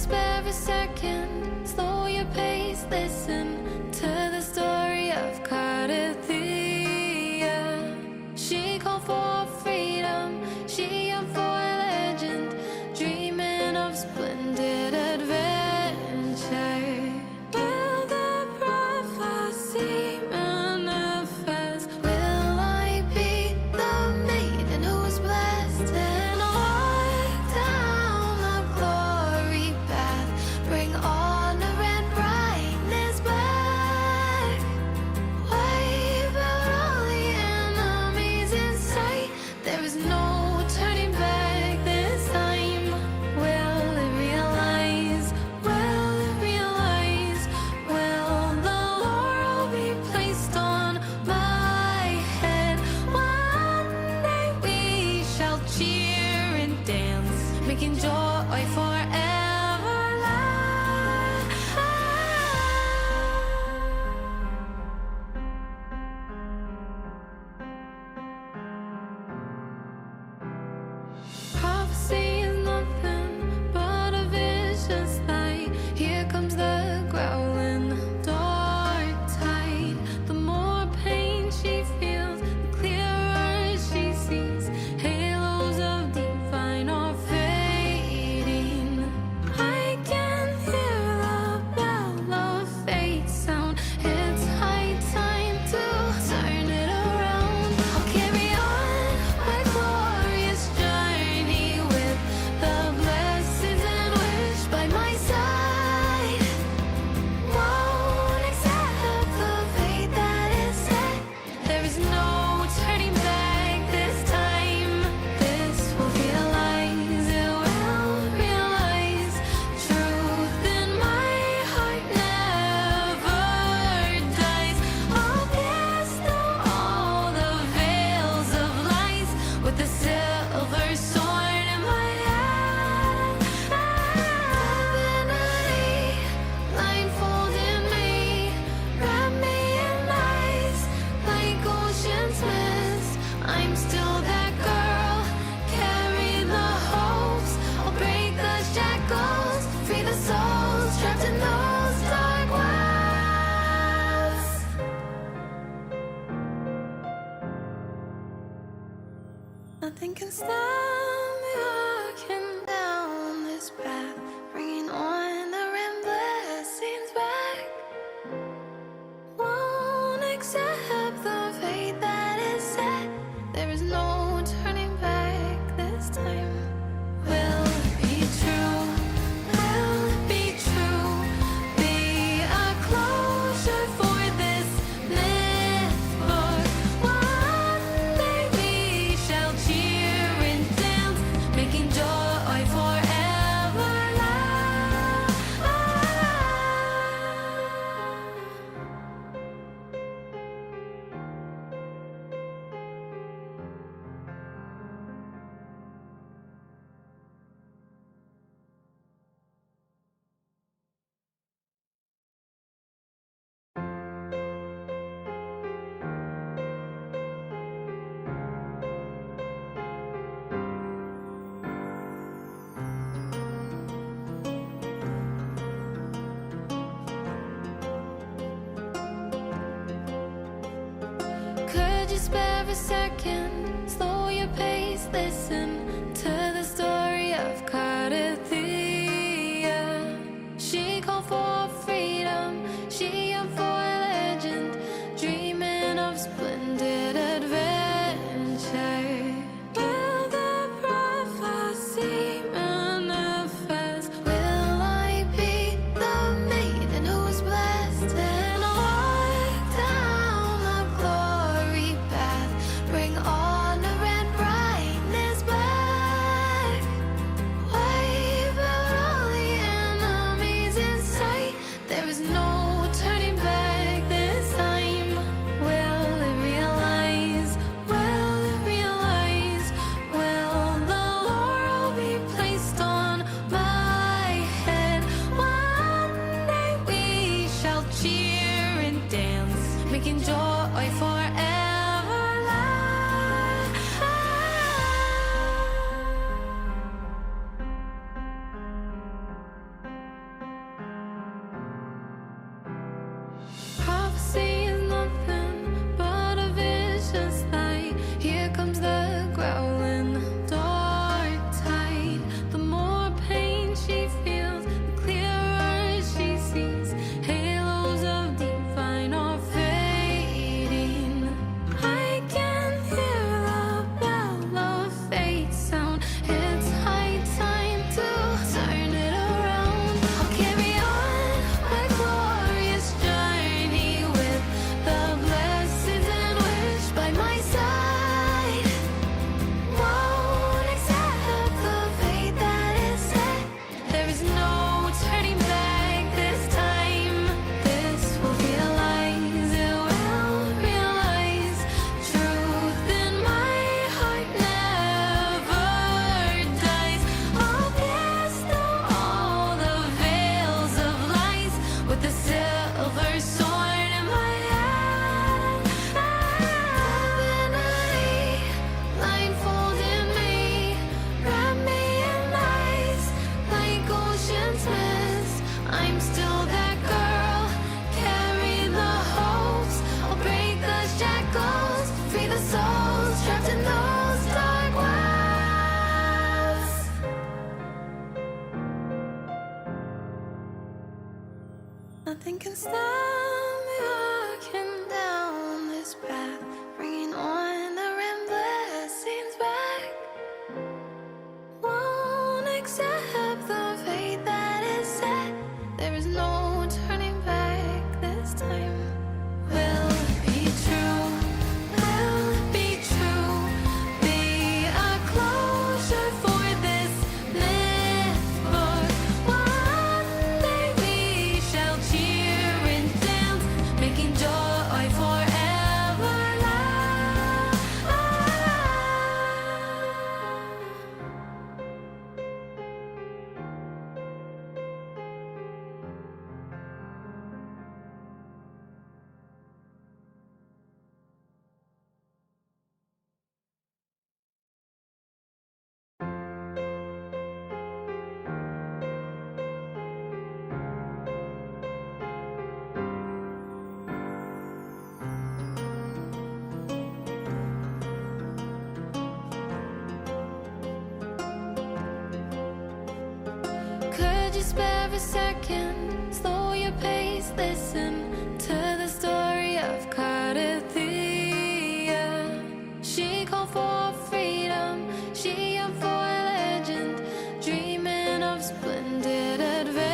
spare a second? Slow your pace, listen to the story of Cardathia. She called for freedom, she yearned for legend, dreaming of splendid adventure. Will the prophecy manifest? Will I be the maiden who is blessed and walk down the glory path? Bring honor and brightness back. Wipe out all the enemies in sight. There is no turning back this time. Will it realize? Will it realize? Will the laurel be placed on my head? One day we shall cheer and dance, making joy forever last. Prophecy is nothing but a vicious lie. Here comes the growling dark tide. The more pain she feels, the clearer she sees. Halos of divine are fading. I can hear the bell of fate sound. It's high time to turn it around. I'll carry on my glorious journey with the blessings and wish by my side. Won't accept the fate that is set. There is no turning back this time. This will realize, it will realize. Truth in my heart never dies. I'll pierce through all the veils of lies with the silver sword in my hand. Divinity blindfolded me, wrap me in ice like ocean's mist. I'm still that girl, carry the hopes. I'll break the shackles, free the souls trapped in those dark wells. Nothing can stop me walking down this path, bringing on the rim blessings back. Won't accept the fate that is set. There is no turning back this time. Will it be true? Will it be true? Be a closure for this myth book. One day we shall cheer and dance, making joy forever last. Could you spare a second? Slow your pace, listen to the story of Cardathia. She called for freedom, she yearned for legend, dreaming of splendid adventure. Will the prophecy manifest? Will I be the maiden who is blessed and walk down the glory path? Bring honor and brightness back. I'm still that girl, carry the hopes. I'll break the shackles, free the souls trapped in those dark wells. Nothing can stop me walking down this path, bringing on the ramblers scenes back. Won't accept the fate that is set. There is no turning back this time. Will be true, will be true. Be a closure for this myth book. One day we shall cheer and dance, making joy forever last. Could you spare a second? Slow your pace, listen to the story of Cardathea. She called for freedom, she yearned for legend, dreaming of splendid adventure.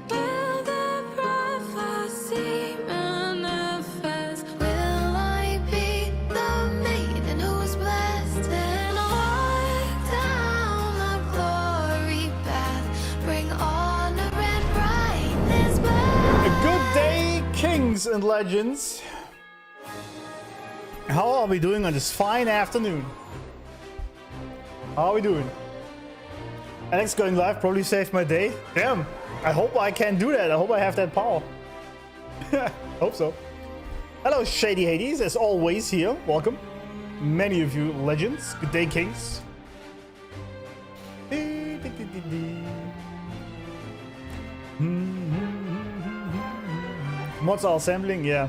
Will the prophecy manifest? Will I be the maiden who is blessed and walk down the glory path? Bring honor and brightness back. Good day, kings and legends. How are we doing on this fine afternoon? How are we doing? Alex going live probably saved my day. Damn, I hope I can do that. I hope I have that power. Hope so. Hello, Shady Hades, as always here. Welcome. Many of you legends. Good day, kings. Mods are assembling, yeah.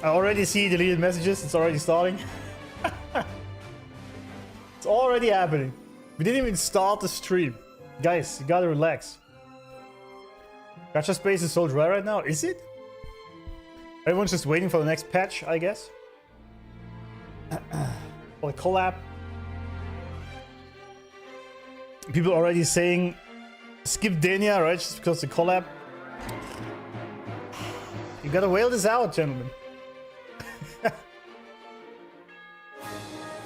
I already see deleted messages, it's already starting. It's already happening. We didn't even start the stream. Guys, you gotta relax. Gacha space is so dry right now, is it? Everyone's just waiting for the next patch, I guess. Or a collab. People already saying skip Dania, right? Just because the collab. You gotta wail this out, gentlemen.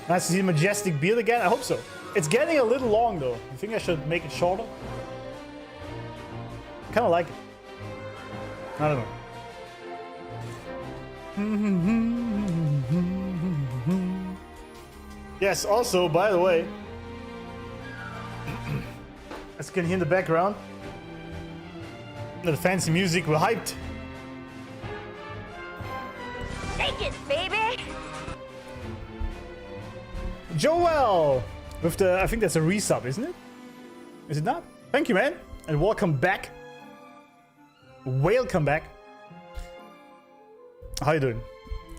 Nice to see the majestic beard again. I hope so. It's getting a little long though. You think I should make it shorter? I kind of like it. I don't know. Yes, also, by the way, as you can hear in the background, the fancy music, we're hyped. Take it, baby! Joel! With the, I think that's a resub, isn't it? Is it not? Thank you, man. And welcome back. Welcome back. How you doing?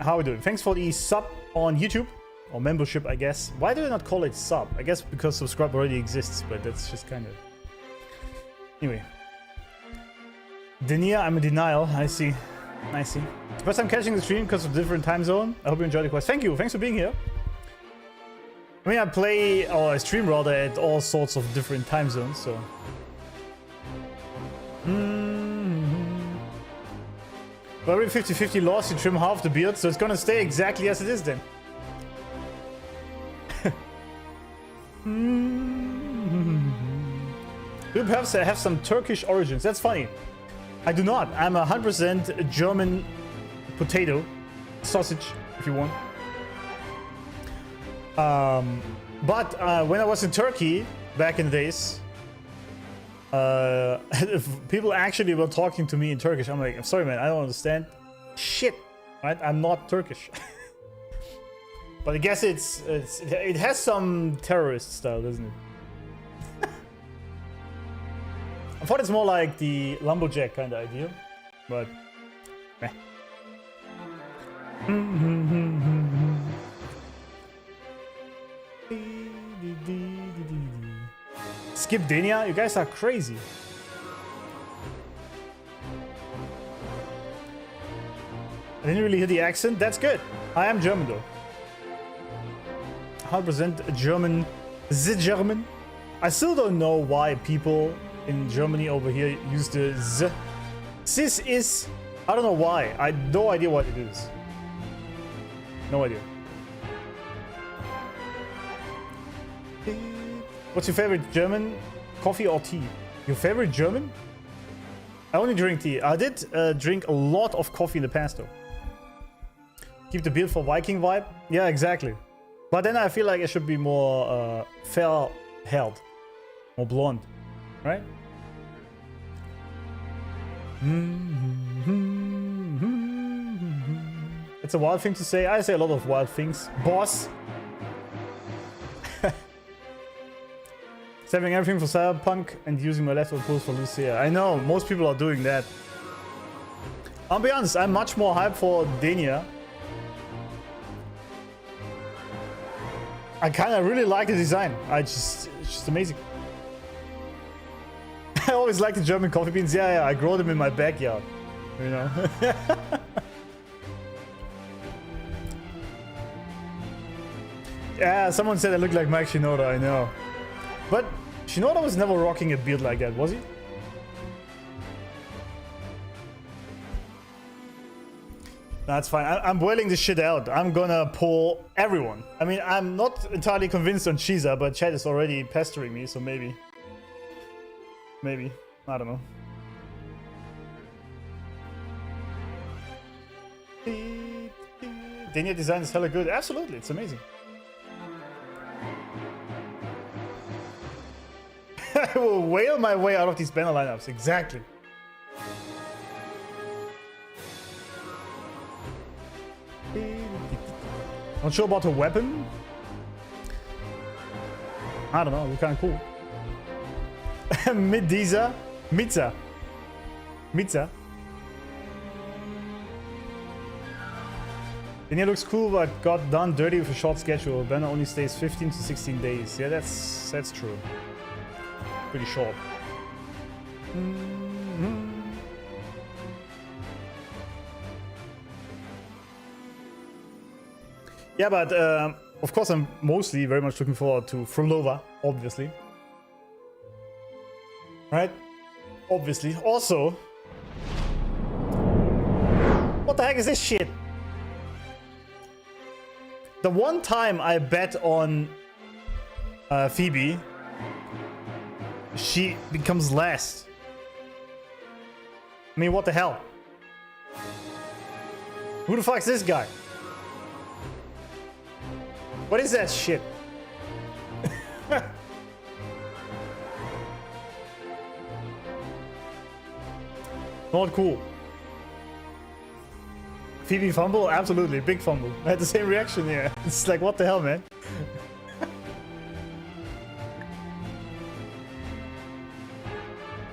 How are we doing? Thanks for the sub on YouTube. Or membership, I guess. Why do they not call it sub? I guess because subscribe already exists, but that's just kind of... Anyway. Denia, I'm in denial. I see. I see. First time catching the stream because of different time zone. I hope you enjoyed the quest. Thank you. Thanks for being here. I mean, I play, or I stream rather, at all sorts of different time zones, so... But every 50-50 loss, you trim half the beard, so it's gonna stay exactly as it is then. You perhaps have some Turkish origins. That's funny. I do not. I'm 100% German potato. Sausage, if you want. But when I was in Turkey back in the days, people actually were talking to me in Turkish. I'm like, I'm sorry, man, I don't understand shit. Right? I'm not Turkish. But I guess it has some terrorist style, doesn't it? I thought it's more like the lumberjack kind of idea, but meh. Skip Dania? You guys are crazy. I didn't really hear the accent. That's good. I am German though. 100% German. The German. I still don't know why people in Germany over here use the Z. This is. I don't know why. I have no idea what it is. No idea. What's your favorite German? Coffee or tea? Your favorite German? I only drink tea. I did drink a lot of coffee in the past though. Keep the beard for Viking vibe? Yeah, exactly. But then I feel like it should be more fair-haired. More blonde. Right? It's a wild thing to say. I say a lot of wild things. Boss! Saving everything for Cyberpunk and using my leftover pulls for Lucia. I know, most people are doing that. I'll be honest, I'm much more hyped for Dania. I kind of really like the design. It's just amazing. I always like the German coffee beans. Yeah, I grow them in my backyard. You know. Yeah, someone said I look like Mike Shinoda. I know. But Shinoda was never rocking a beard like that, was he? That's fine. I'm boiling this shit out. I'm gonna pull everyone. I mean, I'm not entirely convinced on Shiza, but Chad is already pestering me, so maybe. Maybe. I don't know. Dania design is hella good. Absolutely, it's amazing. I will whale my way out of these banner lineups. Exactly. Not sure about her weapon. I don't know. Look kind of cool. Mitza. Dania looks cool, but got done dirty with a short schedule. Banner only stays 15 to 16 days. Yeah, that's true. Pretty short. Yeah, but of course I'm mostly very much looking forward to Phrolova, obviously. Right? Obviously. Also, what the heck is this shit? The one time I bet on Phoebe, she becomes last. I mean, what the hell? Who the fuck's this guy? What is that shit? Not cool. Phoebe fumble? Absolutely, big fumble. I had the same reaction here. It's like, what the hell, man?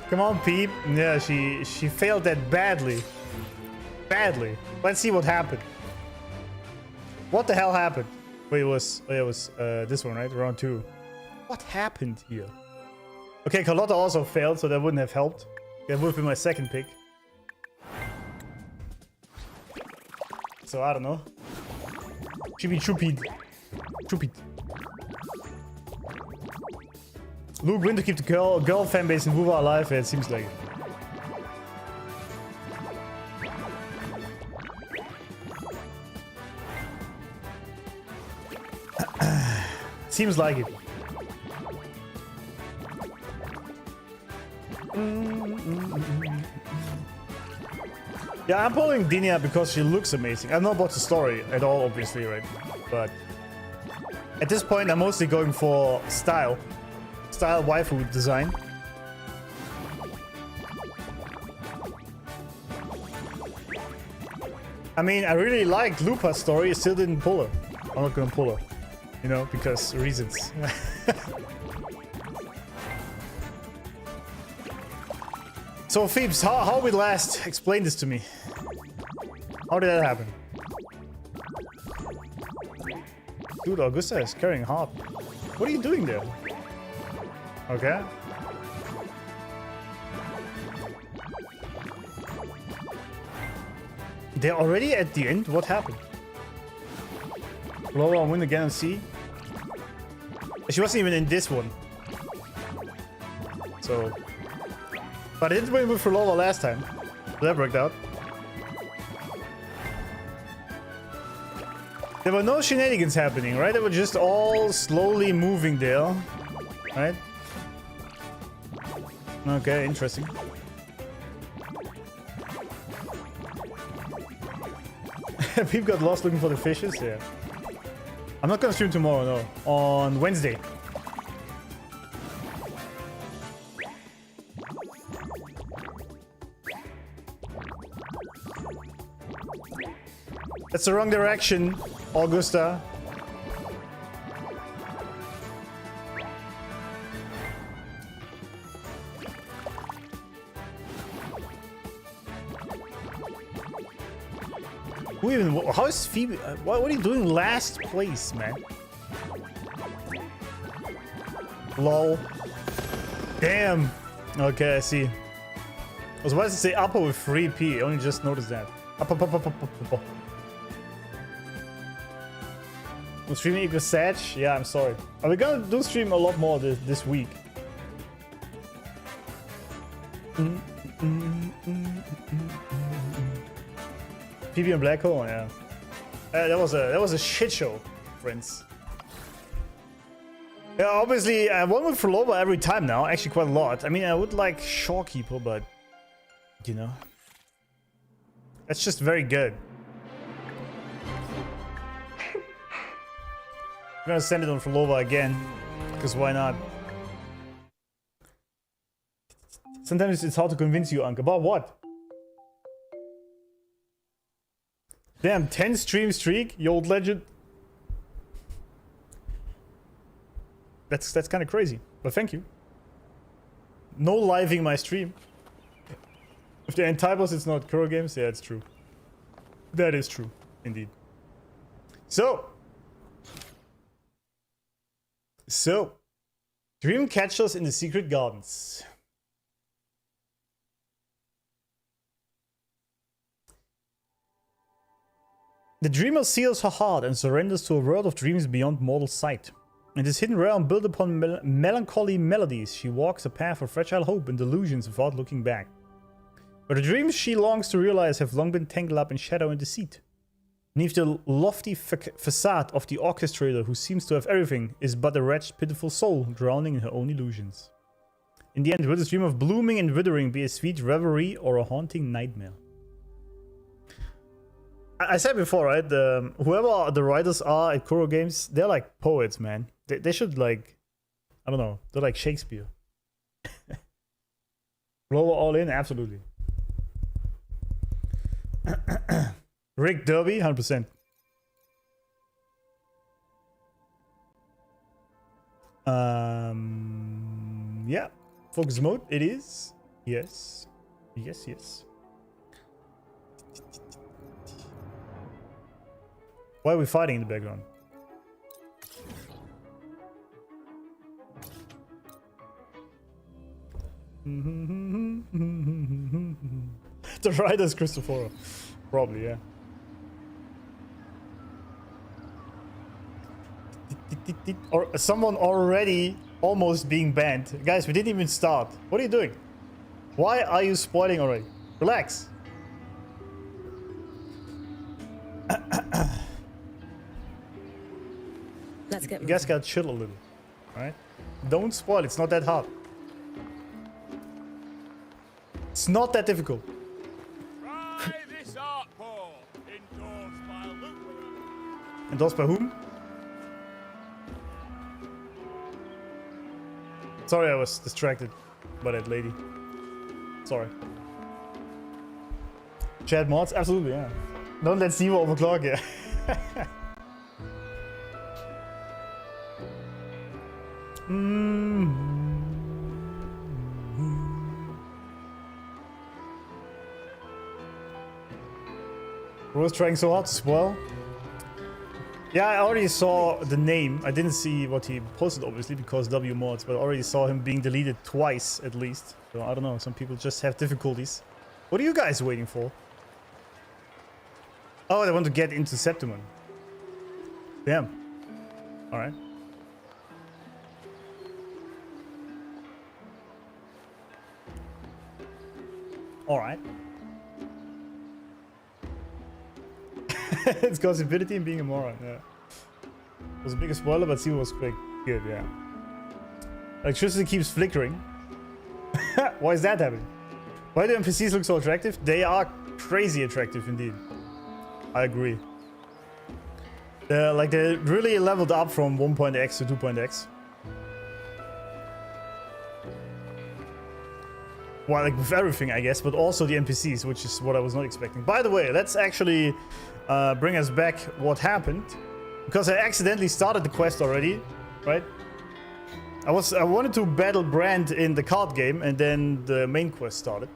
Come on, Peep. Yeah, she failed that badly. Badly. Let's see what happened. What the hell happened? Wait, it was this one, right? Round 2. What happened here? Okay, Carlotta also failed, so that wouldn't have helped. That would have been my second pick. So I don't know. Chupid. Luke win to keep the girl fanbase in Wuva alive. Yeah, it seems like it. Seems like it. Yeah, I'm pulling Dania because she looks amazing. I don't know about the story at all, obviously, right? But at this point, I'm mostly going for style. Style waifu design. I mean, I really liked Lupa's story. I still didn't pull her. I'm not gonna pull her. You know, because reasons. So Phoebes, how we last? Explain this to me. How did that happen? Dude, Augusta is carrying hard. What are you doing there? Okay. They're already at the end? What happened? Laura win again on C. She wasn't even in this one. So... But I did win with Fenrico last time. So that worked out. There were no shenanigans happening, right? They were just all slowly moving there. Right? Okay, interesting. People got lost looking for the fishes, yeah. I'm not gonna stream tomorrow, no. On Wednesday. That's the wrong direction, Augusta. Who even? How is Phoebe? What are you doing last place, man? Lol. Damn. Okay, I see. I was about to say upper with 3p. I only just noticed that. Up. No streaming equals Sag? Yeah, I'm sorry. Are we gonna do stream a lot more this week? PB and Black Hole, yeah. That was a shit show, friends. Yeah, obviously I won with Purelova every time now, actually quite a lot. I mean, I would like Shorekeeper, but you know, that's just very good. I'm gonna send it on Purelova again, because why not? Sometimes it's hard to convince you, Unc. About what? Damn, 10 stream streak, you old legend. That's kind of crazy, but thank you. No living my stream. If they're in typos, it's not Kuro games. Yeah, it's true. That is true, indeed. So, dream catchers in the secret gardens. The dreamer seals her heart and surrenders to a world of dreams beyond mortal sight. In this hidden realm built upon melancholy melodies, she walks a path of fragile hope and delusions without looking back. But the dreams she longs to realize have long been tangled up in shadow and deceit. Beneath the lofty facade of the orchestrator who seems to have everything is but a wretched, pitiful soul drowning in her own illusions. In the end, will this dream of blooming and withering be a sweet reverie or a haunting nightmare? I said before, right? Whoever the writers are at Kuro Games, they're like poets, man. They should like, I don't know, they're like Shakespeare. Rover all in, absolutely. Rick Derby, 100%. Yeah. Focus mode, it is. Yes. Yes. Why are we fighting in the background? The writer's Cristoforo. Probably, yeah. Or someone already almost being banned. Guys, we didn't even start. What are you doing? Why are you spoiling already? Relax. Let's get You guys gotta chill a little, alright? Don't spoil, it's not that hard. It's not that difficult. Try this art form, endorsed by Luke. Endorsed by whom? Sorry, I was distracted by that lady. Sorry. Chat mods? Absolutely, yeah. Don't let Zero overclock, yeah. Bro's trying so hard to spoil. Yeah, I already saw the name. I didn't see what he posted, obviously, because W mods, but I already saw him being deleted twice, at least. So, I don't know. Some people just have difficulties. What are you guys waiting for? Oh, they want to get into Septimon. Damn. Alright. Alright. It's called stupidity and being a moron, yeah. It was a bigger spoiler, but see was quick. Good, yeah. Electricity keeps flickering. Why is that happening? Why do NPCs look so attractive? They are crazy attractive indeed. I agree. They really leveled up from 1.x to 2.x. Well, like with everything, I guess, but also the NPCs, which is what I was not expecting. By the way, let's actually bring us back what happened, because I accidentally started the quest already, right? I wanted to battle Brand in the card game, and then the main quest started.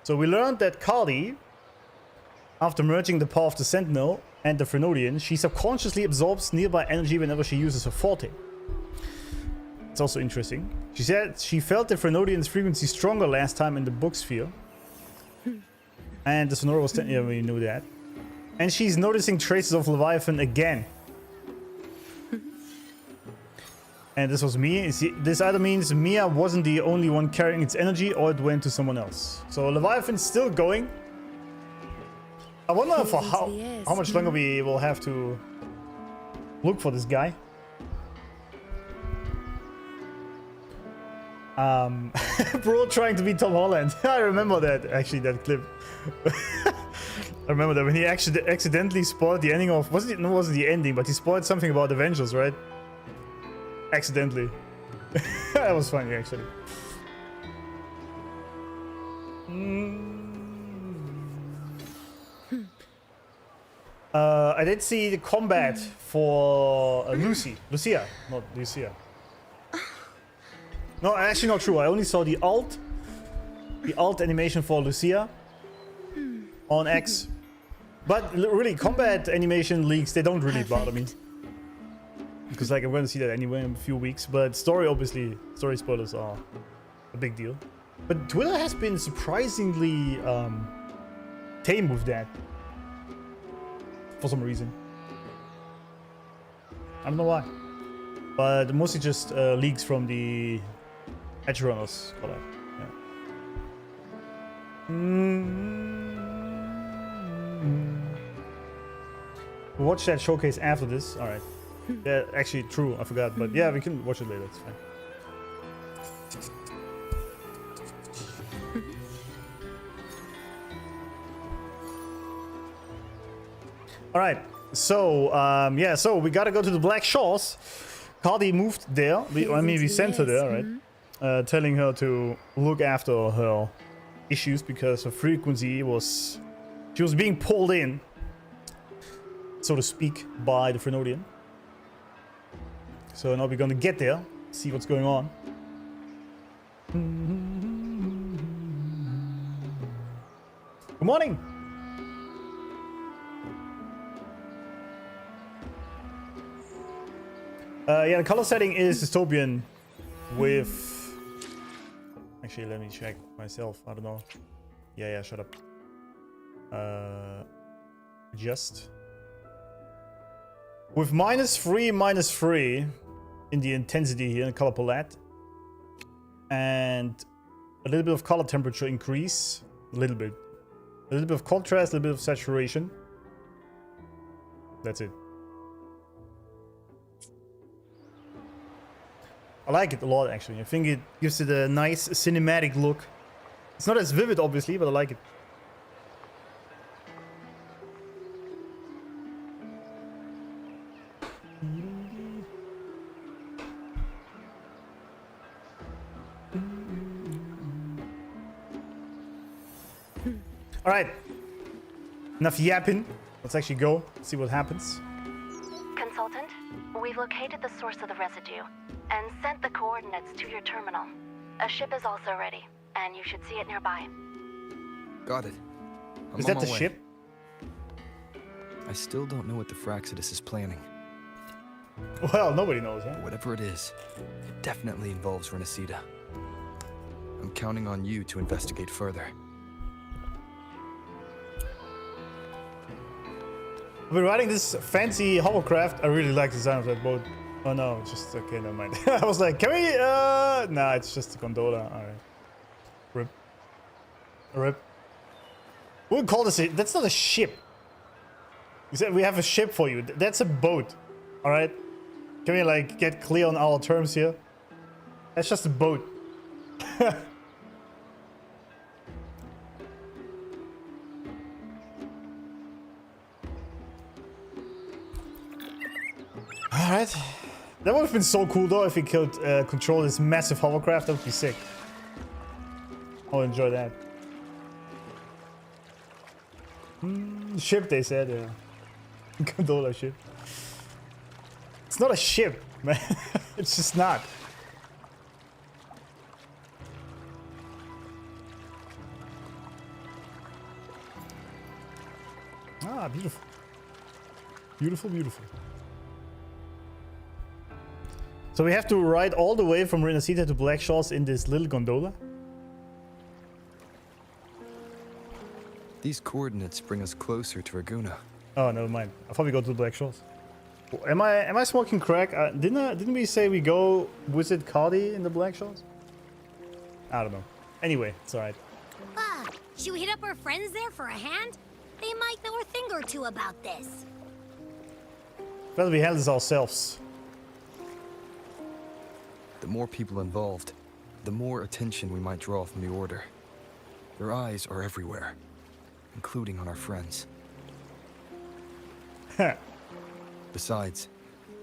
So we learned that Cardi, after merging the power of the Sentinel and the Frenodian, she subconsciously absorbs nearby energy whenever she uses her forte. It's also interesting. She said she felt the Frenodian's frequency stronger last time in the book sphere. And the Sonora was... yeah, we knew that. And she's noticing traces of Leviathan again. And this was me. This either means Mia wasn't the only one carrying its energy, or it went to someone else. So Leviathan's still going. I wonder for how much longer we will have to look for this guy. Bro trying to be Tom Holland. I remember that, actually, that clip. I remember that when he actually accidentally spoiled the ending of... wasn't the ending, but he spoiled something about Avengers, right? Accidentally. That was funny, actually. I did see the combat for Lucia, not Lucia. No, actually not true. I only saw the alt animation for Lucia on X. But really, combat animation leaks, they don't really bother me. Because like I'm going to see that anyway in a few weeks. But story, obviously, story spoilers are a big deal. But Twitter has been surprisingly tame with that. For some reason. I don't know why. But mostly just leaks from the Edge Runners collab. Yeah. We'll watch that showcase after this. Alright. Yeah, actually true, I forgot, but yeah, we can watch it later, it's fine. Alright, so yeah, so we gotta go to the Black Shores. Cardi moved there, we sent her there, right? Telling her to look after her issues because her frequency was... she was being pulled in, so to speak, by the Frenodian. So now we're gonna get there, see what's going on. Good morning! Yeah, the color setting is dystopian with... actually, let me check myself, I don't know. Yeah, shut up. Just... with -3 in the intensity here in the color palette. And a little bit of color temperature increase. A little bit of contrast, a little bit of saturation. That's it. I like it a lot, actually. I think it gives it a nice cinematic look. It's not as vivid, obviously, but I like it. Alright. Enough yapping. Let's actually go, see what happens. Consultant, we've located the source of the residue and sent the coordinates to your terminal. A ship is also ready, and you should see it nearby. Got it. Is that the ship? I still don't know what the Fraxidus is planning. Well, nobody knows, huh? But whatever it is, it definitely involves Renacida. I'm counting on you to investigate further. I've been riding this fancy hovercraft. I really like the design of that boat. Oh no, it's just okay, never mind. I was like, can we nah, it's just a gondola. Alright. Rip. Rip. We'll call this a, that's not a ship. You said we have a ship for you. That's a boat. Alright? Can we like get clear on our terms here? That's just a boat. Alright. That would have been so cool though if we could control this massive hovercraft. That would be sick. I'll enjoy that. Ship, they said, yeah. Gondola ship. It's not a ship, man. It's just not. Ah, beautiful. Beautiful, beautiful. So we have to ride all the way from Renacida to Black Shores in this little gondola? These coordinates bring us closer to Raguna. Oh, never mind. I thought we go to the Black Shores. Am I smoking crack? Didn't we say we go visit Cardi in the Black Shores? I don't know. Anyway, it's alright. Should we hit up our friends there for a hand? They might know a thing or two about this. Better we handle this ourselves. The more people involved, the more attention we might draw from the Order. Their eyes are everywhere, including on our friends. Besides,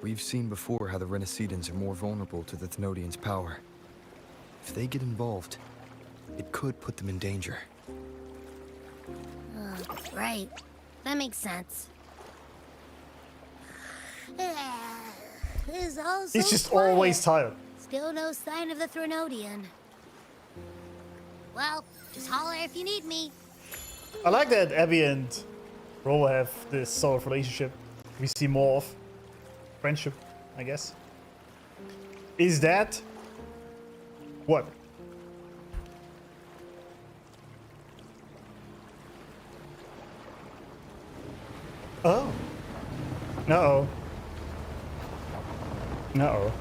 we've seen before how the Renacidans are more vulnerable to the Thenodians' power. If they get involved, it could put them in danger. Right. That makes sense. It's all so He's just quiet. always tired. Still no sign of the Thenodian. Well, just holler if you need me. I like that Abby and Rover have this sort of relationship. We see more of friendship, I guess. Is that what? Oh. No. No.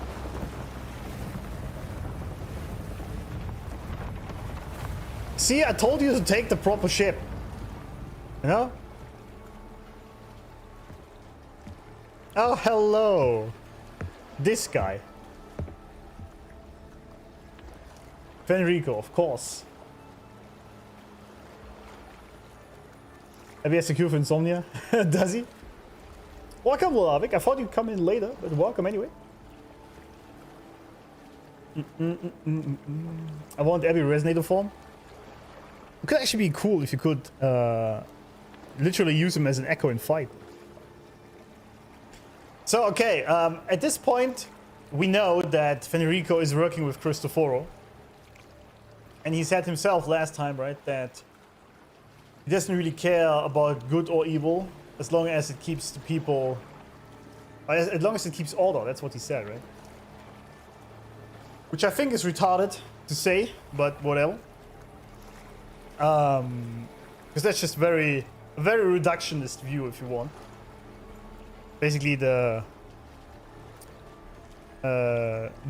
See, I told you to take the proper ship. You know? Oh, hello. This guy. Fenrico, of course. Have you SQ for Insomnia? Does he? Welcome, Wuthering. I thought you'd come in later, but welcome anyway. I want every resonator form. It could actually be cool if you could literally use him as an echo in fight. So, okay, at this point, we know that Fenrico is working with Cristoforo. And he said himself last time, right, that he doesn't really care about good or evil as long as it keeps the people... As long as it keeps order, that's what he said, right? Which I think is retarded to say, but whatever. Because that's just very reductionist view, if you want. Basically, the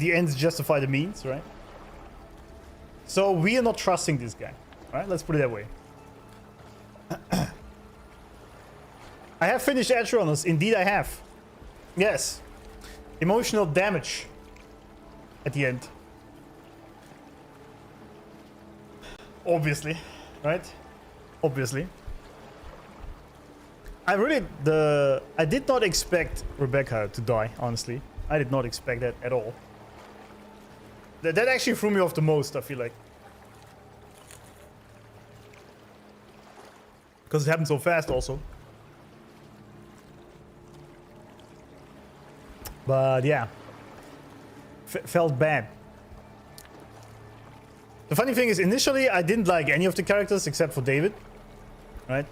ends justify the means, right? So we are not trusting this guy, right? Let's put it that way. I have finished Edge Runners. Indeed, I have. Yes. Emotional damage at the end. Obviously, right? Obviously. I did not expect Rebecca to die, honestly. I did not expect that at all. That actually threw me off the most, I feel like. Because it happened so fast also. But yeah. Felt bad. The funny thing is, initially I didn't like any of the characters except for David. Right?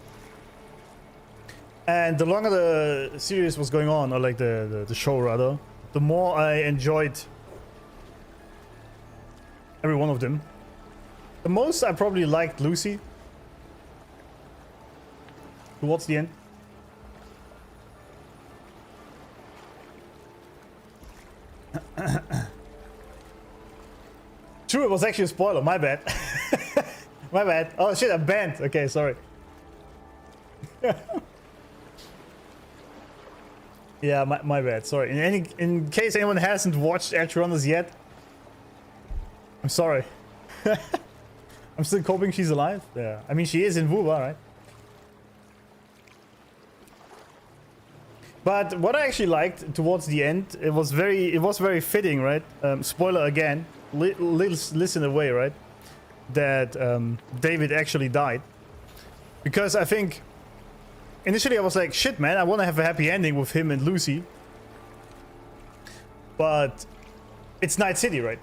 And the longer the series was going on, or like the show rather, the more I enjoyed every one of them. The most I probably liked Lucy towards the end. True, it was actually a spoiler. My bad. My bad. Oh shit, I'm banned. Okay, sorry. Yeah, my bad. Sorry. In case anyone hasn't watched Edge Runners yet, I'm sorry. I'm still hoping she's alive. Yeah, I mean she is in Wuba, right? But what I actually liked towards the end, it was very fitting, right? Spoiler again, listen away, right? That David actually died, because I think initially I was like, shit, man, I want to have a happy ending with him and Lucy, but it's Night City, right?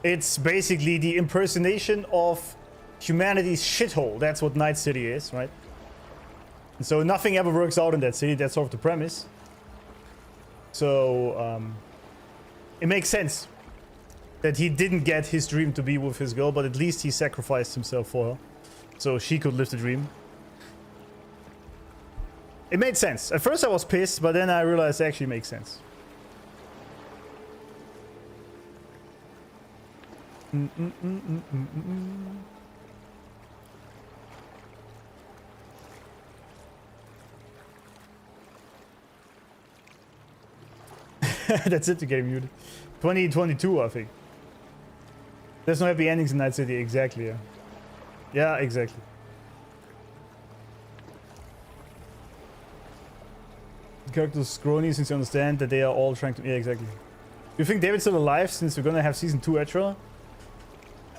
It's basically the impersonation of humanity's shithole. That's what Night City is, right? And so nothing ever works out in that city. That's sort of the premise. So it makes sense that he didn't get his dream to be with his girl, but at least he sacrificed himself for her so she could live the dream. It made sense. At first I was pissed, but then I realized it actually makes sense. That's it to get muted. 2022, I think. There's no happy endings in Night City. Exactly, yeah. Yeah, exactly. The characters scrawny since you understand that they are all trying to... Yeah, exactly. Do you think David's still alive since we're gonna have season 2 Etra?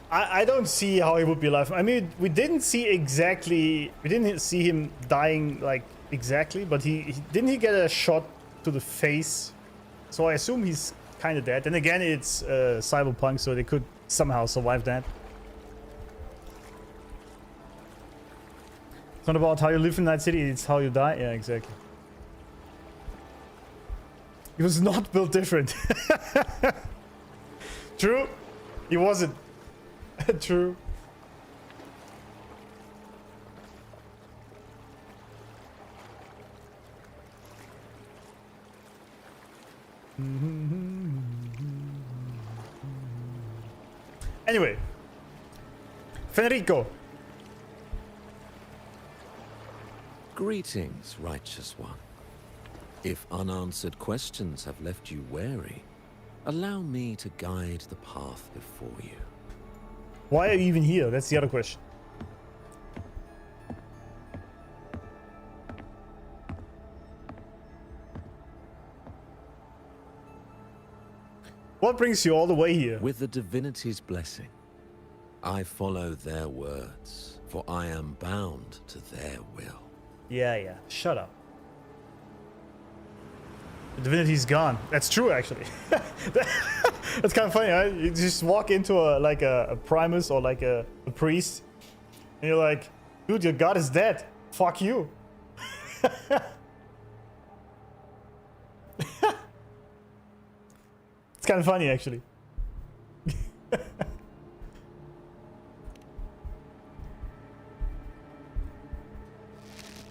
I don't see how he would be alive. I mean, we didn't see exactly... We didn't see him dying, like, exactly, but didn't he get a shot to the face? So I assume he's kind of dead. Then again, it's cyberpunk, so they could somehow survive that. It's not about how you live in Night City, it's how you die. Yeah, exactly. He was not built different. True. He wasn't. True. Anyway, Fenrico. Greetings, righteous one. If unanswered questions have left you wary, allow me to guide the path before you. Why are you even here? That's the other question. What brings you all the way here? With the divinity's blessing, I follow their words, for I am bound to their will. Yeah. Shut up. The divinity's gone. That's true, actually. That's kind of funny, right? You just walk into a primus or like a priest, and you're like, dude, your god is dead. Fuck you. It's kind of funny, actually.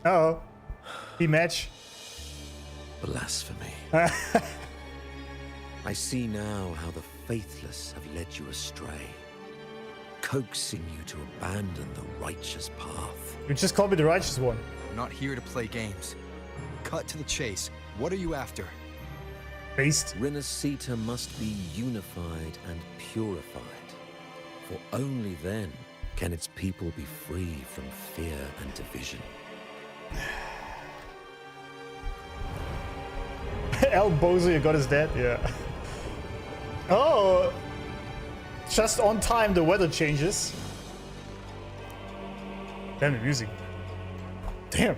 Uh-oh. Rematch. Blasphemy. I see now how the faithless have led you astray, coaxing you to abandon the righteous path. You just called me the righteous one. I'm not here to play games. Cut to the chase. What are you after? Based. Renacita must be unified and purified, for only then can its people be free from fear and division. El Bozo, your god is dead? Yeah. Oh! Just on time the weather changes. Damn the music. Damn.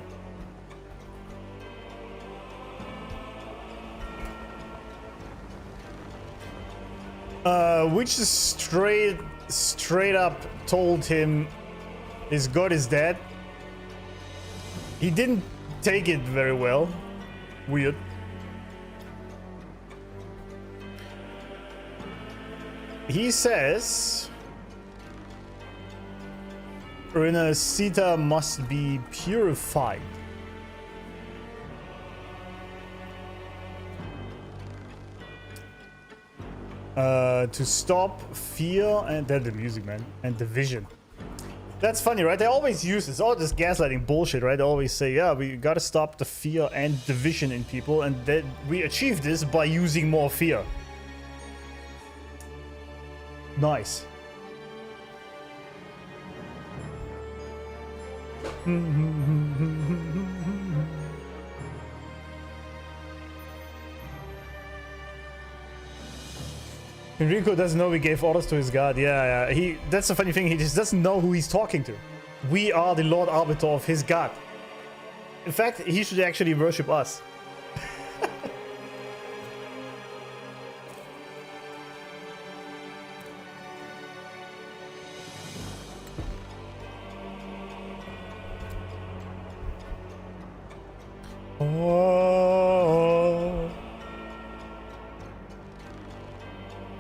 Which is straight up told him his god is dead. He didn't take it very well. Weird. He says Renacita must be purified. To stop fear and the music, man, and division. That's funny, right? They always use this, all this gaslighting bullshit, right? They always say, yeah, we gotta stop the fear and division in people, and that we achieve this by using more fear. Nice. Fenrico doesn't know we gave orders to his god. Yeah. That's the funny thing. He just doesn't know who he's talking to. We are the Lord Arbiter of his god. In fact, he should actually worship us. Oh.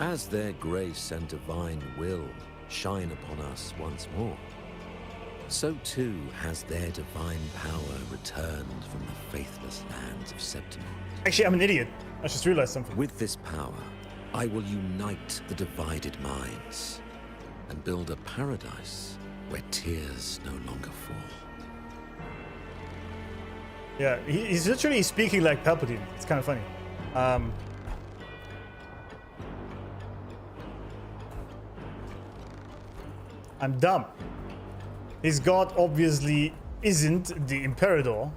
As their grace and divine will shine upon us once more, so too has their divine power returned from the faithless lands of Septimund. Actually, I'm an idiot. I just realized something. With this power, I will unite the divided minds and build a paradise where tears no longer fall. Yeah, he's literally speaking like Palpatine. It's kind of funny. I'm dumb. His god obviously isn't the Imperator.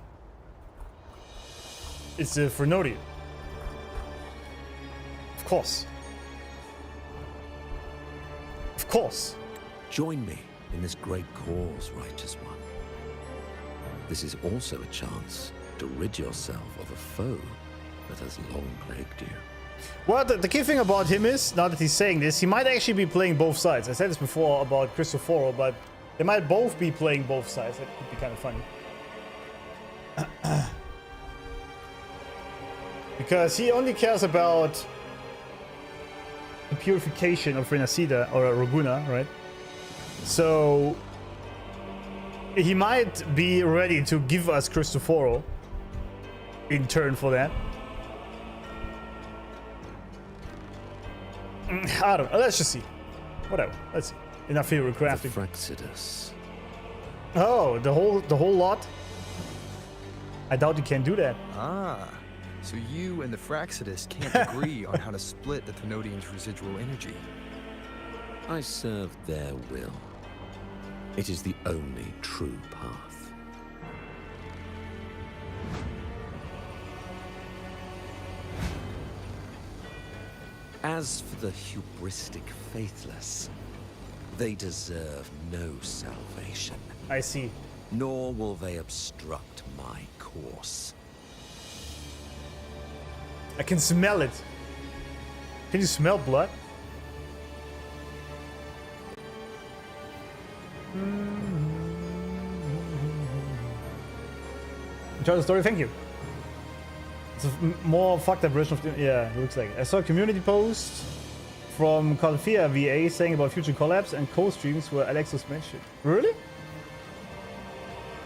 It's the Frenodian. Of course. Of course. Join me in this great cause, righteous one. This is also a chance to rid yourself of a foe that has long plagued you. Well, the key thing about him is, now that he's saying this, he might actually be playing both sides. I said this before about Cristoforo, but they might both be playing both sides. That could be kind of funny. Because he only cares about the purification of Renacida, or Raguna, right? So he might be ready to give us Cristoforo in turn for that. I don't know. Let's just see. Whatever. Let's see. Enough hero crafting. Fraxidus. Oh, the whole lot? I doubt you can do that. Ah, so you and the Fraxidus can't agree on how to split the Thenodian's residual energy. I serve their will. It is the only true path. As for the hubristic faithless, they deserve no salvation. I see. Nor will they obstruct my course. I can smell it. Can you smell blood? Enjoy the story, thank you. It's a more fucked up version of the... Yeah, it looks like it. I saw a community post from Calfia VA saying about future collabs and co-streams where Alex was mentioned. Really?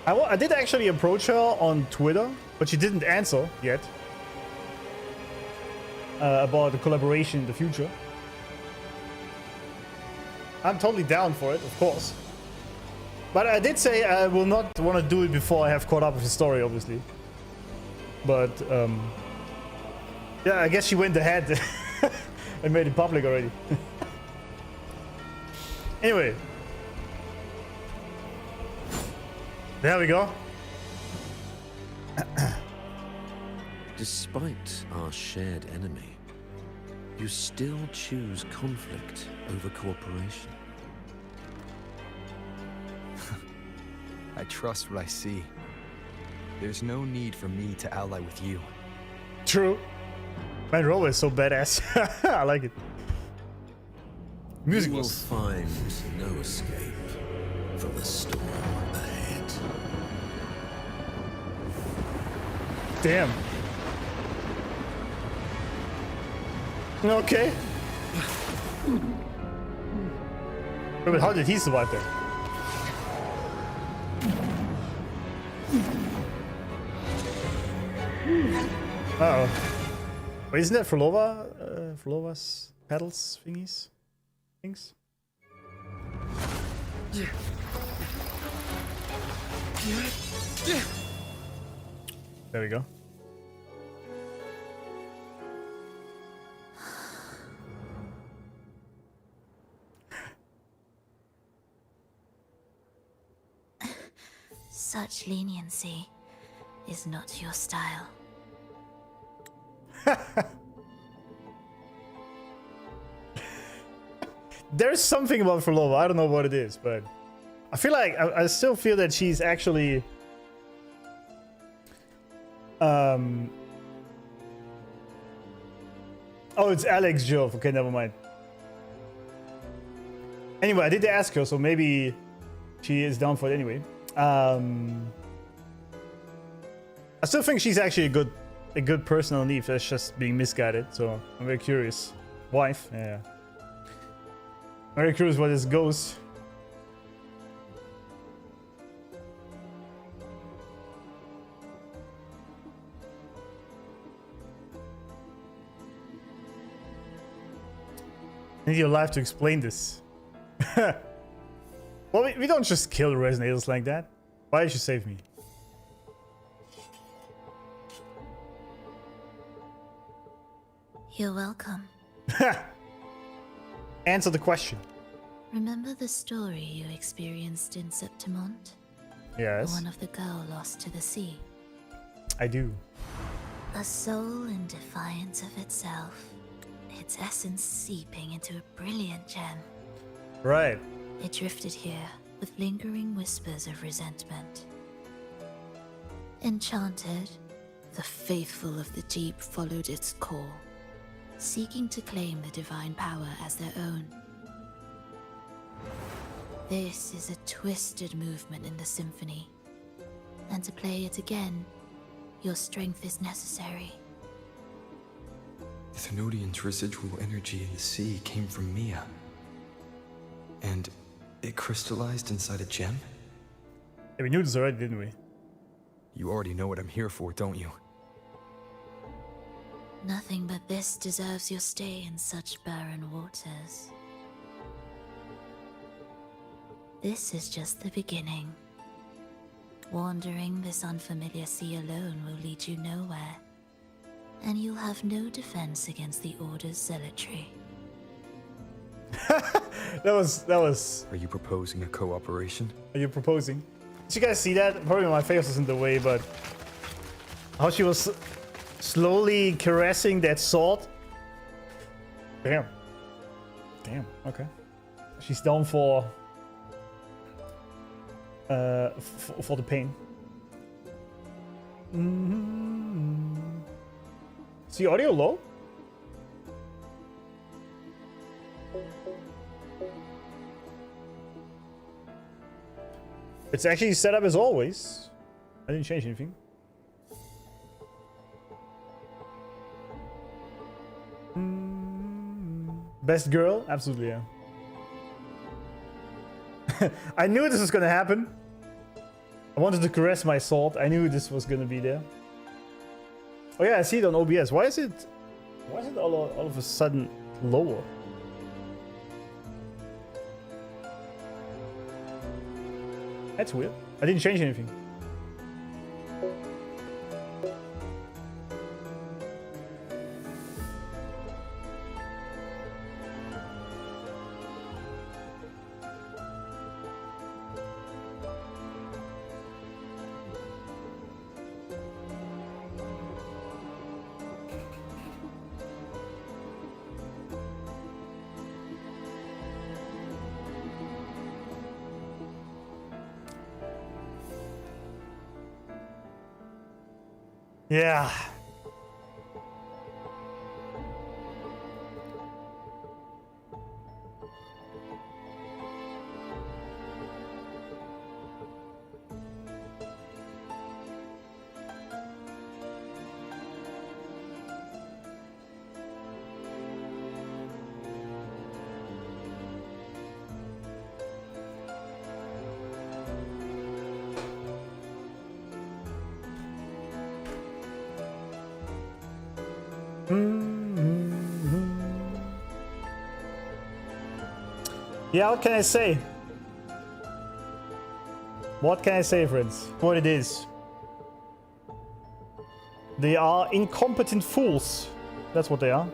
I did actually approach her on Twitter, but she didn't answer yet. About the collaboration in the future. I'm totally down for it, of course. But I did say I will not want to do it before I have caught up with the story, obviously. But, yeah, I guess she went ahead and made it public already. Anyway. There we go. Despite our shared enemy, you still choose conflict over cooperation. I trust what I see. There's no need for me to ally with you. True. Man, Rover is so badass. I like it. Music You will was... find no escape from the storm ahead. Damn. Okay. Wait, but how did he survive that? Uh-oh. Wait, isn't that Phrolova? Phrolova's pedals thingies? Things? There we go. Such leniency is not your style. There's something about Phrolova, I don't know what it is, but I feel like I still feel that she's actually oh, it's Alex Jove. Okay, never mind. Anyway, I did ask her, so maybe she is down for it anyway. I still think she's actually a good person underneath. That's just being misguided. So I'm very curious. Wife, yeah. Very curious where this goes. I need your life to explain this. Well, we don't just kill resonators like that. Why did you save me? You're welcome. Answer the question. Remember the story you experienced in Septimont? Yes. The one of the girl lost to the sea. I do. A soul in defiance of itself. Its essence seeping into a brilliant gem. Right. It drifted here with lingering whispers of resentment. Enchanted, the faithful of the deep followed its call, seeking to claim the divine power as their own. This is a twisted movement in the symphony, and to play it again, your strength is necessary. The Thenodian's residual energy in the sea came from Mia. And it crystallized inside a gem? Yeah, we knew this already, didn't we? You already know what I'm here for, don't you? Nothing but this deserves your stay in such barren waters. This is just the beginning. Wandering this unfamiliar sea alone will lead you nowhere, and you'll have no defense against the Order's zealotry. That was. Are you proposing a cooperation? Are you proposing? Did you guys see that? Probably my face was in the way, but how she was slowly caressing that sword. Damn. Damn. Okay. She's down for the pain. Is the audio low? It's actually set up as always. I didn't change anything. Best girl? Absolutely, yeah. I knew this was gonna happen. I wanted to caress my sword. I knew this was gonna be there. Oh yeah, I see it on OBS. Why is it all of a sudden lower? That's weird. I didn't change anything. Yeah. Yeah, what can I say? What can I say, friends? What it is. They are incompetent fools. That's what they are.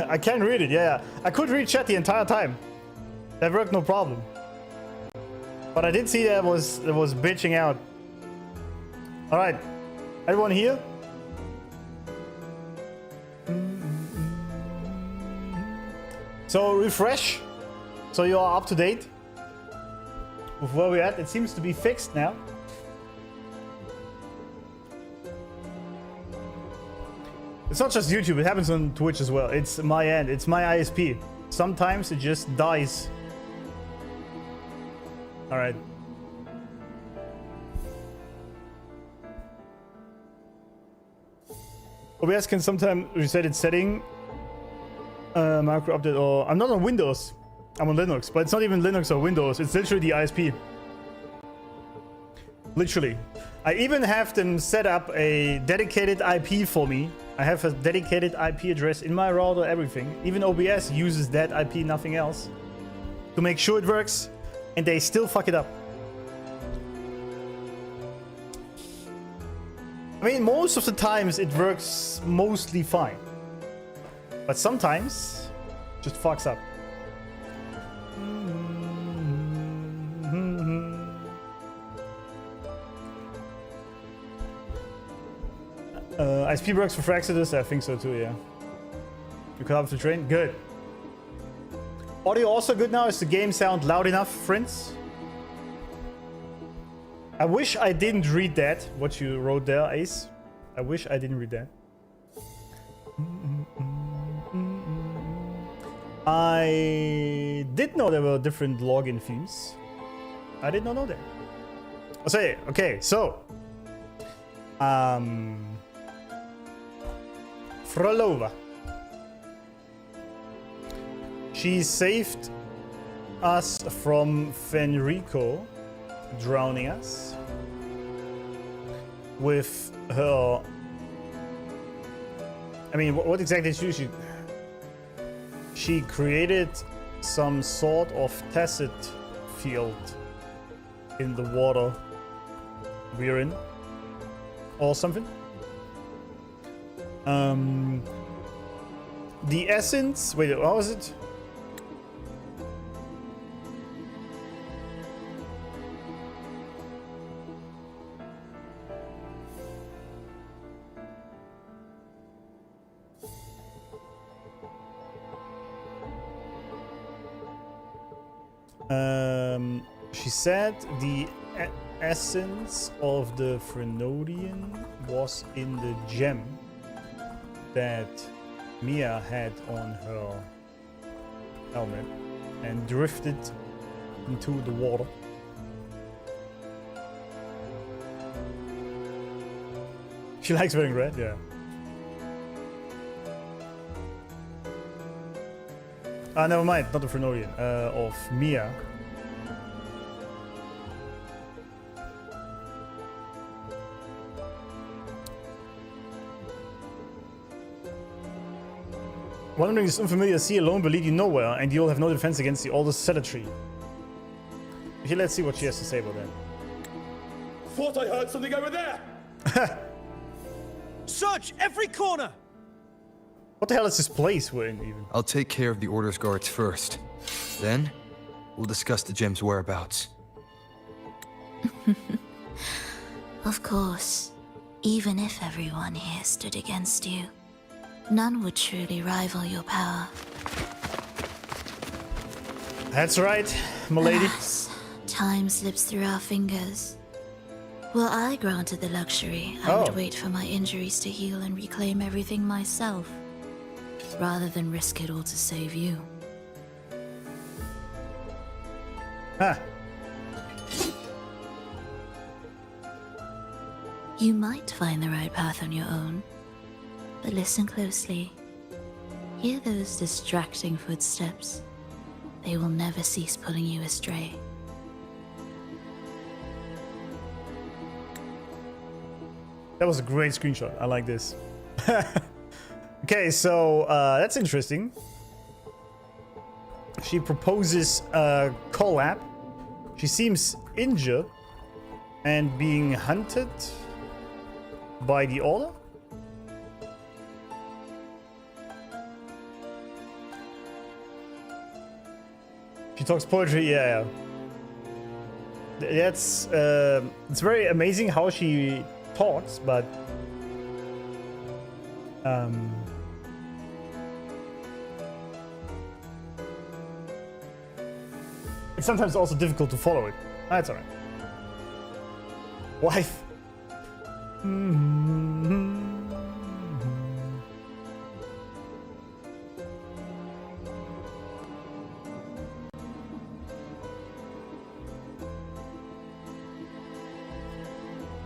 I can't read it, yeah. I could read chat the entire time. That worked no problem. But I did see that it was bitching out. Alright. Everyone here? So refresh. So you are up to date with where we're at. It seems to be fixed now. It's not just YouTube, it happens on Twitch as well. It's my end, it's my ISP. Sometimes it just dies. Alright. OBS can sometimes reset its setting. Macro update, or I'm not on Windows. I'm on Linux, but it's not even Linux or Windows. It's literally the ISP. Literally. I even have them set up a dedicated IP for me. I have a dedicated IP address in my router, everything. Even OBS uses that IP, nothing else, to make sure it works, and they still fuck it up. I mean, most of the times it works mostly fine, but sometimes it just fucks up. ISP works for Fraxidus? I think so too, yeah. You cut off the train? Good. Audio also good now? Is the game sound loud enough, friends? I wish I didn't read that, what you wrote there, Ace. I wish I didn't read that. I did know there were different login themes. I did not know that. I'll say, okay, so. Phrolova. She saved us from Fenrico drowning us with her. I mean, what exactly did she? She created some sort of tacit field in the water we're in, or something. The essence. Wait, what was it? She said the essence of the Frenodian was in the gem that Mia had on her helmet and drifted into the water. She likes wearing red, yeah. Never mind, not the Frenodian, of Mia. Wandering this unfamiliar sea alone will lead you nowhere, and you'll have no defense against the oldest cemetery. Okay, let's see what she has to say about that. Thought I heard something over there! Search every corner! What the hell is this place we're in, even? I'll take care of the Order's guards first. Then, we'll discuss the gem's whereabouts. Of course. Even if everyone here stood against you, none would truly rival your power. That's right, milady. Alas, time slips through our fingers. Were I granted the luxury, I would wait for my injuries to heal and reclaim everything myself, rather than risk it all to save you. Huh. You might find the right path on your own, but listen closely. Hear those distracting footsteps. They will never cease pulling you astray. That was a great screenshot. I like this. Okay, so that's interesting. She proposes a collab. She seems injured and being hunted by the Order. She talks poetry, yeah. That's it's very amazing how she talks, but it's sometimes also difficult to follow it. That's alright. Wife.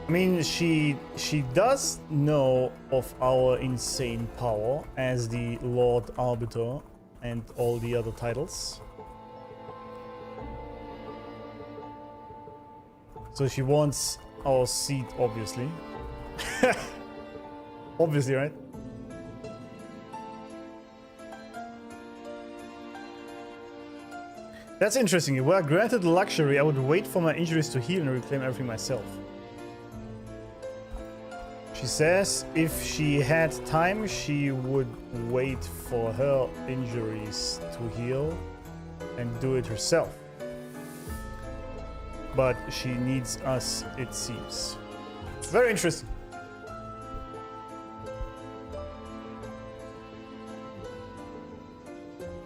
I mean, she does know of our insane power as the Lord Arbiter and all the other titles. So she wants our seat, obviously. Obviously, right? That's interesting. If I were granted the luxury, I would wait for my injuries to heal and reclaim everything myself. She says if she had time, she would wait for her injuries to heal and do it herself. But she needs us, it seems. Very interesting.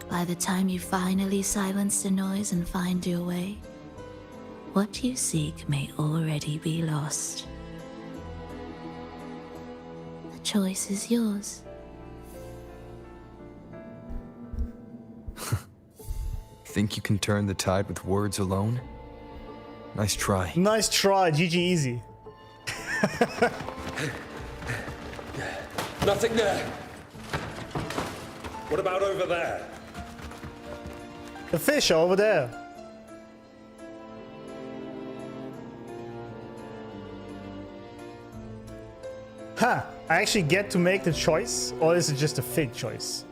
By the time you finally silence the noise and find your way, what you seek may already be lost. The choice is yours. Think you can turn the tide with words alone? Nice try. Nice try, GG easy. Nothing there. What about over there? The fish are over there. Huh, I actually get to make the choice, or is it just a fate choice?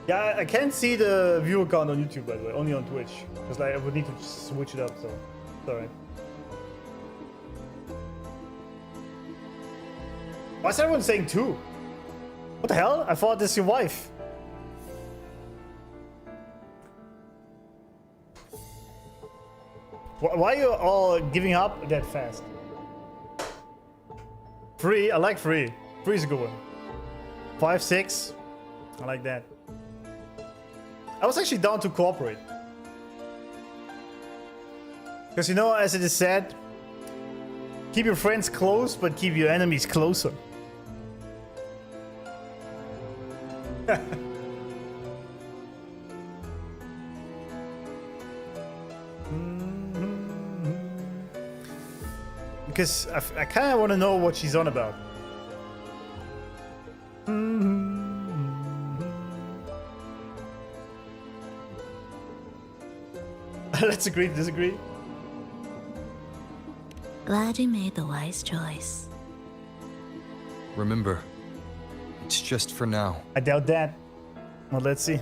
Yeah, I can't see the viewer count on YouTube, by the way, only on Twitch. Because like, I would need to switch it up, so it's alright. Why is everyone saying 2? What the hell? I thought this is your wife. Why are you all giving up that fast? 3, I like 3. 3 is a good one. 5, 6, I like that. I was actually down to cooperate. Because you know, as it is said, keep your friends close, but keep your enemies closer. Because I kind of want to know what she's on about. Let's agree to disagree. Glad you made the wise choice. Remember, it's just for now. I doubt that. Well, let's see.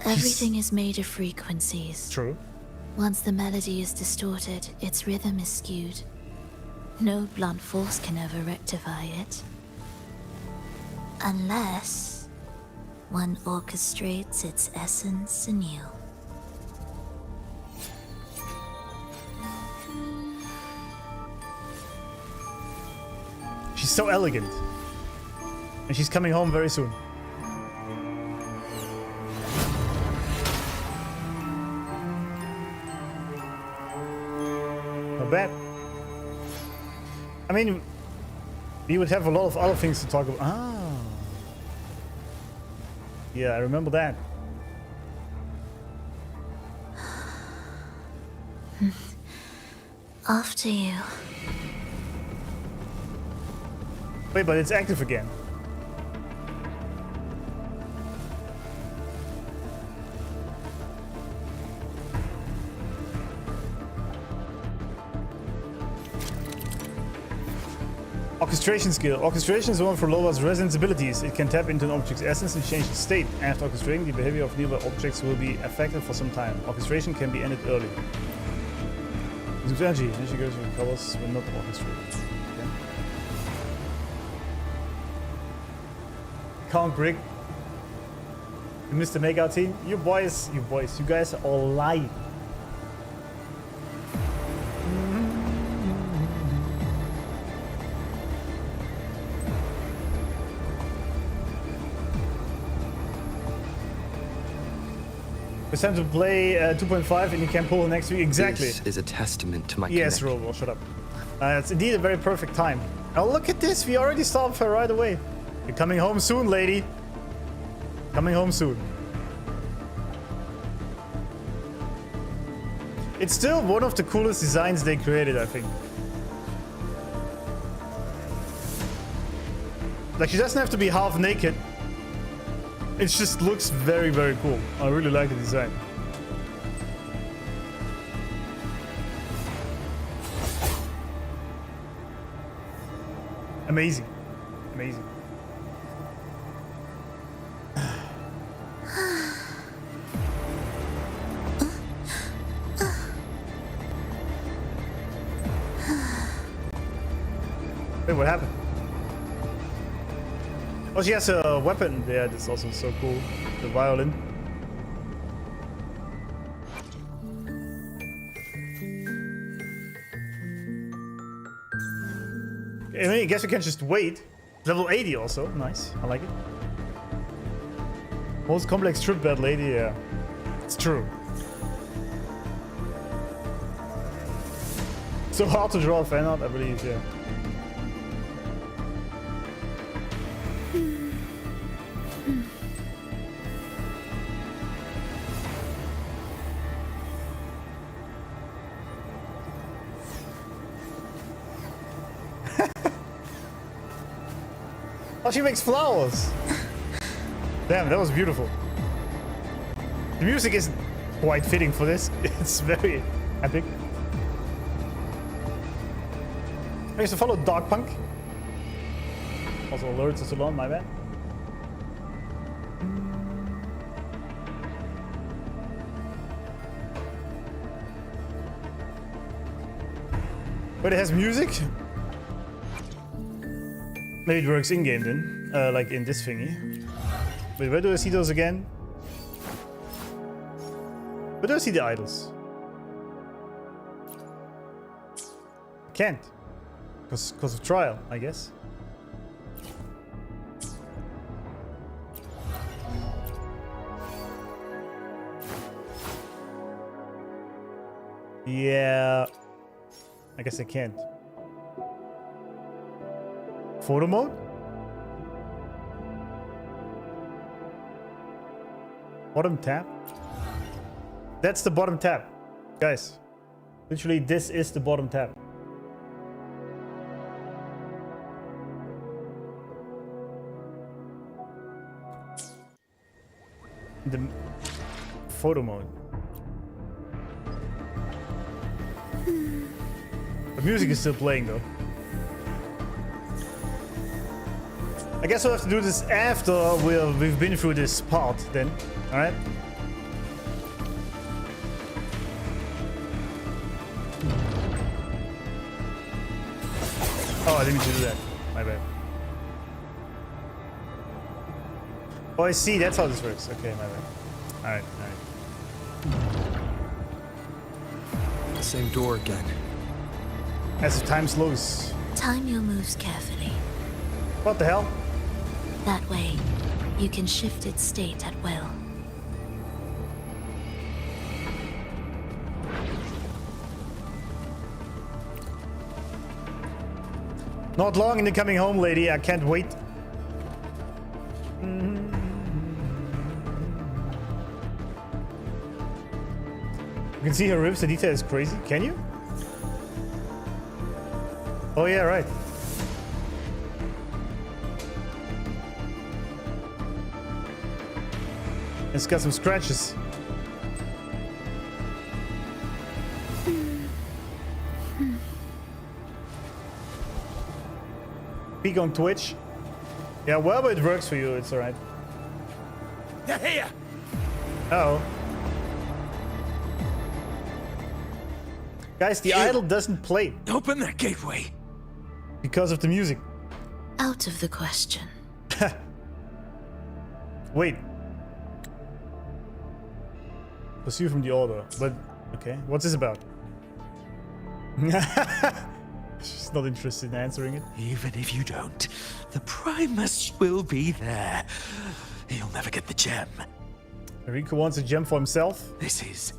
Everything is made of frequencies. True. Once the melody is distorted, its rhythm is skewed. No blunt force can ever rectify it. Unless one orchestrates its essence anew. She's so elegant. And she's coming home very soon. Not bad. I mean, we would have a lot of other things to talk about. Ah. Yeah, I remember that. After you. Wait, but it's active again. Orchestration skill. Orchestration is one of Frolova's residence abilities. It can tap into an object's essence and change its state. After orchestrating, the behavior of nearby objects will be affected for some time. Orchestration can be ended early. Consumes energy. Energy goes with colors when not orchestrated. Okay. Count Brick. You missed the makeout scene. You guys are all lying. It's time to play 2.5 and you can pull next week. Exactly. This is a testament to my Yes, connect. Rover, shut up. It's indeed a very perfect time. Oh, look at this. We already stopped her right away. You're coming home soon, lady. Coming home soon. It's still one of the coolest designs they created, I think. Like, she doesn't have to be half naked. It just looks very, very cool. I really like the design. Amazing. Amazing. Wait, what happened? Oh, she has a weapon. Yeah, that's also so cool. The violin. I guess we can just wait. Level 80 also. Nice. I like it. Most complex trip bad lady. Yeah. It's true. So hard to draw a fan art, I believe. Yeah. Oh, she makes flowers. Damn, that was beautiful. The music isn't quite fitting for this. It's very epic. I used to follow Dark Punk. Also alerts us alone, my bad. But it has music. Maybe it works in-game then, like in this thingy. Wait, where do I see those again? Where do I see the idols? Can't. Because of trial, I guess. Yeah. I guess I can't. Photo mode? Bottom tab? That's the bottom tab. Guys. Literally, this is the bottom tab. The photo mode. The music is still playing though. I guess we'll have to do this after we've been through this part then. Alright? Oh, I didn't mean to do that. My bad. Oh, I see. That's how this works. Okay, my bad. Alright, alright. Same door again. As the time slows. Time your moves carefully. What the hell? That way, you can shift its state at will. Not long in the coming home, lady. I can't wait. You can see her ribs. The detail is crazy. Can you? Oh yeah, right. It's got some scratches. Peek on Twitch. Yeah, wherever it works for you, it's alright. They're here! Uh-oh. Guys, the idol doesn't play Open that gateway! because of the music. Out of the question. Wait. Pursue from the order. But, okay. What's this about? She's not interested in answering it. Even if you don't, the Primus will be there. He'll never get the gem. Fenrico wants a gem for himself. This is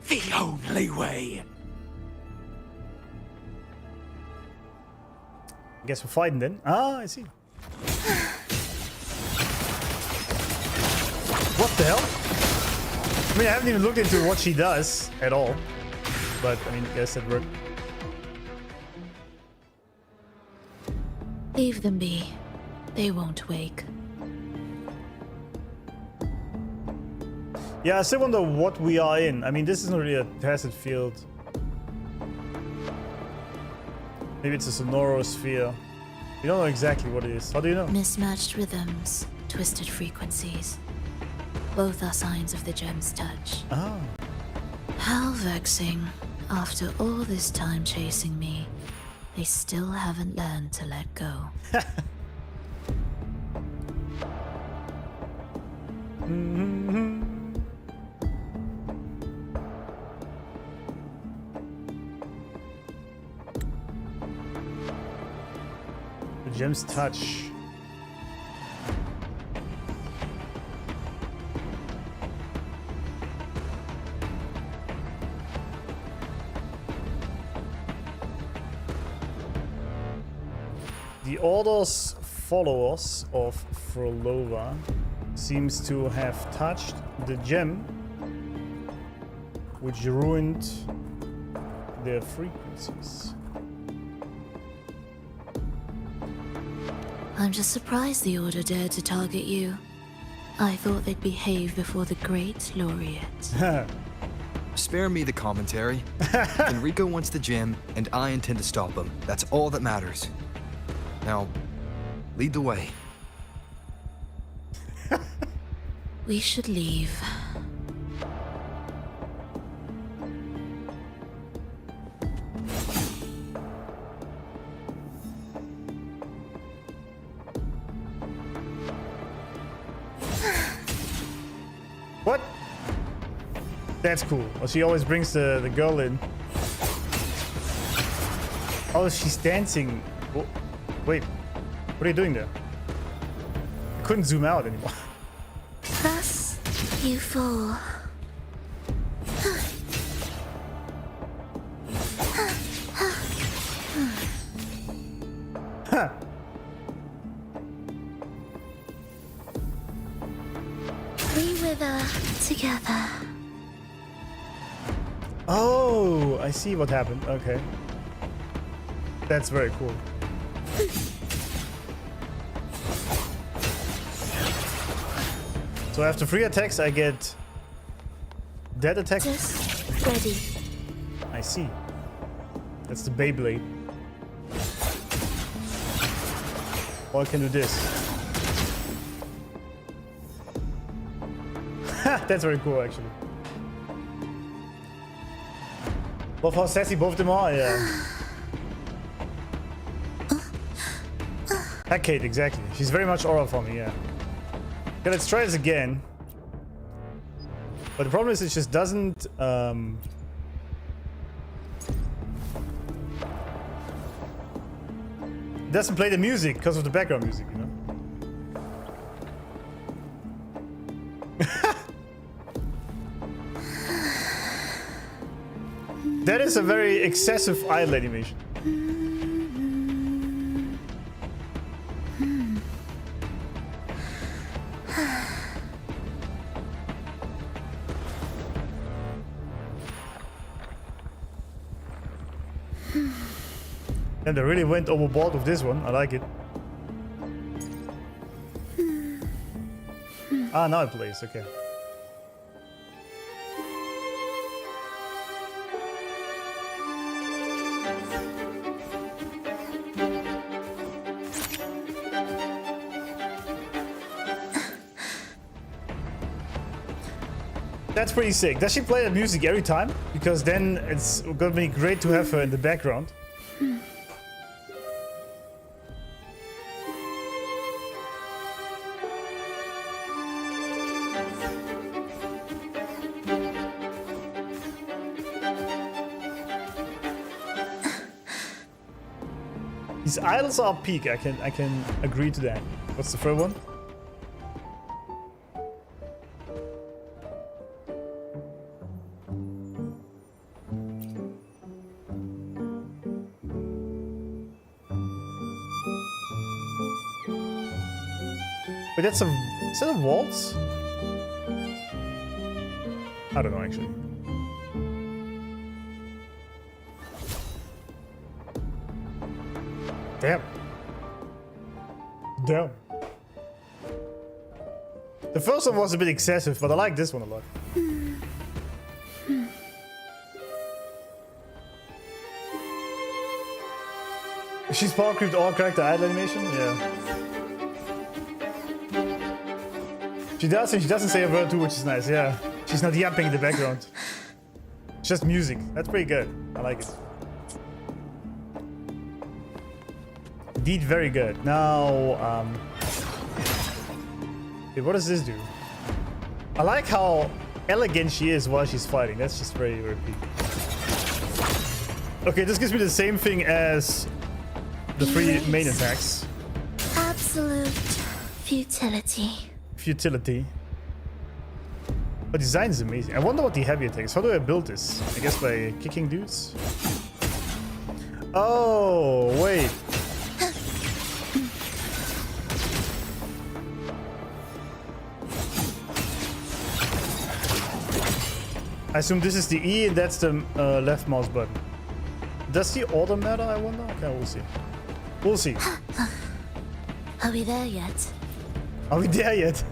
the only way. I guess we're fighting then. Ah, I see. What the hell? I mean, I haven't even looked into what she does at all. But, I mean, I guess that worked. Leave them be. They won't wake. Yeah, I still wonder what we are in. I mean, this is not really a tested field. Maybe it's a sonorosphere. You don't know exactly what it is. How do you know? Mismatched rhythms, twisted frequencies. Both are signs of the gem's touch. Ah. How vexing. After all this time chasing me, they still haven't learned to let go. The gem's touch. The Order's followers of Phrolova seems to have touched the gem, which ruined their frequencies. I'm just surprised the Order dared to target you. I thought they'd behave before the great laureate. Spare me the commentary. Fenrico wants the gem, and I intend to stop him. That's all that matters. Now, lead the way. We should leave. What? That's cool. Well, she always brings the girl in. Oh, she's dancing. Oh, wait, what are you doing there? I couldn't zoom out anymore. Thus, you fall. Huh. We wither together. Oh, I see what happened. Okay. That's very cool. So after 3 attacks, I get dead attack. Just ready. I see. That's the Beyblade. Or I can do this. That's very cool, actually. Love how sassy both of them are, yeah. Kate, exactly. She's very much aura for me, yeah. Okay, let's try this again. But the problem is it just doesn't... It doesn't play the music because of the background music, you know? That is a very excessive idle animation. And they really went overboard with this one. I like it. Ah, now it plays. Okay. That's pretty sick. Does she play the music every time? Because then it's gonna be great to have her in the background. These idols are peak. I can agree to that. What's the third one? Wait, that's is that a waltz? I don't know actually. Damn. Damn. The first one was a bit excessive, but I like this one a lot. She's power creeped all character idle animation? Yeah. She does, and she doesn't say a word too, which is nice, yeah. She's not yapping in the background. It's just music. That's pretty good. I like it. Indeed, very good. Now, okay, what does this do? I like how elegant she is while she's fighting. That's just very, very peak. Okay, this gives me the same thing as the three main attacks. Absolute futility. Futility. But design is amazing. I wonder what the heavy attack is. How do I build this? I guess by kicking dudes? Oh, wait. I assume this is the E and that's the left mouse button. Does the order matter, I wonder? Okay, we'll see. We'll see. Are we there yet? Are we there yet?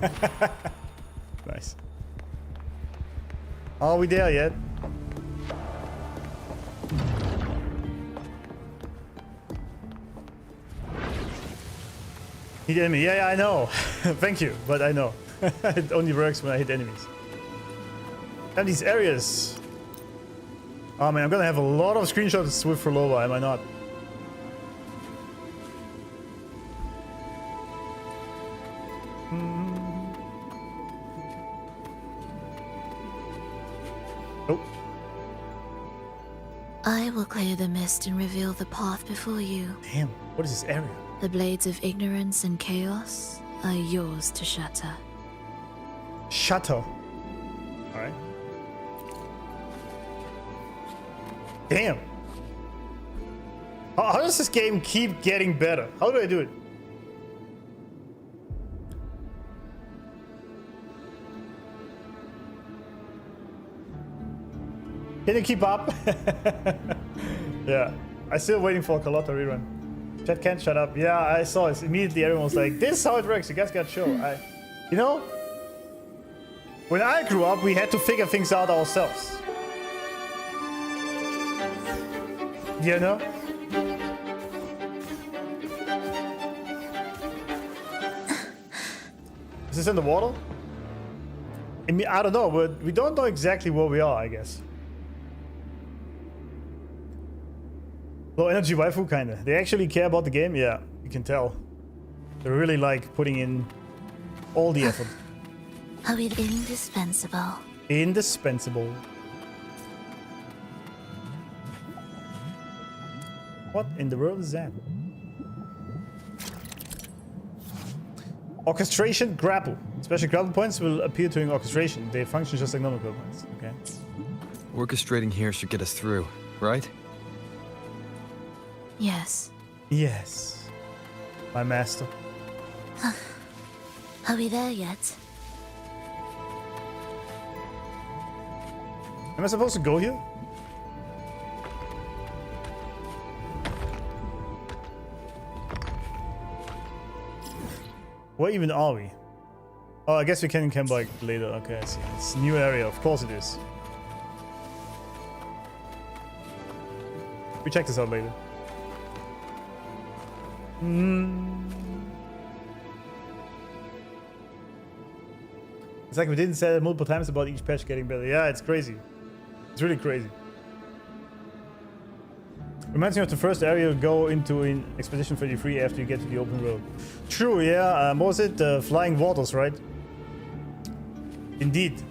Nice. Are we there yet? Hit enemy. Yeah, I know. Thank you, but I know. It only works when I hit enemies. And these areas. Oh man, I'm gonna have a lot of screenshots with Phrolova, am I not? Oh. I will clear the mist and reveal the path before you. Damn, what is this area? The blades of ignorance and chaos are yours to shatter. Shatter. Alright. Damn. How does this game keep getting better? How do I do it? Can you keep up? Yeah. I'm still waiting for a Carlotta rerun. Chat can't shut up. Yeah, I saw it. Immediately everyone was like, this is how it works. You guys gotta show. You know? When I grew up, we had to figure things out ourselves. You know? Is this in the water? I don't know, but we don't know exactly where we are, I guess. Low energy waifu, kinda. They actually care about the game? Yeah, you can tell. They really like putting in all the effort. Are we indispensable? Indispensable. What in the world is that? Orchestration grapple. Special grapple points will appear during orchestration. They function just like normal grapple points. Okay. Orchestrating here should get us through, right? Yes. Yes. My master. Are we there yet? Am I supposed to go here? Where even are we? Oh, I guess we can camp like later. Okay, I see. It's a new area. Of course it is. We check this out later. It's like we didn't say it multiple times about each patch getting better. Yeah, it's crazy. It's really crazy. Reminds me of the first area you go into in Expedition 33 after you get to the open world. True, yeah. What was it? The Flying Waters, right? Indeed.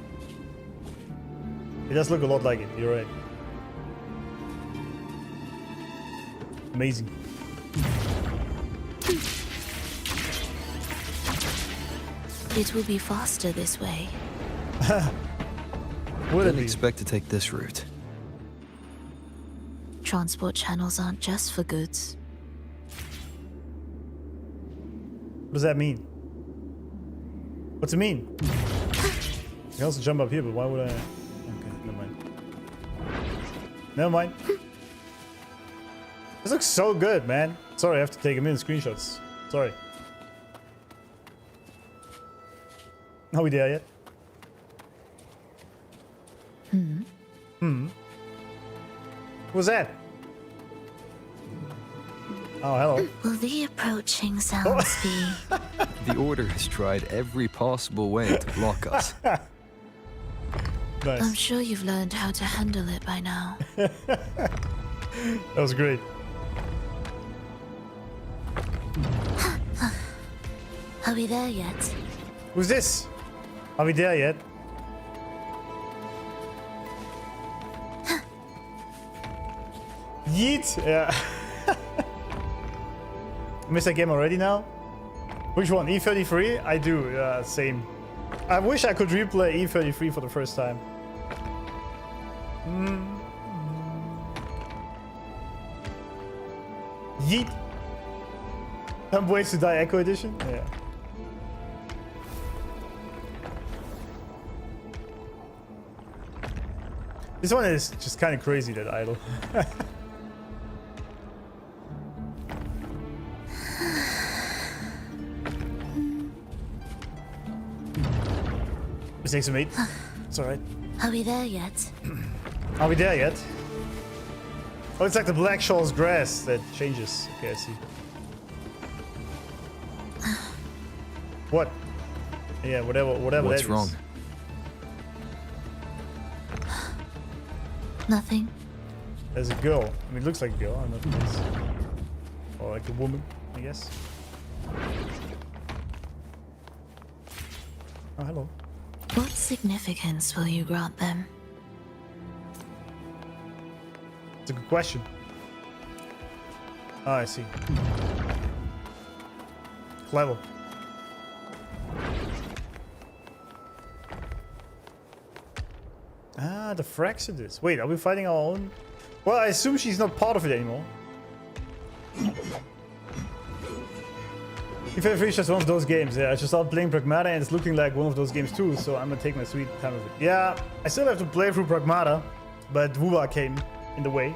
It does look a lot like it. You're right. Amazing. It will be faster this way. Would it Didn't be? expect to take this route. Transport channels aren't just for goods. What does that mean? What's it mean? You can also jump up here, but why would I? Okay, never mind. Never mind. This looks so good, man. Sorry, I have to take a minute screenshots. Sorry. Are we there yet? What's that? Oh, hello. Will the approaching sounds be? The Order has tried every possible way to block us. Nice. I'm sure you've learned how to handle it by now. That was great. Are we there yet? Who's this? Are we there yet? Yeet! Yeah. I missed that game already now? Which one? E33? I do, same. I wish I could replay E33 for the first time. Yeet! Some Ways to Die Echo Edition? Yeah. This one is just kind of crazy, that idol. Mistakes are made. It's alright. Are we there yet? Are we there yet? Oh, it's like the Black Shawl's grass that changes. Okay, I see. What? Yeah, whatever What's that is. wrong? Nothing. There's a girl. I mean, it looks like a girl. I don't know if it is. Or like a woman, I guess. Oh, hello. What significance will you grant them? It's a good question. Oh, I see. Clever. Ah, the Fraxidus. Wait, are we fighting our own? Well, I assume she's not part of it anymore. If I finish just one of those games, yeah, I just started playing Pragmata and it's looking like one of those games too, so I'm gonna take my sweet time with it. Yeah, I still have to play through Pragmata, but Wuba came in the way.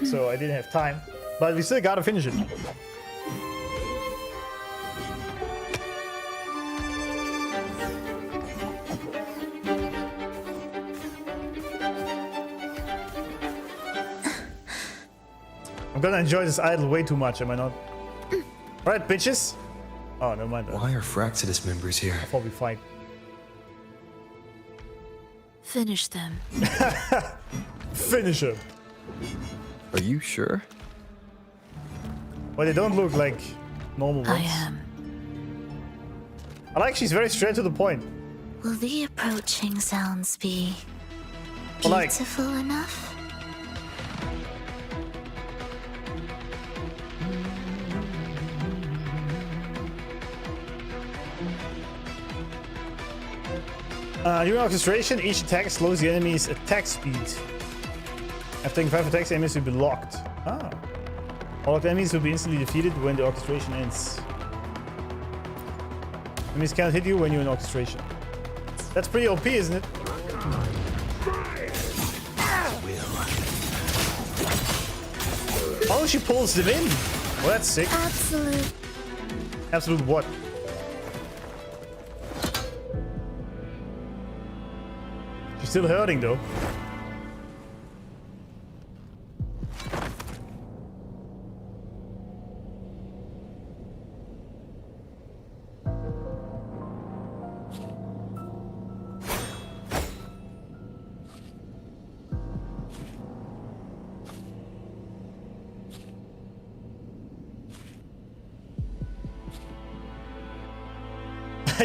So I didn't have time, but we still gotta finish it. I'm gonna enjoy this idol way too much, am I not? Alright, bitches! Oh, never mind. Why are Fraxidus members here? I thought we fight. Finish them. Finish him! Are you sure? Well, they don't look like normal ones. I am. I like she's very straight to the point. Will the approaching sounds be Well, like- beautiful enough? During orchestration, each attack slows the enemy's attack speed. After taking 5 attacks, enemies will be locked. Ah. All locked enemies will be instantly defeated when the orchestration ends. Enemies cannot hit you when you're in orchestration. That's pretty OP, isn't it? Oh, she pulls them in. Well, that's sick. Absolute. Absolute what? She's still hurting though.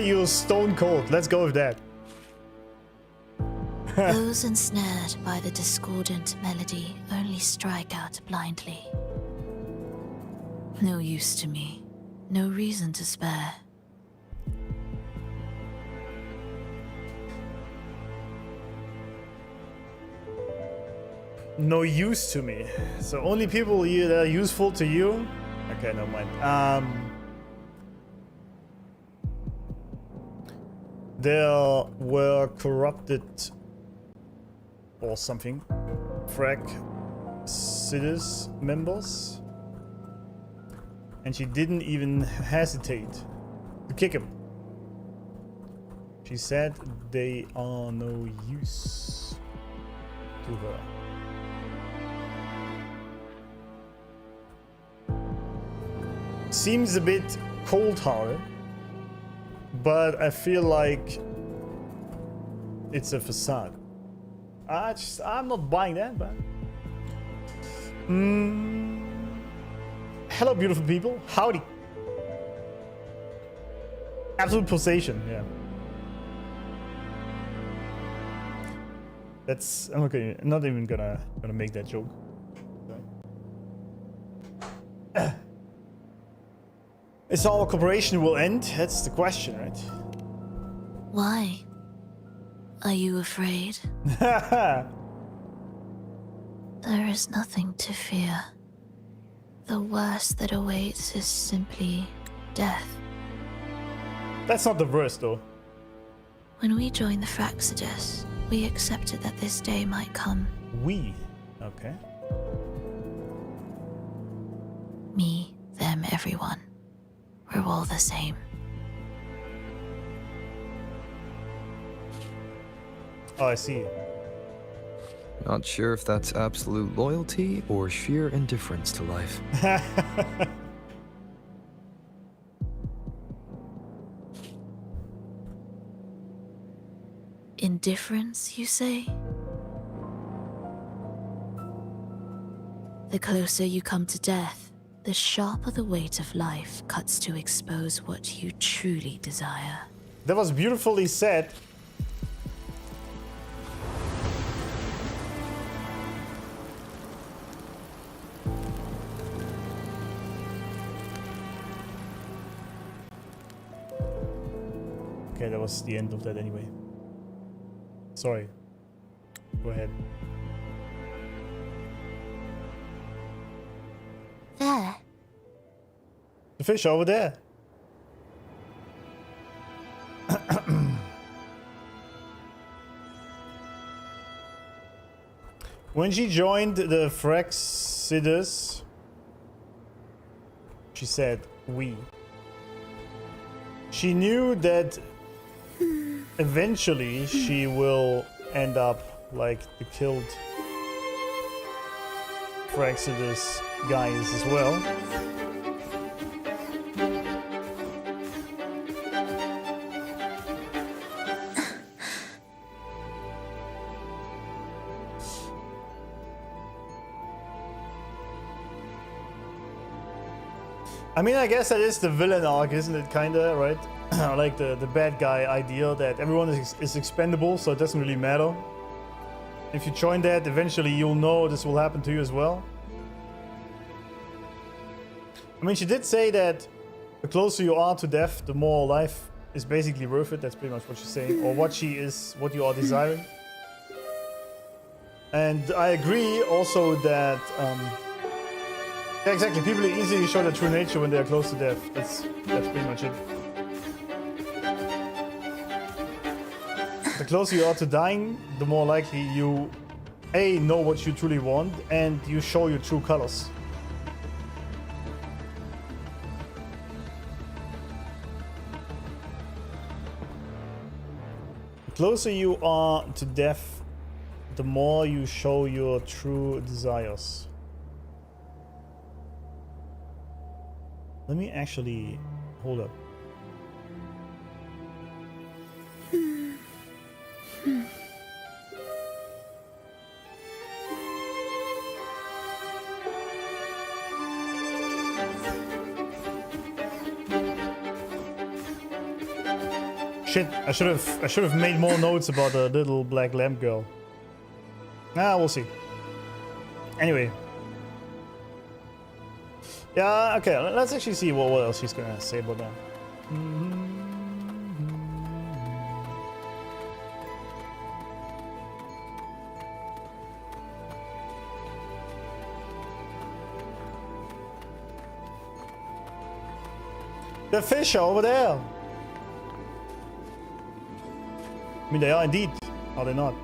You're stone cold. Let's go with that. Those ensnared by the discordant melody only strike out blindly. No use to me. No reason to spare. No use to me. So only people that are useful to you? Okay, never mind. There were corrupted or something Cities members, and she didn't even hesitate to kick him. She said they are no use to her. Seems a bit cold-hearted, but I feel like it's a facade. I'm not buying that, but... Hello, beautiful people. Howdy. Absolute possession, yeah. That's... I'm not even gonna make that joke. Is our cooperation will end? That's the question, right? Why? Are you afraid? There is nothing to fear. The worst that awaits is simply death. That's not the worst, though. When we joined the Fraxidus, we accepted that this day might come. We? Okay. Me, them, everyone. We're all the same. Oh, I see. Not sure if that's absolute loyalty or sheer indifference to life. Indifference, you say? The closer you come to death, the sharper the weight of life cuts to expose what you truly desire. That was beautifully said. Okay, that was the end of that anyway. Sorry. Go ahead. There. The fish over there. When she joined the Fraxidus, she said, we. She knew that eventually she will end up like the killed Fraxidus guys as well. I mean, I guess that is the villain arc, isn't it? Kinda, right? Like the bad guy idea that everyone is expendable, so it doesn't really matter. If you join that, eventually you'll know this will happen to you as well. I mean, she did say that the closer you are to death, the more life is basically worth it. That's pretty much what she's saying, or what you are desiring. And I agree also that, yeah, exactly. People easily show their true nature when they are close to death. That's pretty much it. The closer you are to dying, the more likely you know what you truly want, and you show your true colors. The closer you are to death, the more you show your true desires. Let me actually hold up. Shit, I should have made more notes about the little black lamp girl. Ah, we'll see. Anyway. Yeah, okay, let's actually see what else she's gonna say about that. The fish are over there! I mean, they are indeed, are they not?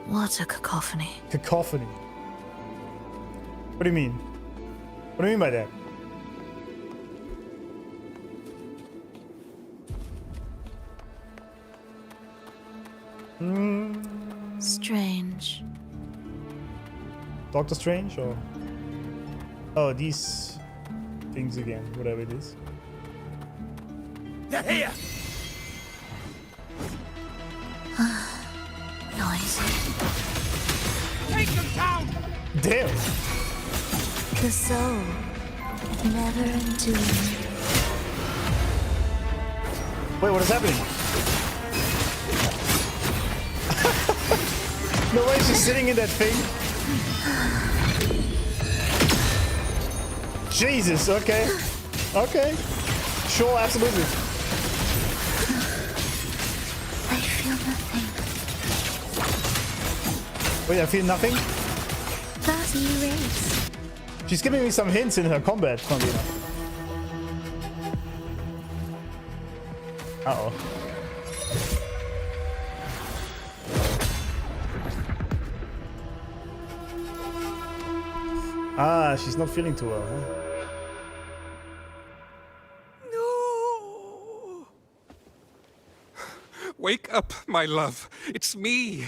What a cacophony. Cacophony. What do you mean? What do you mean by that? Strange. Doctor Strange or? Oh, these things again, whatever it is. They're here! Noisy. Take them down! Damn! The soul. Never entombed. Wait, what is happening? No way she's sitting in that thing. Jesus, okay. Okay. Sure, absolutely. I feel nothing. Wait, I feel nothing? That's erase. She's giving me some hints in her combat, funnily enough. Uh-oh. Ah, she's not feeling too well, huh? No! Wake up, my love. It's me.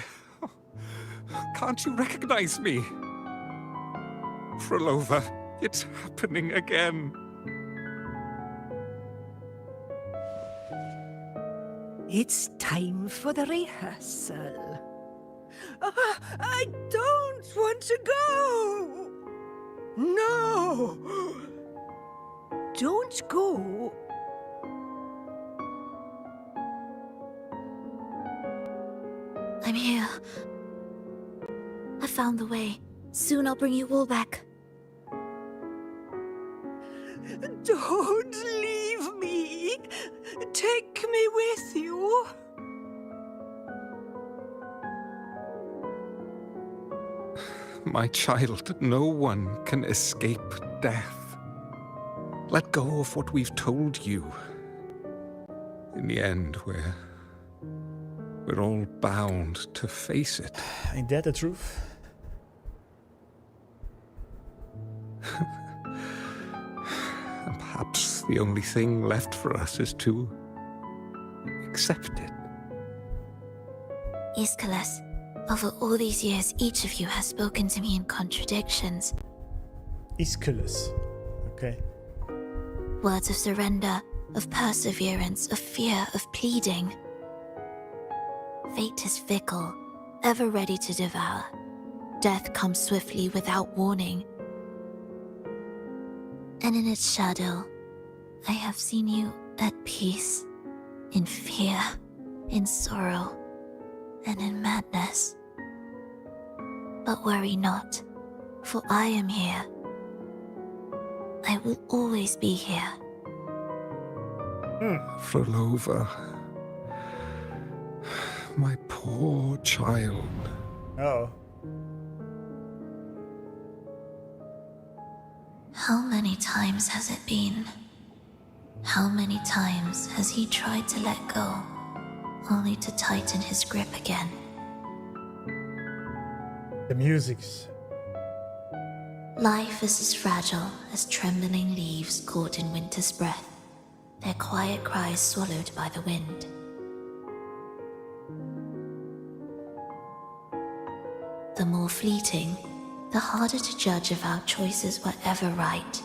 Can't you recognize me? Phrolova, it's happening again. It's time for the rehearsal. I don't want to go! No! Don't go! I'm here. I found the way. Soon I'll bring you all back. Don't leave me! Take me with you! My child, no one can escape death. Let go of what we've told you. In the end, we're all bound to face it. Ain't that the truth? And perhaps the only thing left for us is to accept it. Aeschylus, over all these years, each of you has spoken to me in contradictions. Aeschylus. Okay. Words of surrender, of perseverance, of fear, of pleading. Fate is fickle, ever ready to devour. Death comes swiftly without warning. And in its shadow, I have seen you at peace, in fear, in sorrow, and in madness. But worry not, for I am here. I will always be here. Phrolova, my poor child. Oh. How many times has it been? How many times has he tried to let go, only to tighten his grip again? The music's. Life is as fragile as trembling leaves caught in winter's breath. their quiet cries swallowed by the wind. The more fleeting, the harder to judge if our choices were ever right.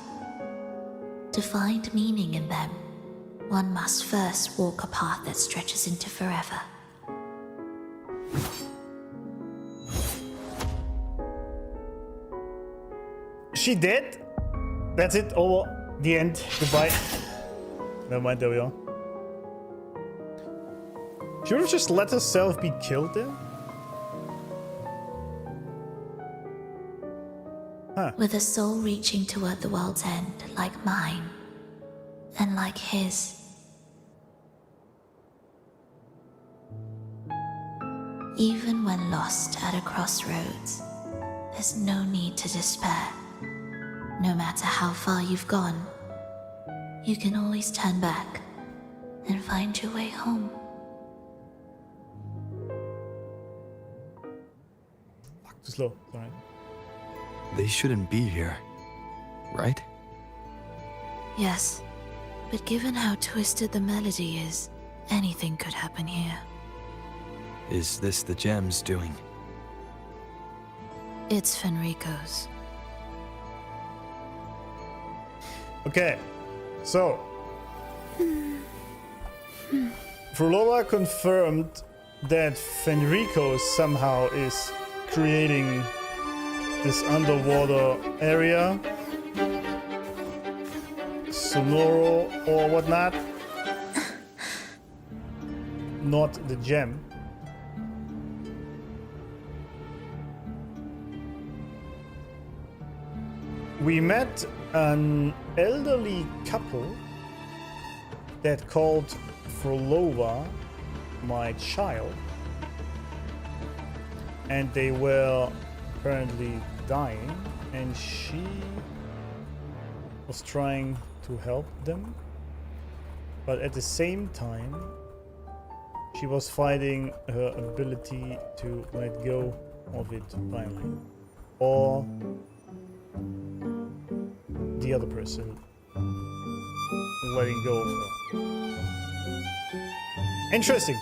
To find meaning in them, one must first walk a path that stretches into forever. She dead? That's it, over. The end. Goodbye. Never mind, there we are. She would have just let herself be killed there? Huh. With a soul reaching toward the world's end, like mine, and like his. Even when lost at a crossroads, there's no need to despair. No matter how far you've gone, you can always turn back and find your way home. Fuck, too slow. Alright. They shouldn't be here, right? Yes, but given how twisted the melody is, anything could happen here. Is this the gem's doing? It's Fenrico's. Okay, so Purelova confirmed that Fenrico somehow is creating this underwater area, Sonoro or whatnot, not the gem. We met an elderly couple that called Phrolova my child, and they were apparently dying, and she was trying to help them, but at the same time she was fighting her ability to let go of it finally, or the other person letting go of her. Interesting.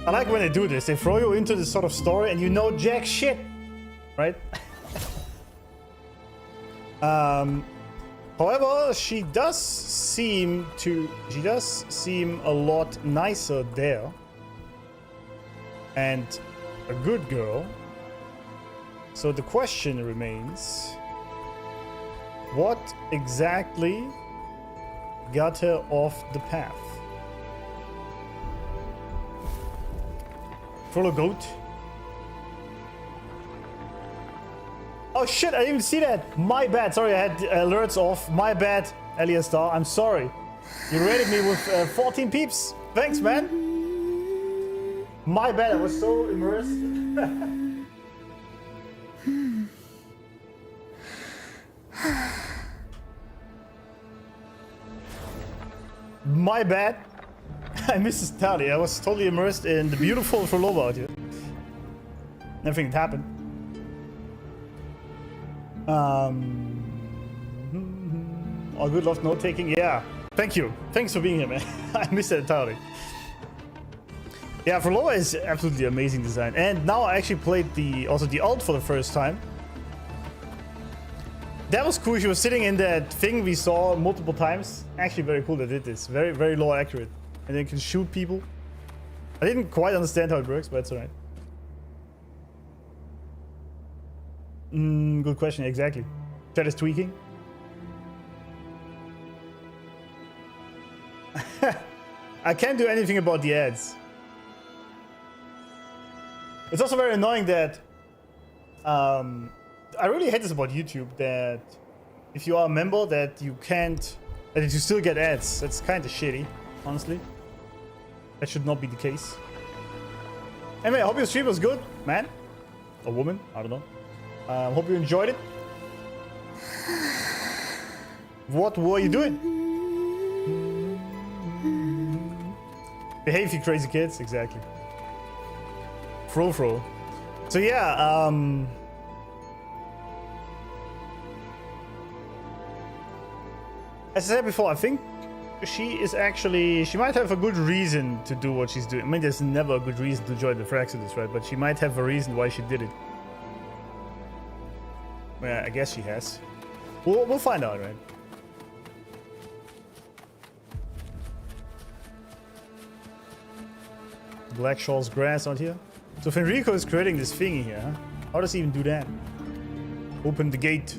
I like when they do this. They throw you into this sort of story and you know jack shit, right? However, she does seem a lot nicer there, and a good girl. So the question remains, what exactly got her off the path? Follow goat. Oh shit, I didn't even see that. My bad. Sorry, I had alerts off. My bad, Elias Star. I'm sorry. You rated me with 14 peeps. Thanks, man. My bad. I was so immersed. My bad. I missed this tally. I was totally immersed in the beautiful Purelova out here. Everything that happened. All good, lost note taking. Yeah. Thank you. Thanks for being here, man. I missed that entirely. Yeah, Purelova is absolutely amazing design. And now I actually played the ult for the first time. That was cool. She was sitting in that thing we saw multiple times. Actually very cool they did this. Very, very low accurate. And then can shoot people. I didn't quite understand how it works, but it's alright. Good question, exactly. Chat is tweaking. I can't do anything about the ads. It's also very annoying that I really hate this about YouTube, that if you are a member that you can't, that you still get ads. That's kind of shitty, honestly. That should not be the case. Anyway, I hope your stream was good, man. Or woman, I don't know. Hope you enjoyed it. What were you doing? Behave, you crazy kids. Exactly. Fro. So yeah, As I said before, I think she might have a good reason to do what she's doing. I mean, there's never a good reason to join the Fraxidus, right? But she might have a reason why she did it. Yeah, I guess she has. We'll find out, right? Black Shawl's grass out here. So Fenrico is creating this thingy here, huh? How does he even do that? Open the gate.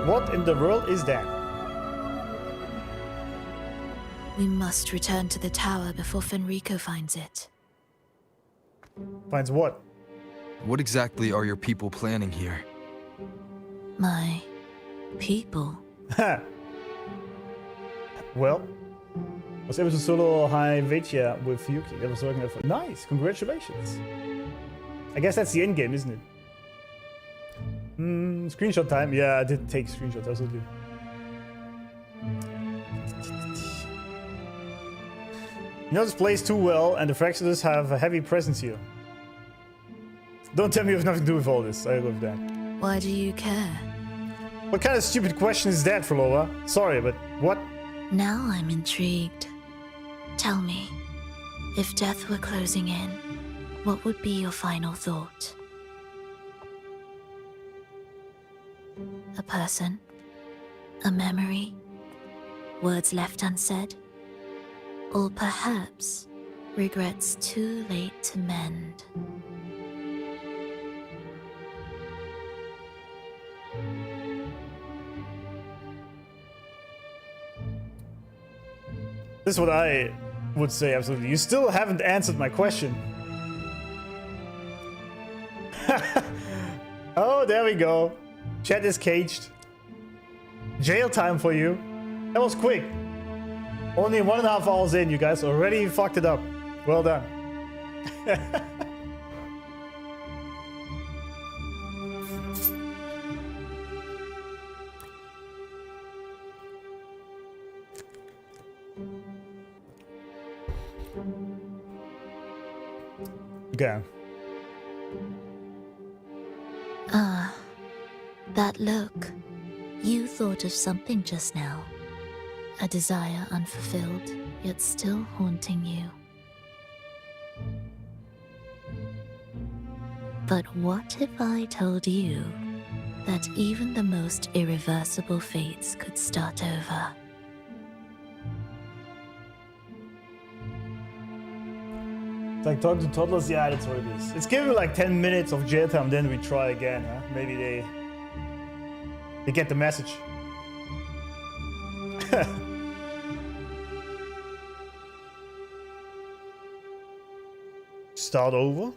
What in the world is that? We must return to the tower before Fenrico finds it. Finds what? What exactly are your people planning here? My people. Ha! Well, I was able to solo High Vetia with Yuki. That was working out for. Nice, congratulations. I guess that's the end game, isn't it? Screenshot time. Yeah, I did take screenshots, absolutely. You know this plays too well, and the Fraxidus have a heavy presence here. Don't tell me you have nothing to do with all this. I love that. Why do you care? What kind of stupid question is that, Phrolova? Sorry, but what? Now I'm intrigued. Tell me, if death were closing in, what would be your final thought? A person? A memory? Words left unsaid? Or perhaps regrets too late to mend? This is what I would say, absolutely. You still haven't answered my question. Oh, there we go. Chat is caged. Jail time for you. That was quick. Only 1.5 hours in, you guys already fucked it up. Well done. Okay. Ah, that look. You thought of something just now. A desire unfulfilled, yet still haunting you. But what if I told you that even the most irreversible fates could start over? It's like talking to toddlers. Yeah, that's what it is. It's giving like 10 minutes of jail time, then we try again, huh? Maybe they get the message. Start over.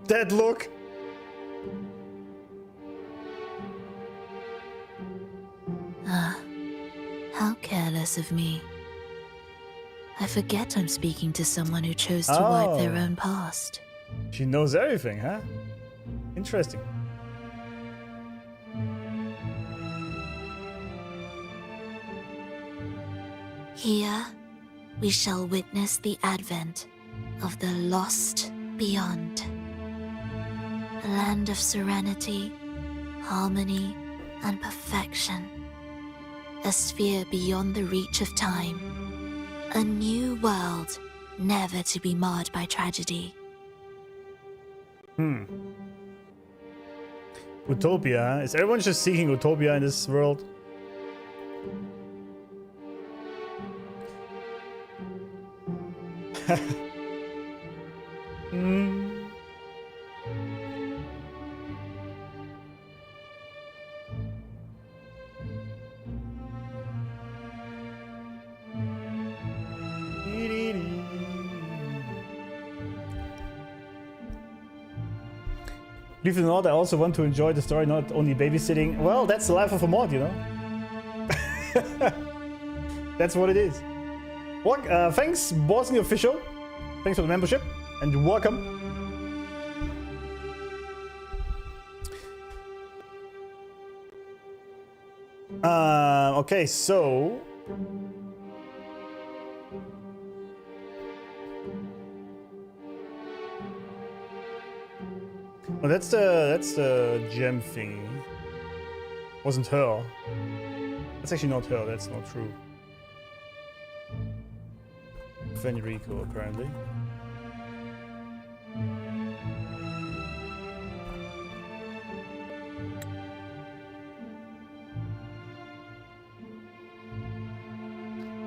That look. Ah, how careless of me. I forget I'm speaking to someone who chose to wipe their own past. She knows everything, huh? Interesting. Here, we shall witness the advent of the lost beyond. A land of serenity, harmony, and perfection. A sphere beyond the reach of time. A new world, never to be marred by tragedy. Utopia, huh? Is everyone just seeking utopia in this world? Believe it or not, I also want to enjoy the story, not only babysitting. Well, that's the life of a mod, you know? That's what it is. Well, thanks, Bossing Official. Thanks for the membership, and welcome. Okay, so oh, that's the gem thingy. Wasn't her. That's actually not her. That's not true. Fenrico, apparently.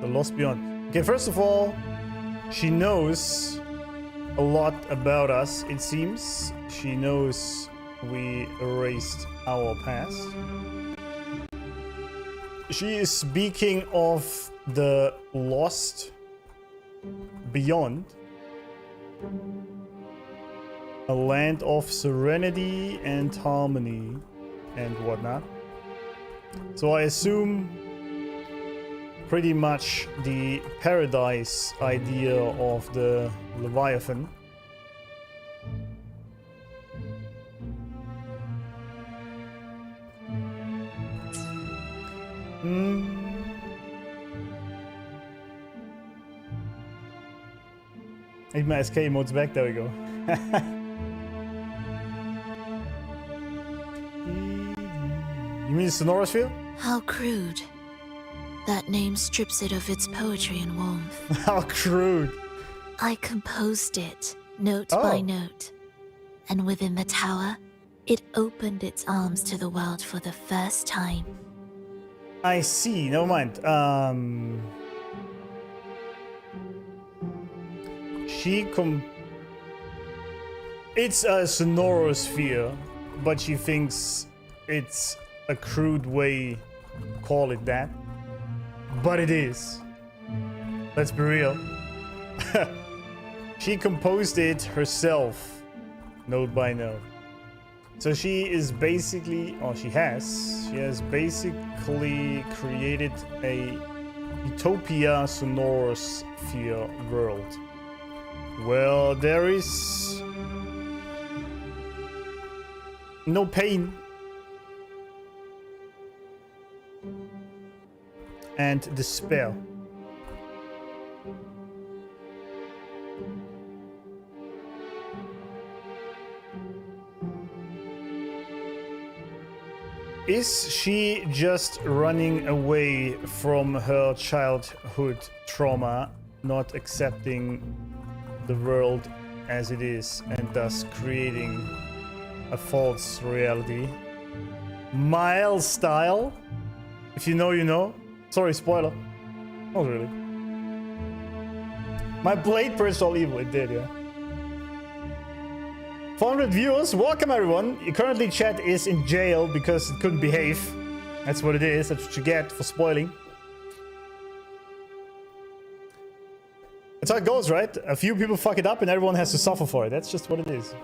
The Lost Beyond. Okay, first of all, she knows a lot about us, it seems. She knows we erased our past. She is speaking of the Lost Beyond. A land of serenity and harmony and whatnot. So I assume pretty much the paradise idea of the Leviathan. Need my SK modes back, there we go. You mean Sonora's feel? How crude. That name strips it of its poetry and warmth. How crude. I composed it, note by note. And within the tower, it opened its arms to the world for the first time. I see, never mind. It's a sonorosphere, but she thinks it's a crude way to call it that. But it is. Let's be real. She composed it herself, note by note. So she is basically, or she has basically created a utopia sonorosphere world. Well, there is no pain and despair. Is she just running away from her childhood trauma, not accepting the world as it is, and thus creating a false reality? Miles style? If you know, you know. Sorry, spoiler. Not really. My blade burst all evil, it did, yeah. 400 viewers, welcome everyone. Currently chat is in jail because it couldn't behave. That's what it is, that's what you get for spoiling. That's how it goes, right? A few people fuck it up and everyone has to suffer for it. That's just what it is.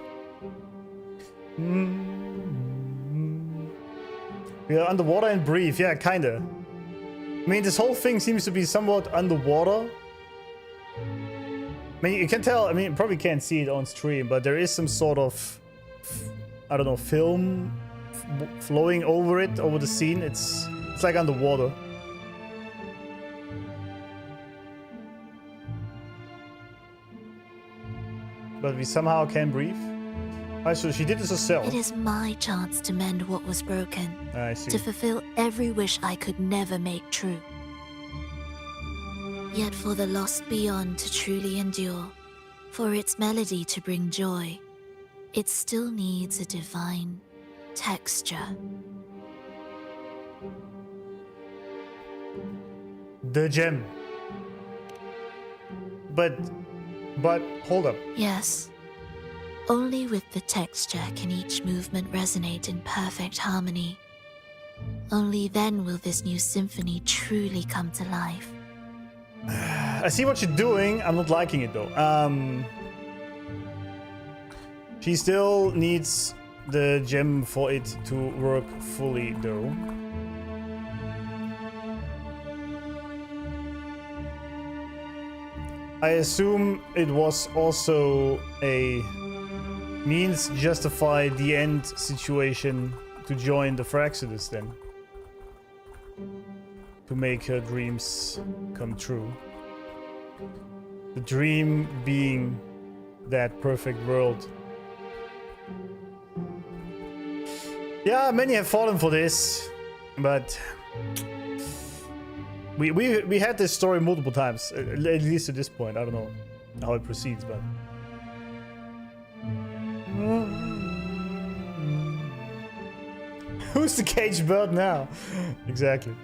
We are underwater and breathe, yeah, kinda. I mean, this whole thing seems to be somewhat underwater. I mean, you can tell, I mean, you probably can't see it on stream, but there is some sort of, I don't know, film flowing over it, over the scene. It's like underwater. But we somehow can breathe. Alright, so she did this herself. It is my chance to mend what was broken. I see. To fulfill every wish I could never make true. Yet for the lost beyond to truly endure, for its melody to bring joy, it still needs a divine texture. The gem. But hold up. Yes. Only with the texture can each movement resonate in perfect harmony. Only then will this new symphony truly come to life. I see what you're doing. I'm not liking it though. She still needs the gem for it to work fully though. I assume it was also a means justify the end situation to join the Fraxidus then. to make her dreams come true. The dream being that perfect world. Yeah, many have fallen for this, but we had this story multiple times, at least to this point. I don't know how it proceeds, but who's the caged bird now? Exactly.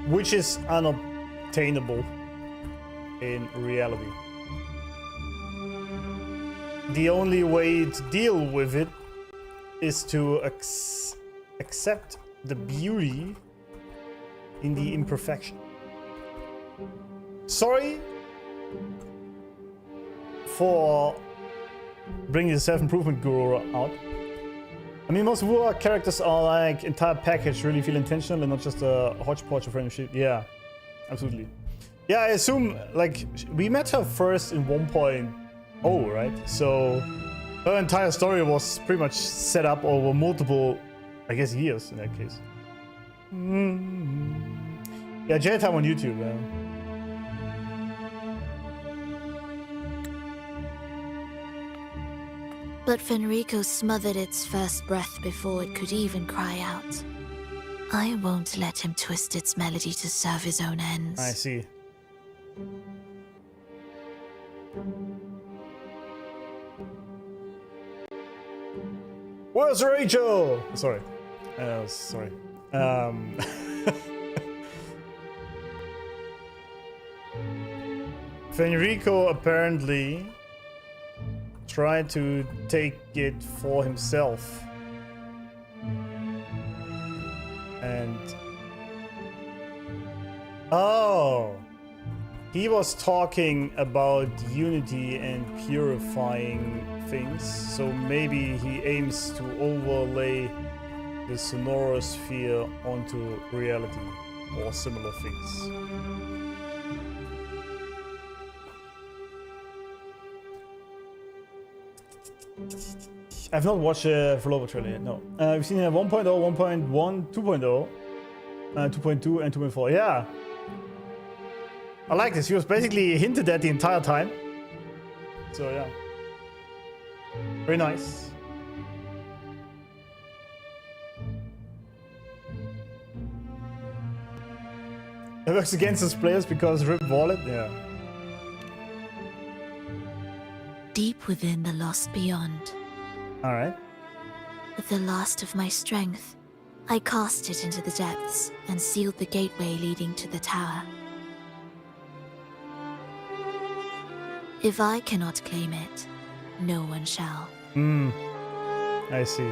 Which is unobtainable in reality. The only way to deal with it is to accept the beauty in the imperfection. Sorry for bringing the self-improvement guru out. I mean, most Wua characters are like entire package, really feel intentional and not just a hodgepodge of random shit. Yeah, absolutely. Yeah, I assume, like, we met her first in 1.0, right? So her entire story was pretty much set up over multiple, I guess, years in that case. Yeah, jail time on YouTube, man. But Fenrico smothered its first breath before it could even cry out. I won't let him twist its melody to serve his own ends. I see. Where's Rachel? Sorry. Sorry. Fenrico apparently tried to take it for himself. And... oh! He was talking about unity and purifying things, so maybe he aims to overlay the sonorous sphere onto reality or similar things. I've not watched a Phrolova trailer yet, no. We've seen 1.0, 1.1, 2.0, 2.2 and 2.4, yeah. I like this, he was basically hinted at the entire time. So yeah. Very nice. It works against his players because Rip Wallet, yeah. Deep within the lost beyond. Alright. With the last of my strength, I cast it into the depths and sealed the gateway leading to the tower. If I cannot claim it, no one shall. I see.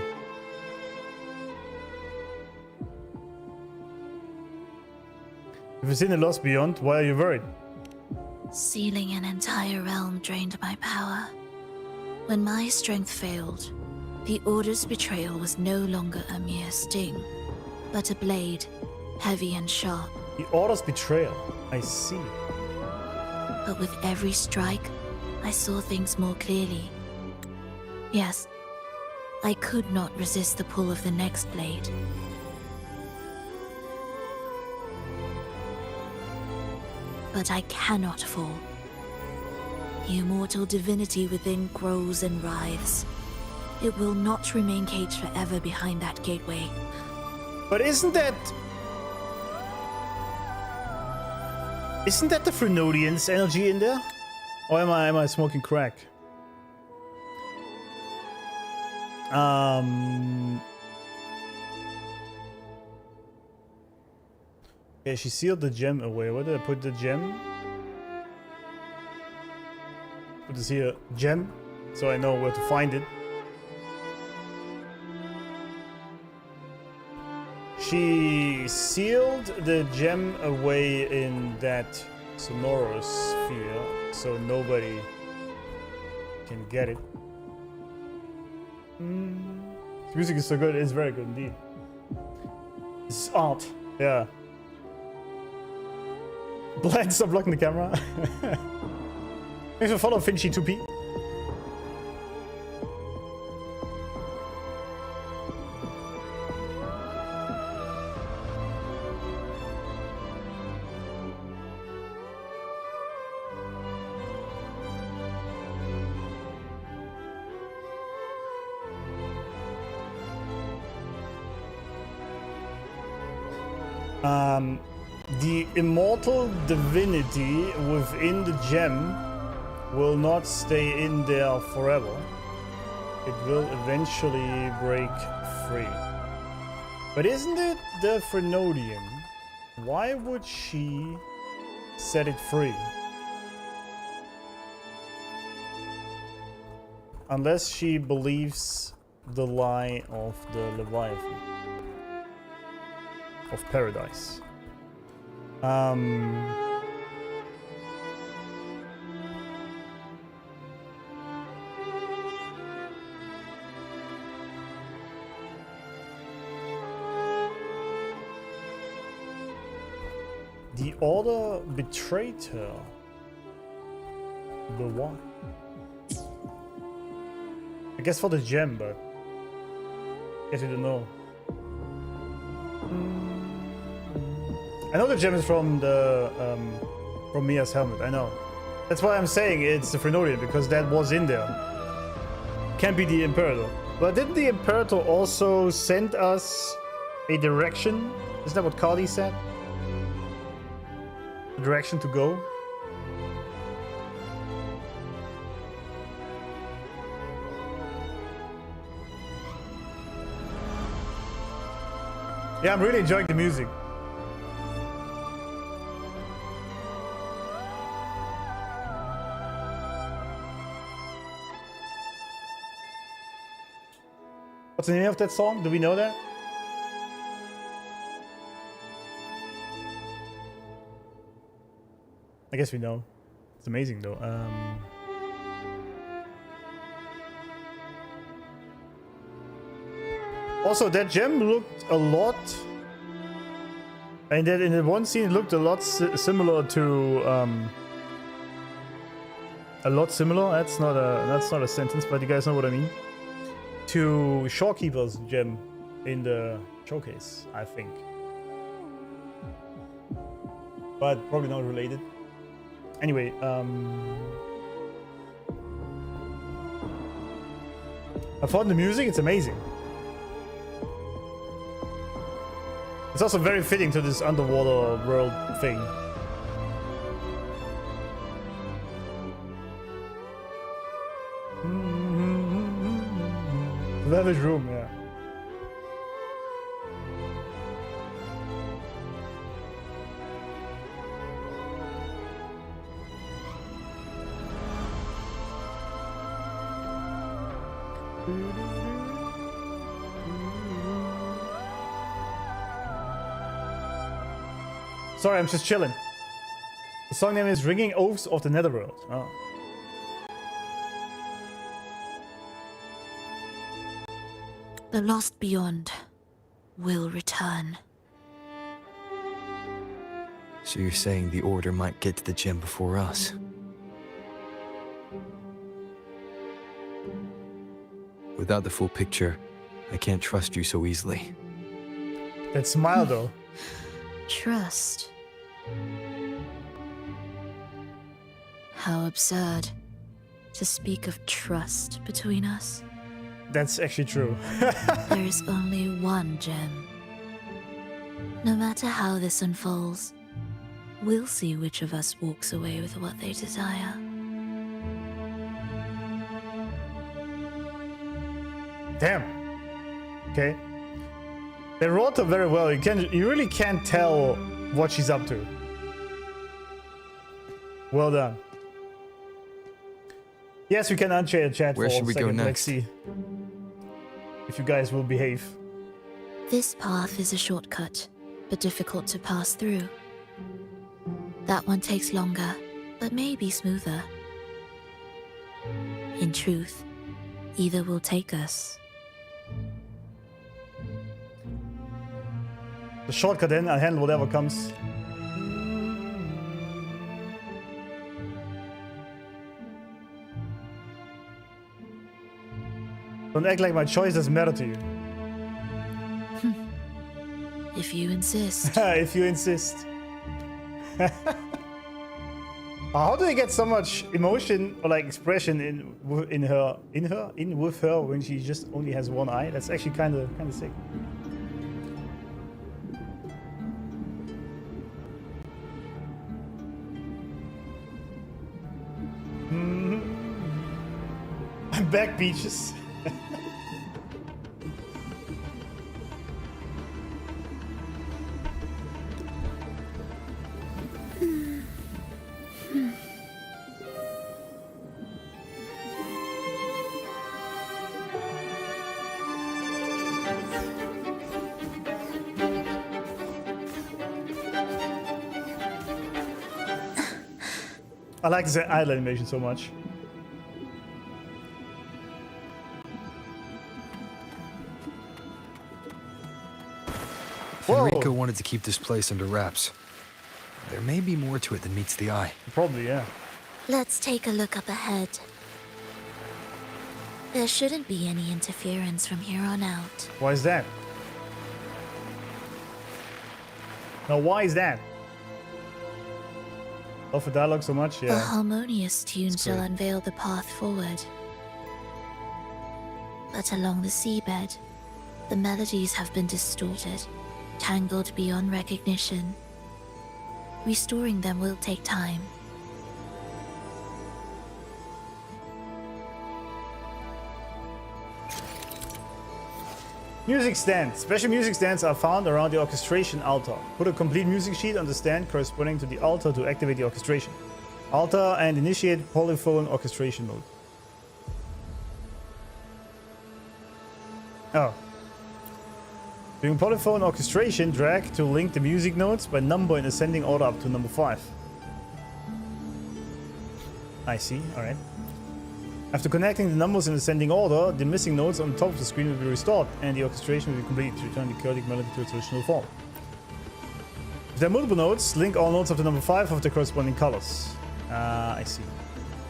If it's in the Lost Beyond, why are you worried? Sealing an entire realm drained my power. When my strength failed, the Order's betrayal was no longer a mere sting, but a blade, heavy and sharp. The Order's betrayal, I see. But with every strike, I saw things more clearly. Yes, I could not resist the pull of the next blade. But I cannot fall. The immortal divinity within grows and writhes. It will not remain caged forever behind that gateway. But isn't that the Frenodian's energy in there? Or am I smoking crack? Okay, she sealed the gem away. Where did I put the gem? Put this here, gem, so I know where to find it. She sealed the gem away in that sonorous sphere, so nobody can get it. The music is so good, it's very good indeed. It's art, yeah. Blind, stop blocking the camera. Thanks for following Finchy2P. The immortal divinity within the gem will not stay in there forever. It will eventually break free. But isn't it the Frenodian? Why would she set it free? Unless she believes the lie of the Leviathan of paradise. The Order betrayed her. But why? I guess for the gem, but I guess we don't know. I know the gem is from the from Mia's helmet. I know. That's why I'm saying it's the Frenodian, because that was in there. Can't be the Imperator. But didn't the Imperator also send us a direction? Isn't that what Cardi said? A direction to go? Yeah, I'm really enjoying the music. What's the name of that song? Do we know that? I guess we know. It's amazing though. Also, that gem looked a lot, and that in the one scene it looked a lot similar to a lot similar. That's not a sentence, but you guys know what I mean. To Shorekeeper's gem in the showcase, I think, but probably not related. Anyway, I found the music. It's amazing. It's also very fitting to this underwater world thing. Velvet room, yeah. Sorry, I'm just chilling. The song name is Ringing Oaths of the Netherworld. Oh. The lost beyond will return. So you're saying the Order might get to the gem before us? Without the full picture, I can't trust you so easily. That smile though. Trust. How absurd to speak of trust between us. That's actually true. There is only one gem. No matter how this unfolds, we'll see which of us walks away with what they desire. Damn. Okay. They wrote her very well. You really can't tell what she's up to. Well done. Yes, we can unshare chat. Where for should a we second. go Let's next? see if you guys will behave. This path is a shortcut, but difficult to pass through. That one takes longer, but may be smoother. In truth, either will take us. The shortcut in, I'll handle whatever comes. Don't act like my choice doesn't matter to you. If you insist. If you insist. How do they get so much emotion or like expression in with her when she just only has one eye? That's actually kind of sick. back beaches. I like this idle animation so much. Fenrico wanted to keep this place under wraps. There may be more to it than meets the eye. Probably, yeah. Let's take a look up ahead. There shouldn't be any interference from here on out. Why is that? Now, why is that? Love for dialogue so much, A yeah. harmonious tune That's shall great. unveil the path forward. But along the seabed, the melodies have been distorted, tangled beyond recognition. Restoring them will take time. Music stand. Special music stands are found around the orchestration altar. Put a complete music sheet on the stand corresponding to the altar to activate the orchestration. Altar and initiate polyphone orchestration mode. Oh. During polyphone orchestration, drag to link the music notes by number in ascending order up to number 5. I see, alright. After connecting the numbers in ascending order, the missing notes on top of the screen will be restored, and the orchestration will be complete to return the chaotic melody to its original form. If there are multiple notes, link all notes up to number 5 of the corresponding colors. I see.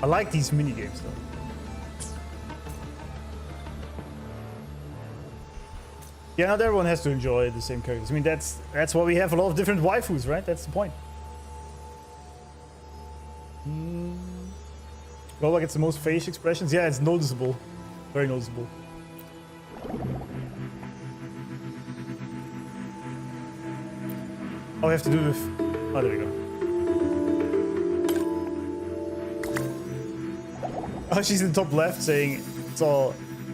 I like these mini-games though. Yeah, not everyone has to enjoy the same characters. I mean, that's why we have a lot of different waifus, right? That's the point. Rover gets the most face expressions. Yeah, it's noticeable. Very noticeable. Oh, we have to do this. Oh, there we go. Oh, she's in the top left saying it's all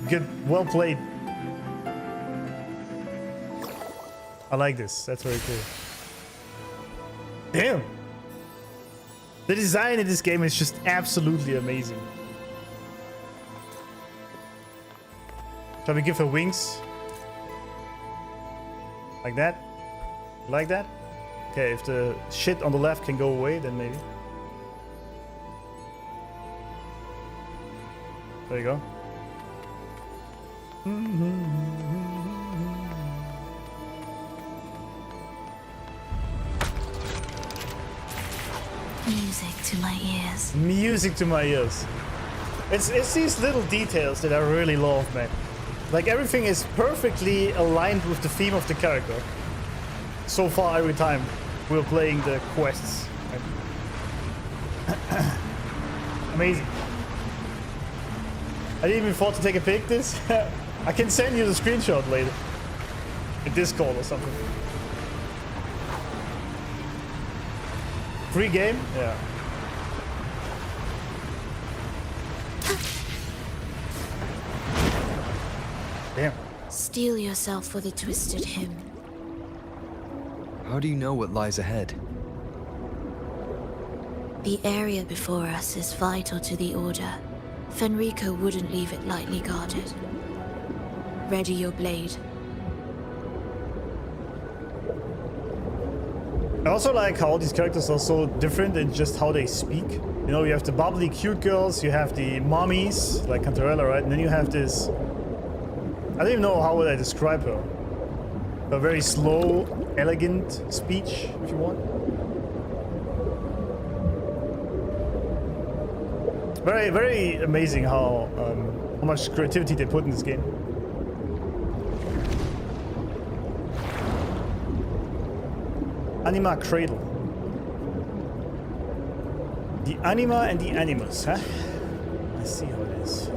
good, well played. I like this. That's very cool. Damn. The design in this game is just absolutely amazing. Shall we give her wings? Like that? Like that? Okay, if the shit on the left can go away, then maybe. There you go. Music to my ears. Music to my ears. It's these little details that I really love, man. Like everything is perfectly aligned with the theme of the character. So far, every time we're playing the quests. Amazing. I didn't even thought to take a pic this. I can send you the screenshot later. In Discord or something. Free game? Yeah. Damn. Steel yourself for the twisted hymn. How do you know what lies ahead? The area before us is vital to the Order. Fenrico wouldn't leave it lightly guarded. Ready your blade. I also like how all these characters are so different in just how they speak. You know, you have the bubbly cute girls, you have the mommies, like Cantarella, right? And then you have this... I don't even know how would I describe her. A very slow, elegant speech, if you want. Very, very amazing how much creativity they put in this game. Anima Cradle. The anima and the animus, huh? I see how it is.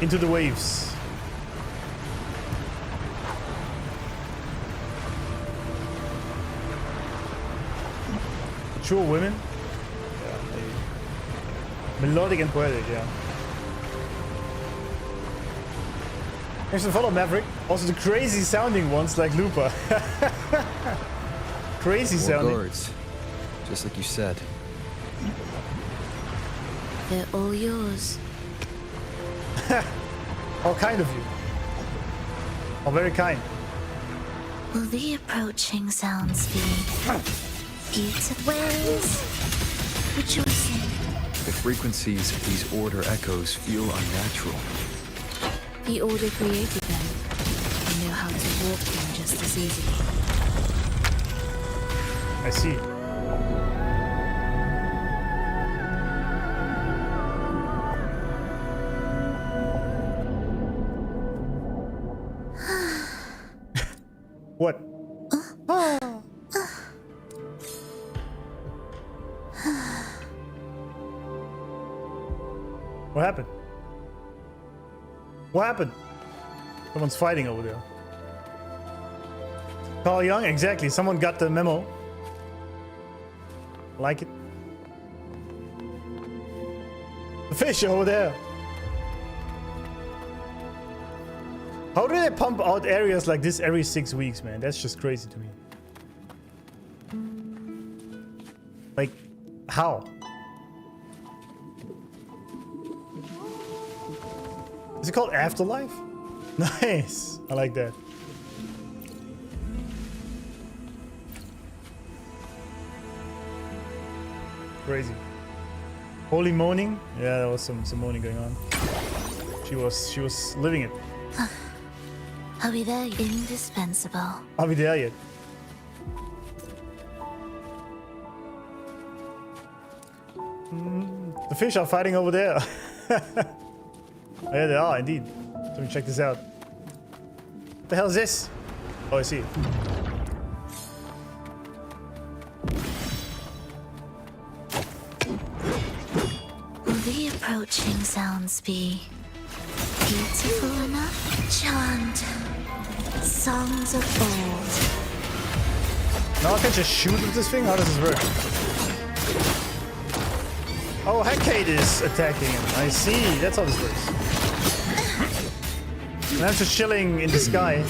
Into the waves. mature women. Yeah, maybe. Melodic and poetic, yeah. Thanks for the follow, Maverick. Also the crazy sounding ones like Lupa. Crazy sounding. Guards, just like you said. They're all yours. All kind of you. All very kind. Will the approaching sounds be beautiful ways? Rejoicing. The frequencies of these order echoes feel unnatural. The Order created them. They know how to walk them just as easily. I see. What? What happened? What happened? Someone's fighting over there. Carl Young, exactly. Someone got the memo. Like it. The fish over there. How do they pump out areas like this every 6 weeks, man? That's just crazy to me. Like, how? Is it called Afterlife? Nice. I like that. Crazy. Holy moaning? Yeah, there was some moaning going on. She was living it. Are we there? Indispensable. Are we there yet? The fish are fighting over there. Oh, yeah, they are indeed. Let me check this out. What the hell is this? Oh, I see. Will the approaching sounds be beautiful enough? Chant songs of old. Now I can just shoot with this thing? How does this work? Oh, Heckade is attacking him. I see. That's how this works. And I'm just chilling in the sky.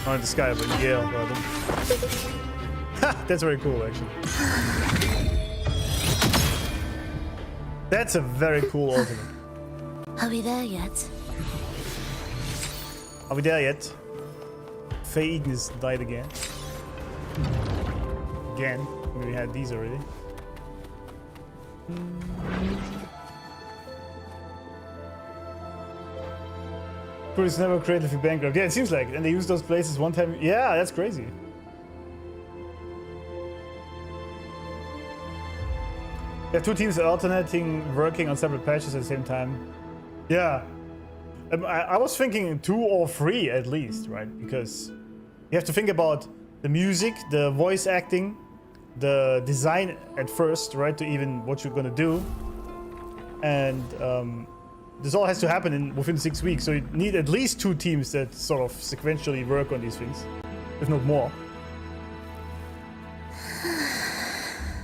Not in the sky, but in the air, rather. Ha! That's very cool, actually. That's a very cool ultimate. Are we there yet? Are we there yet? Faye Eden is died again. Again. We had these already. Crew's never creatively bankrupt. Yeah, it seems like it. And they use those places one time. Yeah, that's crazy. Yeah, two teams alternating, working on separate patches at the same time. Yeah. I was thinking 2 or 3 at least, right? Because you have to think about the music, the voice acting, the design at first, right? To even what you're gonna do. And this all has to happen within 6 weeks. So you need at least 2 teams that sort of sequentially work on these things, if not more.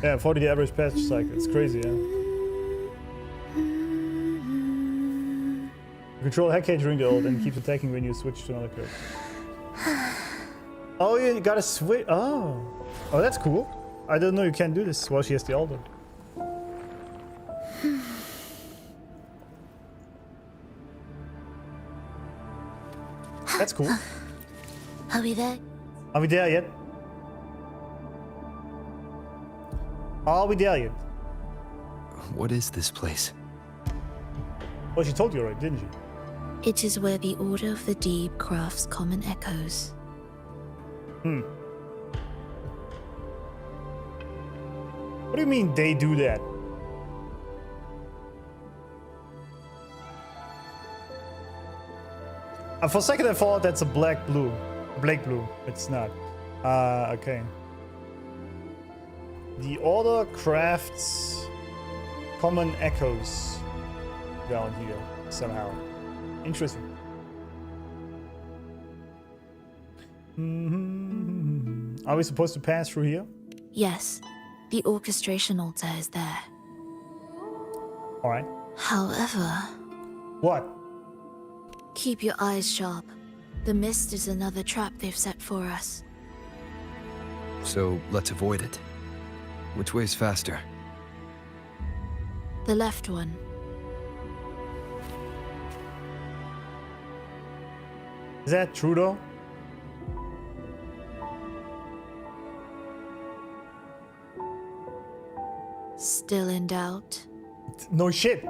Yeah, 40 the average patch cycle. It's crazy, yeah. You control Heckade during the ult and keeps attacking when you switch to another curve. Oh, you gotta switch. Oh, that's cool. I don't know you can't do this while she has the ult. That's cool. Are we there? Are we there yet? Are we there yet? What is this place? Well, she told you already, didn't she? It is where the Order of the Deep crafts common echoes. What do you mean they do that? For a second I thought that's a black blue. It's not. Okay. The Order crafts common echoes down here somehow. Interesting. Are we supposed to pass through here? Yes. The orchestration altar is there. Alright. However, What? keep your eyes sharp. The mist is another trap they've set for us. So let's avoid it. Which way's faster? The left one. Is that true though? Still in doubt? No shit.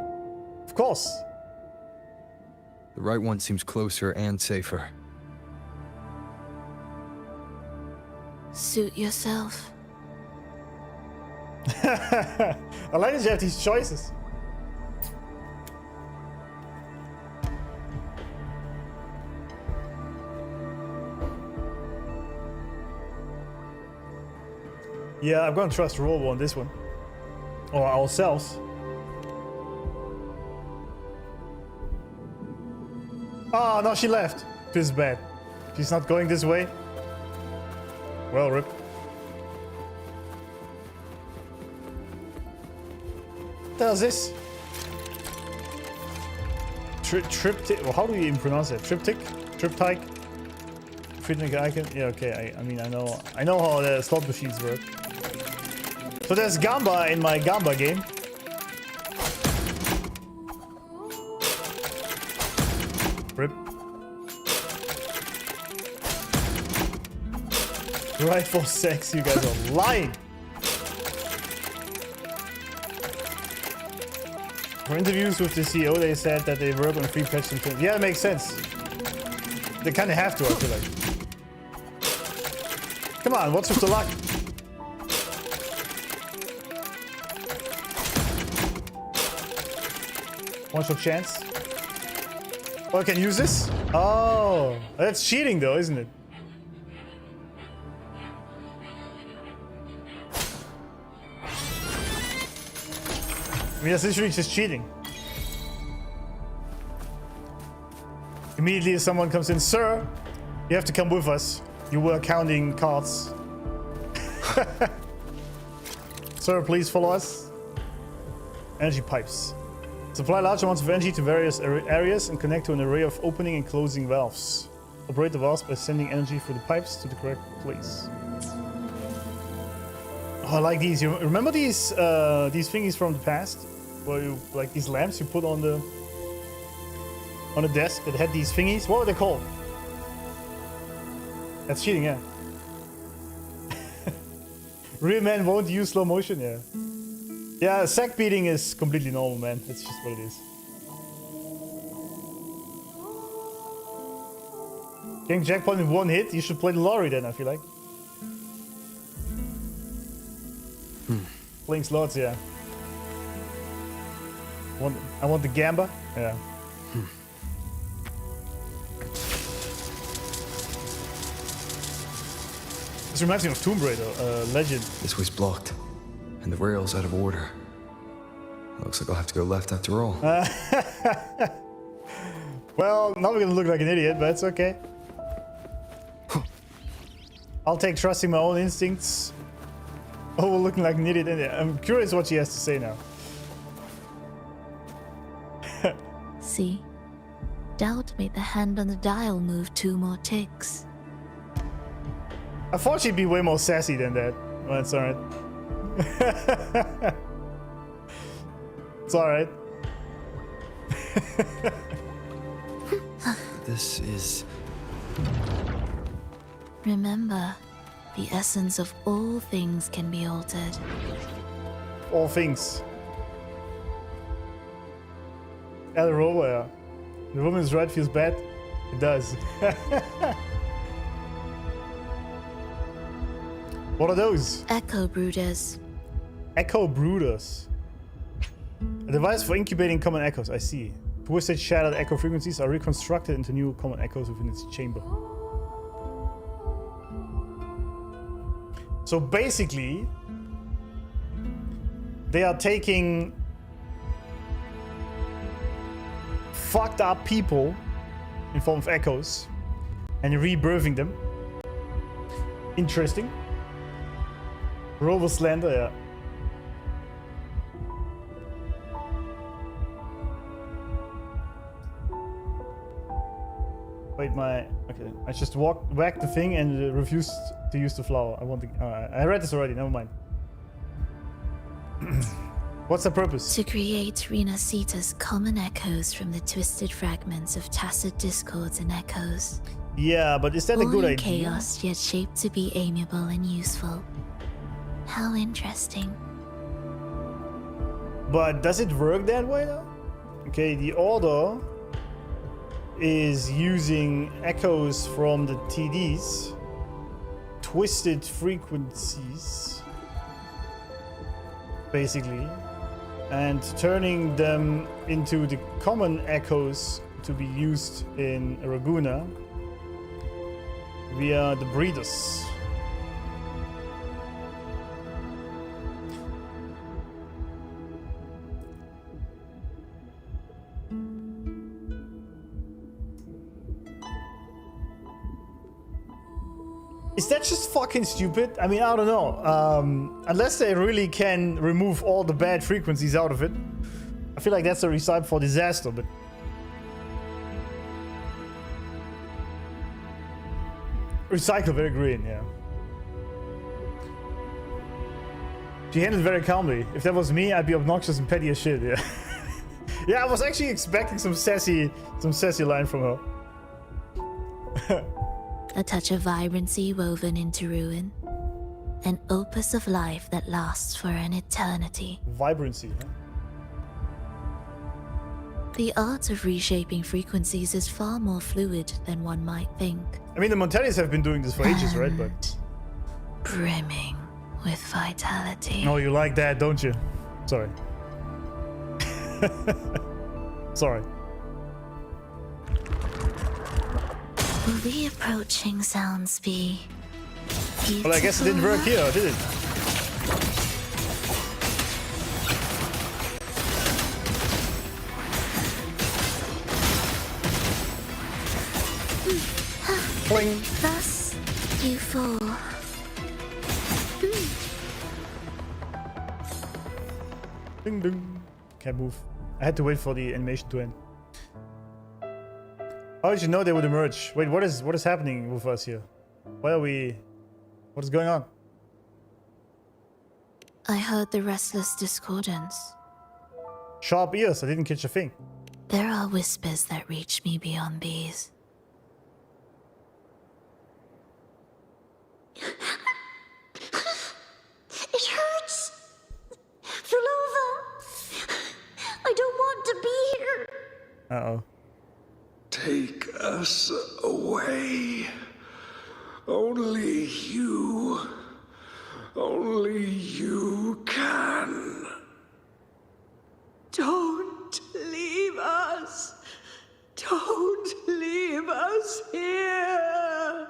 Of course. The right one seems closer and safer. Suit yourself. I like that you have these choices. Yeah, I'm gonna trust Rover on this one. Or ourselves. Oh, no, she left. This is bad. She's not going this way. Well, rip. What the hell is this? Triptych? Well, how do you even pronounce it? Triptych? Triptych? Triptych icon? Yeah, okay. I mean, I know how the slot machines work. So there's Gamba in my Gamba game. Rip. Right for sex, you guys are lying. For interviews with the CEO, they said that they work on free patch and things. Yeah, it makes sense. They kind of have to, I feel like. Come on, what's with the luck? One shot chance. Oh, I can use this? Oh, that's cheating though, isn't it? I mean, that's literally just cheating. Immediately someone comes in, sir, you have to come with us. You were counting cards. Sir, please follow us. Energy pipes. Supply large amounts of energy to various areas and connect to an array of opening and closing valves. Operate the valves by sending energy through the pipes to the correct place. Oh, I like these. You remember these thingies from the past? Where you, like these lamps you put on the desk that had these thingies? What were they called? That's cheating, yeah. Real man won't use slow motion, yeah. Yeah, sack beating is completely normal, man. That's just what it is. Getting jackpot in one hit, you should play the lottery then, I feel like. Playing slots, yeah. I want the gamba, yeah. This reminds me of Tomb Raider, Legend. This way's blocked, and the rail's out of order. Looks like I'll have to go left after all. Well, now we're gonna look like an idiot, but it's okay. I'll take trusting my own instincts over looking like an idiot. I'm curious what she has to say now. See? Doubt made the hand on the dial move 2 more ticks. I thought she'd be way more sassy than that. Well, it's alright. It's alright. This is... Remember, the essence of all things can be altered. All things. Yeah, the Rover, yeah. The woman's right feels bad. It does. What are those? Echo brooders. Echo brooders. A device for incubating common echoes, I see. Twisted shattered echo frequencies are reconstructed into new common echoes within its chamber. So basically, they are taking fucked up people in form of echoes and rebirthing them. Interesting. Rover Slender, yeah. Wait, okay. I just whacked the thing and refused to use the flower. I read this already. Never mind. What's the purpose? To create Renacita's common echoes from the twisted fragments of tacit discords and echoes. Yeah, but is that a good idea? Chaos, yet shaped to be amiable and useful. How interesting. But does it work that way though? Okay, the Order is using echoes from the TDs, twisted frequencies, basically, and turning them into the common echoes to be used in Raguna via the breeders. Is that just fucking stupid? I mean, I don't know. Unless they really can remove all the bad frequencies out of it. I feel like that's a recipe for disaster, but... Recycle, very green, yeah. She handled it very calmly. If that was me, I'd be obnoxious and petty as shit, yeah. Yeah, I was actually expecting some sassy line from her. A touch of vibrancy woven into ruin. An opus of life that lasts for an eternity. Vibrancy, huh? The art of reshaping frequencies is far more fluid than one might think. I mean, the Montellis have been doing this for ages, right? But brimming with vitality. Oh, you like that, don't you? Sorry. Sorry. Will the approaching sounds be beautiful? Well, I guess it didn't work here, did it? Cling. Thus you fall. Ding ding. Can't move. I had to wait for the animation to end. How did you know they would emerge? Wait, what is happening with us here? Why are we... What is going on? I heard the restless discordance. Sharp ears, I didn't catch a thing. There are whispers that reach me beyond these. It hurts! Phrolova! I don't want to be here! Uh-oh. Take us away. Only you can. Don't leave us. Don't leave us here.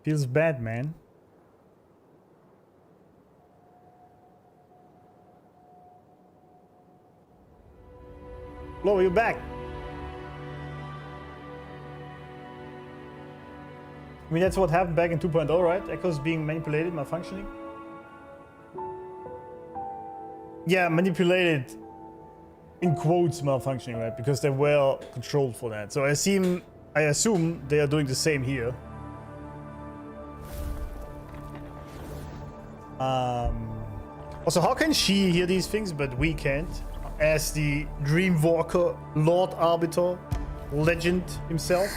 Feels bad, man. Flo, you're back. I mean, that's what happened back in 2.0, right? Echoes being manipulated, malfunctioning. Yeah, manipulated in quotes malfunctioning, right? Because they're well controlled for that. So I assume they are doing the same here. Also, how can she hear these things, but we can't? As the Dreamwalker, Lord Arbiter, legend himself.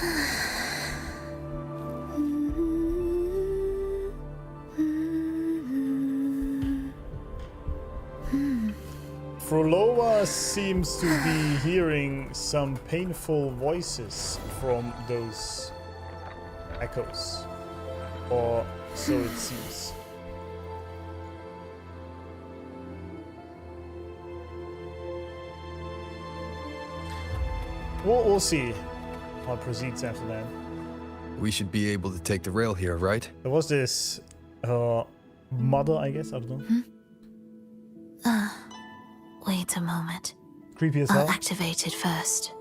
Phrolova seems to be hearing some painful voices from those echoes. Or so it seems. We'll see what proceeds after that. We should be able to take the rail here, right? There was this mother, I guess, I don't know. Wait a moment. Creepy as hell. I'll activate it first.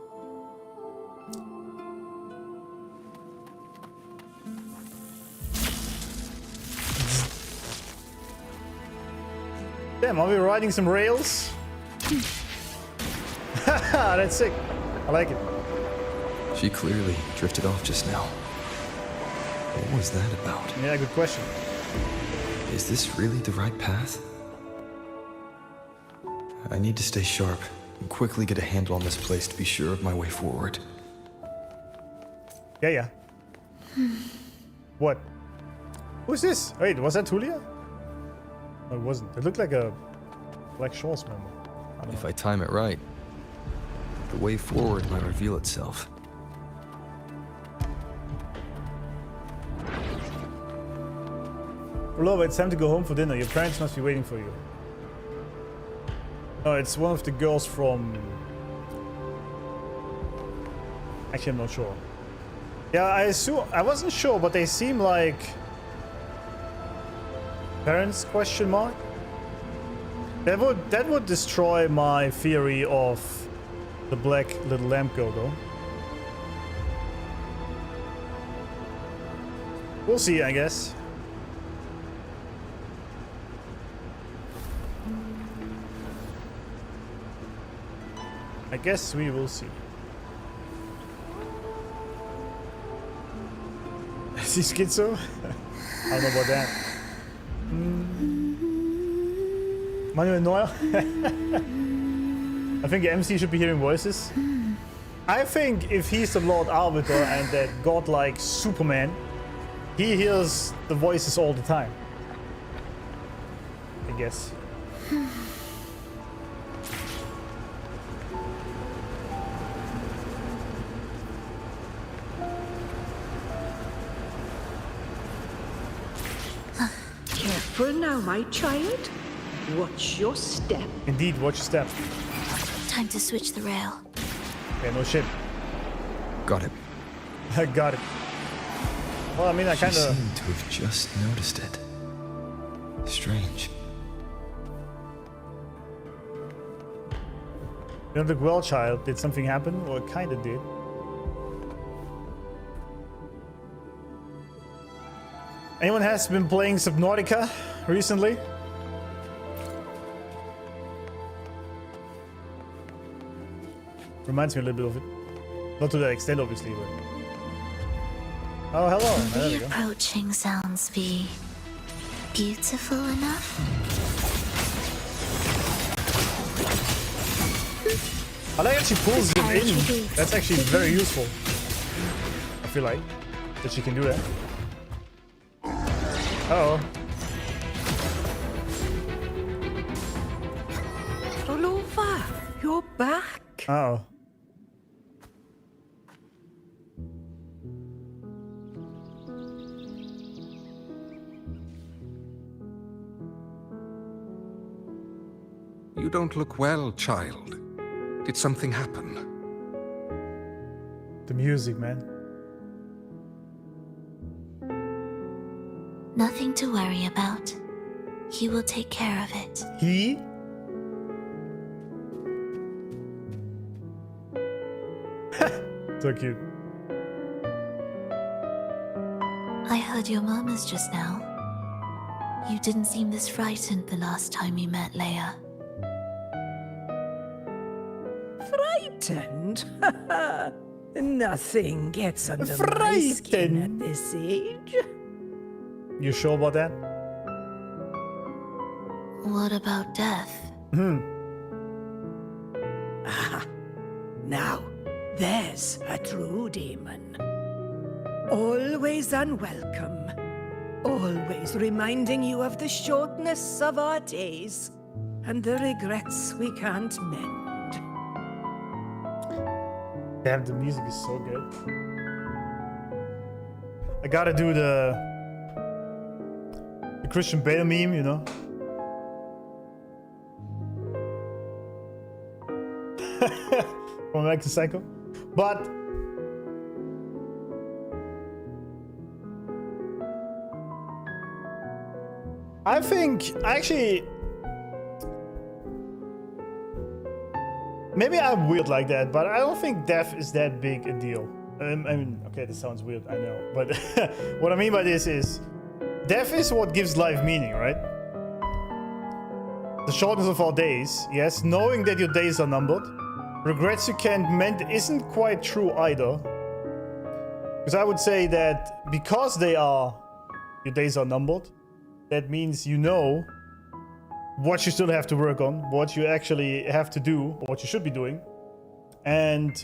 Damn, are we riding some rails? Haha, that's sick. I like it. She clearly drifted off just now. What was that about? Yeah, good question. Is this really the right path? I need to stay sharp and quickly get a handle on this place to be sure of my way forward. Yeah. What? Who's this? Wait, was that Tulia? No, it wasn't. It looked like a Black Shawls member. If I time it right, the way forward might reveal itself. Purelova, it's time to go home for dinner. Your parents must be waiting for you. No, it's one of the girls from... Actually, I'm not sure. Yeah, I assume... I wasn't sure, but they seem like... Parents, question mark? That would destroy my theory of the black little lamp girl, though. We'll see, I guess. I guess we will see. Is he schizo? I don't know about that. Manuel Neuer? I think the MC should be hearing voices. I think if he's the Lord Arbiter and that godlike Superman, he hears the voices all the time. I guess. Careful now, my child. Watch your step. Indeed, watch your step. Time to switch the rail. Okay, no shit. Got it. I got it. Well, I mean, I kind She of... seemed to have just noticed it. Strange. You don't look well, child. Did something happen? Well, it kind of did. Anyone has been playing Subnautica recently? Reminds me a little bit of it. Not to that extent, obviously, but... Oh, hello. Can There we the go. approaching sounds be beautiful enough? I like that she pulls them in. That's actually very useful. I feel like that she can do that. Uh-oh. Purelova, you're back. Uh-oh. You don't look well, child. Did something happen? The music, man. Nothing to worry about. He will take care of it. He? So cute. I heard your murmurs just now. You didn't seem this frightened the last time you met Leia. Frightened? Nothing gets under my skin at this age. You sure about that? What about death? Now, there's a true demon. Always unwelcome. Always reminding you of the shortness of our days and the regrets we can't mend. Damn, the music is so good. I gotta do the Christian Bale meme, you know? From Back to Psycho. But I think actually maybe I'm weird like that, but I don't think death is that big a deal. I mean, okay, this sounds weird, I know, but what I mean by this is death is what gives life meaning, right? The shortness of our days, yes, knowing that your days are numbered, Regrets you can't mend isn't quite true either. Because I would say that because your days are numbered, that means you know what you still have to work on, what you actually have to do, or what you should be doing, and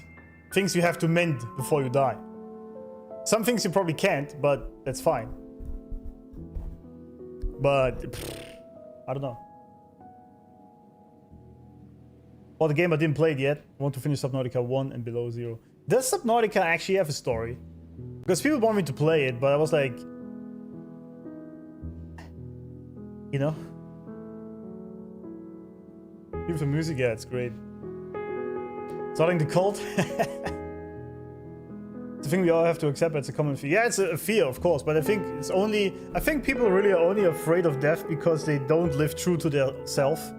things you have to mend before you die. Some things you probably can't, but that's fine. But, I don't know. Well, the game I didn't play it yet. I want to finish Subnautica 1 and Below Zero. Does Subnautica actually have a story? Because people want me to play it, but I was like... You know? Beautiful music, yeah, it's great. Starting the cult? It's a thing we all have to accept as a common fear. Yeah, it's a fear, of course, but I think it's only... I think people really are only afraid of death because they don't live true to their self.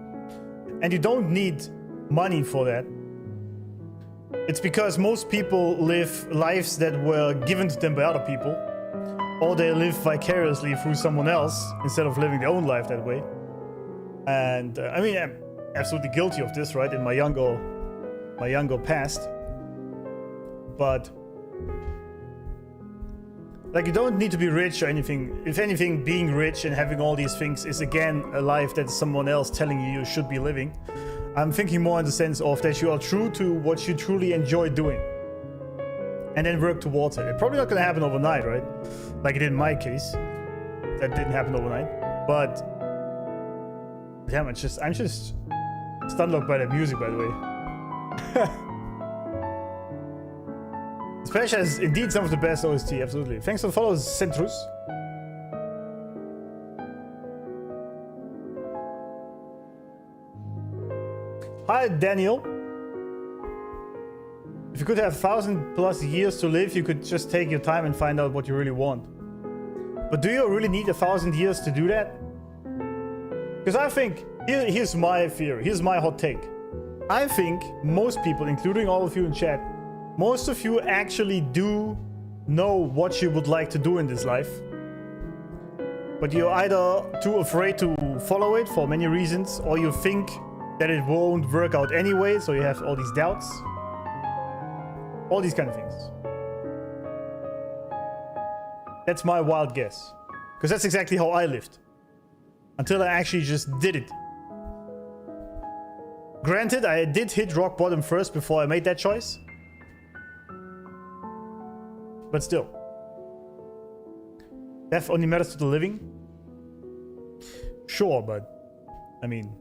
And you don't need money for that. It's because most people live lives that were given to them by other people, or they live vicariously through someone else instead of living their own life that way. And I mean, I'm absolutely guilty of this, right? In my younger past. But like, you don't need to be rich or anything. If anything, being rich and having all these things is again a life that someone else telling you should be living. I'm thinking more in the sense of that you are true to what you truly enjoy doing. And then work towards it. It's probably not gonna happen overnight, right? Like it did in my case. That didn't happen overnight. But damn, I'm just stunned by that music, by the way. Special is indeed some of the best OST, absolutely. Thanks for the follow, Centrus. Hi, Daniel. If you could have 1,000+ years to live, you could just take your time and find out what you really want. But do you really need 1,000 years to do that? Because I think, here's my theory, here's my hot take. I think most people, including all of you in chat, most of you actually do know what you would like to do in this life. But you're either too afraid to follow it for many reasons, or you think that it won't work out anyway, so you have all these doubts. All these kind of things. That's my wild guess. Because that's exactly how I lived. Until I actually just did it. Granted, I did hit rock bottom first before I made that choice. But still. Death only matters to the living? Sure, but... I mean...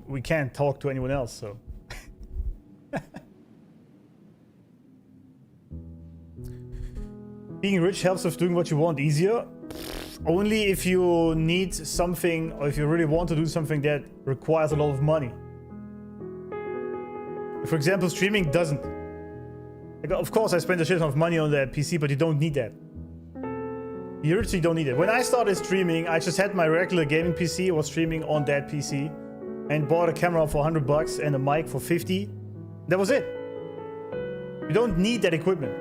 we can't talk to anyone else, so... Being rich helps with doing what you want easier. Only if you need something, or if you really want to do something that requires a lot of money. For example, streaming doesn't. Like, of course, I spend a shit ton of money on that PC, but you don't need that. You literally don't need it. When I started streaming, I just had my regular gaming PC, was streaming on that PC, and bought a camera for $100 and a mic for 50. That was it. You don't need that equipment.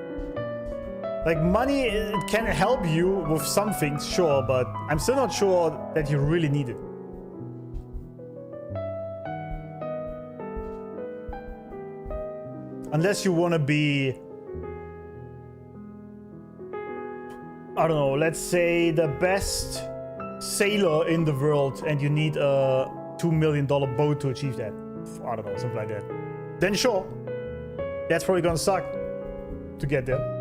Like, money, it can help you with some things, sure, but I'm still not sure that you really need it. Unless you want to be, I don't know, let's say the best sailor in the world and you need a $2 million boat to achieve that. I don't know, something like that. Then sure, that's probably gonna suck to get there.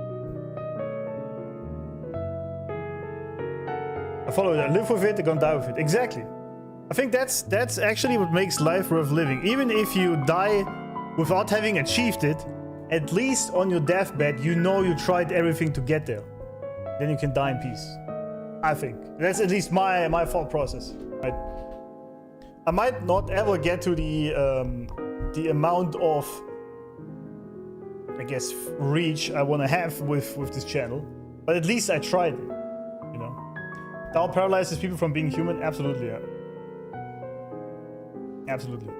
I follow it, I live with it, I'm gonna die with it. Exactly. I think that's actually what makes life worth living. Even if you die without having achieved it, at least on your deathbed, you know you tried everything to get there. Then you can die in peace. I think. That's at least my thought process. Right? I might not ever get to the amount of, I guess, reach I want to have with this channel, but at least I tried it. You know, DAO paralyzes people from being human. Absolutely, yeah. Absolutely.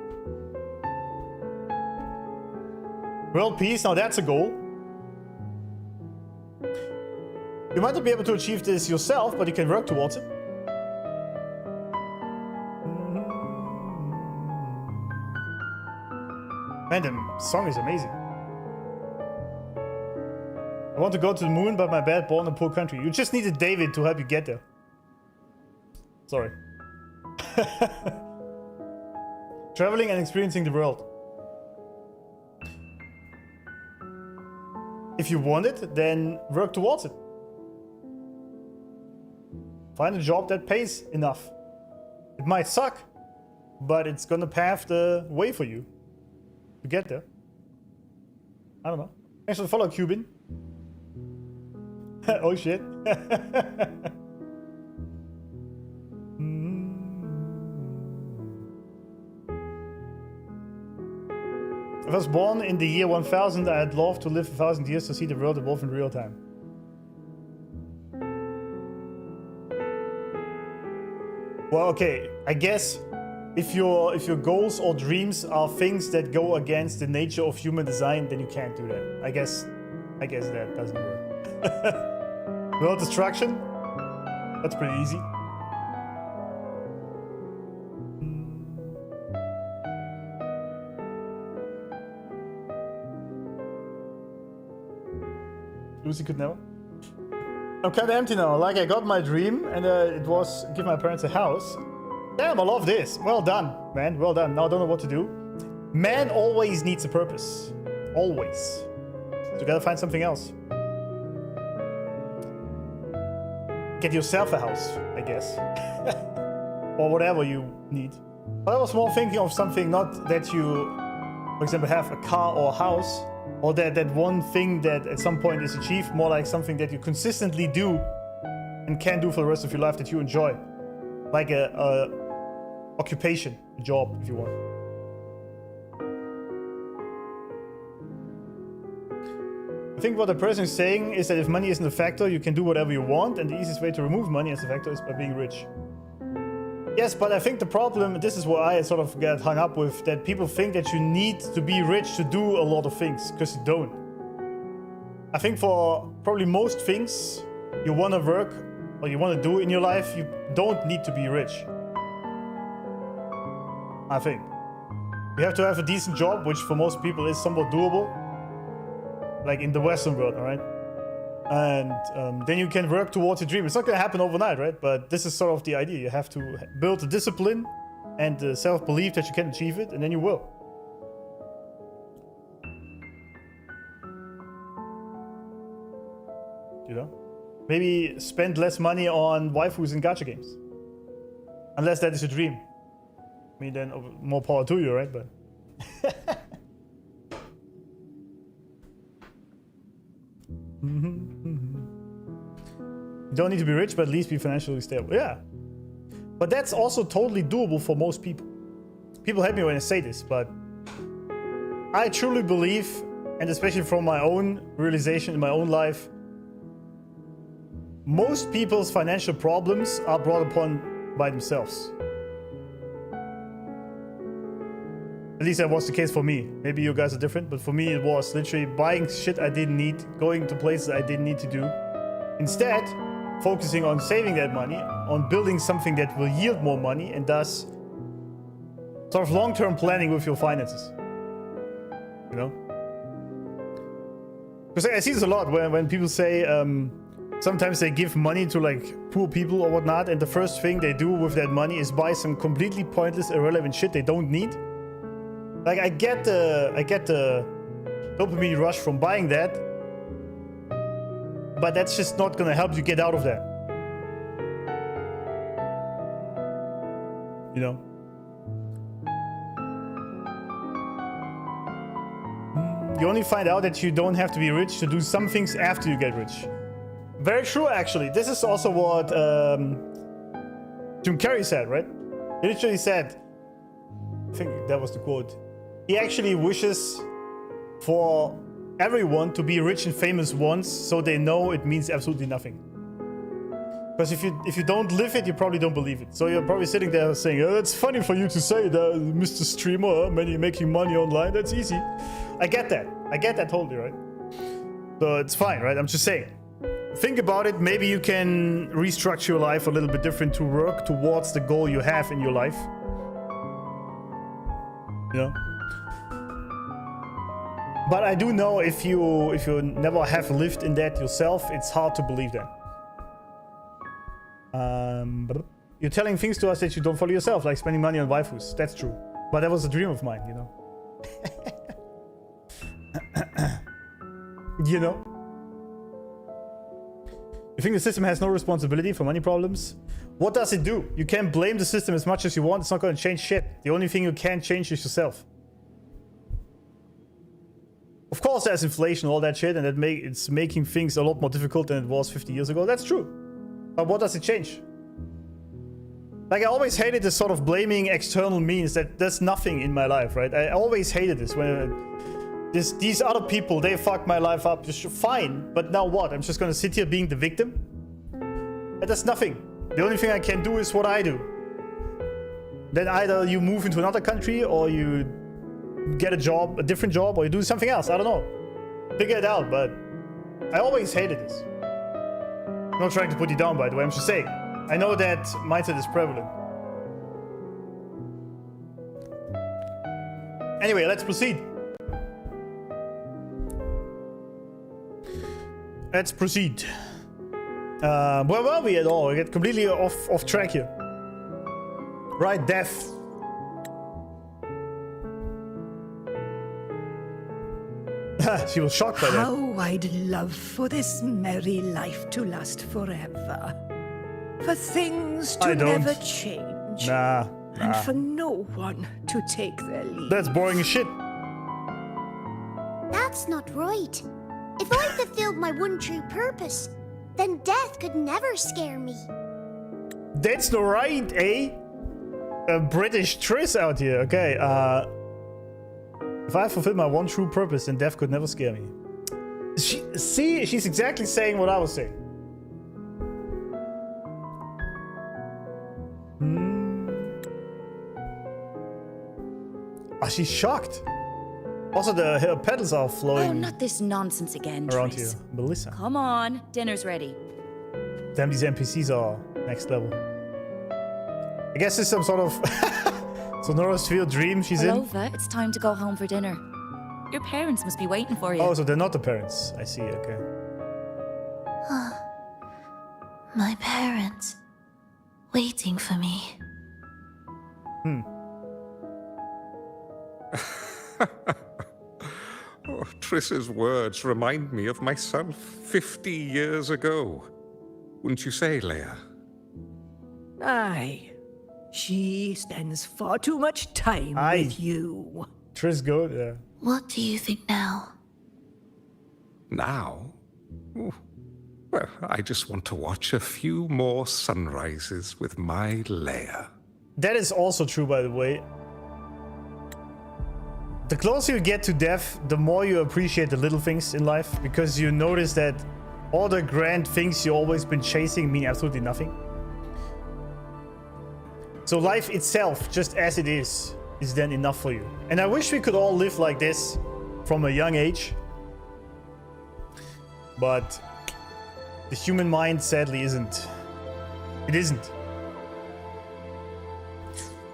World peace. Now that's a goal. You might not be able to achieve this yourself, but you can work towards it. Man, the song is amazing. I want to go to the moon, but my bad, born in a poor country. You just needed David to help you get there. Sorry. Traveling and experiencing the world. If you want it, then work towards it. Find a job that pays enough. It might suck, but it's gonna pave the way for you to get there. I don't know. Thanks for the follow, Cuban. Oh shit. If I was born in the year 1000, I'd love to live 1000 years to see the world evolve in real time. Well, okay, I guess if your goals or dreams are things that go against the nature of human design, then you can't do that. I guess that doesn't work. World destruction? That's pretty easy. Lucy could never. I'm kind of empty now. Like I got my dream, and it was give my parents a house. Damn, I love this. Well done, man. Well done. Now I don't know what to do. Man always needs a purpose. Always. So you gotta find something else. Get yourself a house, I guess. Or whatever you need. But I was more thinking of something, not that you, for example, have a car or a house, or that one thing that at some point is achieved, more like something that you consistently do and can do for the rest of your life that you enjoy. Like a occupation, a job, if you want. I think what the person is saying is that if money isn't a factor, you can do whatever you want, and the easiest way to remove money as a factor is by being rich. Yes, but I think the problem, this is where I sort of get hung up with, that people think that you need to be rich to do a lot of things, because you don't. I think for probably most things you want to work or you want to do in your life, you don't need to be rich. I think. You have to have a decent job, which for most people is somewhat doable. Like in the Western world, alright? And then you can work towards your dream. It's not going to happen overnight, right? But this is sort of the idea. You have to build the discipline and the self-belief that you can achieve it, and then you will. You know? Maybe spend less money on waifus and gacha games. Unless that is your dream. I mean, then more power to you, right? But you don't need to be rich, but at least be financially stable. Yeah. But that's also totally doable for most people. People hate me when I say this, but I truly believe, and especially from my own realization in my own life, most people's financial problems are brought upon by themselves. At least that was the case for me. Maybe you guys are different, but for me it was literally buying shit I didn't need, going to places I didn't need to do. Instead, focusing on saving that money, on building something that will yield more money, and thus sort of long-term planning with your finances. You know? Because I see this a lot when people say sometimes they give money to like poor people or whatnot, and the first thing they do with that money is buy some completely pointless, irrelevant shit they don't need. Like I get the dopamine rush from buying that, but that's just not gonna help you get out of that. You know? You only find out that you don't have to be rich to do some things after you get rich. Very true, actually. This is also what Jim Carrey said, right? He literally said, I think that was the quote, he actually wishes for everyone to be rich and famous once, so they know it means absolutely nothing. Because if you don't live it, you probably don't believe it. So you're probably sitting there saying, oh, it's funny for you to say that, Mr. Streamer, making money online, that's easy. I get that totally, right? So it's fine, right? I'm just saying. Think about it. Maybe you can restructure your life a little bit different to work towards the goal you have in your life. You know? But I do know if you never have lived in that yourself, it's hard to believe that. But you're telling things to us that you don't follow yourself, like spending money on waifus. That's true. But that was a dream of mine, you know. You know? You think the system has no responsibility for money problems? What does it do? You can blame the system as much as you want. It's not going to change shit. The only thing you can change is yourself. Of course there's inflation, all that shit, and it's making things a lot more difficult than it was 50 years ago. That's true. But what does it change? Like, I always hated this sort of blaming external means that there's nothing in my life, right? I always hated this when these other people, they fuck my life up. Just fine, but now what? I'm just gonna sit here being the victim? That's nothing. The only thing I can do is what I do. Then either you move into another country, or you get a job, a different job, or you do something else. I don't know. Figure it out, but I always hated this. I'm not trying to put you down, by the way. I'm just saying. I know that mindset is prevalent. Anyway, let's proceed. Let's proceed. Where were we at all? I get completely off track here. Right, death. She was shocked by that. How I'd love for this merry life to last forever. For things to never change. Nah. And for no one to take their leave. That's boring as shit. That's not right. If I fulfilled my one true purpose, then death could never scare me. That's not right, eh? A British Triss out here. Okay, if I fulfilled my one true purpose, then death could never scare me. She's exactly saying what I was saying. Oh, she's shocked. Also, her petals are flowing. Oh, not this nonsense again, around Triss. here. Melissa. Come on, dinner's ready. Damn, these NPCs are next level. I guess it's some sort of Sonora's field dream she's in. Purelova, it's time to go home for dinner. Your parents must be waiting for you. Oh, so they're not the parents. I see, okay. My parents. Waiting for me. Oh, Triss's words remind me of myself 50 years ago. Wouldn't you say, Leia? Aye. She spends far too much time with you. Triss, go there. What do you think now? Now? Ooh. Well, I just want to watch a few more sunrises with my Leia. That is also true, by the way. The closer you get to death, the more you appreciate the little things in life, because you notice that all the grand things you've always been chasing mean absolutely nothing. So life itself, just as it is then enough for you. And I wish we could all live like this from a young age. But the human mind sadly isn't. It isn't.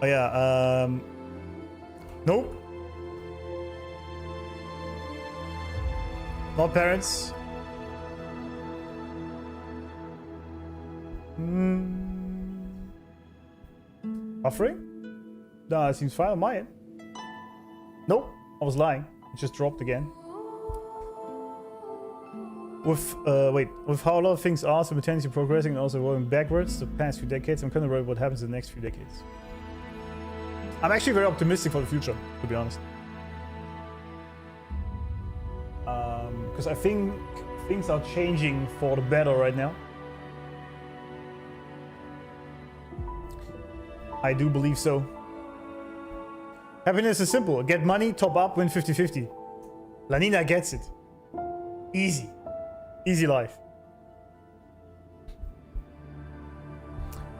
Oh yeah, nope. Not parents. Buffering? No, it seems fine on my end. Nope, I was lying. It just dropped again. With how a lot of things are simultaneously progressing and also going backwards the past few decades, I'm kind of worried what happens in the next few decades. I'm actually very optimistic for the future, to be honest. Because I think things are changing for the better right now. I do believe so. Happiness is simple. Get money, top up, win 50-50. Lanina gets it. Easy. Easy life.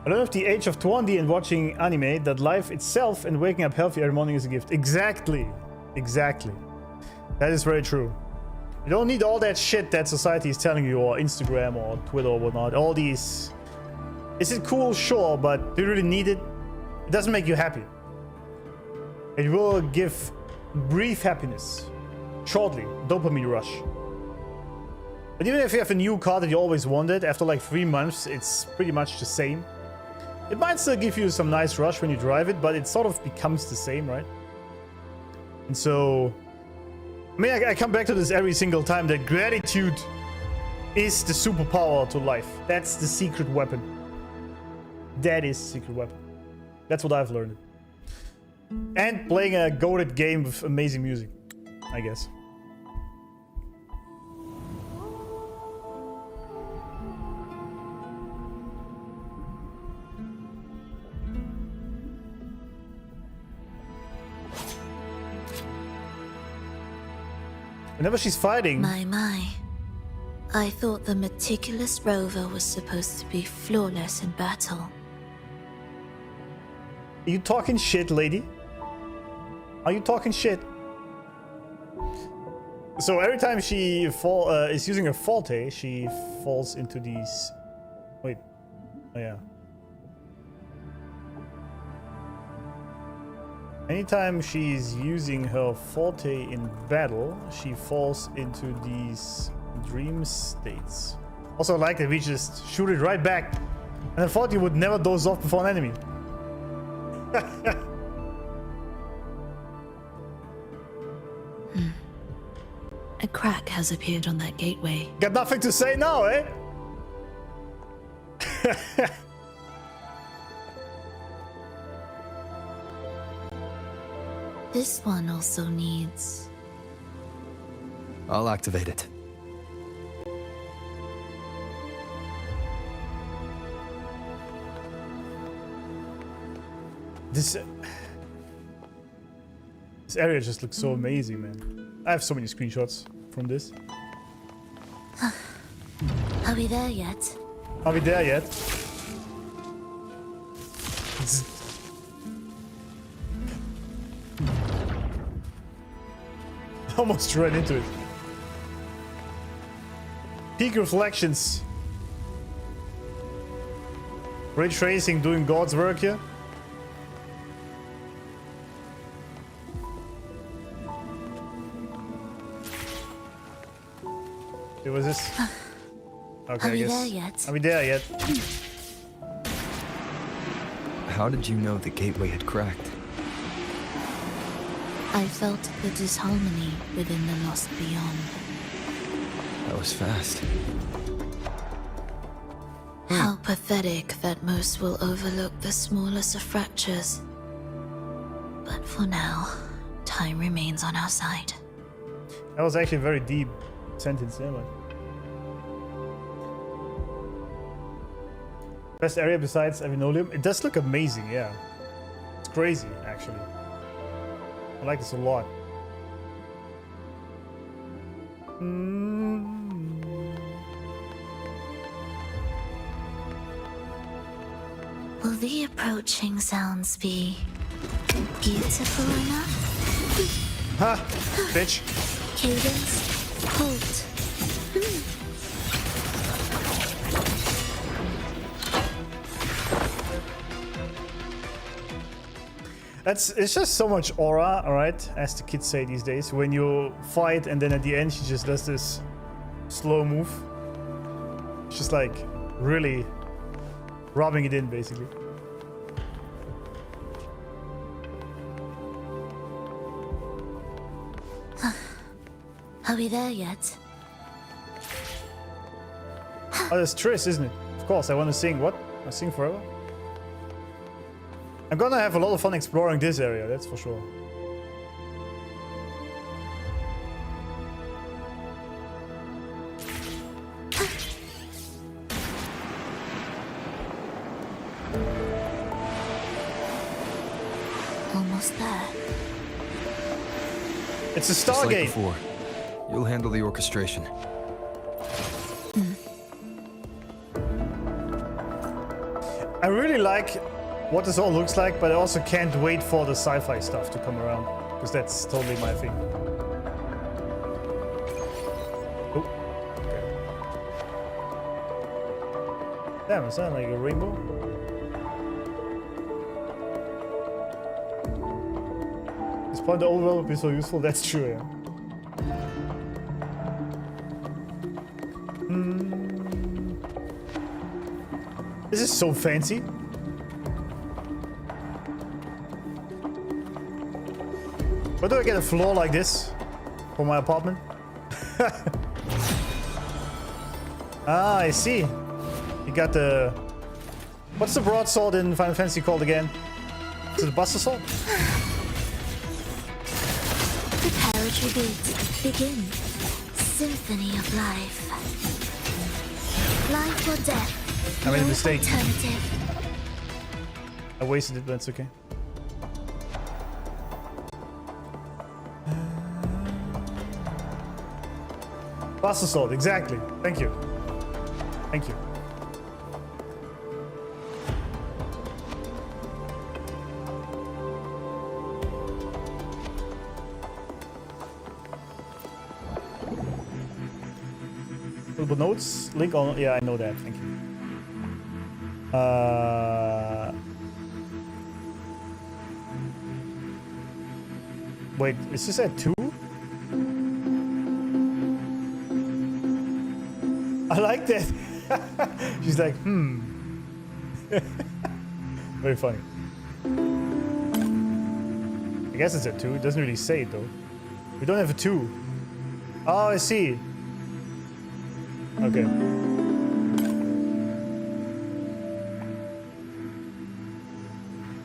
I learned at the age of 20 and watching anime that life itself and waking up healthy every morning is a gift. Exactly. Exactly. That is very true. You don't need all that shit that society is telling you, or Instagram or Twitter or whatnot. All these... Is it cool? Sure, but do you really need it? It doesn't make you happy. It will give brief happiness. shortly. Dopamine rush. But even if you have a new car that you always wanted, after like 3 months, it's pretty much the same. It might still give you some nice rush when you drive it, but it sort of becomes the same, right? And so, I mean, I come back to this every single time, that gratitude is the superpower to life. That's the secret weapon. That is the secret weapon. That's what I've learned. And playing a goated game with amazing music, I guess. Whenever she's fighting... My. I thought the meticulous Rover was supposed to be flawless in battle. Are you talking shit, lady? Are you talking shit? So every time she is using her forte, she falls into these... Wait. Oh, yeah. Anytime she's using her forte in battle, she falls into these dream states. Also, I like that we just shoot it right back. And I thought you would never doze off before an enemy. A crack has appeared on that gateway. Got nothing to say now, eh? This one also needs... I'll activate it. This area just looks so amazing, man. I have so many screenshots from this. Are we there yet? Are we there yet? Almost ran into it. Peak reflections. Ray tracing doing God's work here. It was this. Okay, Are we I guess. there yet? Are we there yet? How did you know the gateway had cracked? I felt the disharmony within the lost beyond. That was fast. How pathetic that most will overlook the smallest of fractures. But for now, time remains on our side. That was actually a very deep sentence, yeah, but... Best area besides Avinolium? It does look amazing, yeah. It's crazy, actually. I like this a lot. Will the approaching sounds be beautiful enough? Ha! Bitch! Cadence, halt. It's just so much aura, alright? As the kids say these days. When you fight and then at the end she just does this slow move. It's just like really rubbing it in, basically. Are we there yet? Oh, that's Triss, isn't it? Of course, I want to sing. What? I sing forever? I'm gonna have a lot of fun exploring this area, that's for sure. Almost there. It's a Just like Stargate. before. You'll handle the orchestration. I really like what this all looks like, but I also can't wait for the sci-fi stuff to come around, because that's totally my thing. Oh, okay. Damn, is that like a rainbow? This point the overall would be so useful, that's true, yeah. is so fancy. Where do I get a floor like this for my apartment? Ah, I see. You got the... What's the broadsword in Final Fantasy called again? Is it the Buster Sword? Preparatory beats begin. Symphony of life. Life or death. I made a No mistake. alternative. I wasted it, but it's okay. Buster Sword, exactly. Thank you. Thank you. Little notes, link on. Yeah, I know that. Thank you. Wait, is this at 2? I like that. She's like, Very funny. I guess it's at 2. It doesn't really say it though. We don't have a 2. Oh, I see. Okay.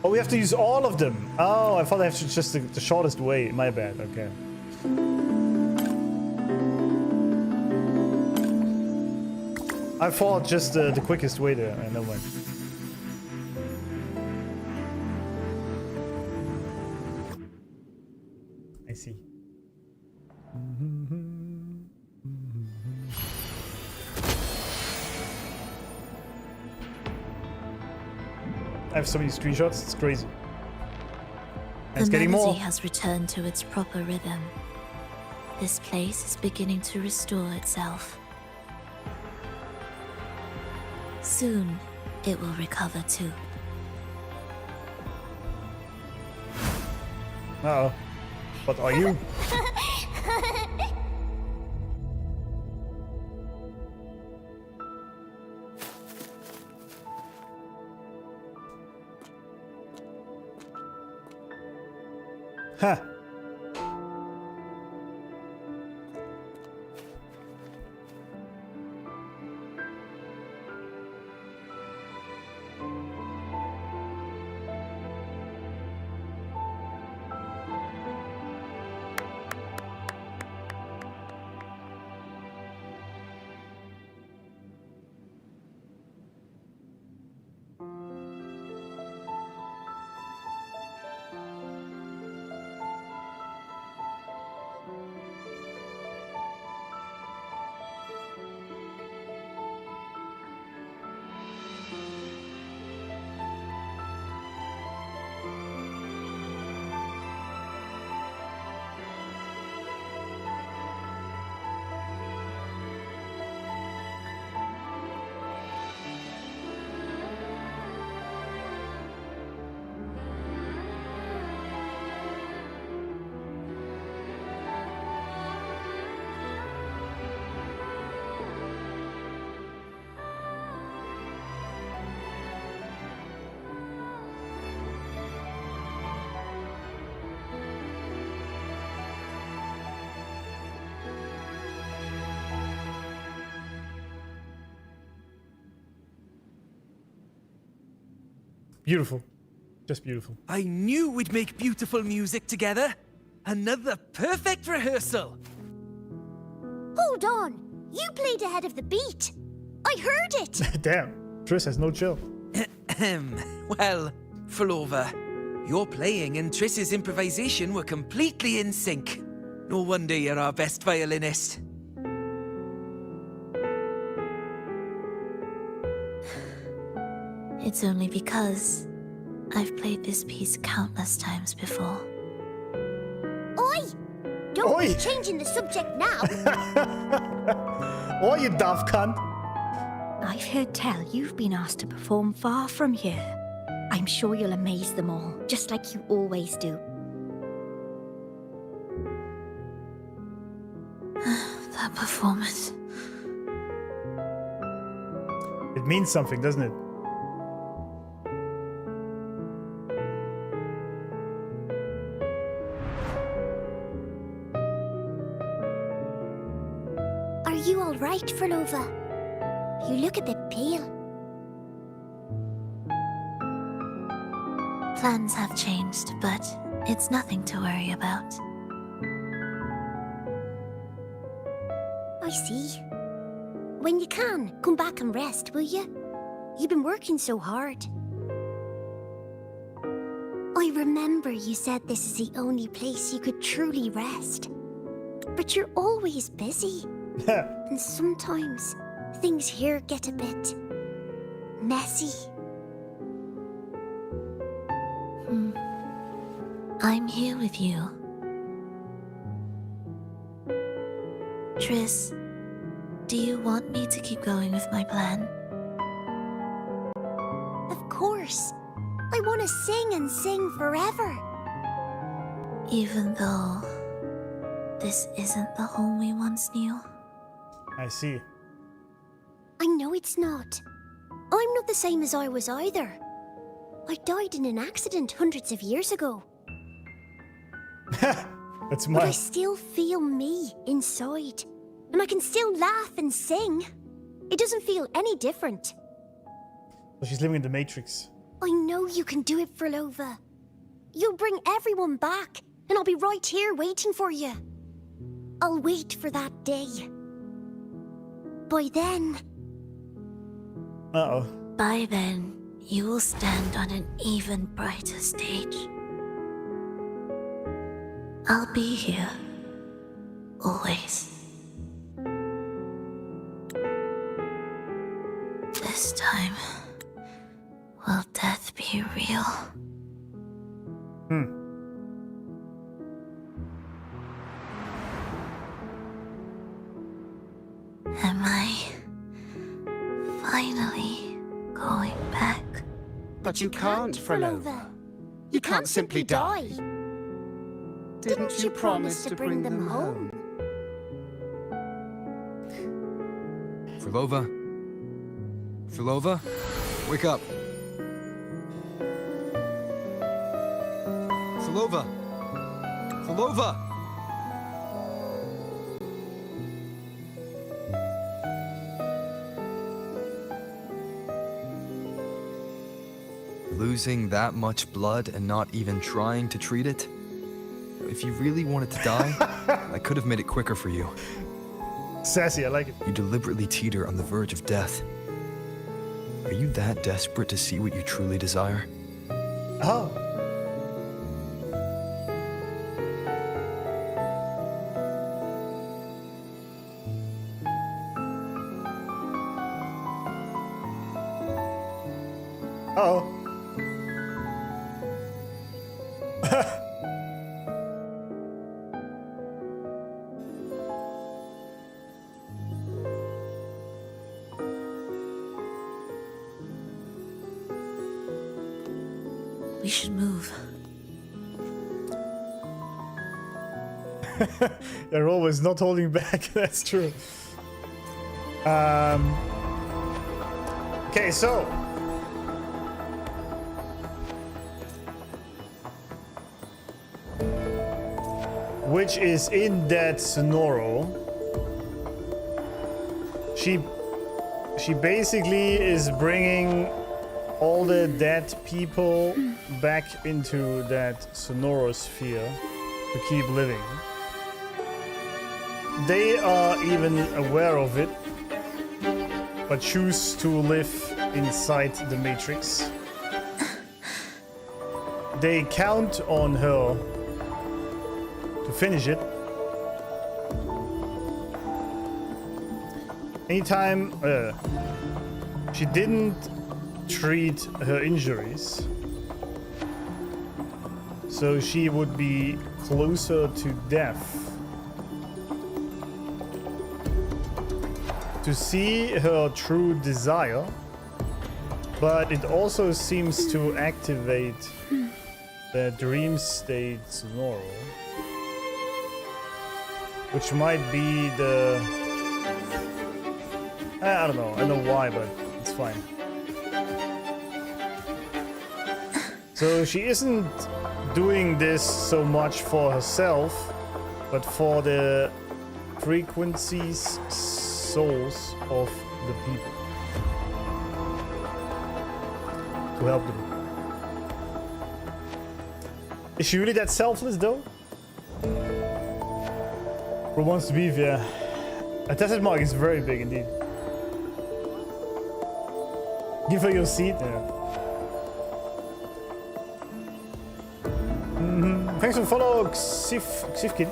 Oh, we have to use all of them. Oh, I thought I have to just the shortest way. My bad. Okay. I thought just the quickest way there. Never mind. I see. I have so many screenshots. It's crazy. And it's getting more. The melody has returned to its proper rhythm. This place is beginning to restore itself. Soon, it will recover too. Uh-oh. What are you? Huh. Beautiful. Just beautiful. I knew we'd make beautiful music together. Another perfect rehearsal. Hold on. You played ahead of the beat. I heard it. Damn. Triss has no chill. Well, Phrolova, your playing and Triss's improvisation were completely in sync. No wonder you're our best violinist. It's only because I've played this piece countless times before. Oi! Don't Oi! be changing the subject now. Or you daft cunt. I've heard tell you've been asked to perform far from here. I'm sure you'll amaze them all, just like you always do. That performance. It means something, doesn't it? you all right, Phrolova? You look a bit pale. Plans have changed, but it's nothing to worry about. I see. When you can, come back and rest, will you? You've been working so hard. I remember you said this is the only place you could truly rest. But you're always busy. And sometimes things here get a bit messy. I'm here with you. Triss, do you want me to keep going with my plan? Of course. I want to sing and sing forever. Even though this isn't the home we once knew. I see. I know it's not. I'm not the same as I was either. I died in an accident hundreds of years ago. That's But I my... still feel me inside. And I can still laugh and sing. It doesn't feel any different. So she's living in the Matrix. I know you can do it, Phrolova. You'll bring everyone back, and I'll be right here waiting for you. I'll wait for that day. By then... Uh-oh. By then, you will stand on an even brighter stage. I'll be here. Always. This time, will death be real? Am I finally going back? But you can't, Phrolova. You can't simply die. Didn't you promise to bring them home? Phrolova? Phrolova? Wake up! Phrolova! Phrolova! Losing that much blood and not even trying to treat it? If you really wanted to die, I could have made it quicker for you. Sassy, I like it. You deliberately teeter on the verge of death. Are you that desperate to see what you truly desire? Oh. Uh-oh. We should move. Yeah, Rover is not holding back. That's true. Okay, so which is in that Sonoro. She basically is bringing all the dead people back into that Sonoro sphere to keep living. They are even aware of it, but choose to live inside the Matrix. They count on her to finish it. Anytime she didn't treat her injuries, so she would be closer to death. To see her true desire, but it also seems to activate the dream state Sonoro, which might be the... I don't know. I know why, but it's fine. So she isn't doing this so much for herself, but for the frequencies, souls of the people. To help them. Is she really that selfless though? Who wants to beef? Yeah. A tested mark is very big indeed. Give her your seat. Yeah. Thanks for the follow, Xifkin.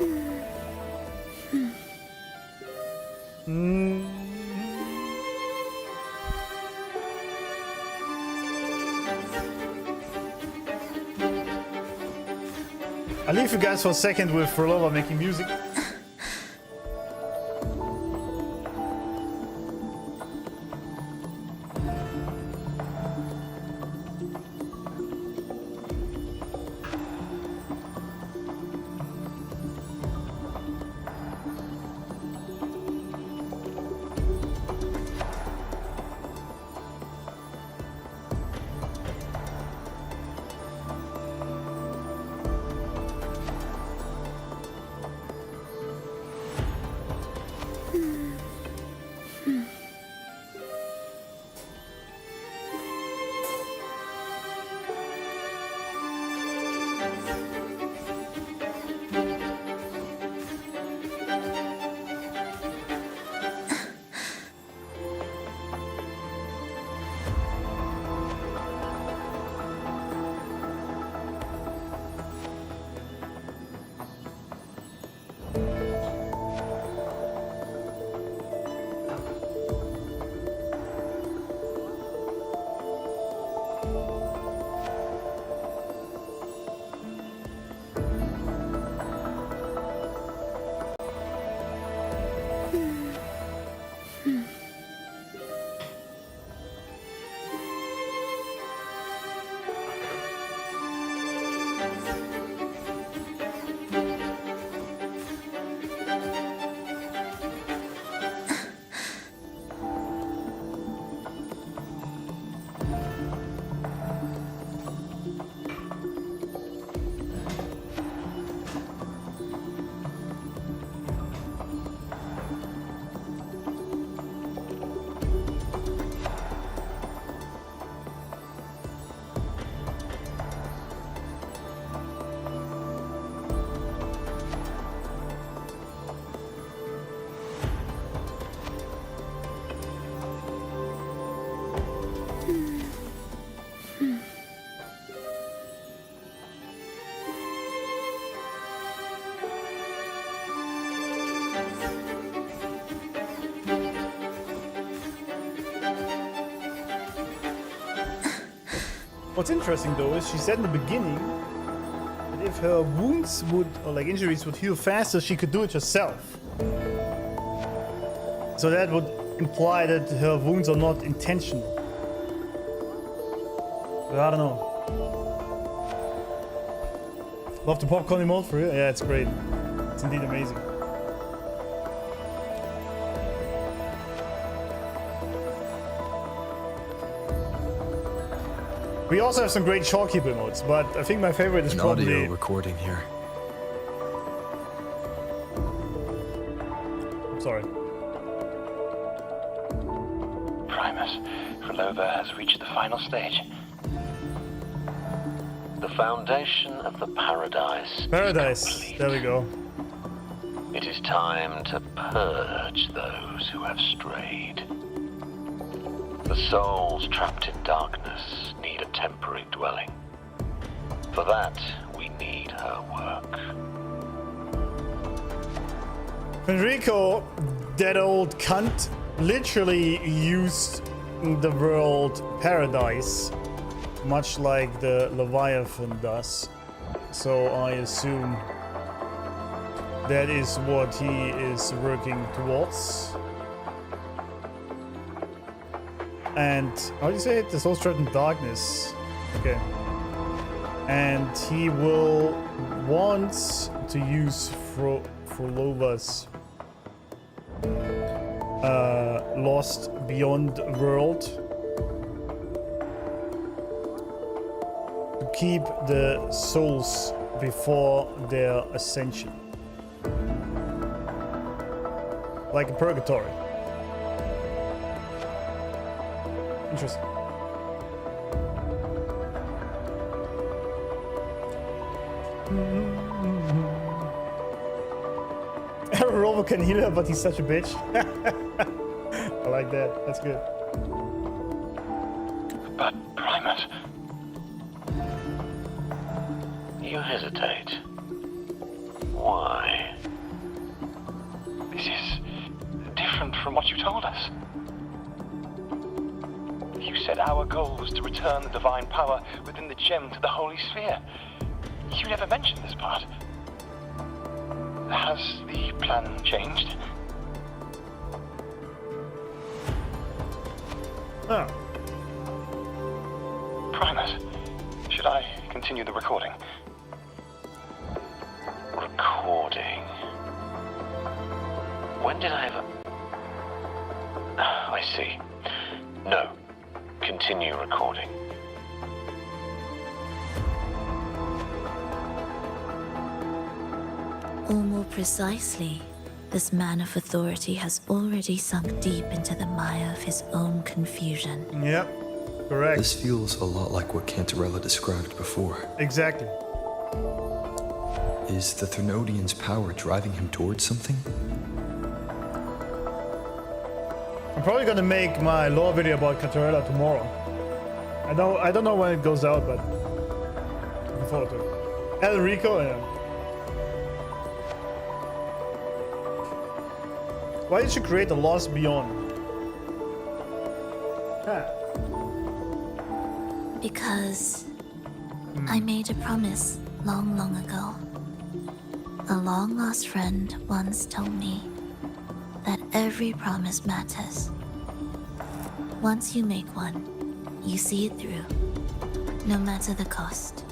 I'll leave you guys for a second with Purelova making music. What's interesting though is she said in the beginning that if her wounds would, or like injuries would heal faster, she could do it herself. So that would imply that her wounds are not intentional. But I don't know. Love the popcorn emote for you? Yeah, it's great. It's indeed amazing. We also have some great shopkeeper emotes, but I think my favorite is probably... audio recording here. I'm sorry. Primus, Purelova has reached the final stage. The foundation of the paradise. Paradise. There we go. It is time to purge those who have strayed. The souls trapped in darkness need a temporary dwelling. For that, we need her work. Fenrico, that old cunt, literally used the word paradise, much like the Leviathan does. So I assume that is what he is working towards. And how do you say it? The soul's trapped in darkness. Okay. And he will want to use Phurelova's Lost Beyond world to keep the souls before their ascension. like a purgatory. Interesting. Rover can heal her, but he's such a bitch. I like that. That's good. But, Primus, you hesitate. Why? This is different from what you told us. You said our goal was to return the divine power within the gem to the Holy Sphere. You never mentioned this part. Has the plan changed? Oh. Primus, should I continue the recording? Recording? When did I ever... I see. No. Continue recording. Or more precisely, this man of authority has already sunk deep into the mire of his own confusion. Yep, correct. This feels a lot like what Cantarella described before. Exactly. Is the Thermodian's power driving him towards something? I'm probably gonna make my lore video about Cantarella tomorrow. I don't know when it goes out, but looking forward to it. Fenrico, yeah. Why did you create the Lost Beyond? Because I made a promise long, long ago. A long-lost friend once told me that every promise matters. Once you make one, you see it through, no matter the cost.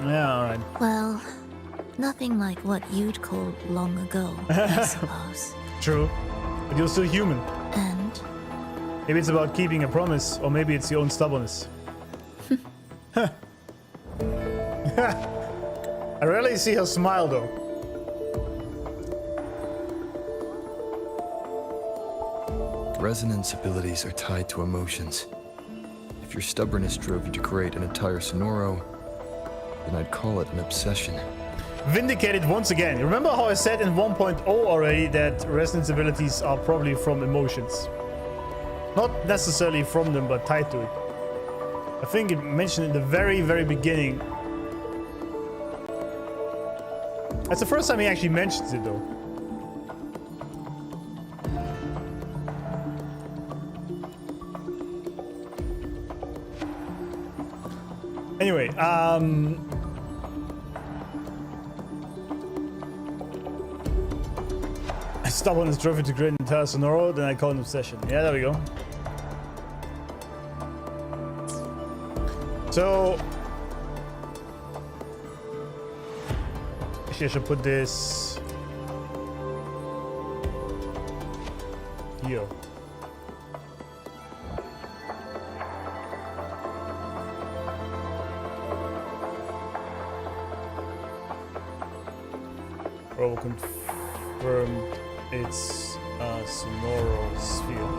Yeah, alright. Well, nothing like what you'd call long ago, I suppose. True. But you're still human. And? Maybe it's about keeping a promise, or maybe it's your own stubbornness. I rarely see her smile, though. Resonance abilities are tied to emotions. If your stubbornness drove you to create an entire Sonoro, then I'd call it an obsession. Vindicated once again. Remember how I said in 1.0 already that resonance abilities are probably from emotions? Not necessarily from them, but tied to it. I think it mentioned in the very, very beginning. That's the first time he actually mentions it, though. Anyway, stubbornness drove it to create an entire Sonoro, then I call it an obsession. Yeah, there we go. So actually I should put this here. Rover confirmed it's a Sonoro sphere.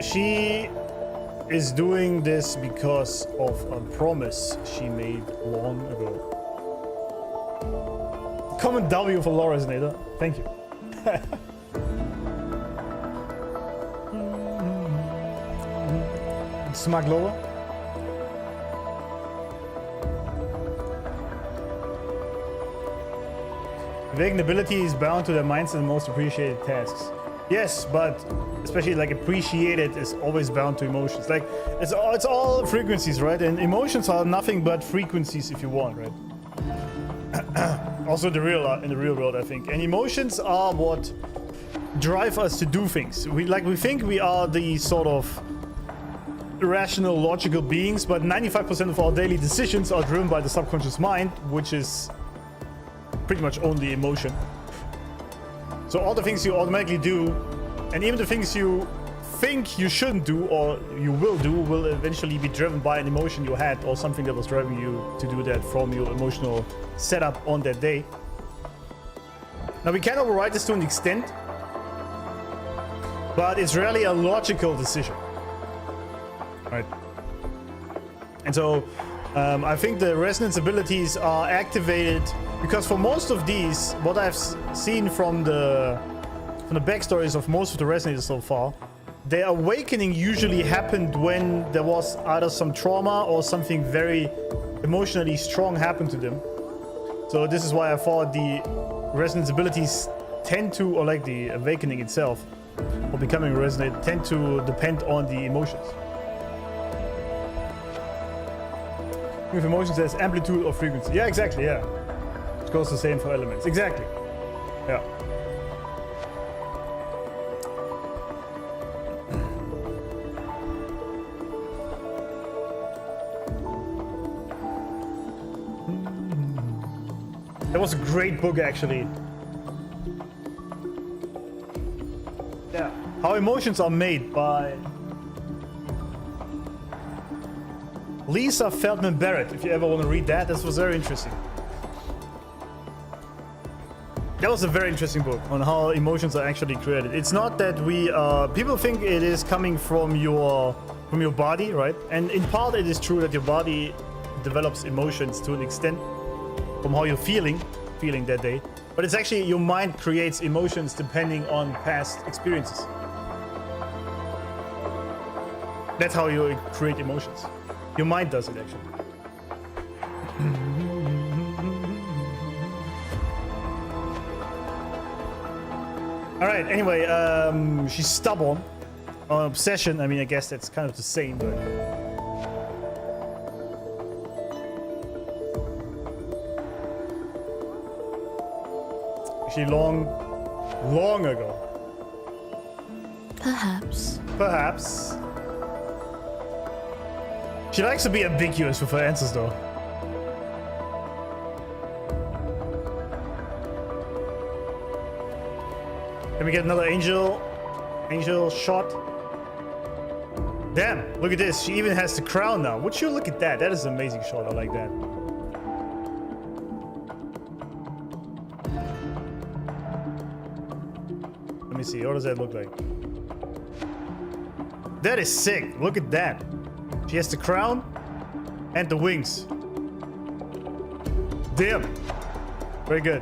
She is doing this because of a promise she made long ago. Comment W for Laura Resonator. Thank you. Smuggler. Vacant ability is bound to their minds and most appreciated tasks. Yes, but especially like appreciated is always bound to emotions. Like it's all frequencies, right? And emotions are nothing but frequencies if you want, right? Also in the real world, I think. And emotions are what drive us to do things. We think we are the sort of rational, logical beings, but 95% of our daily decisions are driven by the subconscious mind, which is pretty much only emotion. So all the things you automatically do, and even the things you think you shouldn't do or you will do, will eventually be driven by an emotion you had or something that was driving you to do that from your emotional setup on that day. Now we can override this to an extent, but it's rarely a logical decision. Right. And so I think the resonance abilities are activated because for most of these, what I've seen from the backstories of most of the resonators so far, their awakening usually happened when there was either some trauma or something very emotionally strong happened to them. So this is why I thought the resonance abilities tend to, or like the awakening itself, or becoming a resonator, tend to depend on the emotions. With emotions as amplitude or frequency. Yeah, exactly, yeah. It goes the same for elements. Exactly. Yeah. That was a great book, actually. Yeah. How Emotions Are Made by Lisa Feldman Barrett. If you ever want to read that, this was very interesting. That was a very interesting book on how emotions are actually created. It's not that we people think it is coming from your body, right? And in part it is true that your body develops emotions to an extent from how you're feeling that day. But it's actually your mind creates emotions depending on past experiences. That's how you create emotions. Your mind does it, actually. All right, anyway, she's stubborn. Obsession, I mean, I guess that's kind of the same, but... Actually, long ago. Perhaps. Perhaps. She likes to be ambiguous with her answers, though. Can we get another angel shot? Damn, look at this. She even has the crown now. Would you look at that? That is an amazing shot. I like that. Let me see. What does that look like? That is sick. Look at that. She has the crown and the wings. Damn. Very good.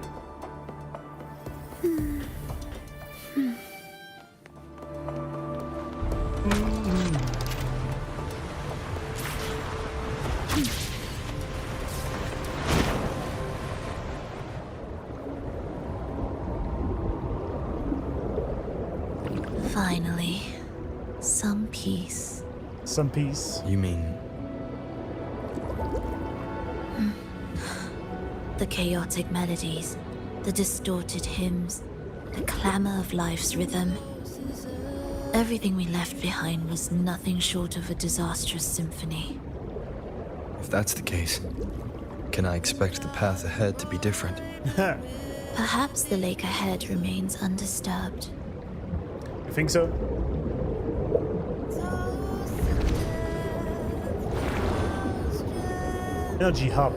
Finally, some peace. Some peace. You mean? The chaotic melodies, the distorted hymns, the clamor of life's rhythm. Everything we left behind was nothing short of a disastrous symphony. If that's the case, can I expect the path ahead to be different? Perhaps the lake ahead remains undisturbed. You think so? Energy hub.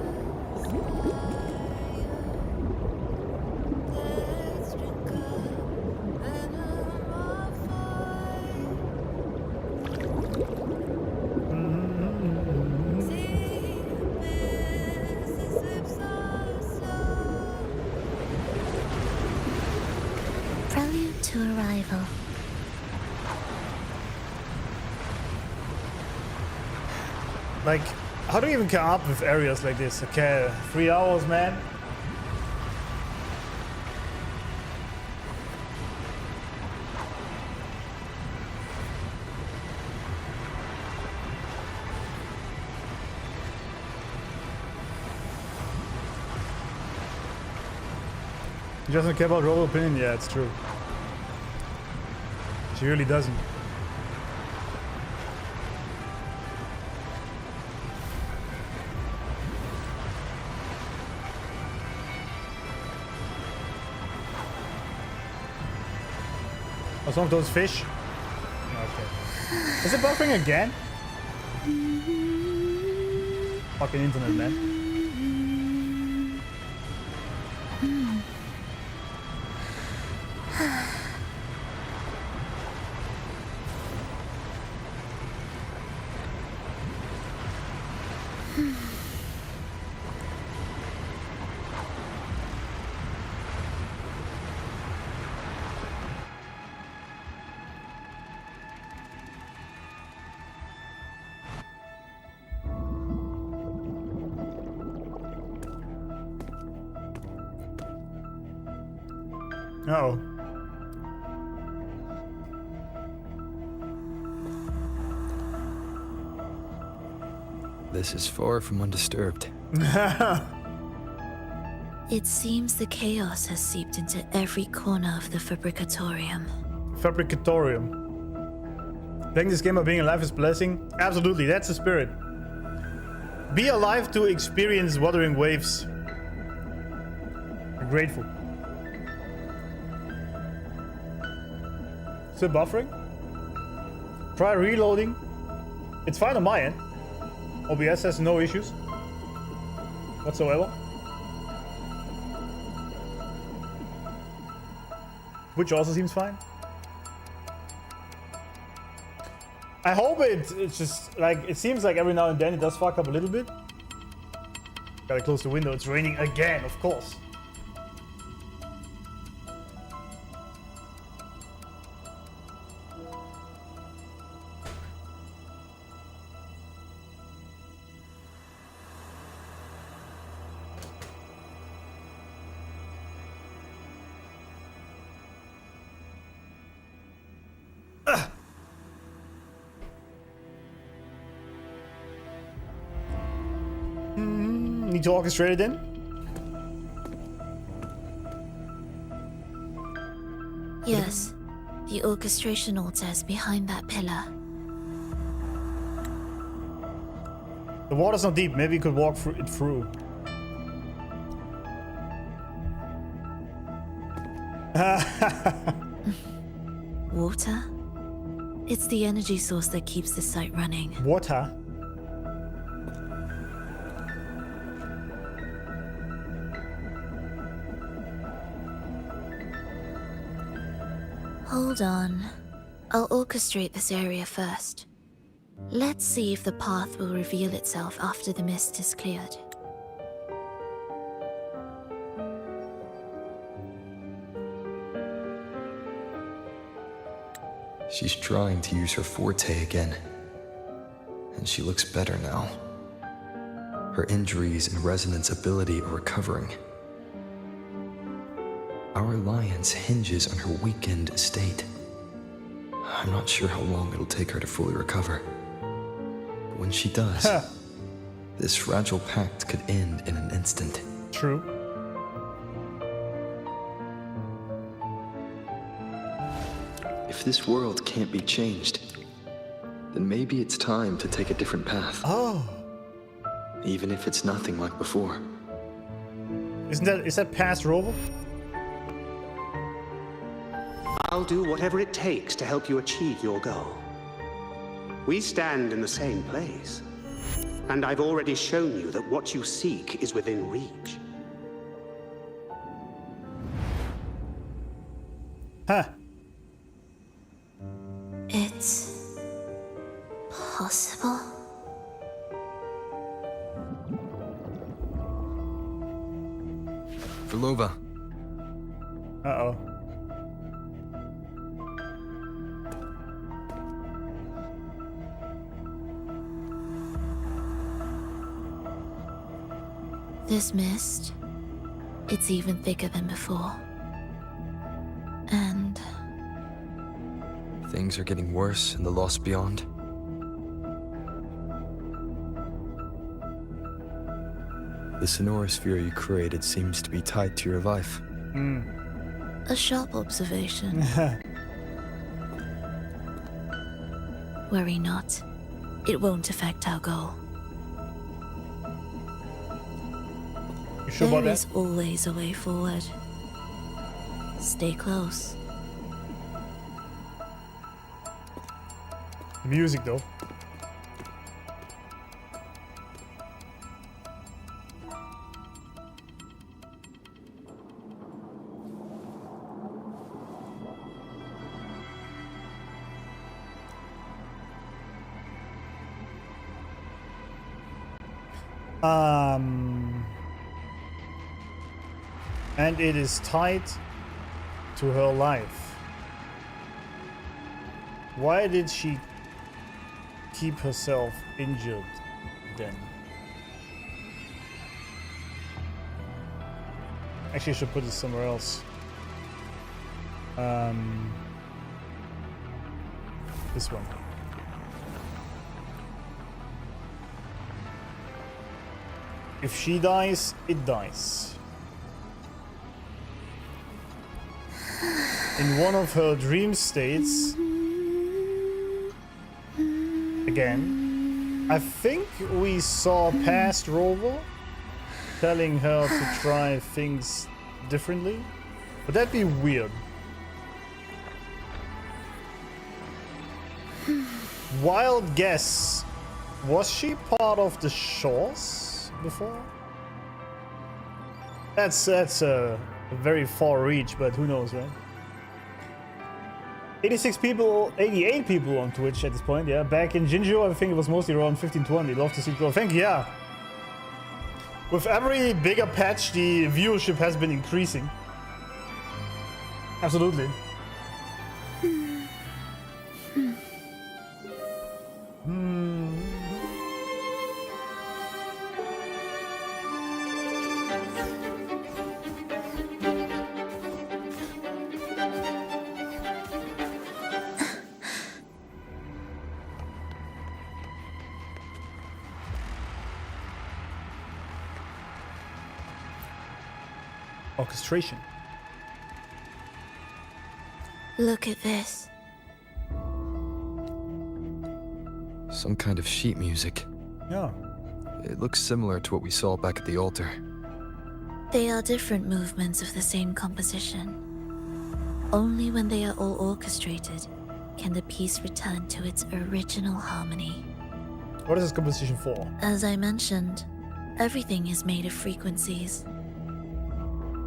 Prelude to arrival. Like, how do you even come up with areas like this? Okay, 3 hours, man. He doesn't care about Rover opinion? Yeah, it's true. She really doesn't. Oh, some of those fish? Okay. Is it buffering again? Fucking internet, man. Uh-oh. This is far from undisturbed. It seems the chaos has seeped into every corner of the Fabricatorium. Fabricatorium. Playing this game by being alive is a blessing? Absolutely, that's the spirit. Be alive to experience Wuthering waves. Be grateful. Still buffering? Try reloading. It's fine on my end. OBS has no issues whatsoever. Which also seems fine. I hope it's just like, it seems like every now and then it does fuck up a little bit. Gotta close the window, it's raining again, of course. Need to orchestrate it in? Yes, the orchestration altar is behind that pillar. The water's not deep, maybe you could walk it through. Water? It's the energy source that keeps the site running. Water? Hold on. I'll orchestrate this area first. Let's see if the path will reveal itself after the mist is cleared. She's trying to use her forte again. And she looks better now. Her injuries and resonance ability are recovering. Our alliance hinges on her weakened state. I'm not sure how long it'll take her to fully recover. But when she does, this fragile pact could end in an instant. True. If this world can't be changed, then maybe it's time to take a different path. Oh. Even if it's nothing like before. Is that past Rover? I'll do whatever it takes to help you achieve your goal. We stand in the same place, and I've already shown you that what you seek is within reach. Huh. It's possible? Phrolova. Uh-oh. This mist, it's even thicker than before. And things are getting worse in the Lost Beyond. The sonorosphere you created seems to be tied to your life. A sharp observation. Worry not. It won't affect our goal. You sure about There that? is always a way forward. Stay close. The music though. And it is tied to her life. Why did she keep herself injured then? Actually, I should put it somewhere else. This one. If she dies, it dies. In one of her dream states, again, I think we saw past Rover telling her to try things differently. Would that be weird? Wild guess. Was she part of the Shores before? That's a very far reach, but who knows, right? 86 people, 88 people on Twitch at this point, yeah. Back in Jinjo, I think it was mostly around 15-20. Love to see it grow. Thank you, yeah. With every bigger patch, the viewership has been increasing. Absolutely. Orchestration. Look at this. Some kind of sheet music. Yeah. It looks similar to what we saw back at the altar. They are different movements of the same composition. Only when they are all orchestrated can the piece return to its original harmony. What is this composition for? As I mentioned, everything is made of frequencies.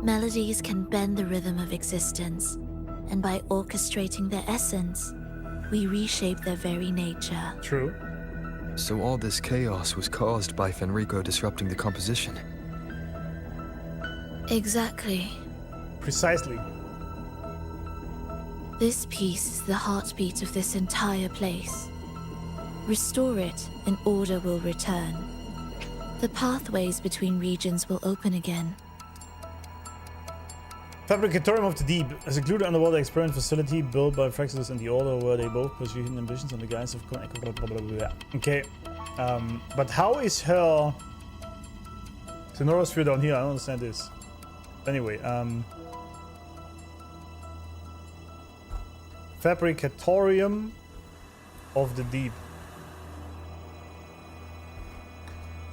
Melodies can bend the rhythm of existence, and by orchestrating their essence, we reshape their very nature. True. So all this chaos was caused by Fenrico disrupting the composition. Exactly. Precisely. This piece is the heartbeat of this entire place. Restore it, and order will return. The pathways between regions will open again. Fabricatorium of the Deep, a secluded underwater experiment facility built by Fraxus and the Order, where they both pursue hidden ambitions on the guise of... Okay, but how is her Sonorosphere down here? I don't understand this. Anyway, Fabricatorium of the Deep.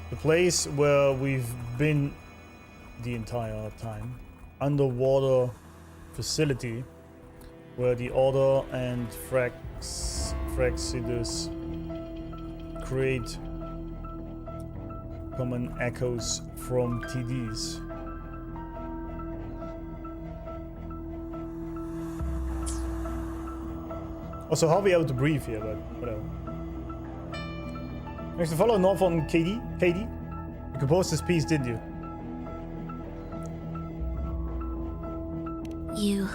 The place where we've been the entire time. Underwater facility where the Order and Fraxidus create common echoes from TDs. Also, how are we able to breathe here, but whatever. Thanks to follow North on KD. KD, you composed this piece, didn't you? You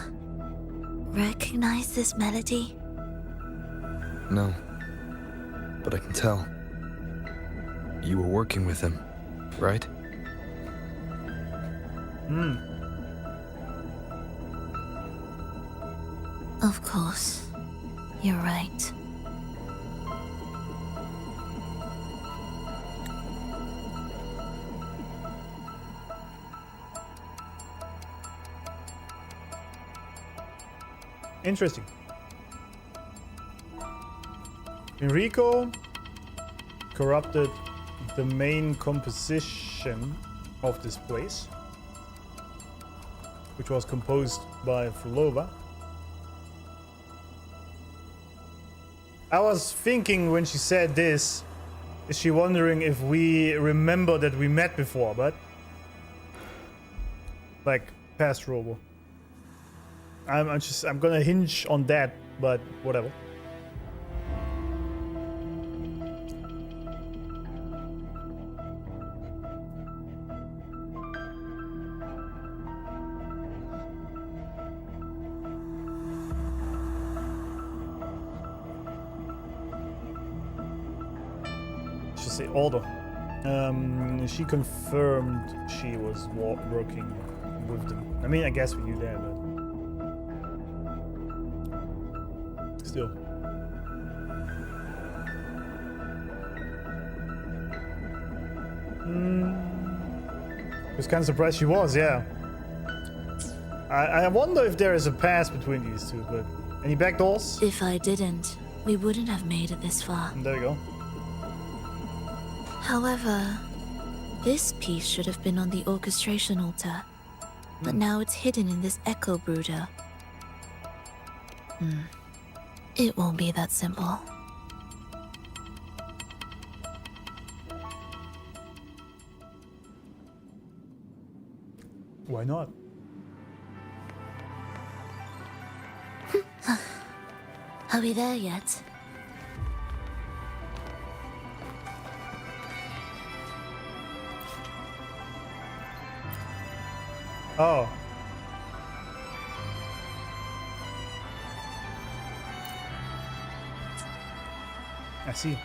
recognize this melody? No. But I can tell. You were working with him, right? Of course. You're right. Interesting. Fenrico corrupted the main composition of this place, which was composed by Phrolova. I was thinking when she said this, is she wondering if we remember that we met before, but like past Rover. I'm gonna hinge on that, but whatever. Should say order. She confirmed she was working with them. I mean, I guess we knew that, but still. I was kind of surprised she was, yeah. I wonder if there is a pass between these two, but any back doors? If I didn't, we wouldn't have made it this far. There you go. However, this piece should have been on the orchestration altar, but now it's hidden in this echo brooder. It won't be that simple. Why not? Are we there yet? Oh. I see.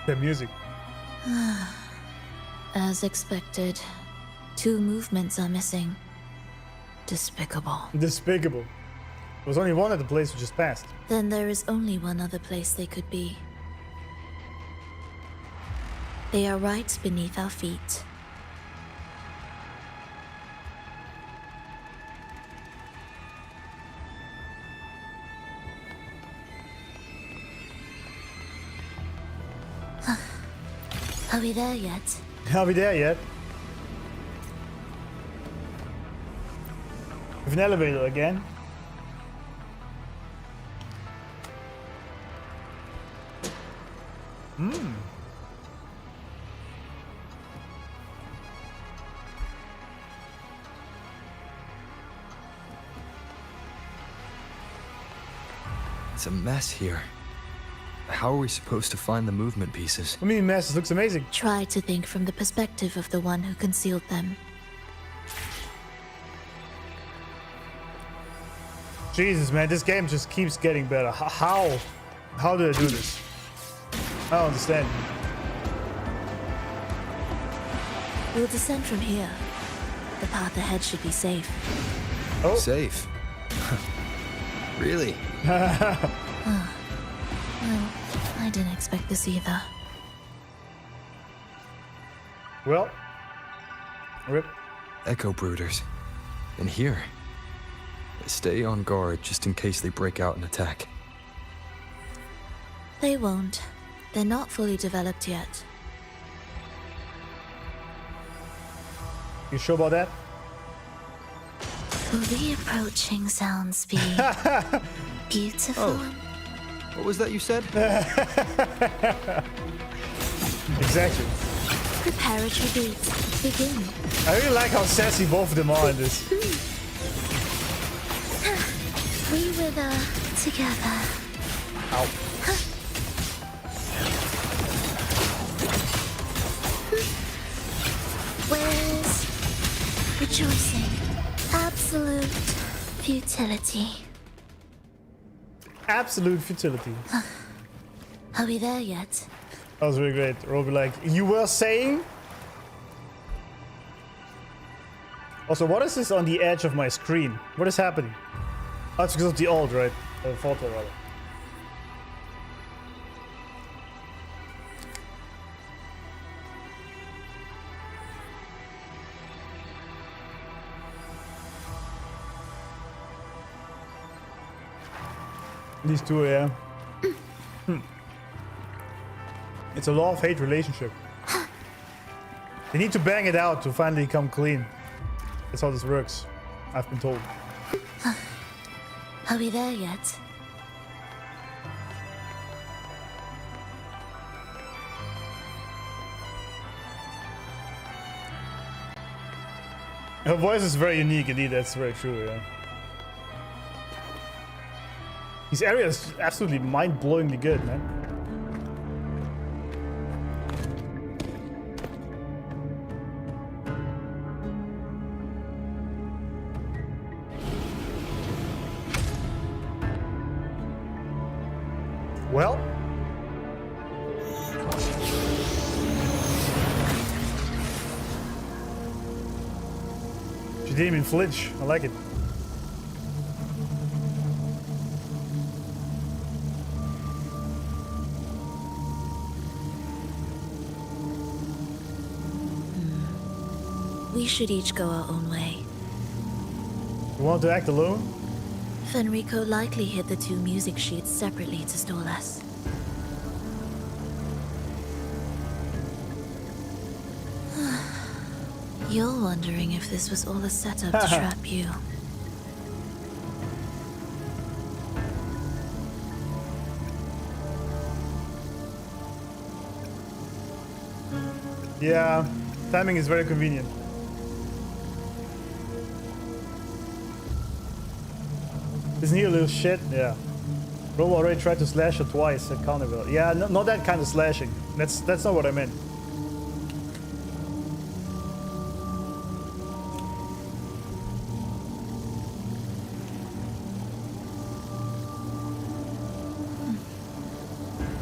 The music. As expected, 2 movements are missing. Despicable. Despicable. There was only one at the place we just passed. Then there is only one other place they could be. They are right beneath our feet. Are we there yet? Are we there yet? With an elevator again. It's a mess here. How are we supposed to find the movement pieces? I mean, mess looks amazing. Try to think from the perspective of the one who concealed them. Jesus, man, this game just keeps getting better. How? How do I do this? I don't understand. We'll descend from here. The path ahead should be safe. Oh. Safe? Really? Well, I didn't expect this either. Well, rip. Echo brooders. In here. Stay on guard just in case they break out and attack. They won't. They're not fully developed yet. You sure about that? Will the approaching sounds be beautiful? Oh. What was that you said? Exactly. Preparatory beats. Begin. I really like how sassy both of them are in this. We wither together. Ow. Where's rejoicing? Absolute futility. Absolute futility. Are we there yet? That was really great. Rover, like, you were saying? Also, what is this on the edge of my screen? What is happening? Oh, it's because of the alt, right? Or the photo, rather. These two, yeah. It's a love-hate relationship. They need to bang it out to finally come clean. That's how this works, I've been told. Are we there yet? Her voice is very unique indeed, that's very true, yeah. These areas absolutely mind-blowingly good, man. Well, she didn't even flinch. I like it. We should each go our own way. You want to act alone? Fenrico likely hid the two music sheets separately to stall us. You're wondering if this was all a setup to trap you. Yeah, timing is very convenient. Isn't he a little shit? Yeah. Rover already tried to slash her twice at Carnival. Yeah, not that kind of slashing. That's not what I meant.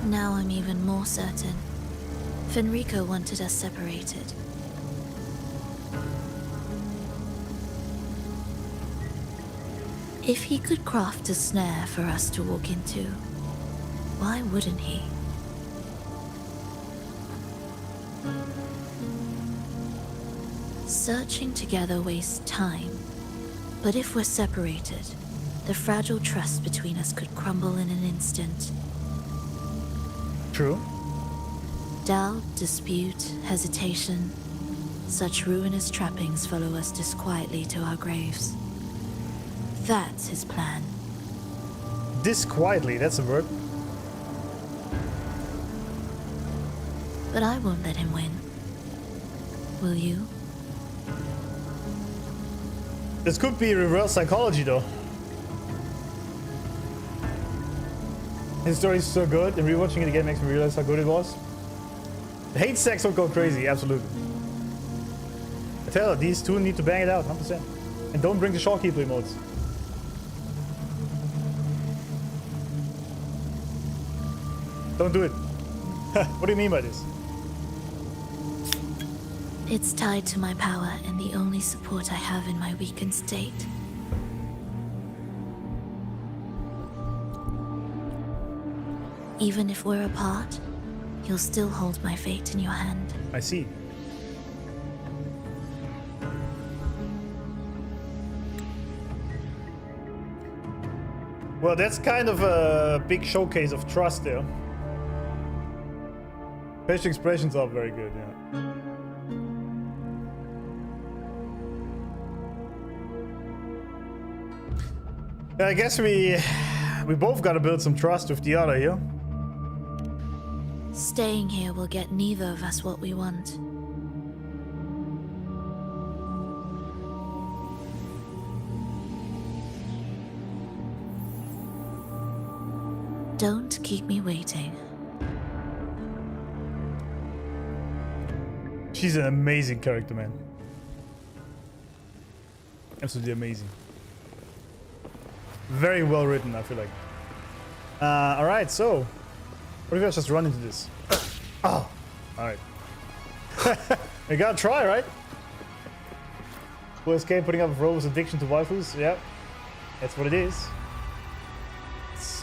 Now I'm even more certain. Fenrico wanted us separated. If he could craft a snare for us to walk into, why wouldn't he? Searching together wastes time, but if we're separated, the fragile trust between us could crumble in an instant. True. Doubt, dispute, hesitation, such ruinous trappings follow us disquietly to our graves. That's his plan. Disquietly, that's a word. But I won't let him win. Will you? This could be reverse psychology, though. His story is so good, and rewatching it again makes me realize how good it was. The hate sex will go crazy, absolutely. I tell her, these two need to bang it out, 100%. And don't bring the Shawkeeper emotes. Don't do it. What do you mean by this? It's tied to my power and the only support I have in my weakened state. Even if we're apart, you'll still hold my fate in your hand. I see. Well, that's kind of a big showcase of trust there. Facial expressions are very good, yeah. I guess we both gotta build some trust with the other here. Staying here will get neither of us what we want. Don't keep me waiting. She's an amazing character, man. Absolutely amazing. Very well written, I feel like. Alright, so. What if I just run into this? Oh! Alright. We gotta try, right? Will escape putting up with Rover's addiction to waifus? Yep. That's what it is.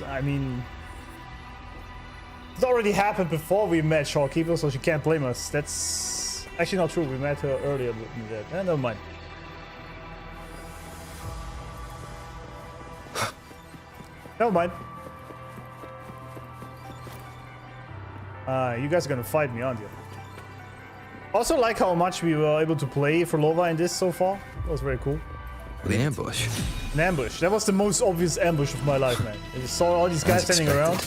I mean... It already happened before we met Shawkeeper, so she can't blame us. That's actually not true. We met her earlier than that. Never mind. Never mind. You guys are gonna fight me, aren't you? Also like how much we were able to play Phrolova in this so far. That was very cool. The ambush. An ambush. That was the most obvious ambush of my life, man. I just saw all these guys standing around.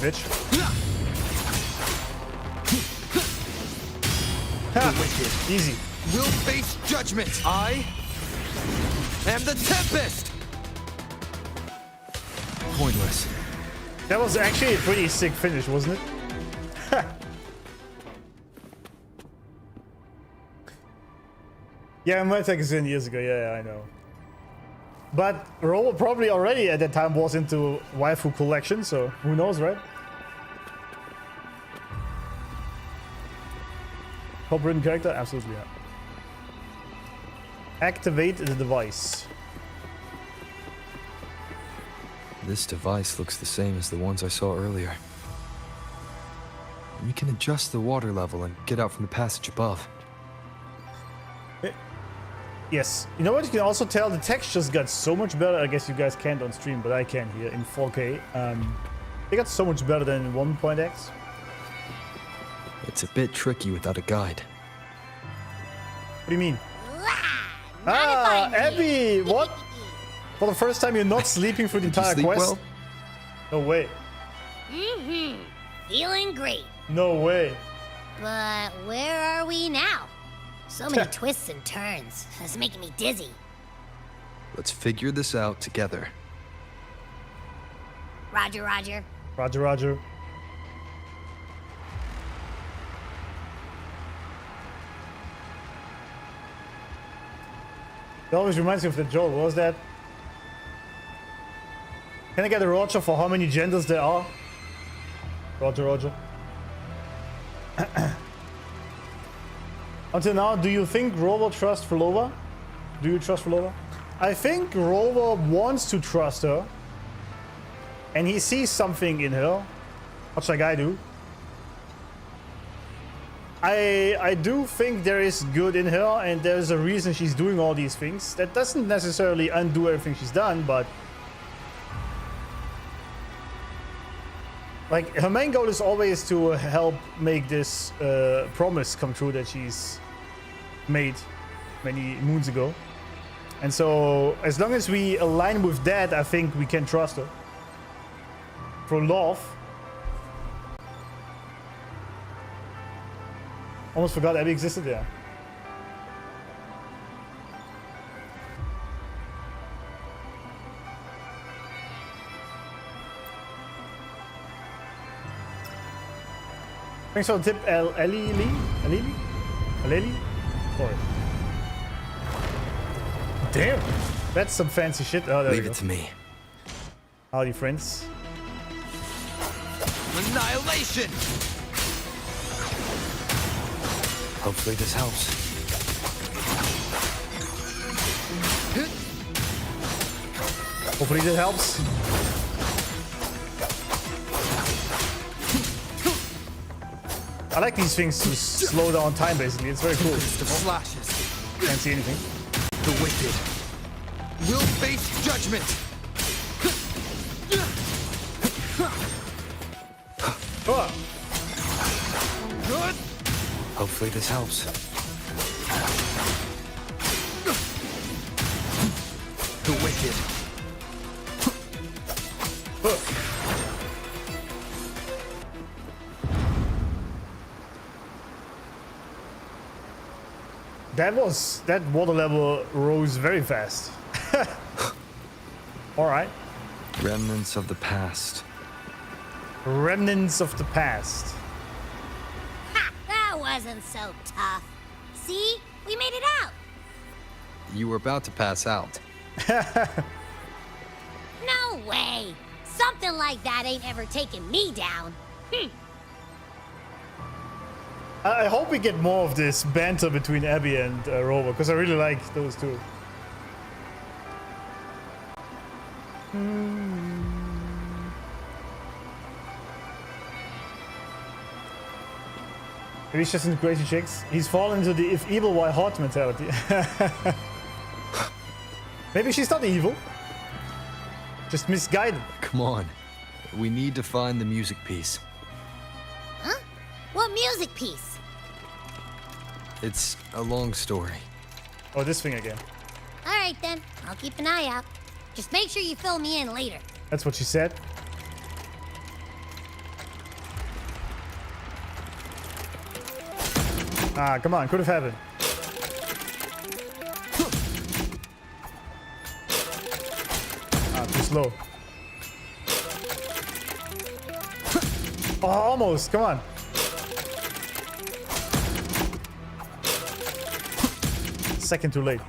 Bitch. The wicked easy. Will face judgment. I am the Tempest. Pointless. That was actually a pretty sick finish, wasn't it? Yeah, my tech is in years ago. Yeah, I know. But Rover probably already at that time was into waifu collection, so who knows, right? Top-written character? Absolutely, yeah. Activate the device. This device looks the same as the ones I saw earlier. We can adjust the water level and get out from the passage above. Yes. You know what? You can also tell the textures got so much better. I guess you guys can't on stream, but I can here in 4K. They got so much better than in 1.x. It's a bit tricky without a guide. What do you mean? Ah, Abby! What? For the first time, you're not sleeping through the entire quest? Well? No way. Mm-hmm. Feeling great. No way. But where are we now? So many twists and turns. It's making me dizzy. Let's figure this out together. Roger, roger. Roger, roger. It always reminds me of the joke. What was that? Can I get a roger for how many genders there are? Roger, roger. Until now, do you think Rover trusts Phrolova? Do you trust Phrolova? I think Rover wants to trust her. And he sees something in her. Much like I do. I do think there is good in her, and there's a reason she's doing all these things. That doesn't necessarily undo everything she's done, but... like, her main goal is always to help make this promise come true that she's made many moons ago. And so, as long as we align with that, I think we can trust her. For love. Almost forgot Abby existed there. Thanks for the tip, Alili? Sorry. Damn, that's some fancy shit. Oh, there Leave it to me. Howdy, friends. Annihilation! Hopefully this helps. Hopefully that helps. I like these things to slow down time, basically. It's very cool. Can't see anything. The wicked will face judgment. Oh. Good. Hopefully this helps. The wicked. That water level rose very fast. All right. Remnants of the past. Remnants of the past. Ha! That wasn't so tough. See? We made it out. You were about to pass out. No way. Something like that ain't ever taken me down. I hope we get more of this banter between Abby and Rover, because I really like those two. Maybe he's just into crazy chicks. He's fallen into the if evil, why hot mentality. Maybe she's not evil. Just misguided. Come on. We need to find the music piece. Huh? What music piece? It's a long story. Oh, this thing again. All right, then. I'll keep an eye out. Just make sure you fill me in later. That's what she said. Ah, come on. Could have happened. Ah, too slow. Oh, almost. Come on. Second too late.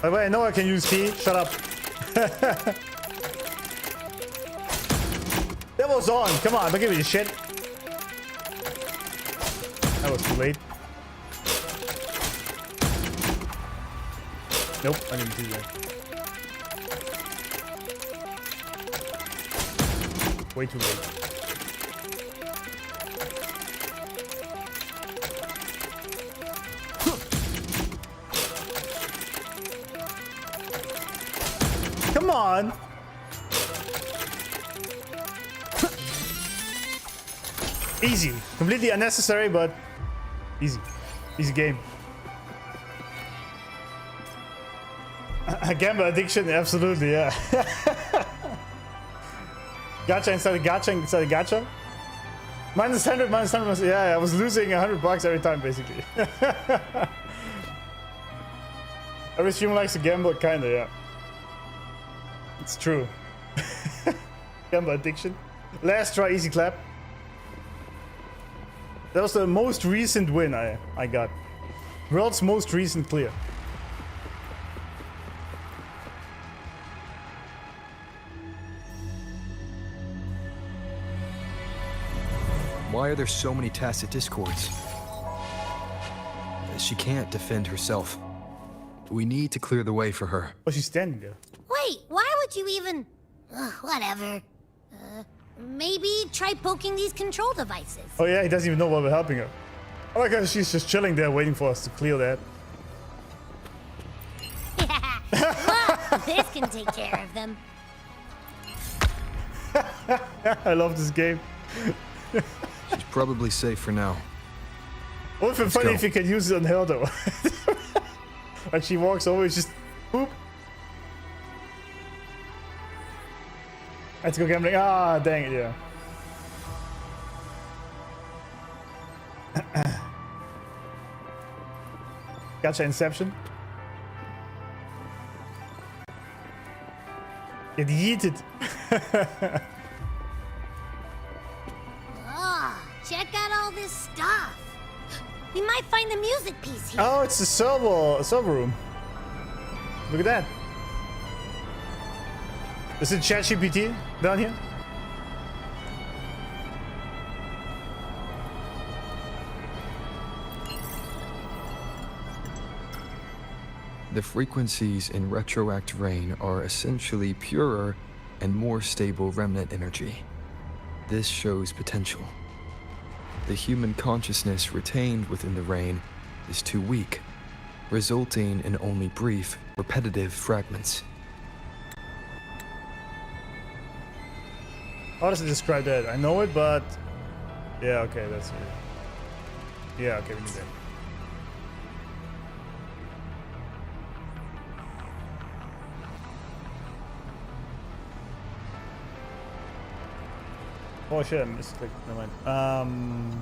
By the way, I know I can use T. Shut up. That was on. Come on, don't give me the shit. That was too late. Nope, I didn't do that. Way too late. Come on. Easy. Completely unnecessary, but easy. Easy game. Gamble addiction, absolutely, yeah. Gacha instead of gacha instead of gacha. Minus 100, minus 100, minus, yeah, I was losing $100 every time, basically. Every streamer likes to gamble, kinda, yeah. It's true. Gamble addiction. Last try, easy clap. That was the most recent win I got. World's most recent clear. Why are there so many tacit discords? She can't defend herself. We need to clear the way for her. Oh, she's standing there. Wait, why would you even... whatever. Maybe try poking these control devices. Oh yeah, he doesn't even know why we're helping her. Oh my god, she's just chilling there waiting for us to clear that. Well, this can take care of them. I love this game. She's probably safe for now. It would be funny if you could use it on her though. Like she walks over, it's just boop. Let's go gambling. Ah, dang it, yeah. Gotcha, Inception. Get yeeted. Check out all this stuff. We might find the music piece here. Oh, it's the server room. Look at that. Is it ChatGPT down here? The frequencies in retroact rain are essentially purer and more stable remnant energy. This shows potential. The human consciousness retained within the rain is too weak, resulting in only brief, repetitive fragments. How does it describe that? I know it, but... Yeah, okay, that's it. Yeah, okay, we need that. Oh shit, I misclicked. Never mind.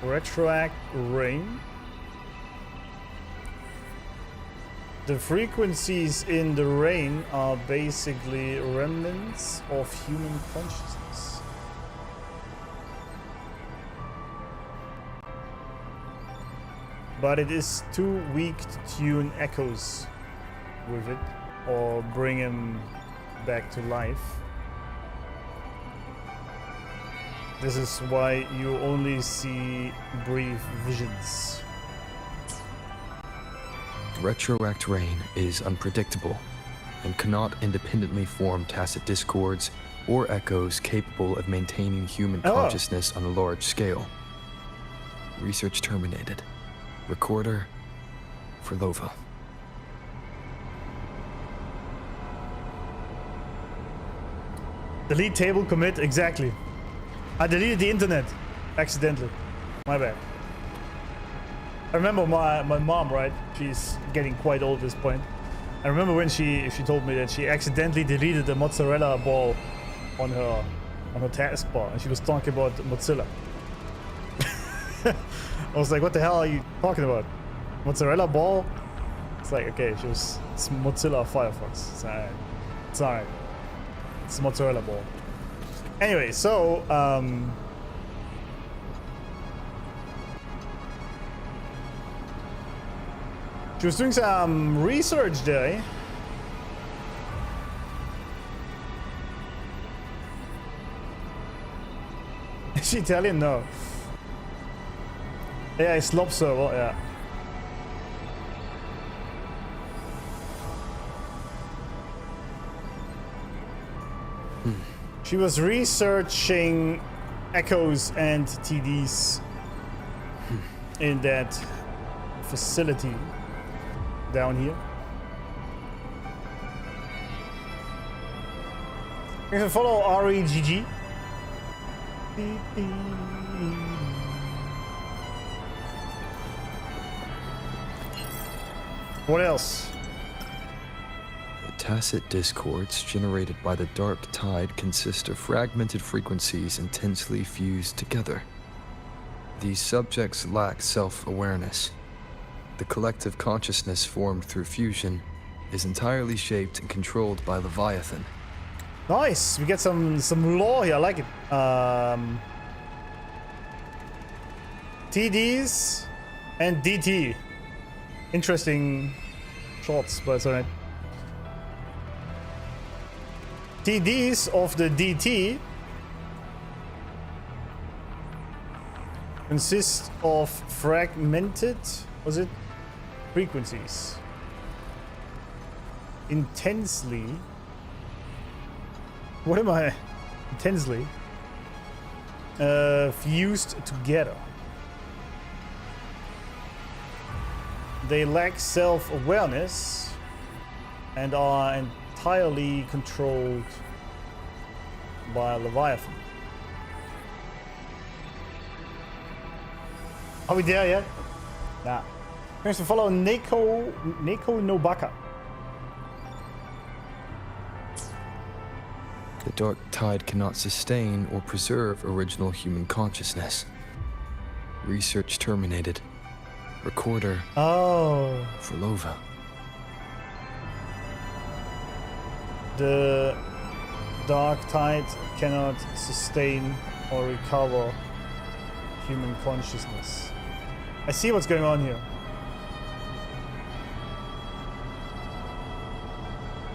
Retroact rain. The frequencies in the rain are basically remnants of human consciousness. But it is too weak to tune echoes with it or bring him back to life. This is why you only see brief visions. Retroact rain is unpredictable and cannot independently form tacit discords or echoes capable of maintaining human consciousness on a large scale. Research terminated. Recorder, PURELOVA. Delete table commit, exactly. I deleted the internet accidentally. My bad. I remember my mom, right? She's getting quite old at this point. I remember when she told me that she accidentally deleted the mozzarella ball on her taskbar, and she was talking about Mozilla. I was like, what the hell are you talking about? Mozzarella ball? It's like, okay, it's Mozilla Firefox. It's alright. It's alright. It's mozzarella ball. Anyway, so she was doing some research there. Is she Italian? No. Yeah, it's slop server, yeah. She was researching echoes and TDs in that facility down here. You can follow REGG. What else? The tacit discords generated by the dark tide consist of fragmented frequencies intensely fused together. These subjects lack self-awareness. The collective consciousness formed through fusion is entirely shaped and controlled by Leviathan. Nice, we get some lore here. I like it. TDs and DT. Interesting shots, but it's alright. TDs of the DT consist of fragmented, was it? Frequencies. Intensely. What am I? Intensely. Fused together. They lack self-awareness and are entirely controlled by Leviathan. Are we there yet? Nah. Thanks to follow Neko Nobaka. The dark tide cannot sustain or preserve original human consciousness. Research terminated. Recorder. Oh. PURELOVA. The dark tide cannot sustain or recover human consciousness. I see what's going on here.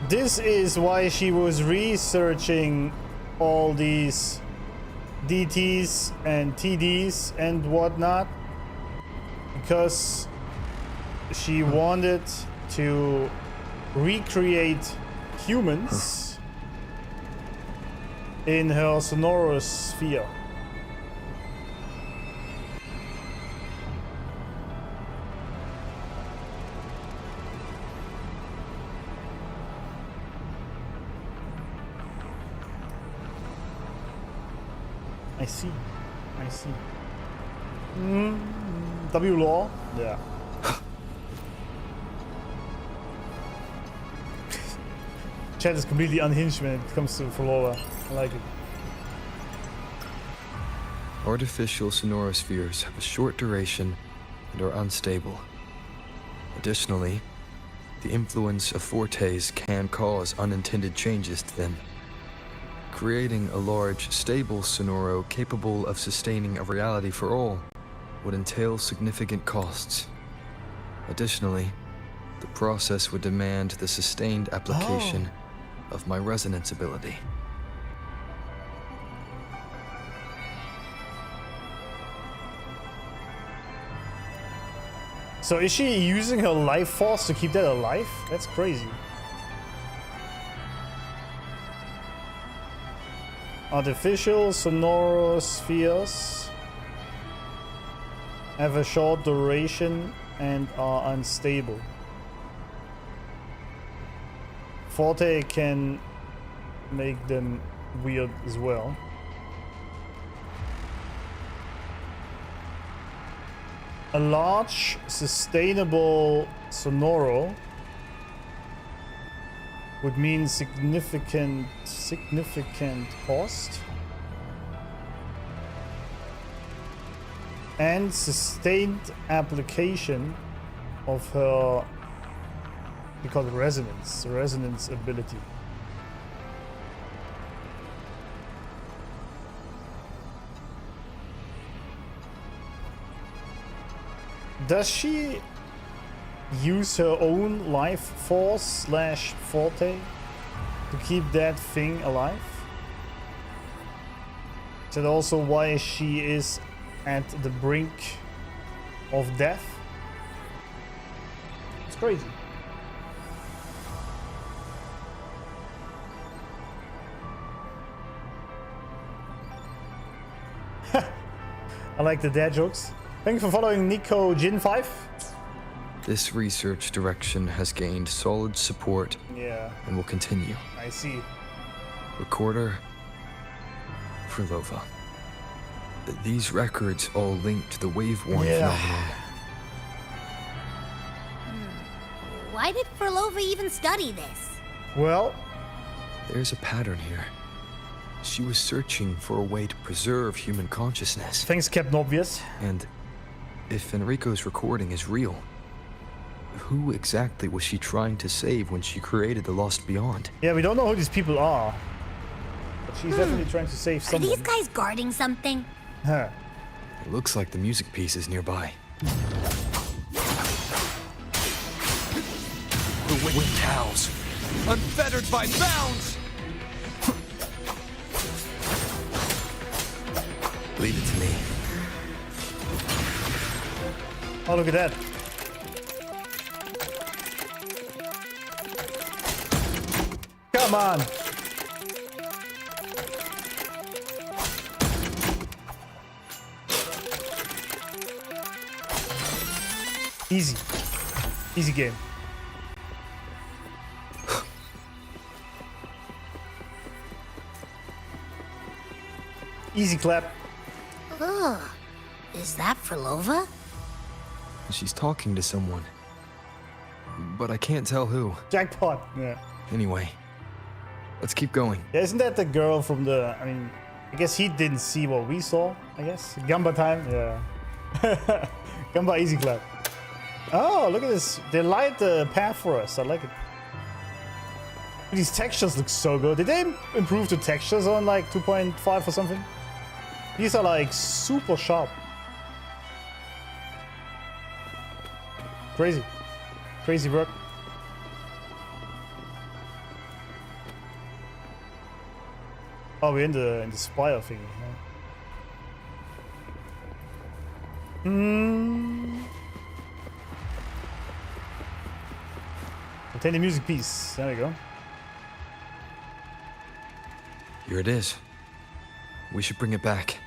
This is why she was researching all these DTs and TDs and whatnot, because she wanted to recreate humans in her sonorous sphere. I see. I see. W law? Yeah. Chat is completely unhinged when it comes to PURELOVA. I like it. Artificial sonorospheres have a short duration and are unstable. Additionally, the influence of fortes can cause unintended changes to them. Creating a large, stable sonoro capable of sustaining a reality for all would entail significant costs. Additionally, the process would demand the sustained application of my resonance ability. So is she using her life force to keep that alive? That's crazy. Artificial sonorospheres have a short duration and are unstable. Forte can make them weird as well. A large, sustainable sonoro would mean significant cost and sustained application of her, we call it resonance ability. Does she use her own life force / forte to keep that thing alive? Is that also why she is at the brink of death? It's crazy. I like the dad jokes. Thank you for following Nico Jin5. This research direction has gained solid support. Yeah. And will continue. I see. Recorder Purelova. These records all link to the wave-worn phenomenon. Why did Purelova even study this? Well, there's a pattern here. She was searching for a way to preserve human consciousness. Things kept obvious. And if Fenrico's recording is real, who exactly was she trying to save when she created the Lost Beyond? Yeah, we don't know who these people are. But she's definitely trying to save someone. Are these guys guarding something? Huh. It looks like the music piece is nearby. The wind howls, unfettered by bounds! Leave it to me. Oh, look at that. Come on. Easy. Easy game. Easy clap. Ugh. Is that Purelova? She's talking to someone. But I can't tell who. Jackpot. Yeah. Anyway, let's keep going. Yeah, isn't that the girl from the... I mean, I guess he didn't see what we saw, I guess. Gamba time. Yeah. Gamba easy clap. Oh, look at this. They light the path for us. I like it. These textures look so good. Did they improve the textures on like 2.5 or something? These are like super sharp. Crazy. Crazy work. Oh, we're in the spire thingy. Huh? Obtain the music piece. There we go. Here it is. We should bring it back.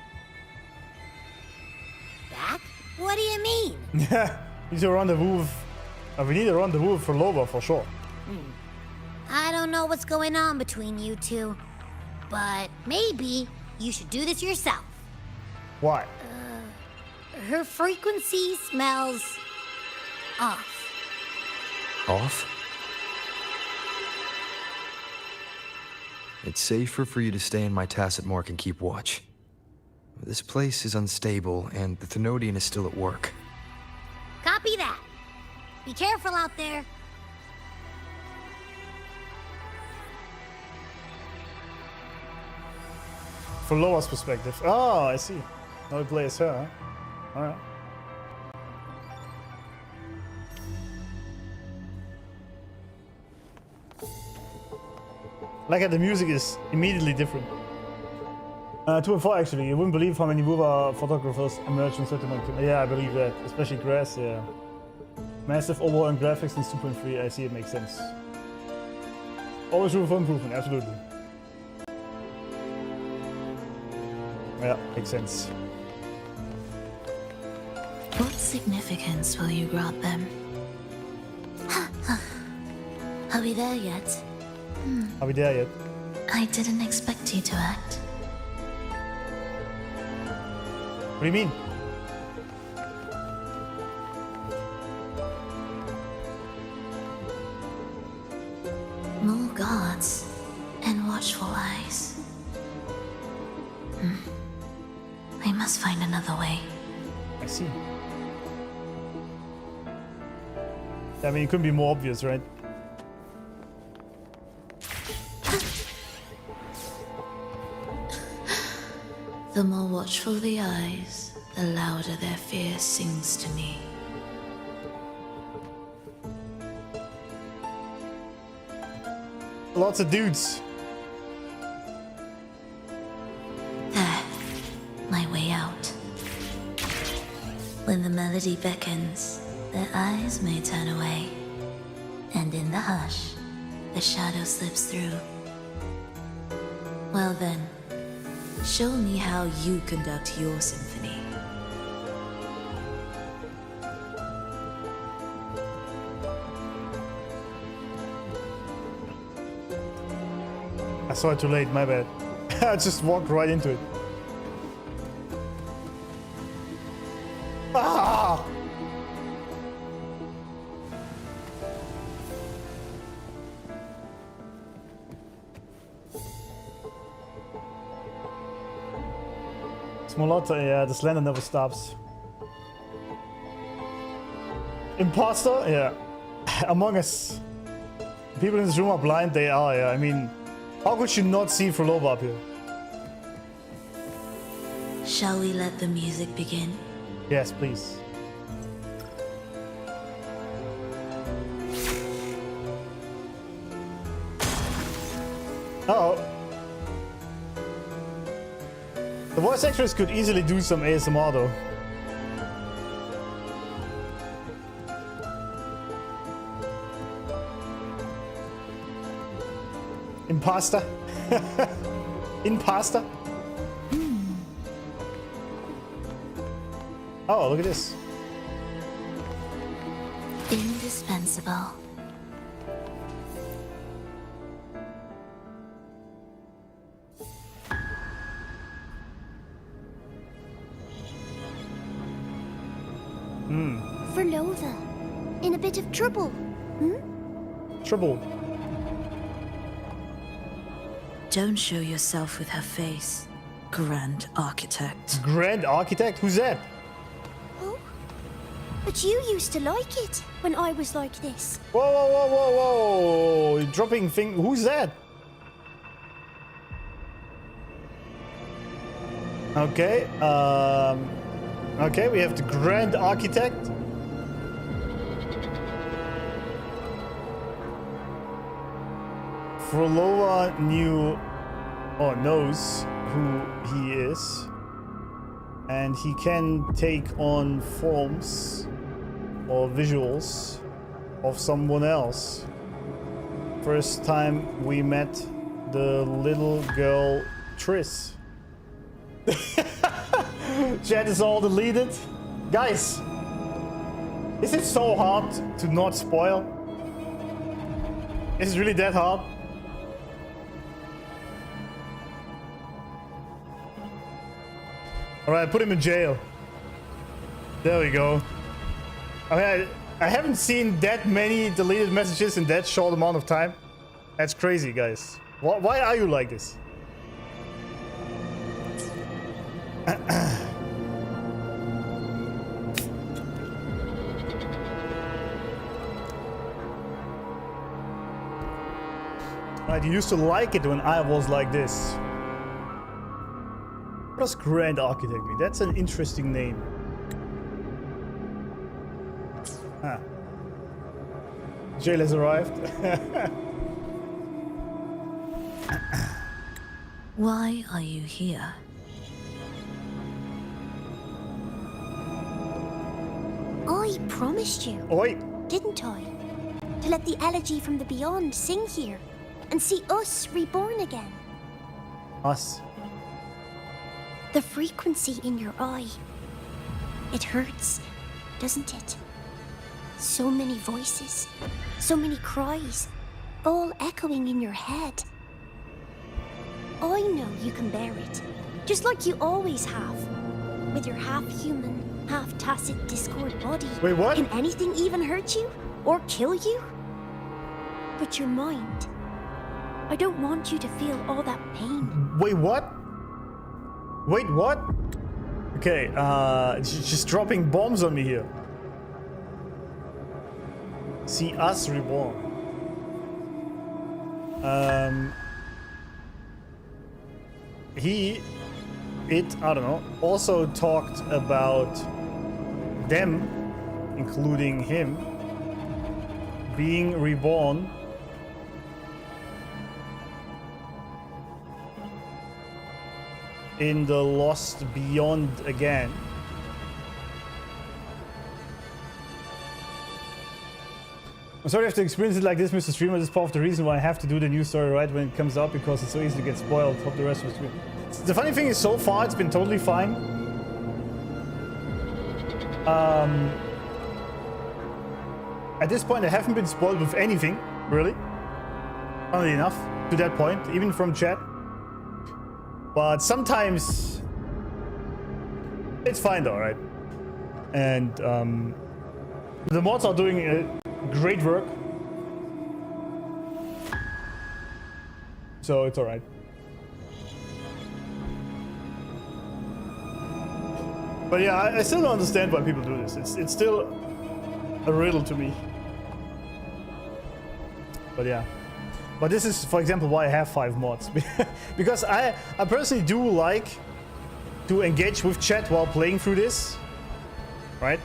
Back? What do you mean? Yeah, we need a rendezvous. We need a rendezvous for Purelova for sure. I don't know what's going on between you two, but maybe you should do this yourself. Why? Her frequency smells off. Off? It's safer for you to stay in my tacit mark and keep watch. This place is unstable, and the Thenodian is still at work. Copy that. Be careful out there. From Loa's perspective. Oh, I see. Now we play as her, huh? Alright. Like how the music is immediately different. 2 and 4 actually. You wouldn't believe how many Wuthering photographers emerged in certain. Yeah, I believe that. Especially Grass, yeah. Massive overhaul on graphics since 2.3. I see, it makes sense. Always room for improvement, absolutely. Yeah, makes sense. What significance will you grant them? Are we there yet? Are we there yet? I didn't expect you to act. What do you mean? More guards and watchful eyes. I must find another way. I see. I mean, it couldn't be more obvious, right? The more watchful the eyes, the louder their fear sings to me. Lots of dudes. There, my way out. When the melody beckons, their eyes may turn away. And in the hush, the shadow slips through. Well then, show me how you conduct your symphony. I saw it too late, my bad. I just walked right into it. Ah! Smolotta, yeah, the slander never stops. Imposter? Yeah. Among Us. People in this room are blind, they are, yeah. I mean, how could you not see Phrolova up here? Shall we let the music begin? Yes, please. Uh-oh. The voice actress could easily do some ASMR though. Impasta. Impasta. Oh, look at this. Indispensable. Phrolova, in a bit of trouble, Trouble. Don't show yourself with her face, Grand Architect. Grand Architect? Who's that? Oh, but you used to like it when I was like this. Whoa, whoa, whoa, whoa, whoa! You're dropping thing. Who's that? Okay. Okay, we have the Grand Architect. Phrolova knows who he is, and he can take on forms or visuals of someone else. First time we met the little girl Triss. Chat is all deleted. Guys, is it so hard to not spoil? Is it really that hard? Alright, put him in jail. There we go. I mean, I haven't seen that many deleted messages in that short amount of time. That's crazy, guys. Why are you like this? Right, you used to like it when I was like this. What does Grand Architect mean? That's an interesting name. Huh. Jail has arrived. Why are you here? I promised you. Oi! didn't I? To let the elegy from the beyond sing here and see us reborn again. Us. The frequency in your eye. It hurts, doesn't it? So many voices, so many cries, all echoing in your head. I know you can bear it, just like you always have. With your half-human, half-tacit Discord body. Wait, what? Can anything even hurt you? Or kill you? But your mind. I don't want you to feel all that pain. Wait, what? Wait, what? Okay, just dropping bombs on me here. See us reborn. I don't know, also talked about them, including him, being reborn in the Lost Beyond again. I'm sorry you have to experience it like this, Mr. Streamer. This is part of the reason why I have to do the news story right when it comes out, because it's so easy to get spoiled. Hope the rest of the stream. The funny thing is, so far it's been totally fine. At this point I haven't been spoiled with anything, really. Funnily enough, to that point, even from chat. But sometimes it's fine though, right? And the mods are doing great work, so it's alright. But yeah, I still don't understand why people do this. It's still a riddle to me. But yeah. But this is, for example, why I have 5 mods. Because I personally do like to engage with chat while playing through this. Right?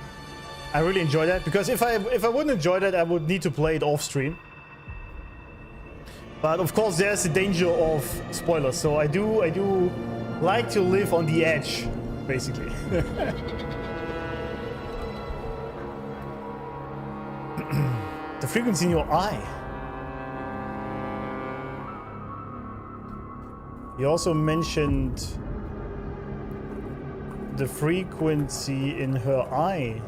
I really enjoy that. Because if I wouldn't enjoy that, I would need to play it off stream. But of course there's the danger of spoilers. So I do like to live on the edge, basically. The frequency in your eye. He also mentioned the frequency in her eye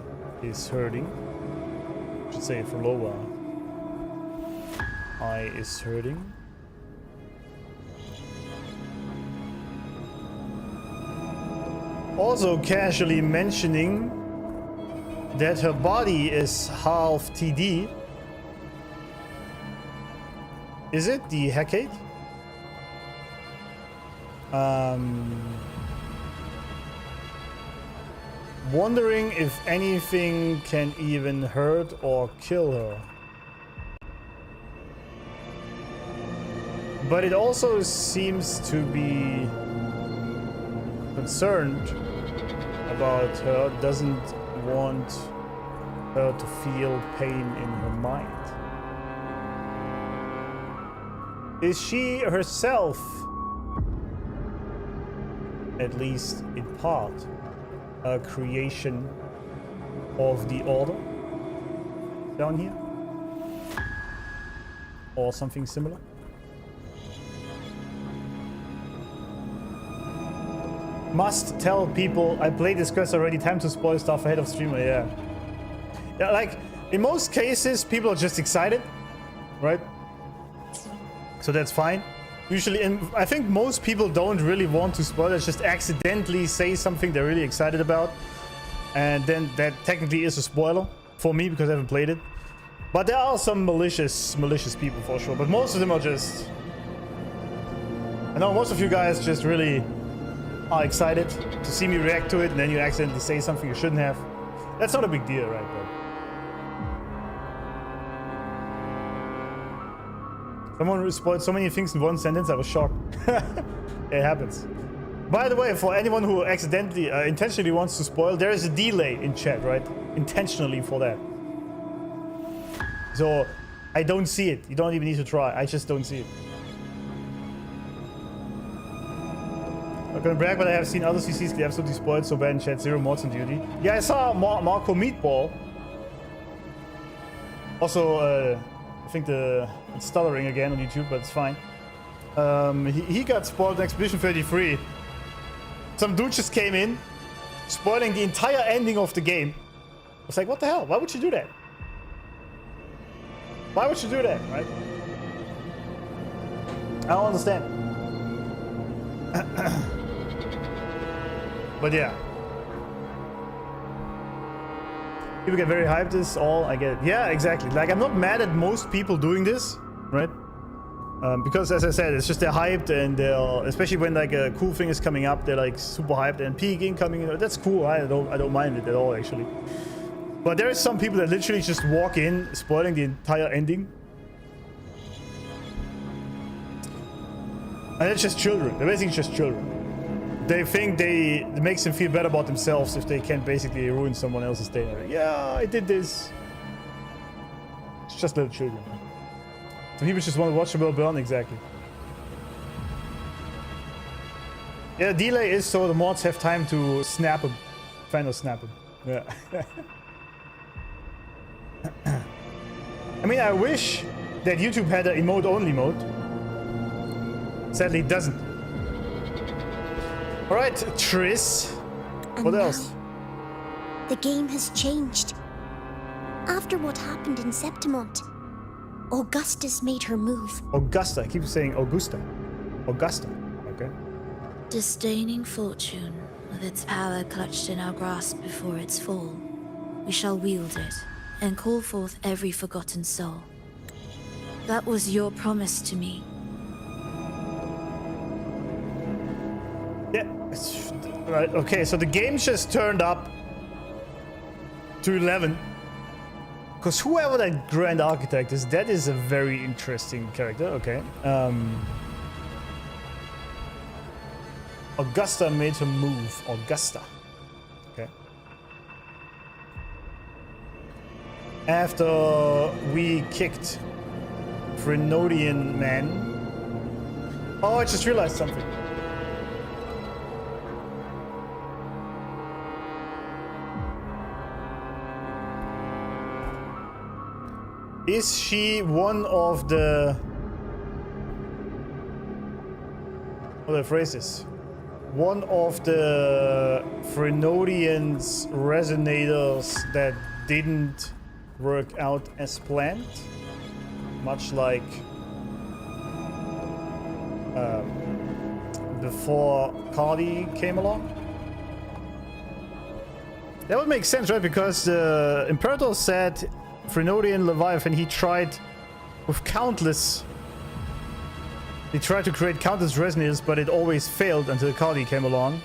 is hurting. I should say Phrolova. Eye is hurting. Also casually mentioning that her body is half TD. Is it the Hecate? Wondering if anything can even hurt or kill her. But it also seems to be concerned about her, doesn't want her to feel pain in her mind. Is she herself, at least in part, a creation of the Order down here? Or something similar? Must tell people I played this quest already, time to spoil stuff ahead of streamer, yeah. Yeah, like, in most cases, people are just excited, right? So that's fine. Usually, and I think most people don't really want to spoil it, just accidentally say something they're really excited about. And then that technically is a spoiler for me because I haven't played it. But there are some malicious people for sure. But most of them are just... I know most of you guys just really are excited to see me react to it, and then you accidentally say something you shouldn't have. That's not a big deal, right? But someone spoiled so many things in one sentence, I was shocked. It happens. By the way, for anyone who accidentally, intentionally wants to spoil, there is a delay in chat, right? Intentionally for that. So, I don't see it. You don't even need to try. I just don't see it. I'm gonna brag, but I have seen other CCs get absolutely spoiled so bad in chat. 0 mods on duty. Yeah, I saw Marco Meatball Also, I think it's stuttering again on YouTube, but it's fine. He got spoiled in Expedition 33. Some dude just came in, spoiling the entire ending of the game. I was like, what the hell? Why would you do that? Why would you do that, right? I don't understand. But yeah. People get very hyped, this all, I get it. Yeah, exactly. Like, I'm not mad at most people doing this, right? Because as I said, it's just they're hyped and they're, especially when like a cool thing is coming up, they're like super hyped and peak incoming, that's cool. I don't mind it at all, actually. But there is some people that literally just walk in, spoiling the entire ending. And it's just children. They're basically just children. They think it makes them feel better about themselves if they can basically ruin someone else's day. Like, yeah, I did this. It's just little children. Some people just want to watch the world burn, exactly. Yeah, the delay is so the mods have time to snap them. Final snap them. Yeah. I mean, I wish that YouTube had an emote-only mode. Sadly, it doesn't. Alright, Triss. What else? The game has changed. After what happened in Septimont, Augustus made her move. Augusta. I keep saying Augusta. Augusta. Okay. Disdaining fortune, with its power clutched in our grasp before its fall, we shall wield it and call forth every forgotten soul. That was your promise to me. Yeah. Right. Okay. So the game just turned up to 11. Because whoever that Grand Architect is, that is a very interesting character. Okay. Augusta made her move. Augusta. Okay. After we kicked Frenodian man. Oh, I just realized something. Is she one of the... What the phrase is? One of the Frenodian's resonators that didn't work out as planned? Much like... before Cardi came along? That would make sense, right? Because the Imperator said... Frenodian Leviathan, he tried with countless... He tried to create countless resonators, but it always failed until Cardi came along.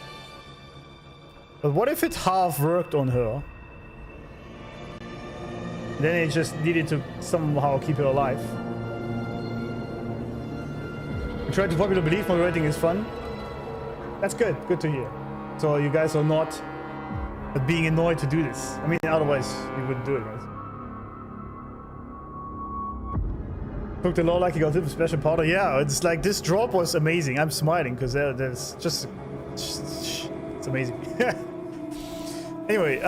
But what if it half worked on her? Then it just needed to somehow keep her alive. We tried to popular belief moderating is fun. That's good. Good to hear. So you guys are not being annoyed to do this. I mean, otherwise you wouldn't do it, right? Took the law like you got hit with special powder. Yeah, it's like this drop was amazing. I'm smiling because there's just it's amazing. Anyway,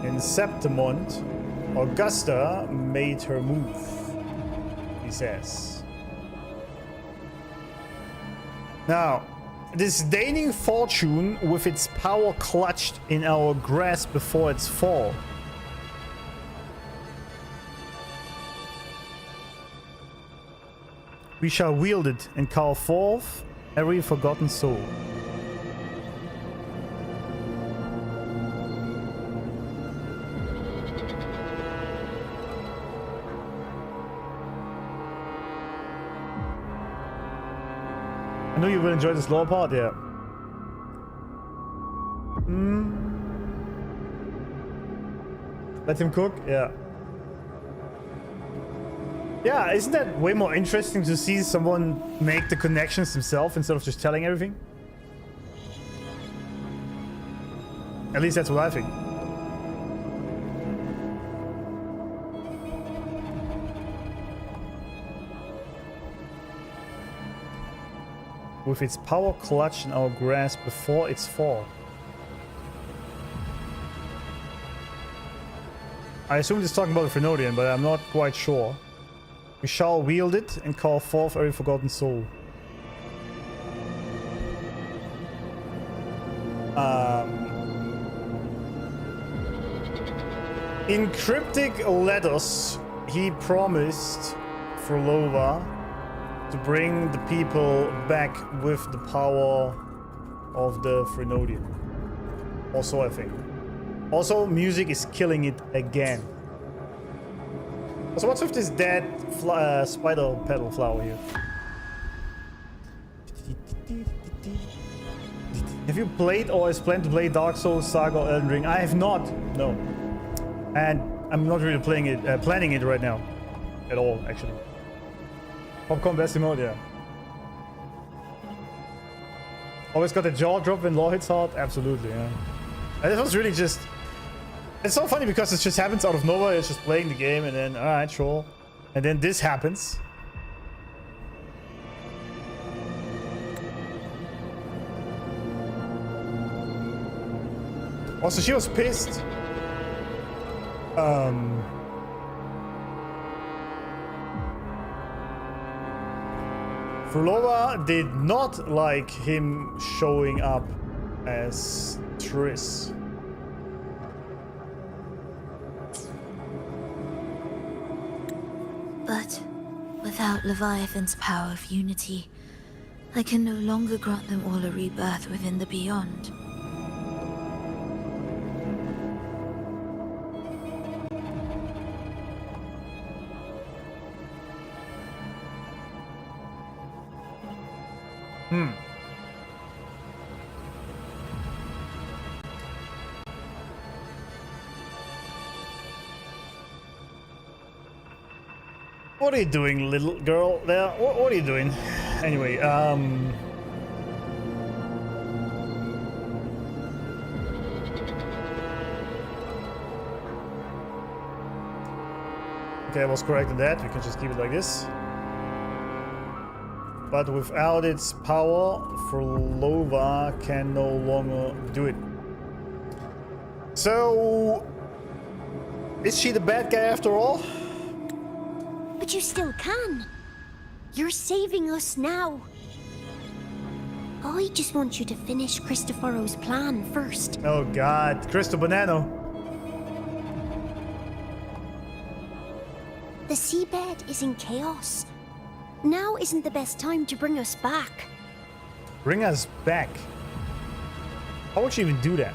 in Septimont, Augusta made her move, he says. Now, disdaining fortune with its power clutched in our grasp before its fall. We shall wield it and call forth every forgotten soul. I know you will enjoy this lower part, yeah. Let him cook, yeah. Yeah, isn't that way more interesting to see someone make the connections themselves instead of just telling everything? At least that's what I think. With its power clutched in our grasp before its fall. I assume it's talking about the Frenodian, but I'm not quite sure. We shall wield it and call forth every forgotten soul. In cryptic letters, he promised Phrolova to bring the people back with the power of the Frenodian. Also, I think. Also, music is killing it again. So what's with this dead spider petal flower here? Have you played or is planned to play Dark Souls, Saga, or Elden Ring? I have not, no. And I'm not really planning it right now. At all, actually. Popcorn best emote, yeah. Always got a jaw drop when law hits hard? Absolutely, yeah. And this was really just... It's so funny because it just happens out of nowhere. It's just playing the game and then, alright, sure. And then this happens. Also, she was pissed. Phrolova did not like him showing up as Triss. But without Leviathan's power of unity, I can no longer grant them all a rebirth within the beyond. What are you doing, little girl there? What are you doing? Anyway, okay, I was correct in that. We can just keep it like this. But without its power, Phrolova can no longer do it. So, is she the bad guy after all? But you still can. You're saving us now. I just want you to finish Cristoforo's plan first. Oh god, Cristo Banano. The seabed is in chaos. Now isn't the best time to bring us back. Bring us back? How would she even do that?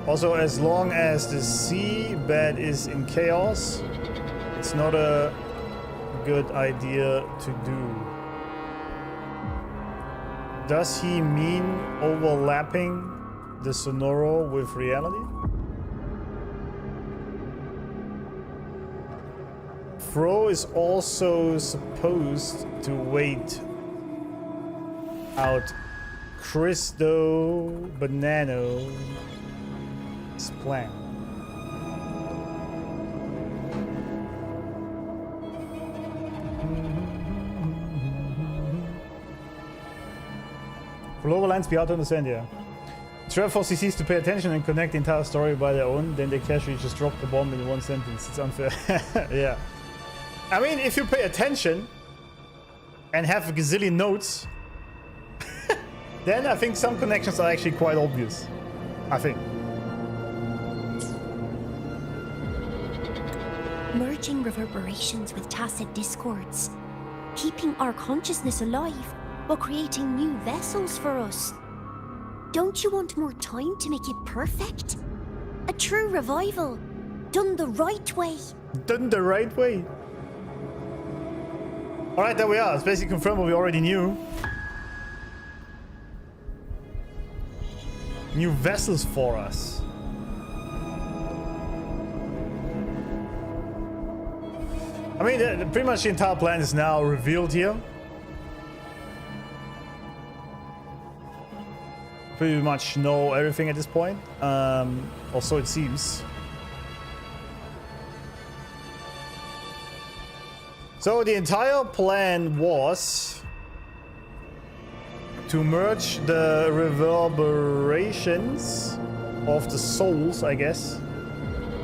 Also, as long as the seabed is in chaos, it's not a good idea to do. Does he mean overlapping the Sonoro with reality? Fro is also supposed to wait out Cristo Banano's plan. Phrolova lines be hard to understand, yeah. Trevor forces CCs to pay attention and connect the entire story by their own, then they casually just drop the bomb in one sentence. It's unfair. Yeah. I mean, if you pay attention and have a gazillion notes, then I think some connections are actually quite obvious. I think. Merging reverberations with tacit discords. Keeping our consciousness alive while creating new vessels for us. Don't you want more time to make it perfect? A true revival, done the right way. Done the right way. Alright, there we are. It's basically confirmed what we already knew. New vessels for us. I mean, pretty much the entire plan is now revealed here. Pretty much know everything at this point. Or so it seems. So the entire plan was to merge the reverberations of the souls, I guess,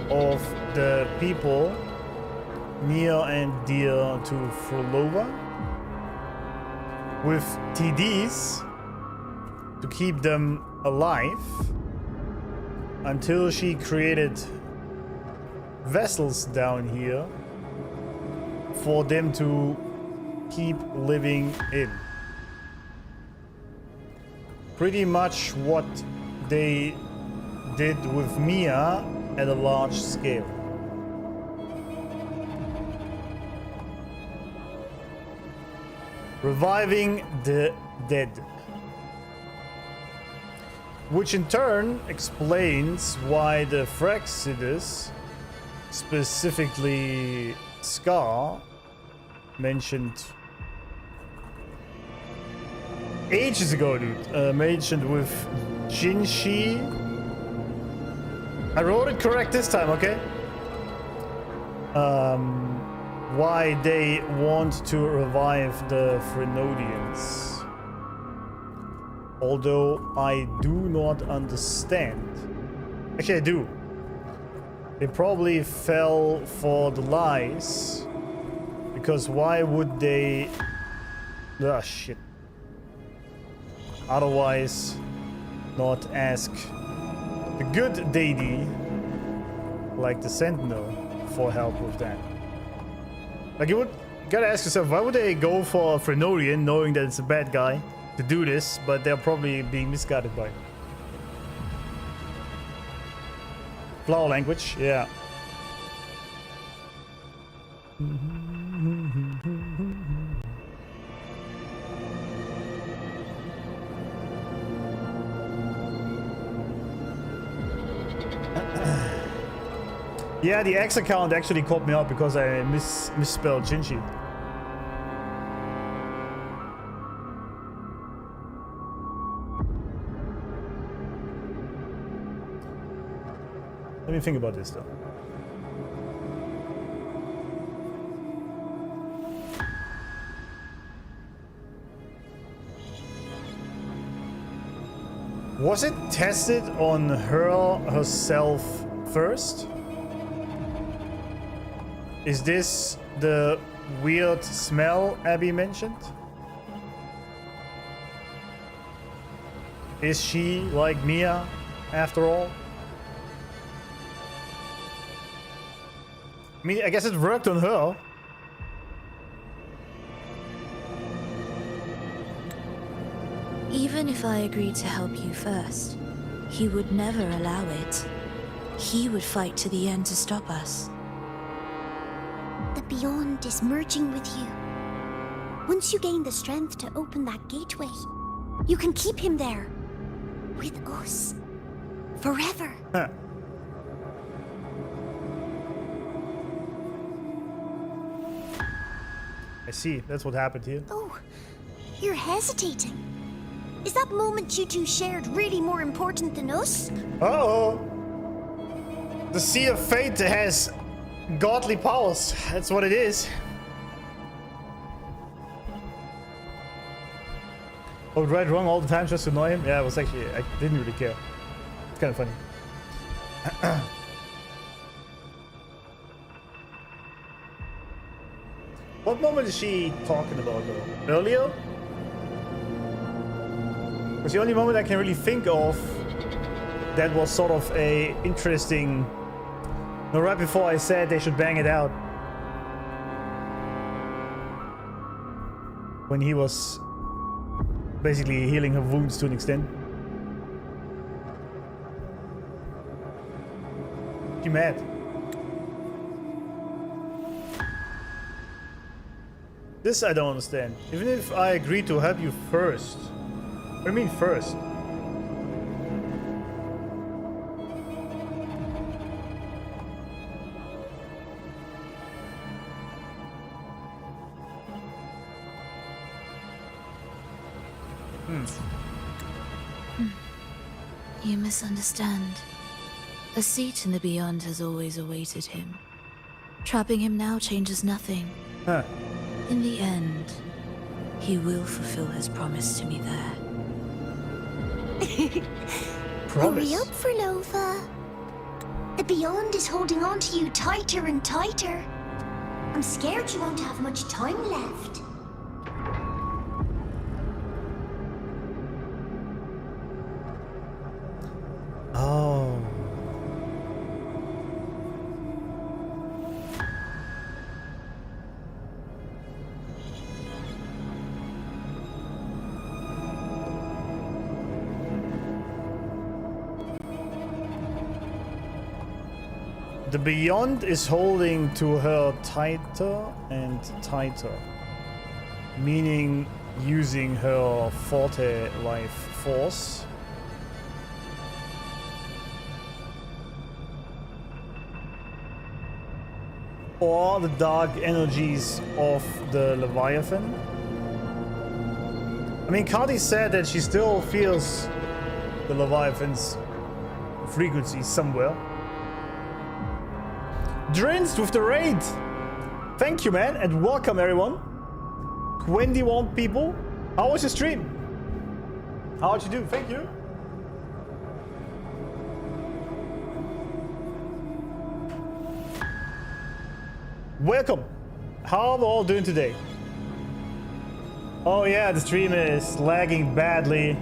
of the people near and dear to Phrolova with TDs to keep them alive until she created vessels down here for them to keep living in. Pretty much what they did with Mia at a large scale. Reviving the dead. Which in turn explains why the Fraxidus, specifically Scar, mentioned ages ago, dude, mentioned with Jinshi. I wrote it correct this time, okay? Why they want to revive the Frenodians. Although I do not understand. Actually, I do. They probably fell for the lies. Because why would they... Ah, shit. Otherwise, not ask the good deity, like the Sentinel, for help with that. Like, you gotta ask yourself, why would they go for a Frenodian knowing that it's a bad guy to do this, but they're probably being misguided by it. Flower language, yeah. Yeah, the X account actually caught me up because I misspelled Jinshi. Let me think about this though. Was it tested on herself first? Is this the weird smell Abby mentioned? Is she like Mia after all? I mean, I guess it worked on her. Even if I agreed to help you first, he would never allow it. He would fight to the end to stop us. The Beyond is merging with you. Once you gain the strength to open that gateway, you can keep him there. With us. Forever. Huh. I see. That's what happened here. Oh, you're hesitating. Is that moment you two shared really more important than us? Uh-oh. The Sea of Fate has godly powers. That's what it is. I would write wrong all the time just to annoy him. Yeah, it was actually... I didn't really care. It's kind of funny. What moment is she talking about though? Earlier? Because the only moment I can really think of that was sort of a interesting... No, right before I said they should bang it out. When he was basically healing her wounds to an extent. She mad. This I don't understand. Even if I agree to help you first. What do you mean first? You misunderstand. A seat in the Beyond has always awaited him. Trapping him now changes nothing. Huh. In the end, he will fulfill his promise to me there. Hurry up, Phrolova. The Beyond is holding on to you tighter and tighter. I'm scared you won't have much time left. Oh. The Beyond is holding to her tighter and tighter, meaning using her forte life force. Or the dark energies of the Leviathan. I mean, Cardi said that she still feels the Leviathan's frequency somewhere. Drinsed with the raid! Thank you, man, and welcome everyone. 21 people. How was your stream? How'd you do? Thank you. Welcome. How are we all doing today? Oh yeah, the stream is lagging badly.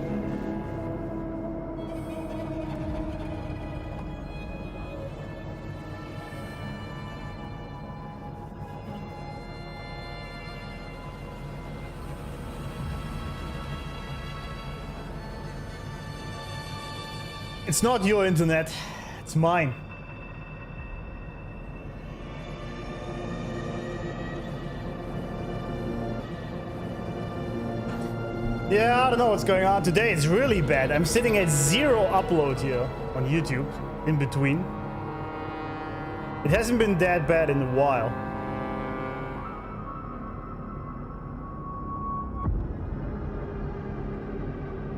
It's not your internet, it's mine. Yeah, I don't know what's going on today. It's really bad. I'm sitting at 0 upload here on YouTube in between. It hasn't been that bad in a while.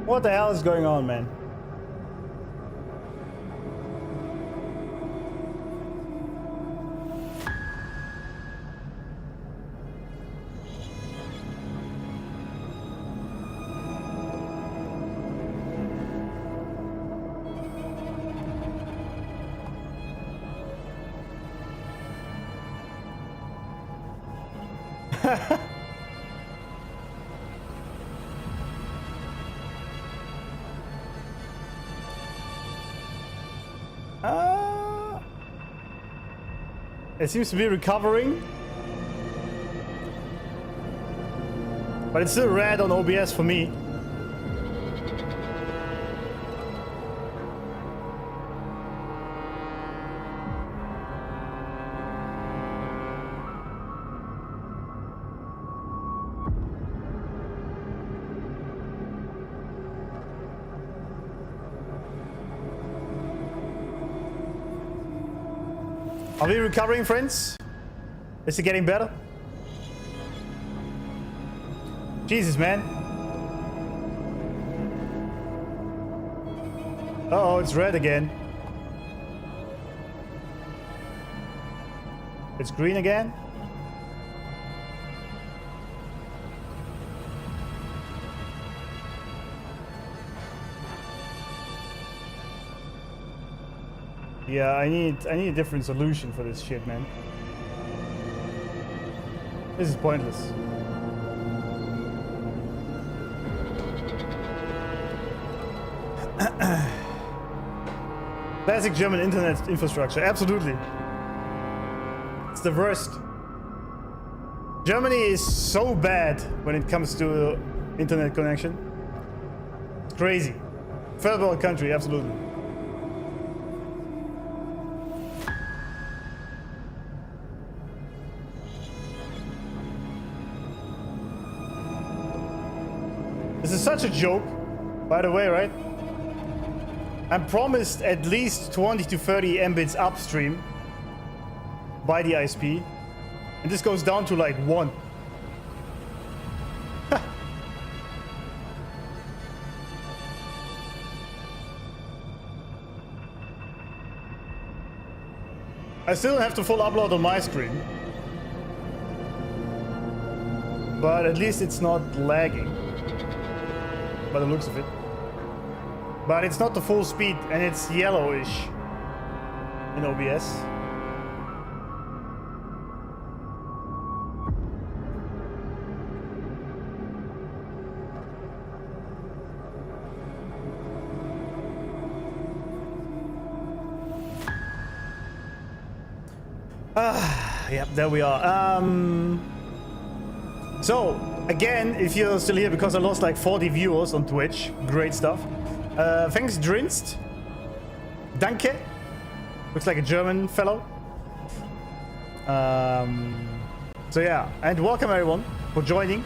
What the hell is going on, man? It seems to be recovering, but it's still red on OBS for me. Are we recovering, friends? Is it getting better? Jesus, man. Uh-oh, it's red again. It's green again. Yeah, I need a different solution for this shit, man. This is pointless. Classic German internet infrastructure, absolutely. It's the worst. Germany is so bad when it comes to internet connection. It's crazy. Third world country, absolutely. This is such a joke, by the way, right? I'm promised at least 20 to 30 Mbits upstream by the ISP, and this goes down to like 1. I still have to full upload on my screen. but at least it's not lagging by the looks of it. But it's not the full speed, and it's yellowish in OBS. Yep, there we are. So, again, if you're still here, because I lost like 40 viewers on Twitch, great stuff. Thanks, Drinst. Danke. Looks like a German fellow. So yeah, and welcome everyone for joining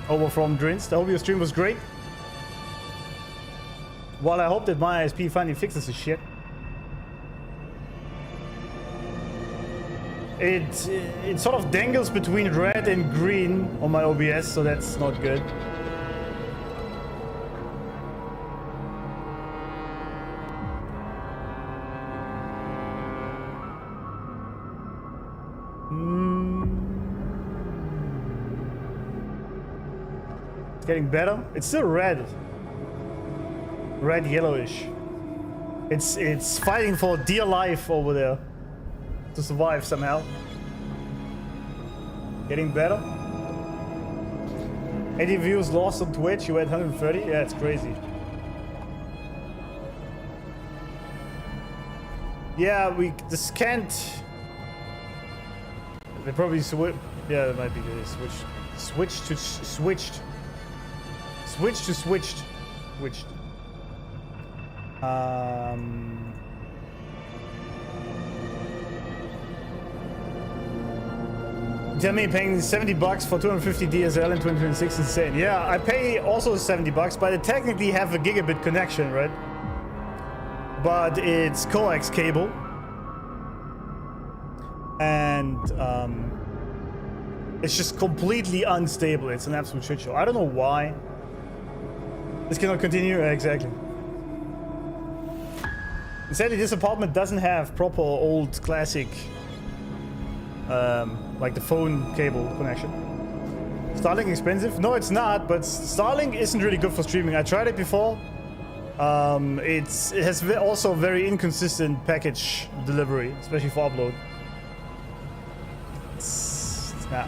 over from Drinst. I hope your stream was great. While I hope that my ISP finally fixes this shit. It sort of dangles between red and green on my OBS, so that's not good. It's getting better. It's still red. Red yellowish. It's fighting for dear life over there. To survive somehow. Getting better. 80 views lost on Twitch, you had 130? Yeah, it's crazy. Yeah, we just can't... They probably switch... Yeah, it might be good. Switched. Tell me, paying $70 for 250 DSL in 2026 is insane. Yeah, I pay also $70, but I technically have a gigabit connection, right? But it's coax cable. And it's just completely unstable. It's an absolute shit show. I don't know why. This cannot continue. Exactly. Sadly, this apartment doesn't have proper old classic like the phone cable connection. Starlink expensive? No, it's not, but Starlink isn't really good for streaming. I tried it before. It has also very inconsistent package delivery, especially for upload. It's not.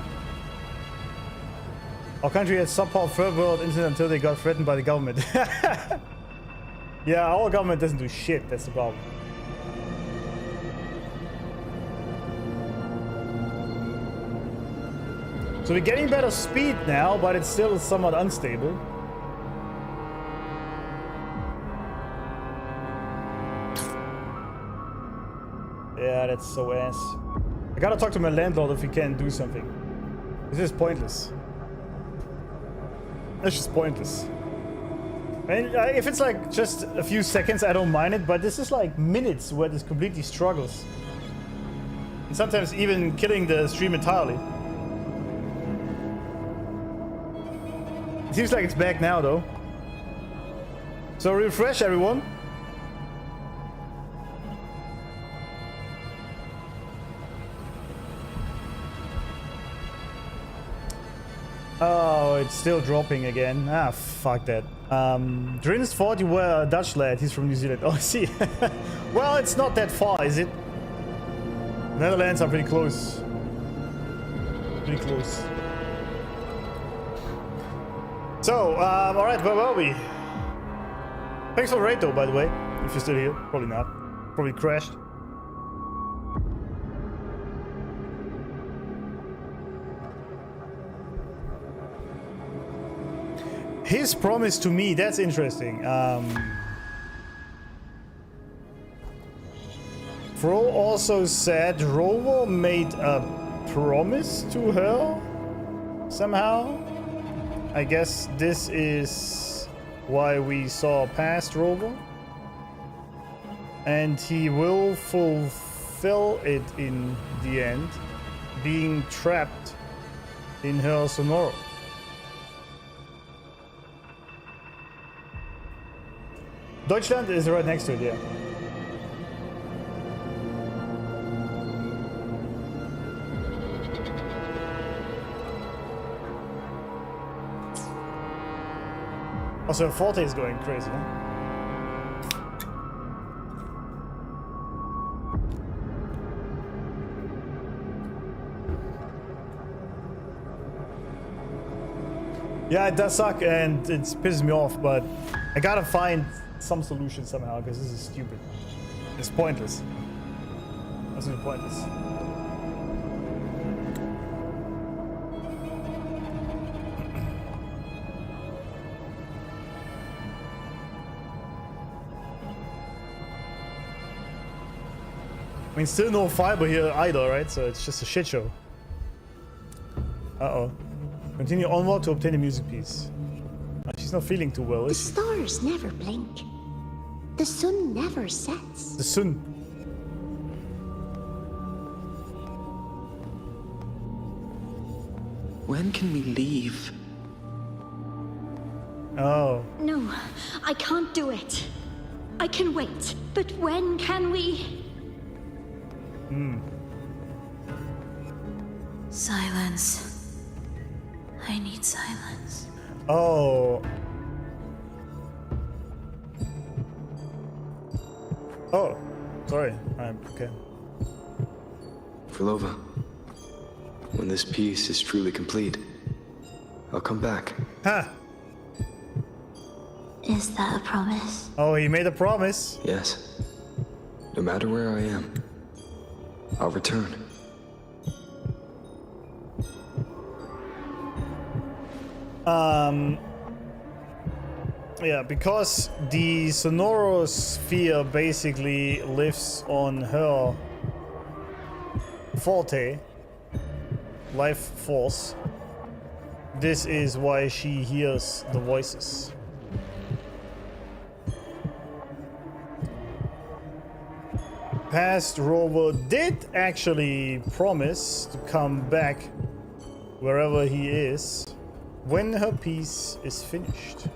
Our country had subpar third world internet until they got threatened by the government. Yeah, our government doesn't do shit, that's the problem. So we're getting better speed now, but it's still somewhat unstable. Yeah, that's so ass. I gotta talk to my landlord if he can do something. This is pointless. It's just pointless. And if it's like just a few seconds, I don't mind it, but this is like minutes where this completely struggles. And sometimes even killing the stream entirely. It seems like it's back now, though. So refresh, everyone. Oh, it's still dropping again. Ah, fuck that. Drinst thought you were a Dutch lad. He's from New Zealand. Oh, I see. Well, it's not that far, is it? Netherlands are pretty close. Pretty close. So, alright, where were we? Thanks for the raid though, by the way. If you're still here. Probably not. Probably crashed. His promise to me, that's interesting. Fro also said Rover made a promise to her somehow. I guess this is why we saw past Rover. And he will fulfill it in the end, being trapped in her Sonoro. Deutschland is right next to it, yeah. Also, Forte is going crazy, huh? Yeah, it does suck and it pisses me off, but I gotta find some solution somehow because this is stupid. It's pointless. Absolutely pointless. I mean, still no fiber here either, right? So it's just a shit show. Uh-oh. Continue onward to obtain a music piece. She's not feeling too well, is she? The stars never blink. The sun never sets. The sun. When can we leave? Oh. No, I can't do it. I can wait, but when can we? Silence. I need silence. Oh. Oh. Sorry. I'm okay. Phrolova, when this piece is truly complete, I'll come back. Huh. Is that a promise? Oh, he made a promise. Yes. No matter where I am, I'll return. Yeah, because the sonorosphere basically lives on her Forte, life force. This is why she hears the voices. Past Rover did actually promise to come back wherever he is when her piece is finished.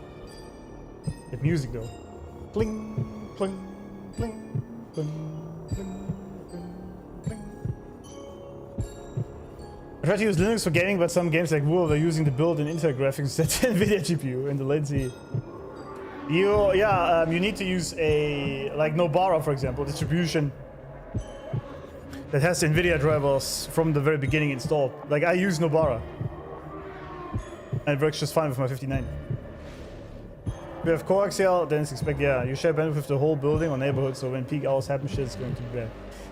The music though. Bling, bling, bling, bling, bling, bling. I tried to use Linux for gaming, but some games like Wuthering are using the built-in Intel graphics instead of NVIDIA GPU and the latency. You need to use a, like Nobara for example, distribution that has the NVIDIA drivers from the very beginning installed. Like I use Nobara. And it works just fine with my 59. If you have coaxial, then it's expected, yeah, you share bandwidth with the whole building or neighborhood, so when peak hours happen, shit is going to be bad.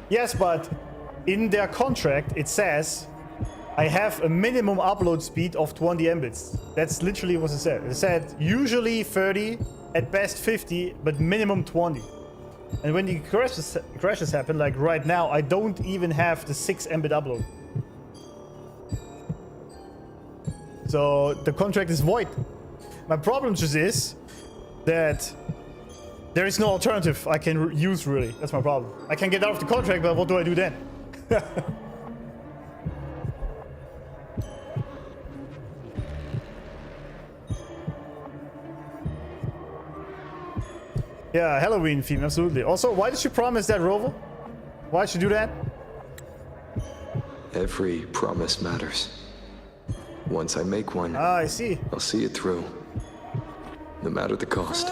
Yes, but in their contract, it says I have a minimum upload speed of 20 Mbits. That's literally what it said. It said usually 30, at best 50, but minimum 20. And when the crashes happen, like right now, I don't even have the 6 Mbit upload. So the contract is void. My problem just is that there is no alternative I can use really. That's my problem. I can get out of the contract, but what do I do then? Yeah, Halloween theme, absolutely. Also, why did you promise that, Rover? Why did you do that? Every promise matters. Once I make one, I see. I'll see it through. No matter the cost.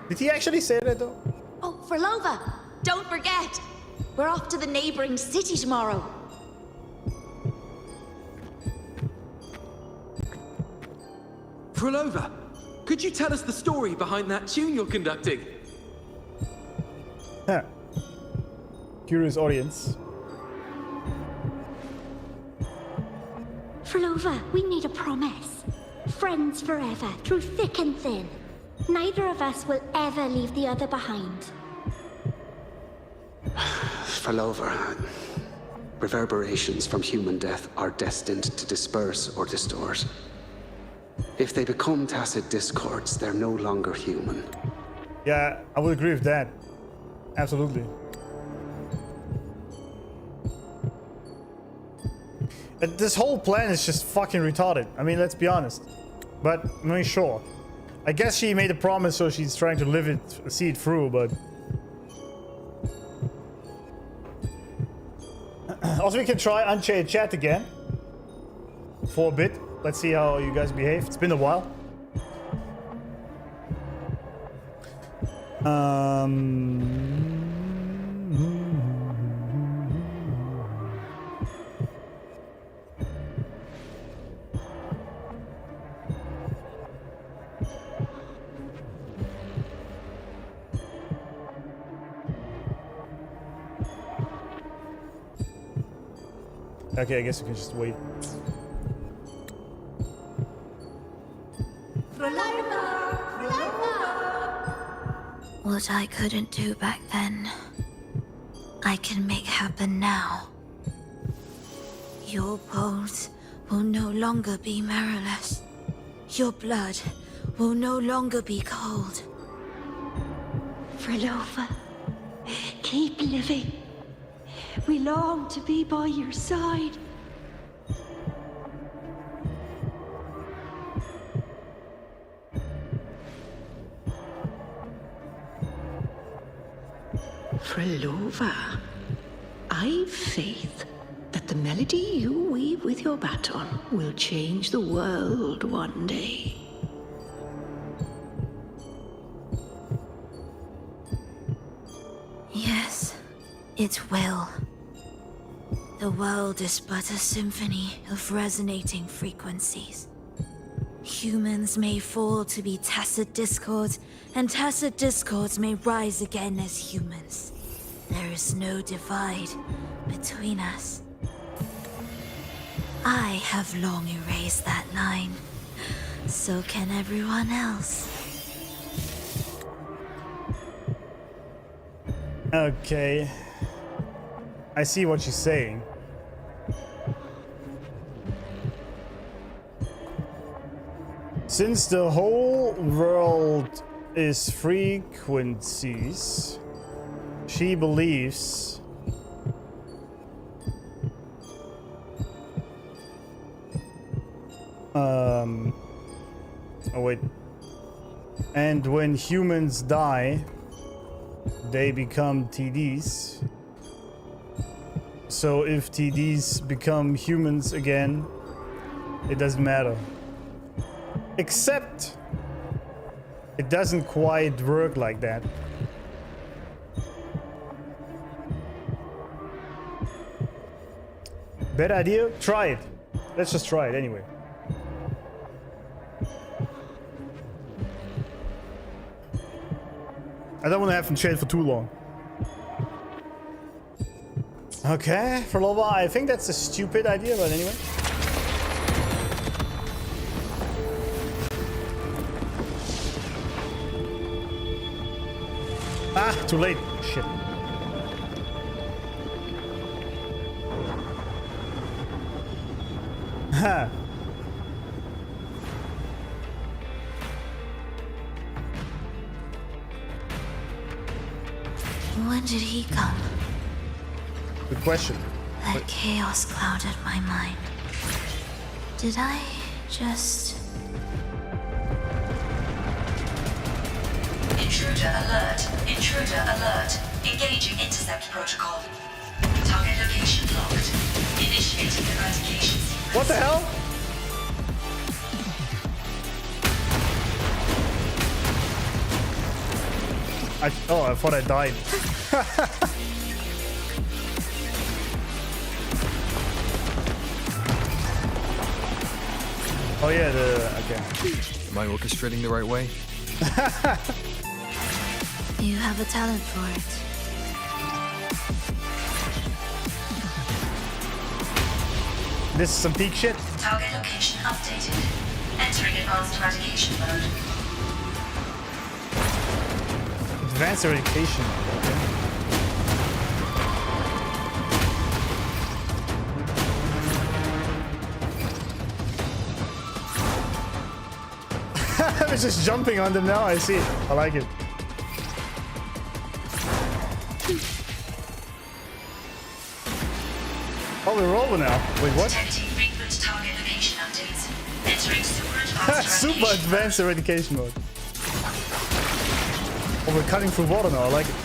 Did he actually say that though? Oh, Phrolova, don't forget. We're off to the neighboring city tomorrow. Phrolova, could you tell us the story behind that tune you're conducting? Huh. Curious audience. Phrolova, we need a promise. Friends forever, through thick and thin. Neither of us will ever leave the other behind. Phrolova, reverberations from human death are destined to disperse or distort. If they become tacit discords, they're no longer human. Yeah, I would agree with that. Absolutely. This whole plan is just fucking retarded. I mean, let's be honest. But, I mean, sure. I guess she made a promise, so she's trying to see it through, but... Also, we can try Unchained Chat again. For a bit. Let's see how you guys behave. It's been a while. Okay, I guess we can just wait. What I couldn't do back then, I can make happen now. Your bones will no longer be marrowless. Your blood will no longer be cold. Phrolova, keep living. We long to be by your side. Phrolova, I've faith that the melody you weave with your baton will change the world one day. Yes, it will. The world is but a symphony of resonating frequencies. Humans may fall to be tacit discords, and tacit discords may rise again as humans. There is no divide between us. I have long erased that line. So can everyone else. Okay. I see what she's saying. Since the whole world is frequencies, she believes oh wait. And when humans die, they become TDs. So if TDs become humans again, it doesn't matter. Except it doesn't quite work like that. Bad idea? Try it. Let's just try it anyway. I don't want to have him chat for too long. Okay, Phrolova, I think that's a stupid idea, but anyway. Ah, too late. Shit. Ha. When did he come? Good question. That chaos clouded my mind. Did I just... Intruder alert. Intruder alert. Engaging intercept protocol. Target location locked. Initiating eradication sequence. What the hell? I thought I died. Oh yeah, okay. Am I orchestrating the right way? You have a talent for it. This is some peak shit. Target location updated. Entering advanced eradication mode. Advanced eradication. I'm just jumping on them now. I see. I like it. Oh, we're rolling now. Wait, what? Detecting frequent target location updates. Entering super advanced Super advanced eradication mode. Oh, we're cutting through water now. I like it.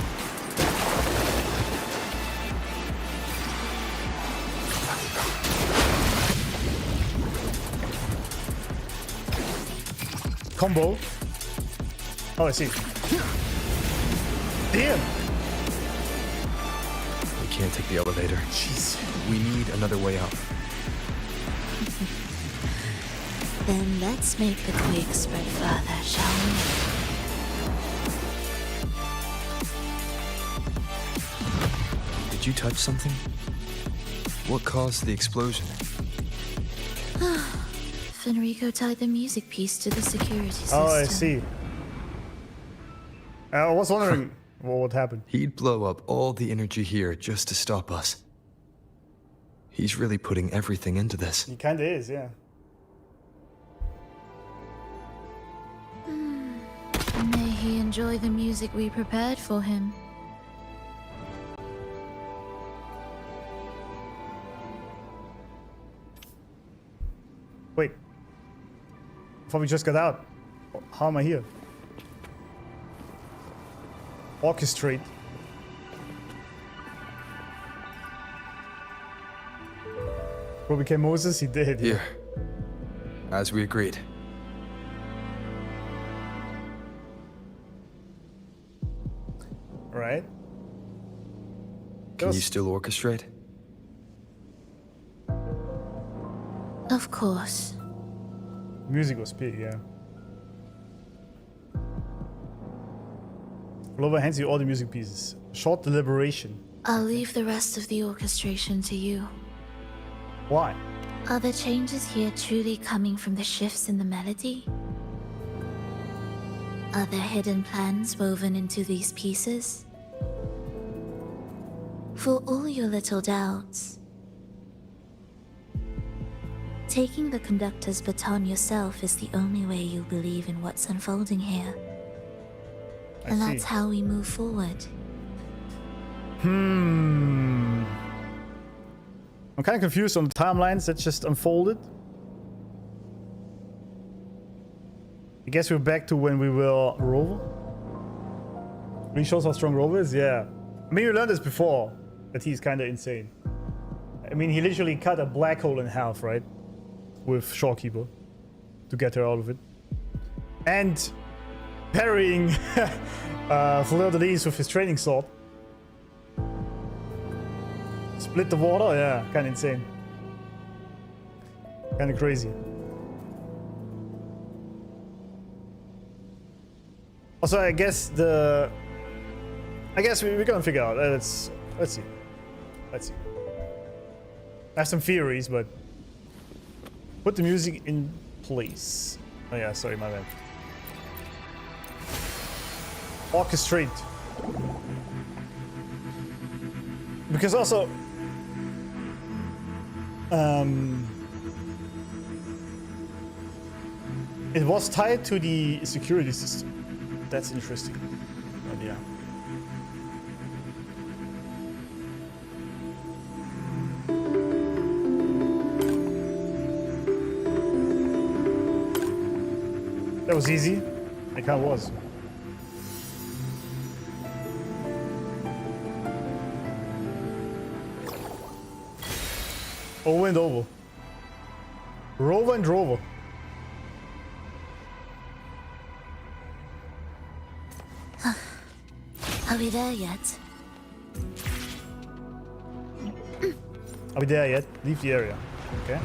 Combo. Oh, I see. Damn. We can't take the elevator. Jeez. We need another way up. Then let's make the quake spread further, shall we? Did you touch something? What caused the explosion? Fenrico tied the music piece to the security system. Oh, I see. I was wondering what happened. He'd blow up all the energy here just to stop us. He's really putting everything into this. He kinda is, yeah. May he enjoy the music we prepared for him. Wait. I thought we just got out. How am I here? Orchestrate. Bro became Moses? He did. Here. As we agreed. Right. Can you still orchestrate? Of course. Music was big, yeah. Rover hands you all the music pieces. Short deliberation. I'll leave the rest of the orchestration to you. Why? Are the changes here truly coming from the shifts in the melody? Are there hidden plans woven into these pieces? For all your little doubts, taking the conductor's baton yourself is the only way you'll believe in what's unfolding here. And that's how we move forward. I'm kind of confused on the timelines that just unfolded. I guess we're back to when we were Rover. Really shows how strong Rover is, yeah. I mean, we learned this before, that he's kind of insane. I mean, he literally cut a black hole in half, right? With Shorekeeper to get her out of it. And parrying Fleur-de-Lis with his training sword. Split the water? Yeah, kind of insane. Kind of crazy. Also, I guess we're gonna figure out. Let's see. Let's see. I have some theories, but put the music in place. Oh yeah, sorry, my bad. Orchestrate. Because also, it was tied to the security system. That's interesting. But yeah. That was easy. It kind of was. Over and over. Rover and Rover. Are we there yet? Are we there yet? Leave the area. Okay.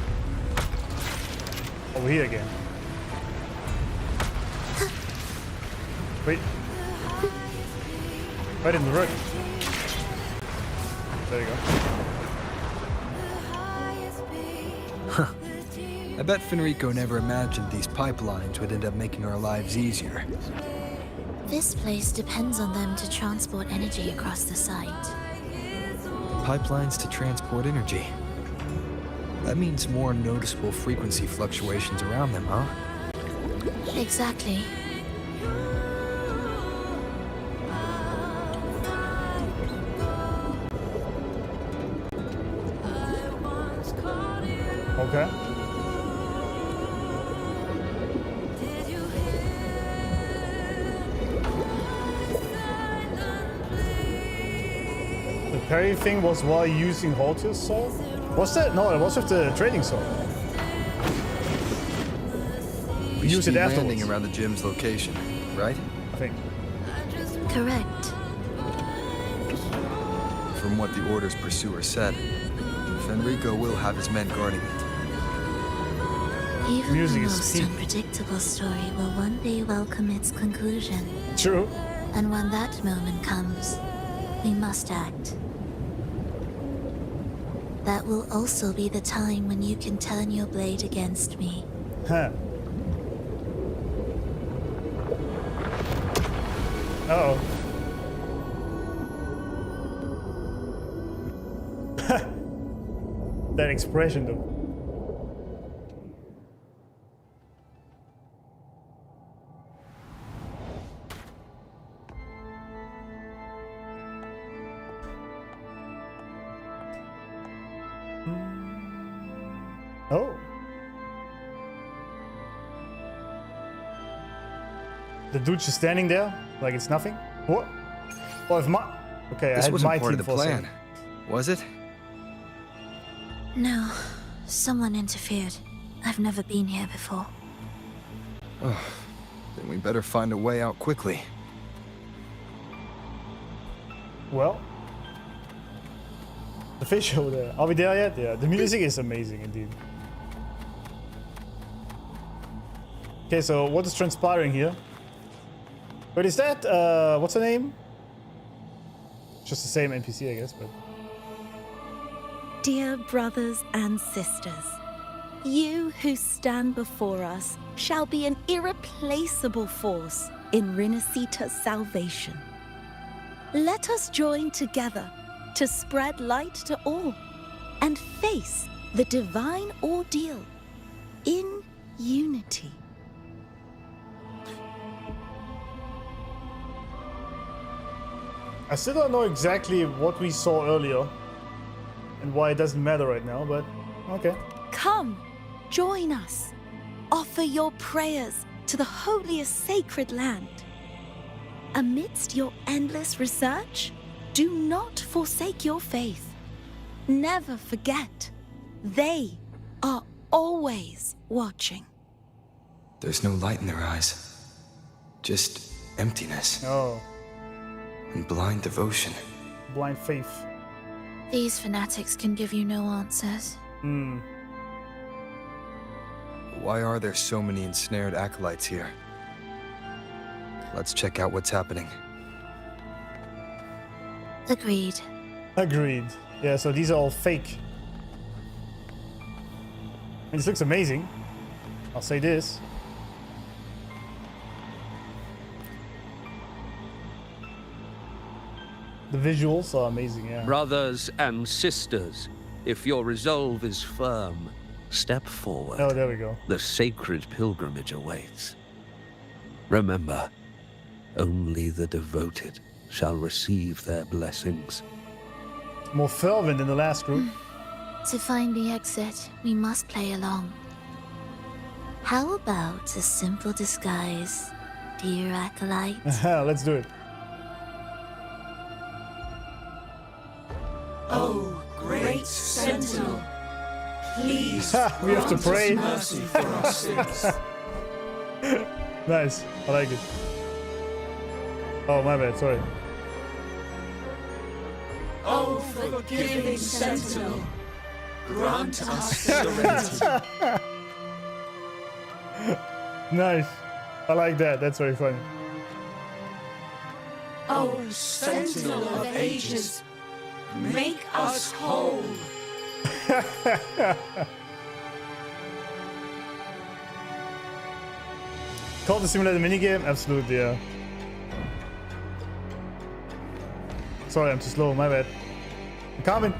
Over here again. Wait. Right in the road. There you go. I bet Fenrico never imagined these pipelines would end up making our lives easier. This place depends on them to transport energy across the site. Pipelines to transport energy. That means more noticeable frequency fluctuations around them, huh? Exactly. Okay. The parry thing was while using Halter's sword? Was that? No, it was with the trading sword. We use should it be afterwards. landing around the gym's location, right? I think. Correct. From what the Order's pursuer said, Fenrico will have his men guarding it. Even Music the is most peak. unpredictable story will one day welcome its conclusion. True. And when that moment comes, we must act. That will also be the time when you can turn your blade against me. Huh. Uh-oh. That expression, though. Oh. The dude just standing there, like it's nothing? What? Oh, if my... Okay, This I had wasn't my part team of the for a plan, second. was it? No, someone interfered. I've never been here before. Oh, then we better find a way out quickly. Well, the fish over there. Are we there yet? Yeah, the music is amazing indeed. Okay, so what is transpiring here? But is that, what's her name? Just the same NPC, I guess, but... Dear brothers and sisters, you who stand before us shall be an irreplaceable force in Rinasita's salvation. Let us join together to spread light to all and face the divine ordeal in unity. I still don't know exactly what we saw earlier and why it doesn't matter right now, but okay. Come, join us. Offer your prayers to the holiest sacred land. Amidst your endless research, do not forsake your faith. Never forget, they are always watching. There's no light in their eyes. Just emptiness. Oh. And blind devotion. Blind faith. These fanatics can give you no answers. Hmm. Why are there so many ensnared acolytes here? Let's check out what's happening. Agreed. Agreed. Yeah, so these are all fake. And this looks amazing. I'll say this. The visuals are amazing, yeah. Brothers and sisters, if your resolve is firm, step forward. Oh, there we go. The sacred pilgrimage awaits. Remember, only the devoted shall receive their blessings. More fervent in the last group. To find the exit, we must play along. How about a simple disguise, dear acolyte? Let's do it. Oh, great Sentinel, please we have to grant us pray. mercy for our sins. Nice, I like it. Oh, my bad, sorry. Oh, forgiving Sentinel, grant us serenity. Nice, I like that, that's very funny. Oh, Sentinel of ages, make us whole. Call the simulator minigame? Absolutely, yeah. Sorry, I'm too slow, my bad. I'm coming.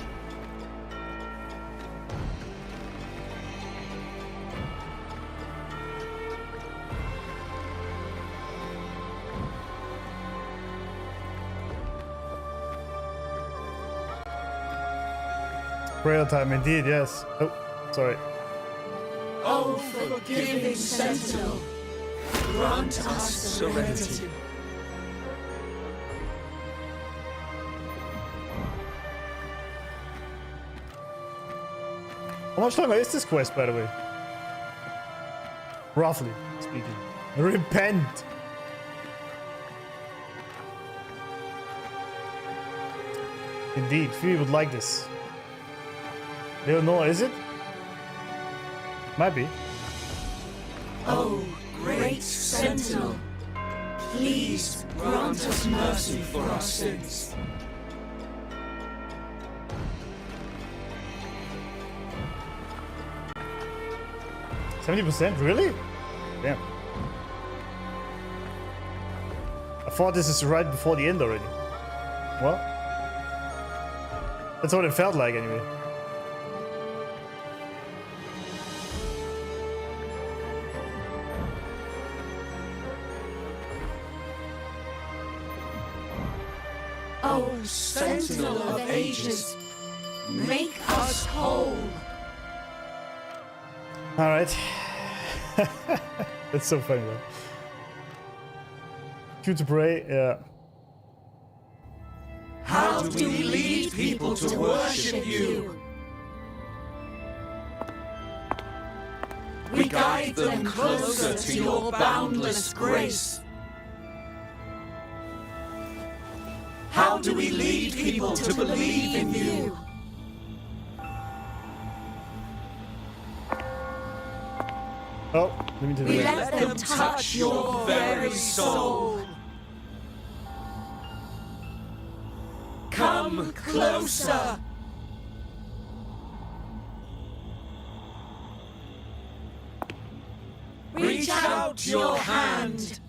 Prayer time indeed, yes. Oh, sorry. Oh, forgiving Sentinel, grant us serenity. How much longer is this quest, by the way? Roughly speaking. Repent! Indeed, Phoebe would like this. Leonore, is it? Might be. Oh, great Sentinel, please grant us mercy for our sins. %, really? Damn. I thought this is right before the end already. Well, that's what it felt like anyway. Oh, Sentinel of Ages, make us whole. Alright. That's so funny though. Cue to pray, yeah. How do we lead people to worship you? We guide them closer to your boundless grace. How do we lead people to believe in you? Oh, let me do We the let them touch your very soul. Come closer. Reach out your hand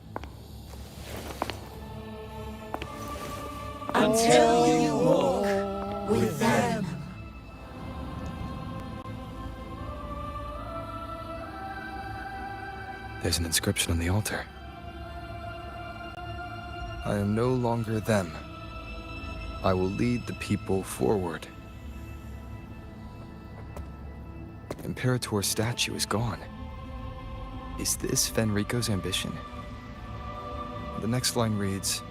until you walk with them. There's an inscription on the altar. I am no longer them. I will lead the people forward. Imperator's statue is gone. Is this Fenrico's ambition? The next line reads,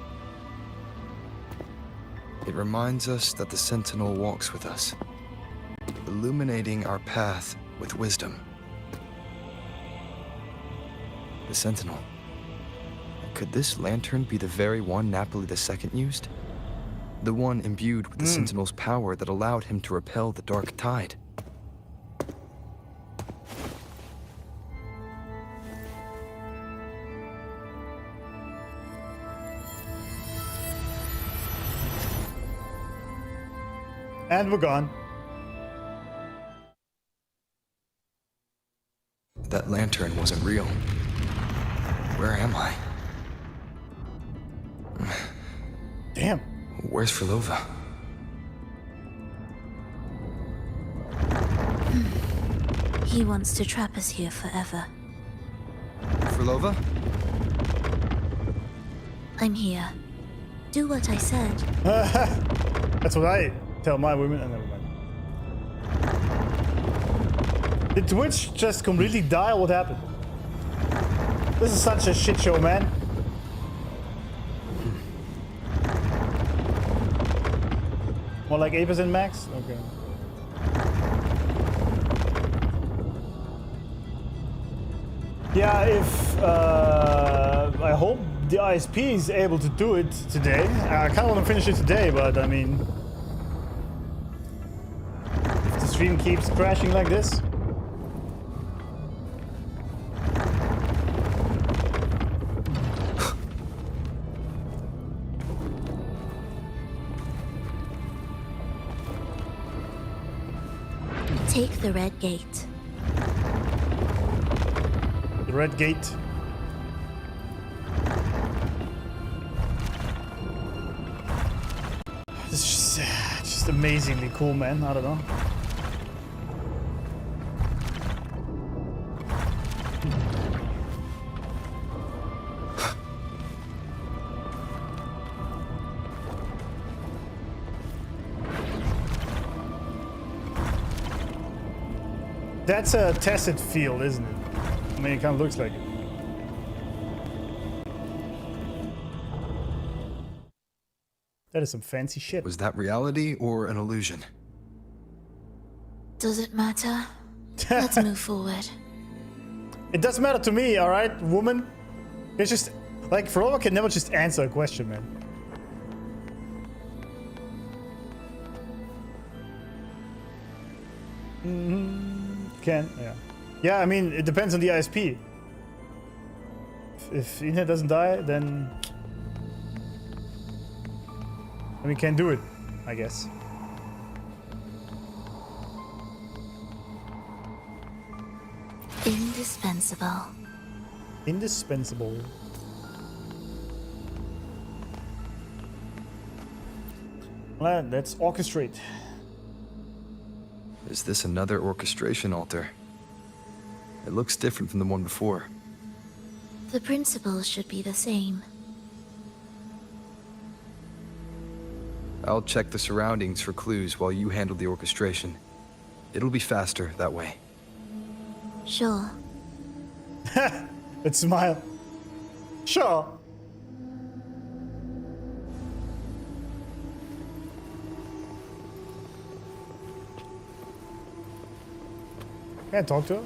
it reminds us that the Sentinel walks with us, illuminating our path with wisdom. The Sentinel. Could this lantern be the very one Napoli II used? The one imbued with the Sentinel's power that allowed him to repel the dark tide? And we're gone. That lantern wasn't real. Where am I? Damn. Where's Phrolova? He wants to trap us here forever. Phrolova? I'm here. Do what I said. That's what I tell my women, and never mind. Did Twitch just completely die, or what happened? This is such a shit show, man. More like 8% max? Okay. Yeah, if I hope the ISP is able to do it today. I kind of want to finish it today, but I mean, if the stream keeps crashing like this. Take the red gate. The red gate. This is just amazingly cool, man. I don't know. That's a tested field, isn't it? I mean, it kind of looks like it. That is some fancy shit. Was that reality or an illusion? Does it matter? Let's move forward. It doesn't matter to me, alright, woman? It's just... Like, Phrolova can never just answer a question, man. Can, yeah. Yeah, I mean, it depends on the ISP. If internet doesn't die, then... we can't do it, I guess. Indispensable. Indispensable. Well, let's orchestrate. Is this another orchestration altar? It looks different from the one before. The principles should be the same. I'll check the surroundings for clues while you handle the orchestration. It'll be faster that way. Sure. Let's smile. Sure. Can I talk to her?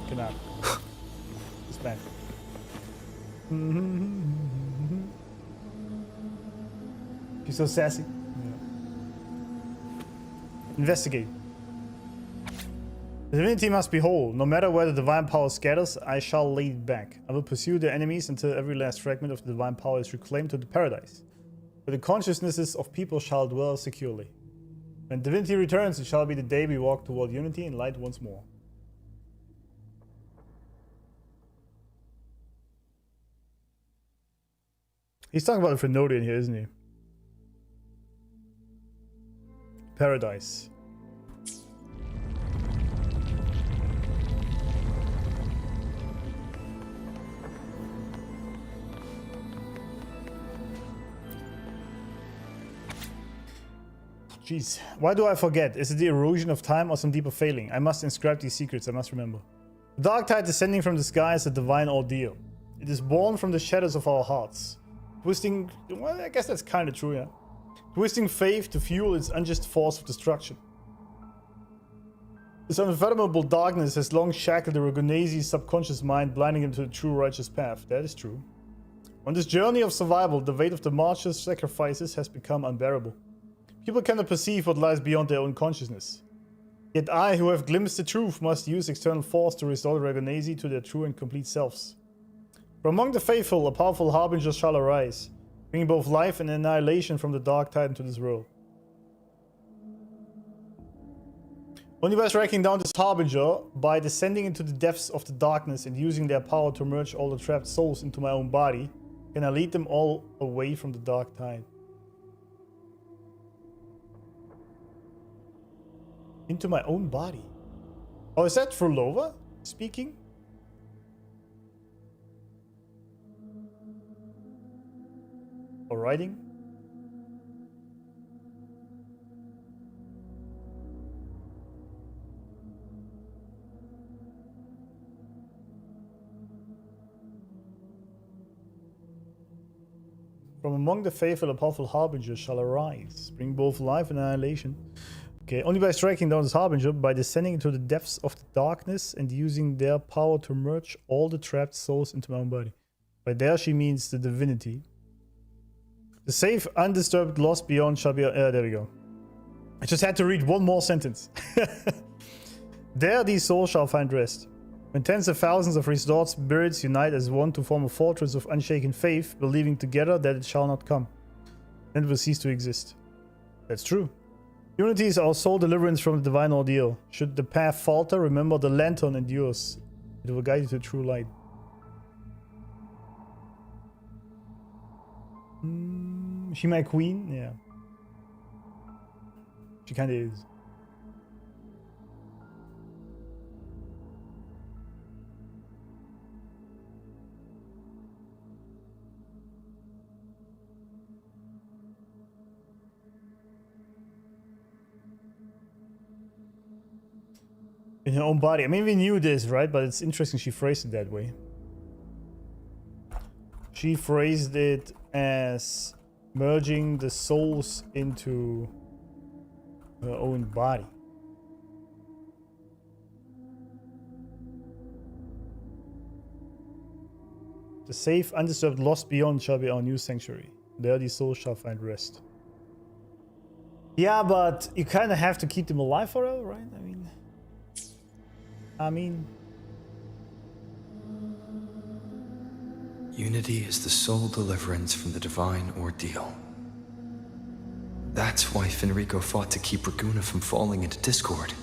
Cannot. It's bad. She's so sassy. Yeah. Investigate. The divinity must be whole. No matter where the divine power scatters, I shall lead it back. I will pursue the enemies until every last fragment of the divine power is reclaimed to the paradise, where the consciousnesses of people shall dwell securely. When divinity returns, it shall be the day we walk toward unity and light once more. He's talking about the Frenodian here, isn't he? Paradise. Jeez, why do I forget? Is it the erosion of time or some deeper failing? I must inscribe these secrets, I must remember. The dark tide descending from the sky is a divine ordeal. It is born from the shadows of our hearts. Twisting, well, I guess that's kind of true, yeah. Twisting faith to fuel its unjust force of destruction. This unfathomable darkness has long shackled the Rogonese's subconscious mind, blinding him to the true righteous path. That is true. On this journey of survival, the weight of the marchers' sacrifices has become unbearable. People cannot perceive what lies beyond their own consciousness. Yet I, who have glimpsed the truth, must use external force to restore the Rogonese to their true and complete selves. From among the faithful, a powerful harbinger shall arise, bringing both life and annihilation from the dark tide into this world. Only by striking down this harbinger, by descending into the depths of the darkness and using their power to merge all the trapped souls into my own body, can I lead them all away from the dark tide. Into my own body. Oh, is that Phrolova speaking? Or writing? From among the faithful, a powerful harbinger shall arise, bring both life and annihilation. Okay, only by striking down this harbinger, by descending into the depths of the darkness and using their power to merge all the trapped souls into my own body. By there she means the divinity. The safe, undisturbed, lost beyond shall be... there we go. I just had to read one more sentence. There these souls shall find rest. When tens of thousands of restored spirits unite as one to form a fortress of unshaken faith, believing together that it shall not come, then it will cease to exist. That's true. Unity is our sole deliverance from the divine ordeal. Should the path falter, remember the lantern endures. It will guide you to true light. She my queen? Yeah. She kinda is. In her own body. I mean, we knew this, right? But it's interesting she phrased it that way. She phrased it as merging the souls into her own body. The safe, undisturbed, lost beyond shall be our new sanctuary. There these souls shall find rest. Yeah, but you kind of have to keep them alive forever, right? I mean... Unity is the sole deliverance from the divine ordeal. That's why Fenrico fought to keep Raguna from falling into discord.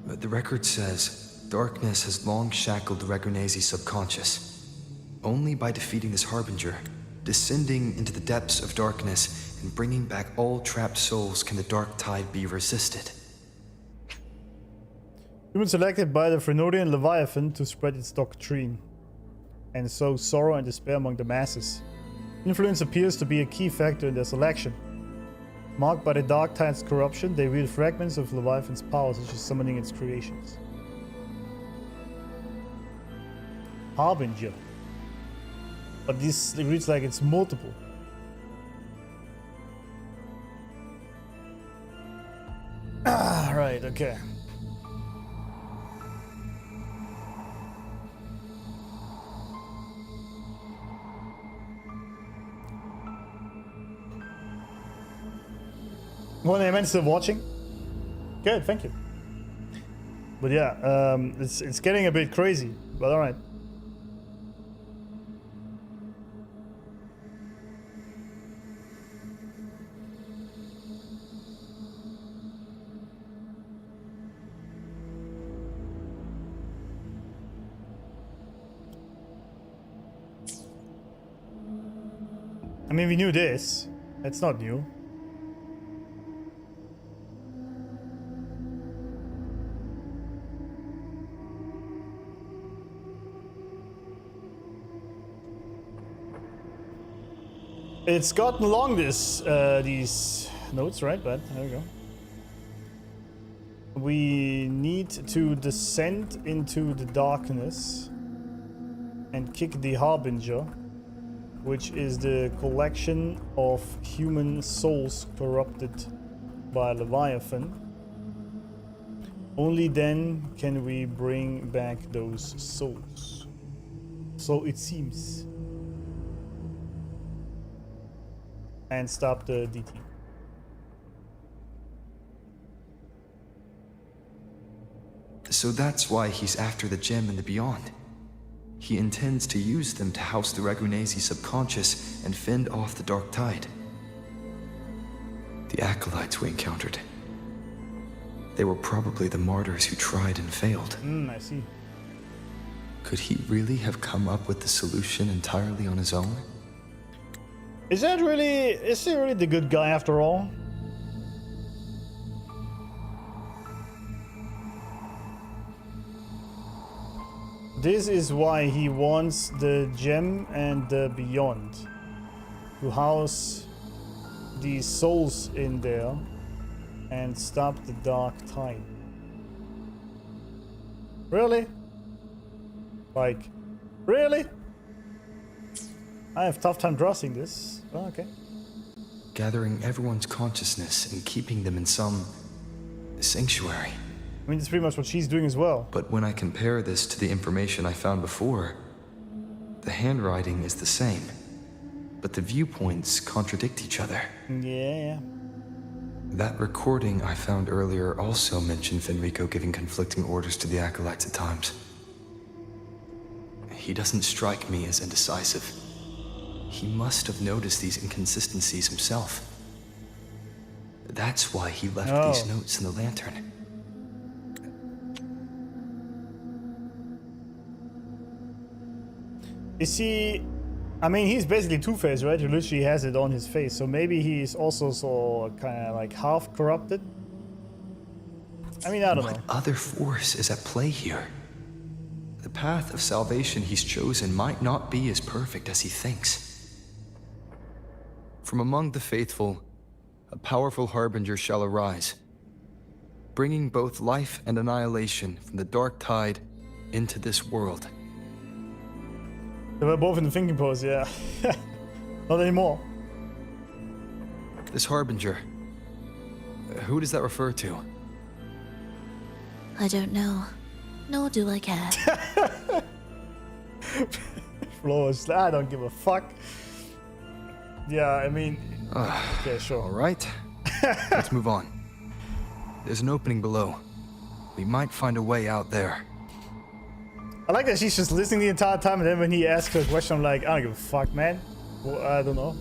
But the record says, darkness has long shackled Ragunese's subconscious. Only by defeating this harbinger, descending into the depths of darkness, and bringing back all trapped souls can the dark tide be resisted. Human selected by the Frenodian Leviathan to spread its doctrine, and sow sorrow and despair among the masses. Influence appears to be a key factor in their selection. Marked by the Dark Tide's corruption, they wield fragments of Leviathan's power, such as summoning its creations. Harbinger. But this reads like it's multiple. Ah, right, okay. One man still watching? Good, thank you. But yeah, it's getting a bit crazy, but alright. I mean, we knew this. It's not new. It's gotten long, these notes, right? But there we go. We need to descend into the darkness and kick the Harbinger, which is the collection of human souls corrupted by Leviathan. Only then can we bring back those souls. So it seems. And stop the DT. So that's why he's after the gem and the beyond. He intends to use them to house the Ragunese subconscious and fend off the dark tide. The acolytes we encountered. They were probably the martyrs who tried and failed. I see. Could he really have come up with the solution entirely on his own? Is he really the good guy after all? This is why he wants the gem and the beyond. To house these souls in there and stop the dark tide. Really? Like, really? I have a tough time trusting this. Oh, okay. Gathering everyone's consciousness and keeping them in some sanctuary. I mean, that's pretty much what she's doing as well. But when I compare this to the information I found before, the handwriting is the same, but the viewpoints contradict each other. Yeah. That recording I found earlier also mentioned Fenrico giving conflicting orders to the acolytes at times. He doesn't strike me as indecisive. He must have noticed these inconsistencies himself. That's why he left these notes in the lantern. Is he... I mean, he's basically Two-Face, right? He literally has it on his face. So maybe he's also so kind of like half corrupted? I mean, I don't know. What other force is at play here? The path of salvation he's chosen might not be as perfect as he thinks. From among the faithful, a powerful harbinger shall arise, bringing both life and annihilation from the dark tide into this world. They were both in the thinking pose, yeah. Not anymore. This harbinger, who does that refer to? I don't know, nor do I care. Flows. I don't give a fuck. Yeah, I mean... okay, sure. All right. Let's move on. There's an opening below. We might find a way out there. I like that she's just listening the entire time, and then when he asks her a question, I'm like, I don't give a fuck, man. Well, I don't know.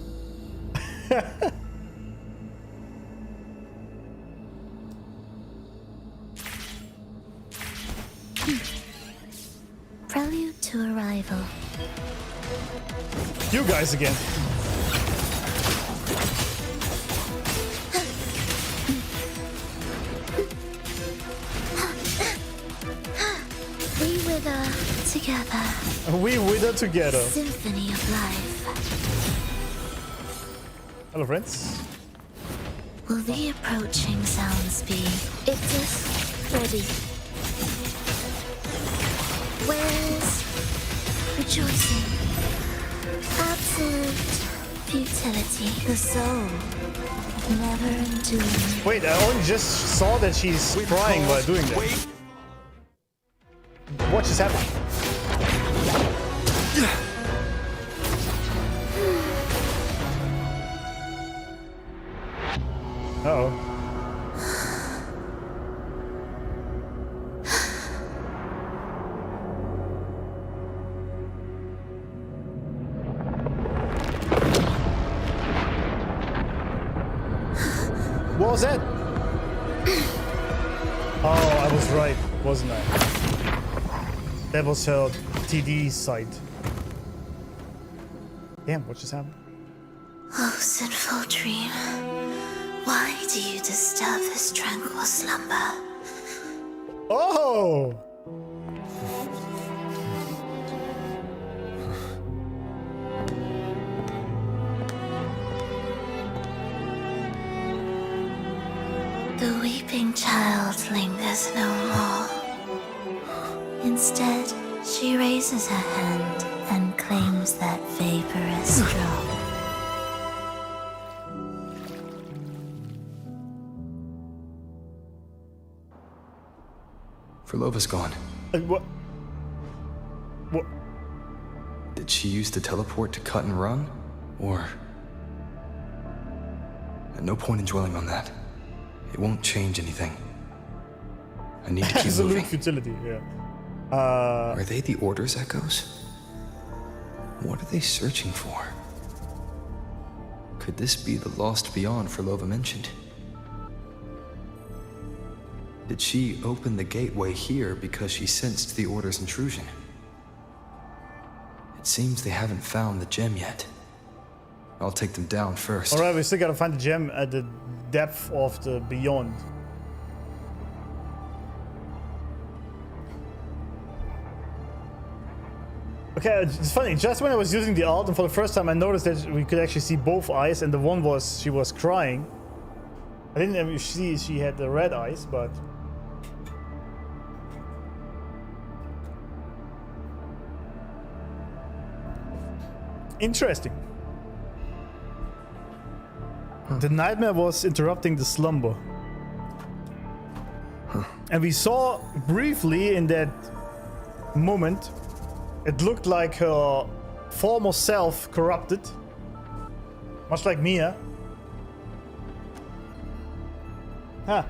Prelude to arrival. You guys again. We wither together. We wither together. Symphony of life. Hello, friends. Will the approaching sounds be? It is ready. Where's rejoicing? Absolute futility. The soul never enduring. Wait, I only just saw that she's crying while doing that. What just happened? Uh-oh. What was that? Oh, I was right, wasn't I? That was her TD site. Damn, what just happened? Oh, sinful dream. Why do you disturb this tranquil slumber? Oh! The weeping child lingers no more. Instead, she raises her hand and claims that vaporous drop. Frolova's gone. What? What? Did she use the teleport to cut and run? Or... At no point in dwelling on that. It won't change anything. I need to keep Absolute moving. futility, yeah. Are they the Order's echoes? What are they searching for? Could this be the lost beyond Furlova mentioned? Did she open the gateway here because she sensed the Order's intrusion? It seems they haven't found the gem yet. I'll take them down first. Alright, we still gotta find the gem at the depth of the beyond. Okay, it's funny, just when I was using the alt and for the first time I noticed that we could actually see both eyes, and the one was, she was crying. I didn't even see she had the red eyes, but... Interesting. The nightmare was interrupting the slumber. And we saw briefly in that moment, it looked like her former self corrupted. Much like Mia. Huh.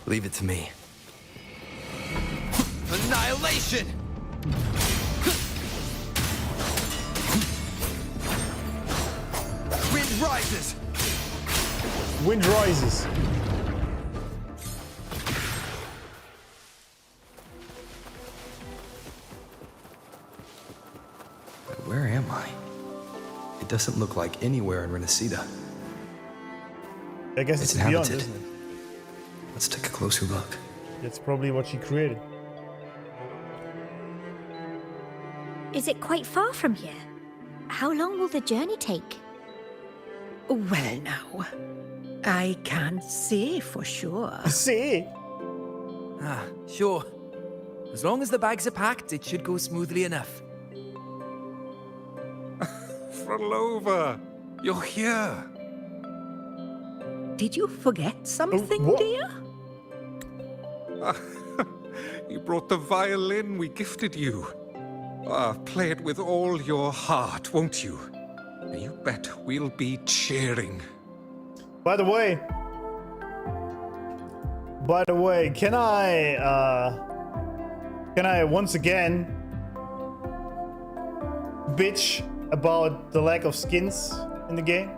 Leave it to me. Annihilation! Wind rises! Wind rises. But where am I? It doesn't look like anywhere in Renacida. I guess it's inhabited. beyond, isn't it? Let's take a closer look. That's probably what she created. Is it quite far from here? How long will the journey take? Well, now, I can't say for sure. See? Ah, sure. As long as the bags are packed, it should go smoothly enough. Furelova, you're here. Did you forget something, dear? You brought the violin we gifted you. Play it with all your heart, won't you? You bet we'll be cheering. By the way, can I once again bitch about the lack of skins in the game?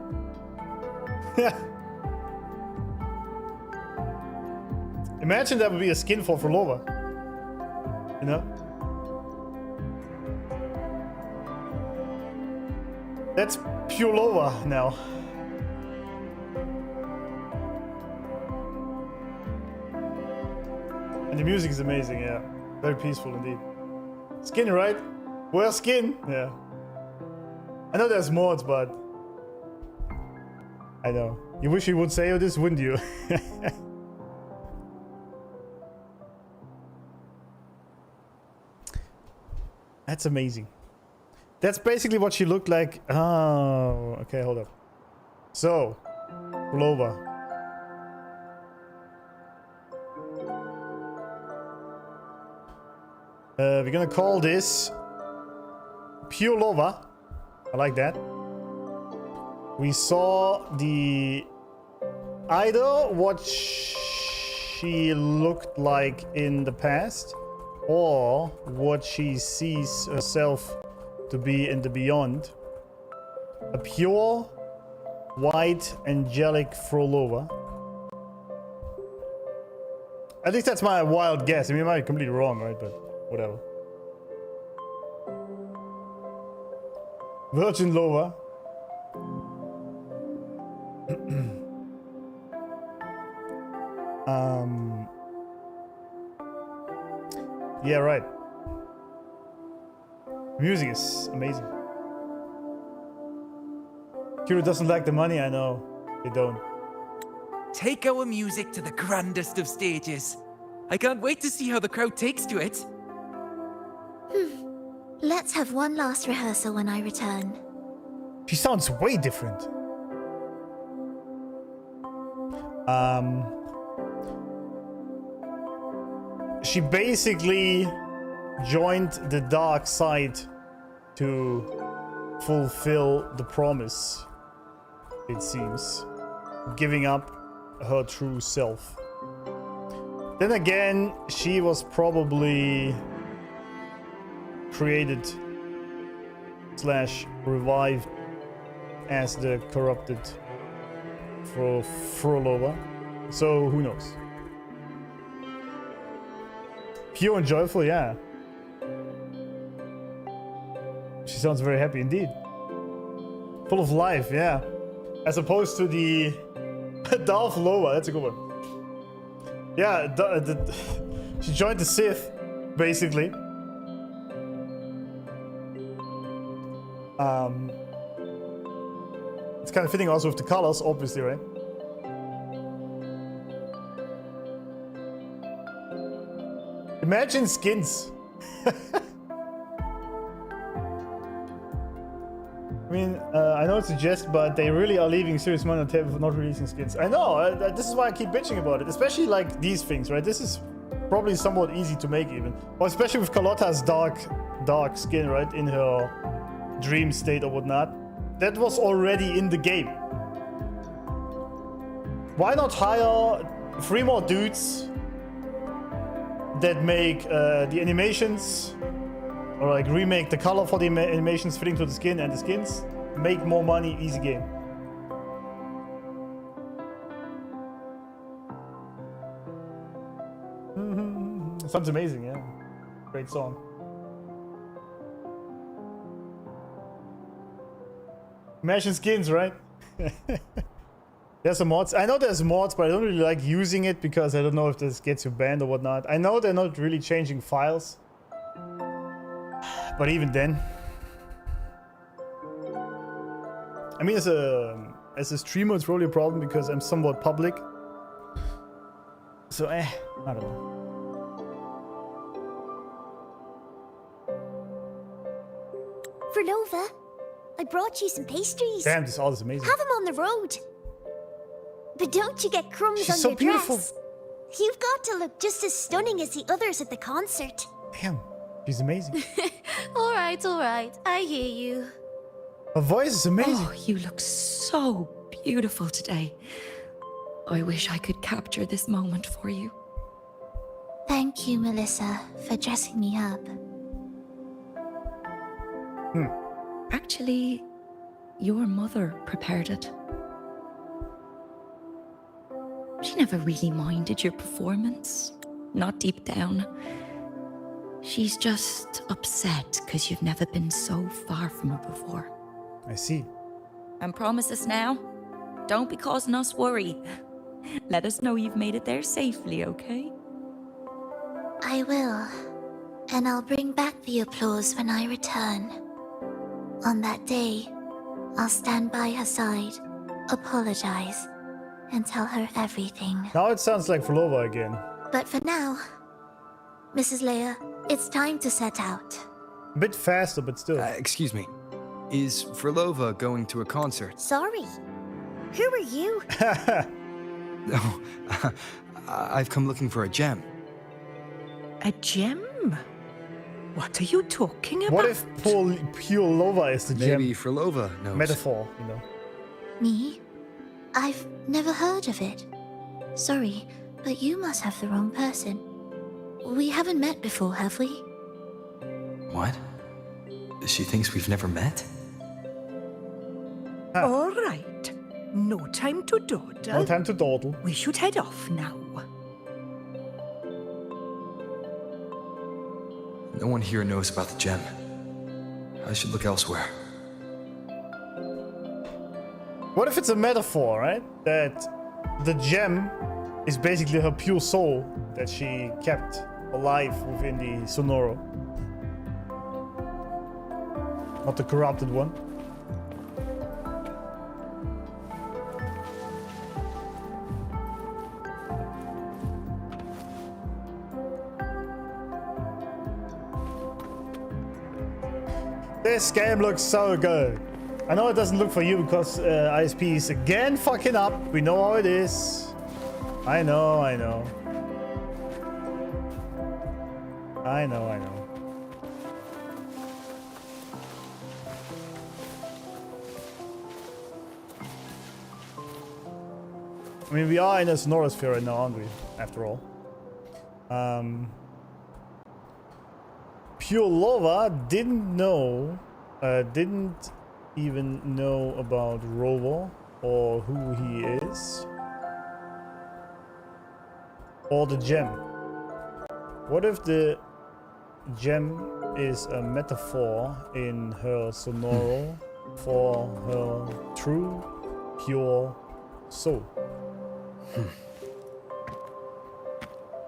Imagine that would be a skin for Phrolova. You know? That's PURELOVA now. And the music is amazing, yeah. Very peaceful indeed. Skin, right? Where's skin? Yeah. I know there's mods, but... I know. You wish you would say this, wouldn't you? That's amazing. That's basically what she looked like. Oh, okay, hold up. So, Phrolova. We're gonna call this PURELOVA. I like that. We saw either what she looked like in the past, or what she sees herself to be in the beyond. A pure, white, angelic Phrolova. At least that's my wild guess. I mean, I might be completely wrong, right? But whatever. Virgin Lova. Yeah, right. Music is amazing. Kira doesn't like the money, I know. They don't. Take our music to the grandest of stages. I can't wait to see how the crowd takes to it. Let's have one last rehearsal when I return. She sounds way different. She basically joined the dark side to fulfill the promise, it seems. Giving up her true self. Then again, she was probably created / revived as the corrupted Phrolova. So who knows? Pure and joyful, yeah. She sounds very happy indeed. Full of life, yeah. As opposed to the Darth Phrolova, that's a good one. Yeah, she joined the Sith, basically. It's kind of fitting also with the colors, obviously, right? Imagine skins. I mean, I know it's a jest, but they really are leaving serious money on the table for not releasing skins. I know, this is why I keep bitching about it. Especially like these things, right? This is probably somewhat easy to make even. Or especially with Carlotta's dark skin, right? In her dream state or whatnot. That was already in the game. Why not hire 3 more dudes that make the animations, or like remake the color for the animations fitting to the skin and the skins, make more money, easy game. Sounds amazing, yeah. Great song. Imagine skins, right? There's some mods. I know there's mods, but I don't really like using it because I don't know if this gets you banned or whatnot. I know they're not really changing files. But even then. I mean, as a streamer, it's probably a problem because I'm somewhat public. So, I don't know. Phrolova, I brought you some pastries. Damn, this all is amazing. Have them on the road. But don't you get crumbs She's on so your beautiful. dress. You've got to look just as stunning as the others at the concert. Damn, she's amazing. All right. I hear you. Her voice is amazing. Oh, you look so beautiful today. I wish I could capture this moment for you. Thank you, Melissa, for dressing me up. Actually, your mother prepared it. She never really minded your performance, not deep down. She's just upset because you've never been so far from her before. I see. And promise us now, don't be causing us worry. Let us know you've made it there safely, okay? I will. And I'll bring back the applause when I return. On that day, I'll stand by her side, apologize, and tell her everything. Now it sounds like Phrolova again. But for now, Mrs. Leia, it's time to set out. A bit faster, but still. Excuse me. Is Phrolova going to a concert? Sorry. Who are you? Oh, I've come looking for a gem. A gem? What are you talking about? What if PURELOVA is the gem? Maybe Phrolova knows. Metaphor, you know. Me? I've never heard of it. Sorry, but you must have the wrong person. We haven't met before, have we? What? She thinks we've never met? All right. No time to dawdle. No time to dawdle. We should head off now. No one here knows about the gem. I should look elsewhere. What if it's a metaphor, right? That the gem is basically her pure soul that she kept alive within the Sonoro. Not the corrupted one. This game looks so good. I know it doesn't look for you because ISP is again fucking up. We know how it is. I know. I mean, we are in a Sonorosphere right now, aren't we? After all. PURELOVA didn't even know about Rover or who he is. Or the gem. What if the gem is a metaphor in her Sonoro for her true, pure soul?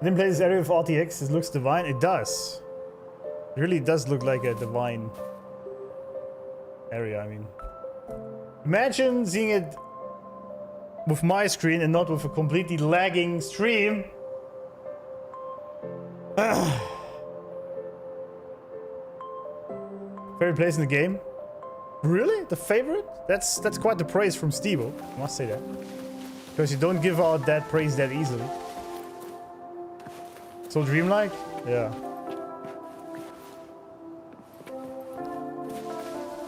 I didn't play this area with RTX. This looks divine. It does. It really does look like a divine area. I mean, imagine seeing it with my screen and not with a completely lagging stream. Favorite place in the game? Really? The favorite? That's quite the praise from Steve-O. I must say that. Because you don't give out that praise that easily. So dreamlike? Yeah.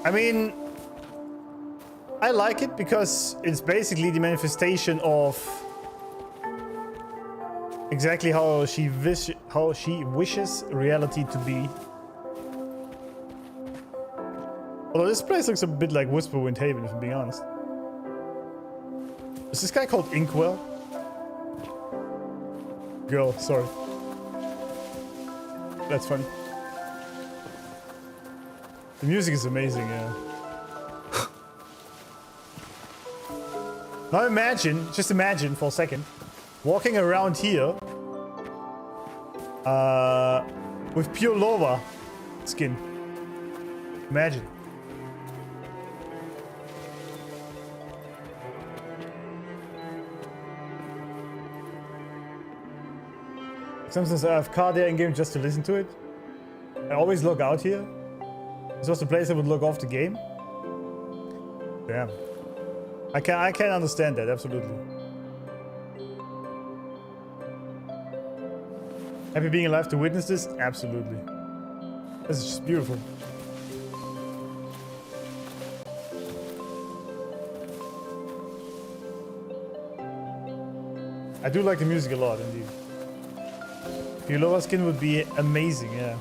I mean, I like it because it's basically the manifestation of exactly how she wishes reality to be. Although this place looks a bit like Whisperwind Haven, if I'm being honest. Is this guy called Inkwell? Girl, sorry. That's funny. The music is amazing, yeah. Now imagine, just imagine for a second, walking around here with PURELOVA skin. Imagine. Sometimes I have car there in game just to listen to it. I always log out here. This was the place I would log off the game. Damn. I can understand that, absolutely. Happy being alive to witness this? Absolutely. This is just beautiful. I do like the music a lot, indeed. PURELOVA skin would be amazing, yeah.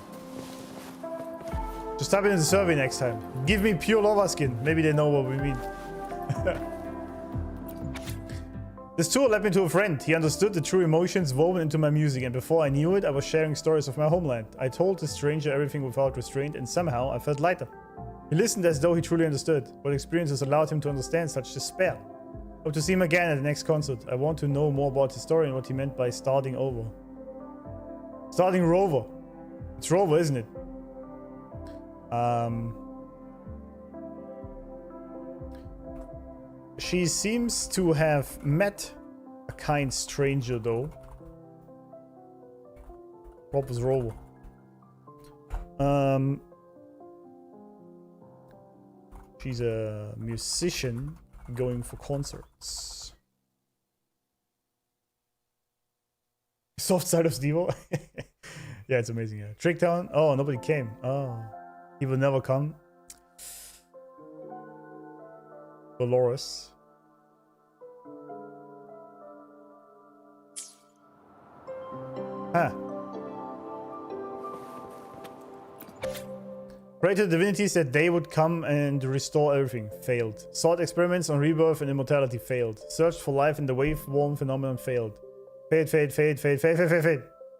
Just type it in the survey next time. Give me PURELOVA skin. Maybe they know what we mean. This tour led me to a friend. He understood the true emotions woven into my music, and before I knew it, I was sharing stories of my homeland. I told the stranger everything without restraint, and somehow I felt lighter. He listened as though he truly understood. What experiences allowed him to understand such despair. Hope to see him again at the next concert. I want to know more about his story and what he meant by starting over. Starting Rover. It's Rover, isn't it? She seems to have met a kind stranger, though. What was Rover? She's a musician going for concerts. Soft side of Stevo. Yeah, it's amazing. Yeah. Tricktown. Oh, nobody came. Oh, he will never come. Dolores. Huh. Prayed to the divinities that they would come and restore everything. Failed. Sought experiments on rebirth and immortality. Failed. Searched for life in the wave-worn phenomenon. Failed. Fade.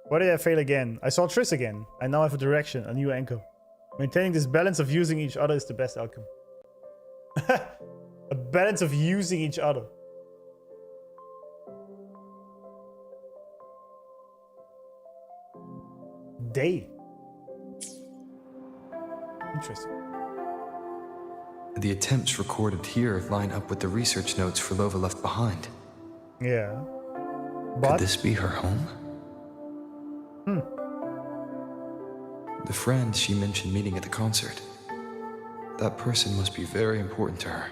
Why did I fail again? I saw Triss again. I now have a direction, a new anchor. Maintaining this balance of using each other is the best outcome. A balance of using each other. They. Interesting. The attempts recorded here line up with the research notes Fhrolova left behind. Yeah. But could this be her home? The friend she mentioned meeting at the concert. That person must be very important to her.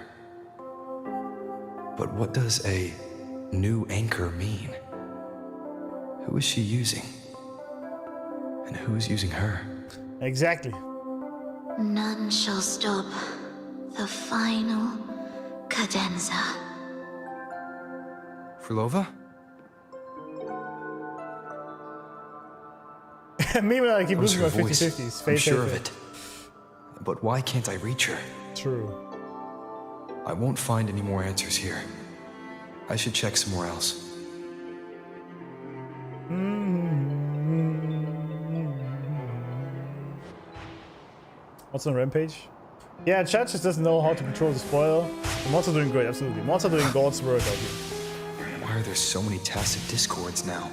But what does a new anchor mean? Who is she using? And who is using her? Exactly. None shall stop the final cadenza. Fhrolova? Meanwhile, I keep losing my her voice. 50-50s. I'm sure of it. But why can't I reach her? True. I won't find any more answers here. I should check somewhere else. What's on Rampage? Yeah, chat just doesn't know how to control the spoiler. The mods are doing great, absolutely. Mods are doing God's work out here. Why are there so many tacit discords now?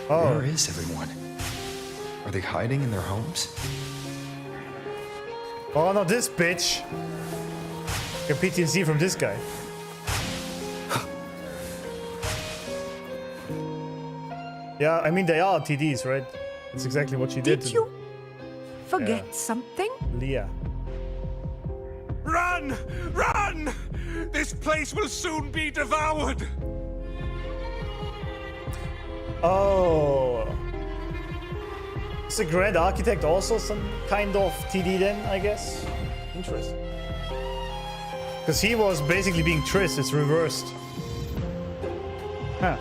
Oh. Where is everyone? Are they hiding in their homes? Oh, not this bitch. Get PTSD from this guy. Yeah, I mean, they are TDs, right? It's exactly what she did. Did you forget something? Leah. Run! Run! This place will soon be devoured! Oh. Is the Grand Architect also some kind of TD then, I guess? Interesting. Because he was basically being Triss, it's reversed. Huh.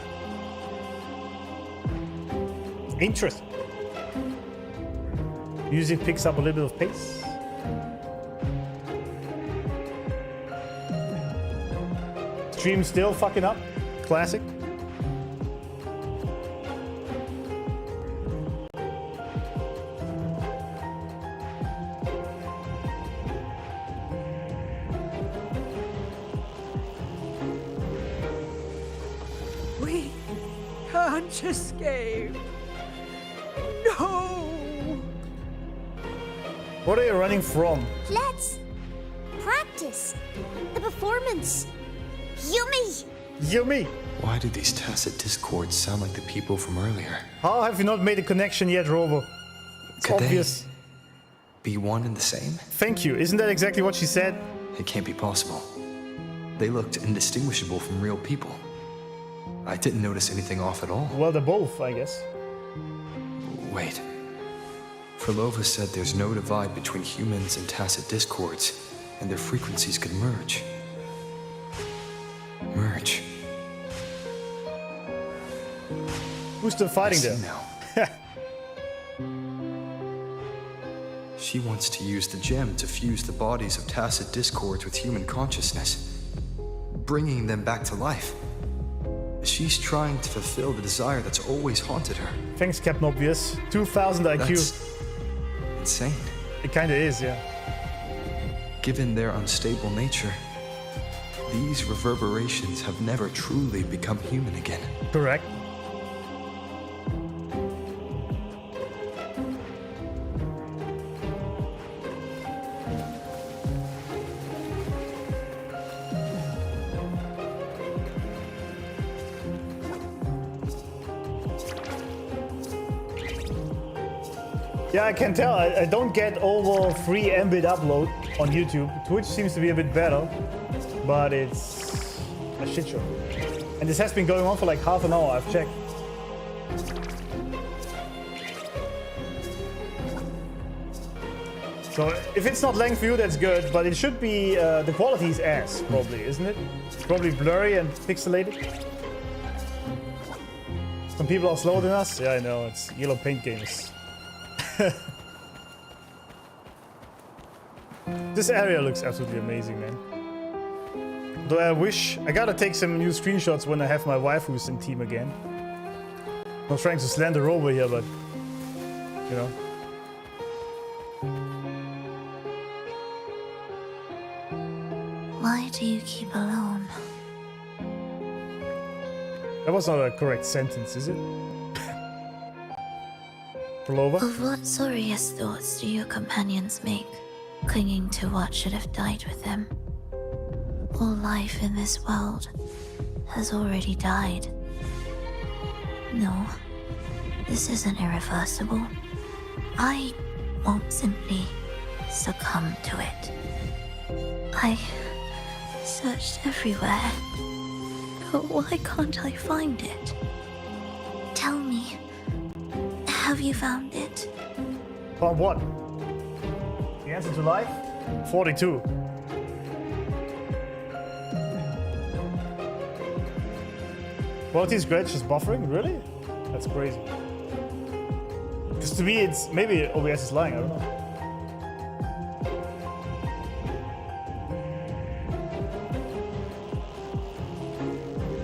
Interesting. Music picks up a little bit of pace. Stream still fucking up. Classic. We can't escape. No! What are you running from? Let's practice the performance. Yummy! Yummy! Why do these tacit discords sound like the people from earlier? How have you not made a connection yet, Rover? It's Could obvious. They be one and the same? Thank you. Isn't that exactly what she said? It can't be possible. They looked indistinguishable from real people. I didn't notice anything off at all. Well, they're both, I guess. Wait. Purelova said there's no divide between humans and tacit discords, and their frequencies could merge. Merge. Who's still fighting there? Now. She wants to use the gem to fuse the bodies of tacit discords with human consciousness, bringing them back to life. She's trying to fulfill the desire that's always haunted her. Thanks, Captain Obvious. 2000 IQ. That's insane. It kinda is, yeah. Given their unstable nature, these reverberations have never truly become human again. Correct. Yeah, I can tell. I don't get over free Mbit upload on YouTube. Twitch seems to be a bit better, but it's a shit show. And this has been going on for like half an hour, I've checked. So if it's not length for you, that's good, but it should be, the quality is ass, probably, isn't it? It's probably blurry and pixelated. Some people are slower than us. Yeah, I know, it's yellow paint games. This area looks absolutely amazing, man. Though I wish I gotta take some new screenshots when I have my waifus in team again. Not trying to slander Rover here, but you know. Why do you keep alone? That was not a correct sentence, is it? Purelova? Of what sorriest thoughts do your companions make, clinging to what should have died with them? All life in this world has already died. No, this isn't irreversible. I won't simply succumb to it. I searched everywhere, but why can't I find it? Tell me, have you found it? Found what? The answer to life? 42. Quality is great, just buffering? Really? That's crazy. Because to me, it's maybe OBS is lying, I don't know.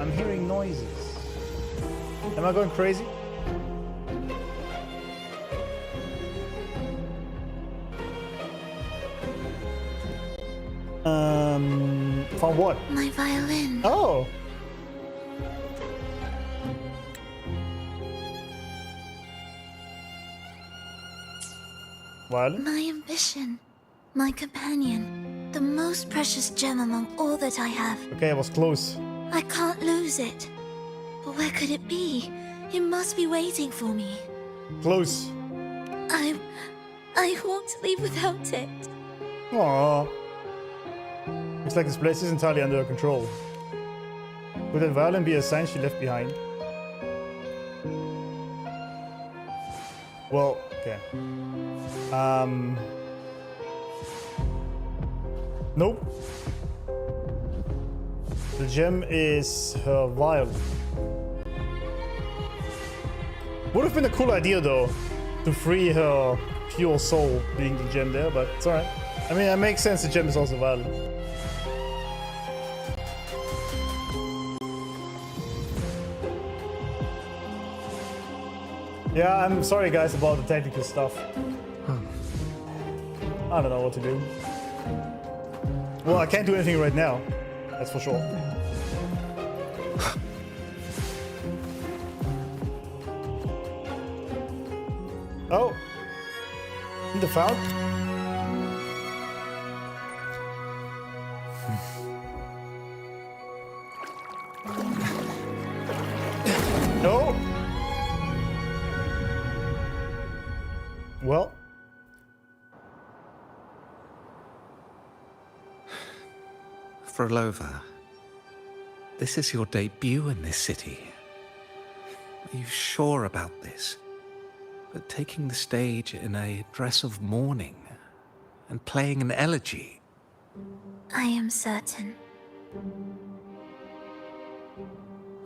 I'm hearing noises. Am I going crazy? Found what? My violin. Oh! Violin? My ambition. My companion. The most precious gem among all that I have. Okay, I was close. I can't lose it. But where could it be? It must be waiting for me. Close. I won't leave without it. Aww. Looks like this place is entirely under her control. Could that violin be a sign she left behind? Well, okay. Nope. The gem is her violin. Would have been a cool idea though, to free her pure soul being the gem there, but it's alright. I mean, it makes sense, the gem is also violin. Yeah, I'm sorry guys about the technical stuff. I don't know what to do. Well, I can't do anything right now. That's for sure. Oh. In the fountain? No. Well. Purelova, this is your debut in this city. Are you sure about this? but taking the stage in a dress of mourning and playing an elegy. I am certain.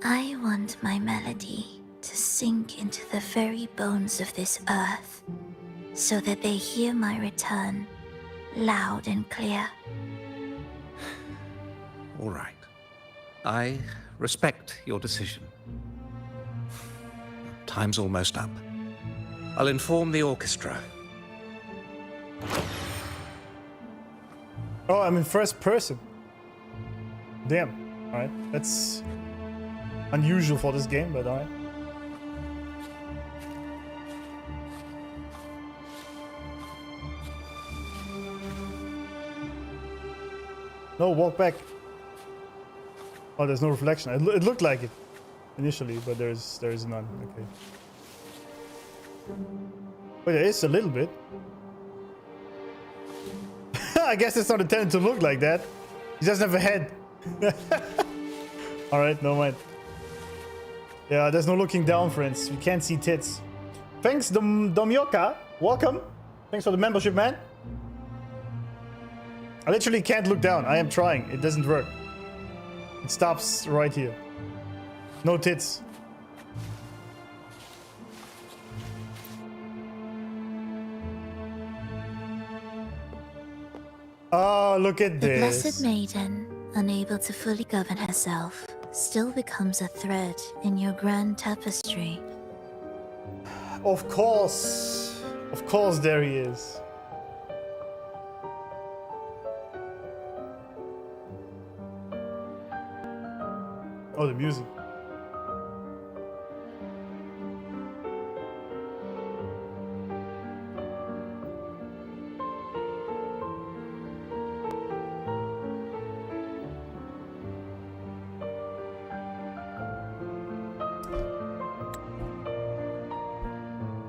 I want my melody to sink into the very bones of this earth, so that they hear my return loud and clear. All right. I respect your decision. Time's almost up. I'll inform the orchestra. Oh, I'm in first person. Damn. Alright, that's unusual for this game, but alright. No, walk back. Oh, there's no reflection. It looked like it initially, but there is none. Okay. Wait, there is a little bit. I guess it's not intended to look like that. He doesn't have a head. Alright, no mind. Yeah, there's no looking down, friends. We can't see tits. Thanks, Domyoka. Welcome. Thanks for the membership, man. I literally can't look down. I am trying. It doesn't work. It stops right here. No tits. Oh, look at The this. Blessed Maiden, unable to fully govern herself, still becomes a thread in your grand tapestry. Of course. Of course there he is. Oh, the music.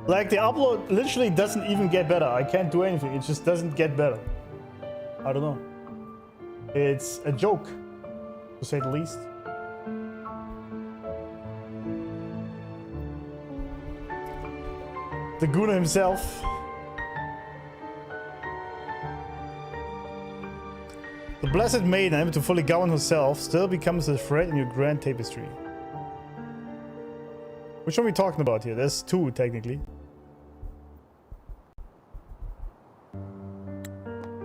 Like, the upload literally doesn't even get better. I can't do anything. It just doesn't get better. I don't know. It's a joke, to say the least. The Guna himself. The Blessed Maiden, able to fully govern herself, still becomes a thread in your grand tapestry. Which one are we talking about here? There's two, technically.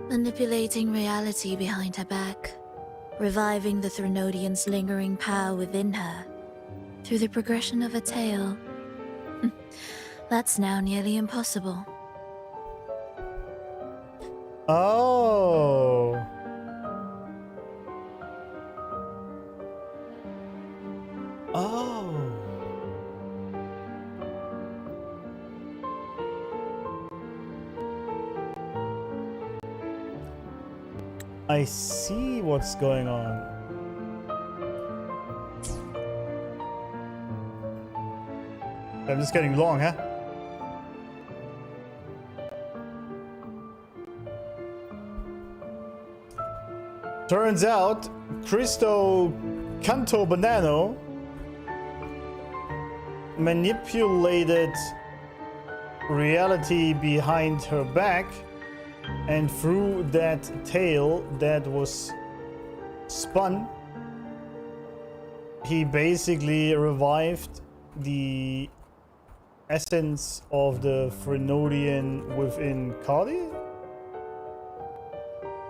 Manipulating reality behind her back, reviving the Threnodian's lingering power within her, through the progression of a tale. That's now nearly impossible. Oh. Oh. I see what's going on. I'm just getting long, huh? Turns out, Cristo Canto Banano manipulated reality behind her back, and through that tale that was spun, he basically revived the essence of the Threnodian within Cardi?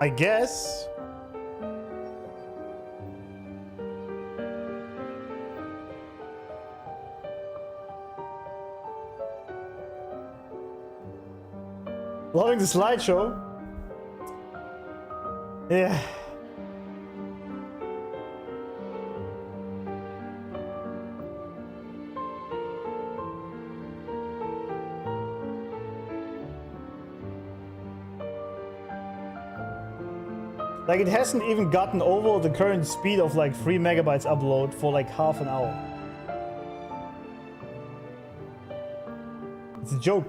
I guess. Loving the slideshow. Yeah. Like, it hasn't even gotten over the current speed of like 3 megabytes upload for like half an hour. It's a joke.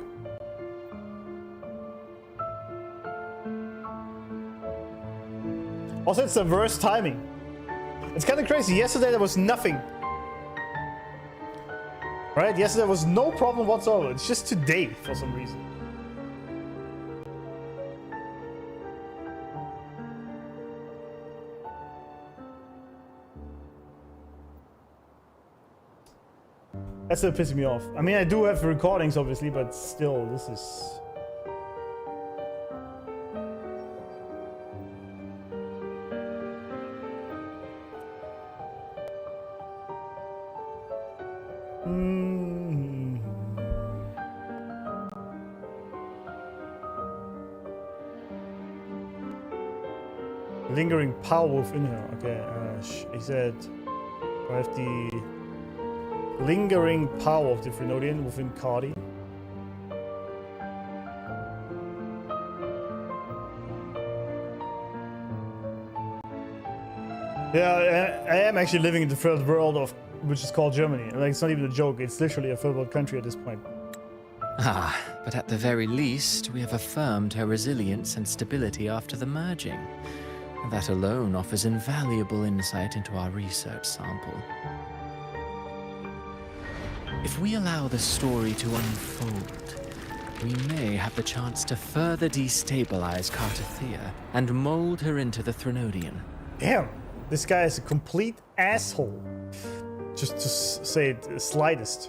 Also, it's the worst timing. It's kind of crazy. Yesterday there was nothing. Right? Yesterday was no problem whatsoever. It's just today for some reason. That's still pissing me off. I mean, I do have recordings, obviously, but still, this is... Lingering power within her. Okay, he said, I have the lingering power of the Frenodian within Cardi. Yeah, I am actually living in the third world of which is called Germany. Like, it's not even a joke. It's literally a third world country at this point. Ah, but at the very least, we have affirmed her resilience and stability after the merging. That alone offers invaluable insight into our research sample. If we allow the story to unfold, we may have the chance to further destabilize Cartathea and mold her into the Threnodian. Damn, this guy is a complete asshole. Just to say it the slightest.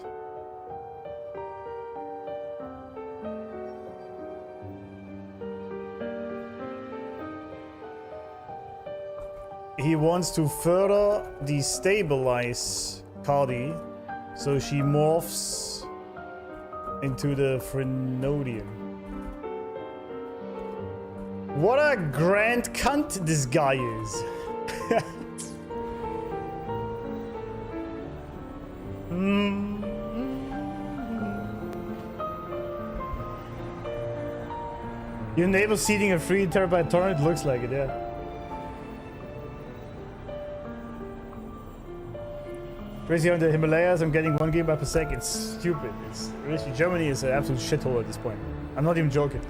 He wants to further destabilize Cardi, so she morphs into the Frenodian. What a grand cunt this guy is. Your neighbor's eating a 3 terabyte torrent? Looks like it, yeah. Crazy on the Himalayas, I'm getting 1 GB per sec. It's stupid. It's really, Germany is an absolute shithole at this point. I'm not even joking.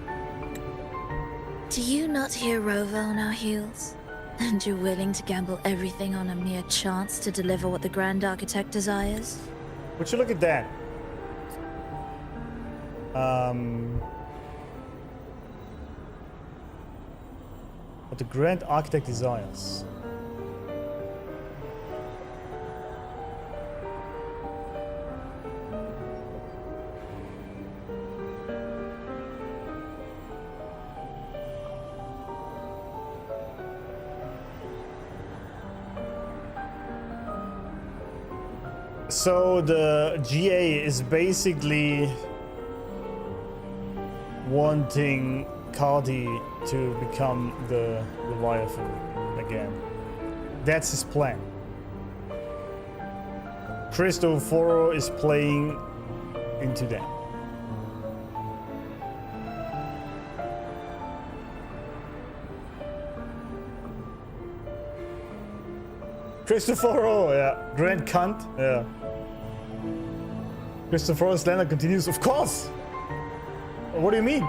Do you not hear Rover on our heels? And you're willing to gamble everything on a mere chance to deliver what the Grand Architect desires? Would you look at that? What the Grand Architect desires. So the GA is basically wanting Cardi to become the Leviathan again. That's his plan. Cristoforo is playing into that. Cristoforo, yeah. Grand cunt, yeah. Cristoforo slander continues, of course! What do you mean?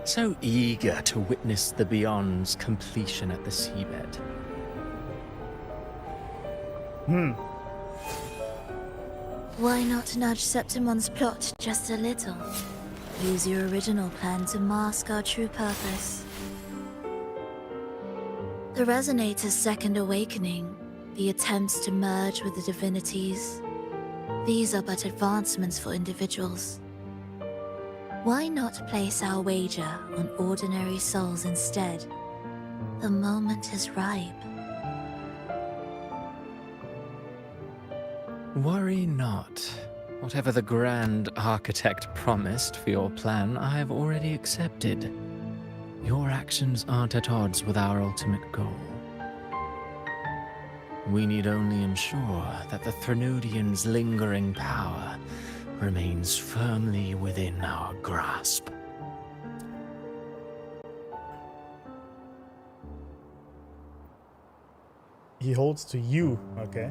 So eager to witness the Beyond's completion at the seabed. Why not nudge Septimon's plot just a little? Use your original plan to mask our true purpose. The Resonator's second awakening, the attempts to merge with the divinities, these are but advancements for individuals. Why not place our wager on ordinary souls instead? The moment is ripe. Worry not. Whatever the Grand Architect promised for your plan, I have already accepted. Your actions aren't at odds with our ultimate goal. We need only ensure that the Threnodian's lingering power remains firmly within our grasp. he holds to you. Okay.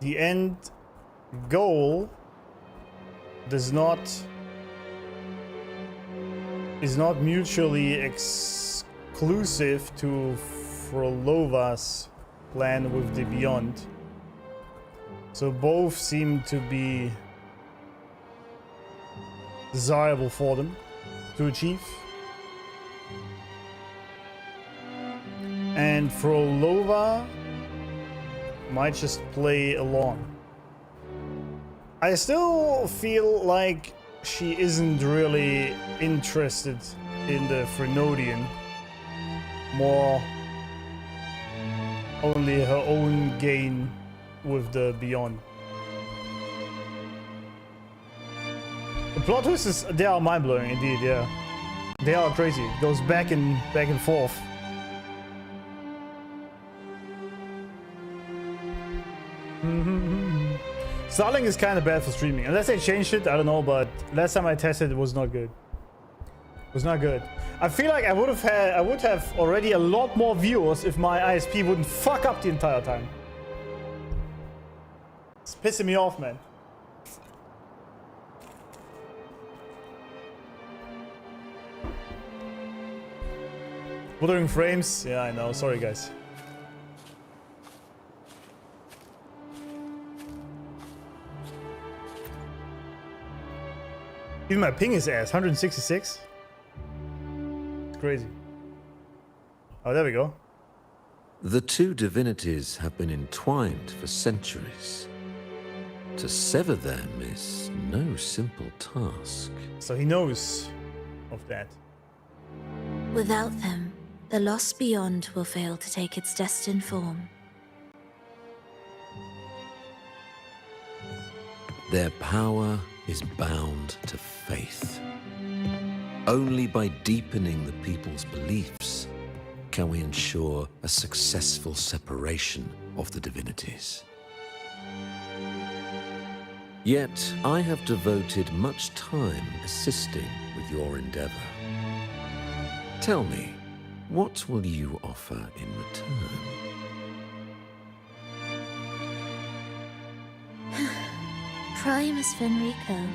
The end goal is not mutually exclusive to Phurelova's plan with the Beyond. So both seem to be desirable for them to achieve. And Phrolova might just play along. I still feel like she isn't really interested in the Frenodian. More only her own gain with the Beyond. The plot twists, they are mind-blowing indeed, yeah. They are crazy. It goes back and forth. Starlink is kind of bad for streaming. Unless they changed it, I don't know, but last time I tested it was not good. It was not good. I feel like I would have already a lot more viewers if my ISP wouldn't fuck up the entire time. It's pissing me off, man. Wuthering frames? Yeah, I know. Sorry, guys. Even my ping is ass. 166? It's crazy. Oh, there we go. The two divinities have been entwined for centuries. To sever them is no simple task. So he knows of that. Without them, the lost beyond will fail to take its destined form. Their power is bound to faith. Only by deepening the people's beliefs can we ensure a successful separation of the divinities. Yet, I have devoted much time assisting with your endeavor. Tell me, what will you offer in return? Primus Fenrico,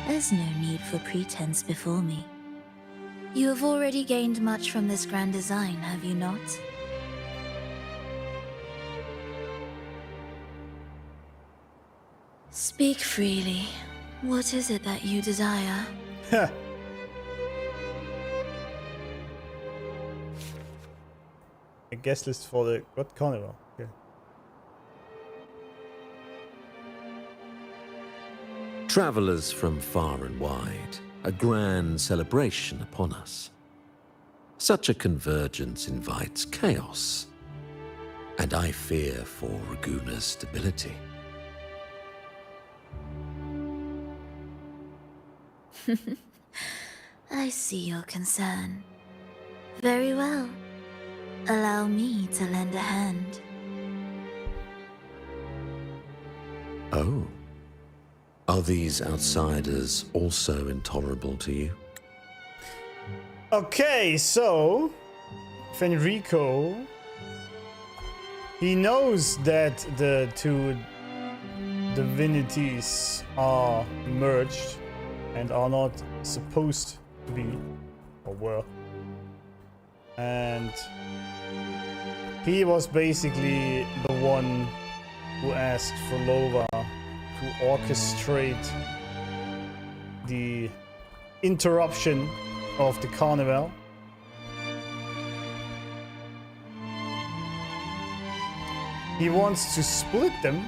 there's no need for pretense before me. You have already gained much from this grand design, have you not? Speak freely. What is it that you desire? A guest list for the God Carnival. Okay. Travelers from far and wide, a grand celebration upon us. Such a convergence invites chaos, and I fear for Raguna's stability. I see your concern. Very well. Allow me to lend a hand. Oh. Are these outsiders also intolerable to you? Okay, so Fenrico, he knows that the two divinities are merged and are not supposed to be, or were. And he was basically the one who asked Phrolova to orchestrate the interruption of the carnival. He wants to split them.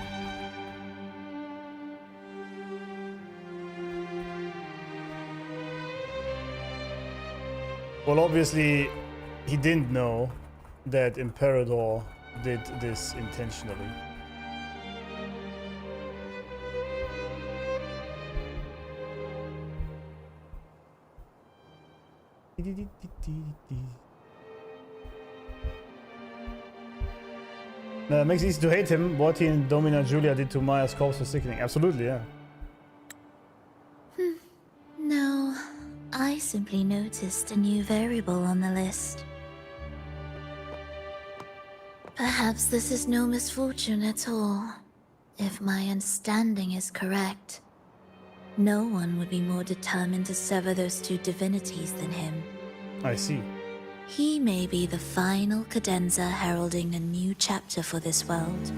Well, obviously, he didn't know that Imperator did this intentionally. Makes it easy to hate him. What he and Domina Julia did to Maya's corpse was sickening. Absolutely, yeah. No, I simply noticed a new variable on the list. Perhaps this is no misfortune at all. If my understanding is correct, no one would be more determined to sever those two divinities than him. I see. He may be the final cadenza heralding a new chapter for this world.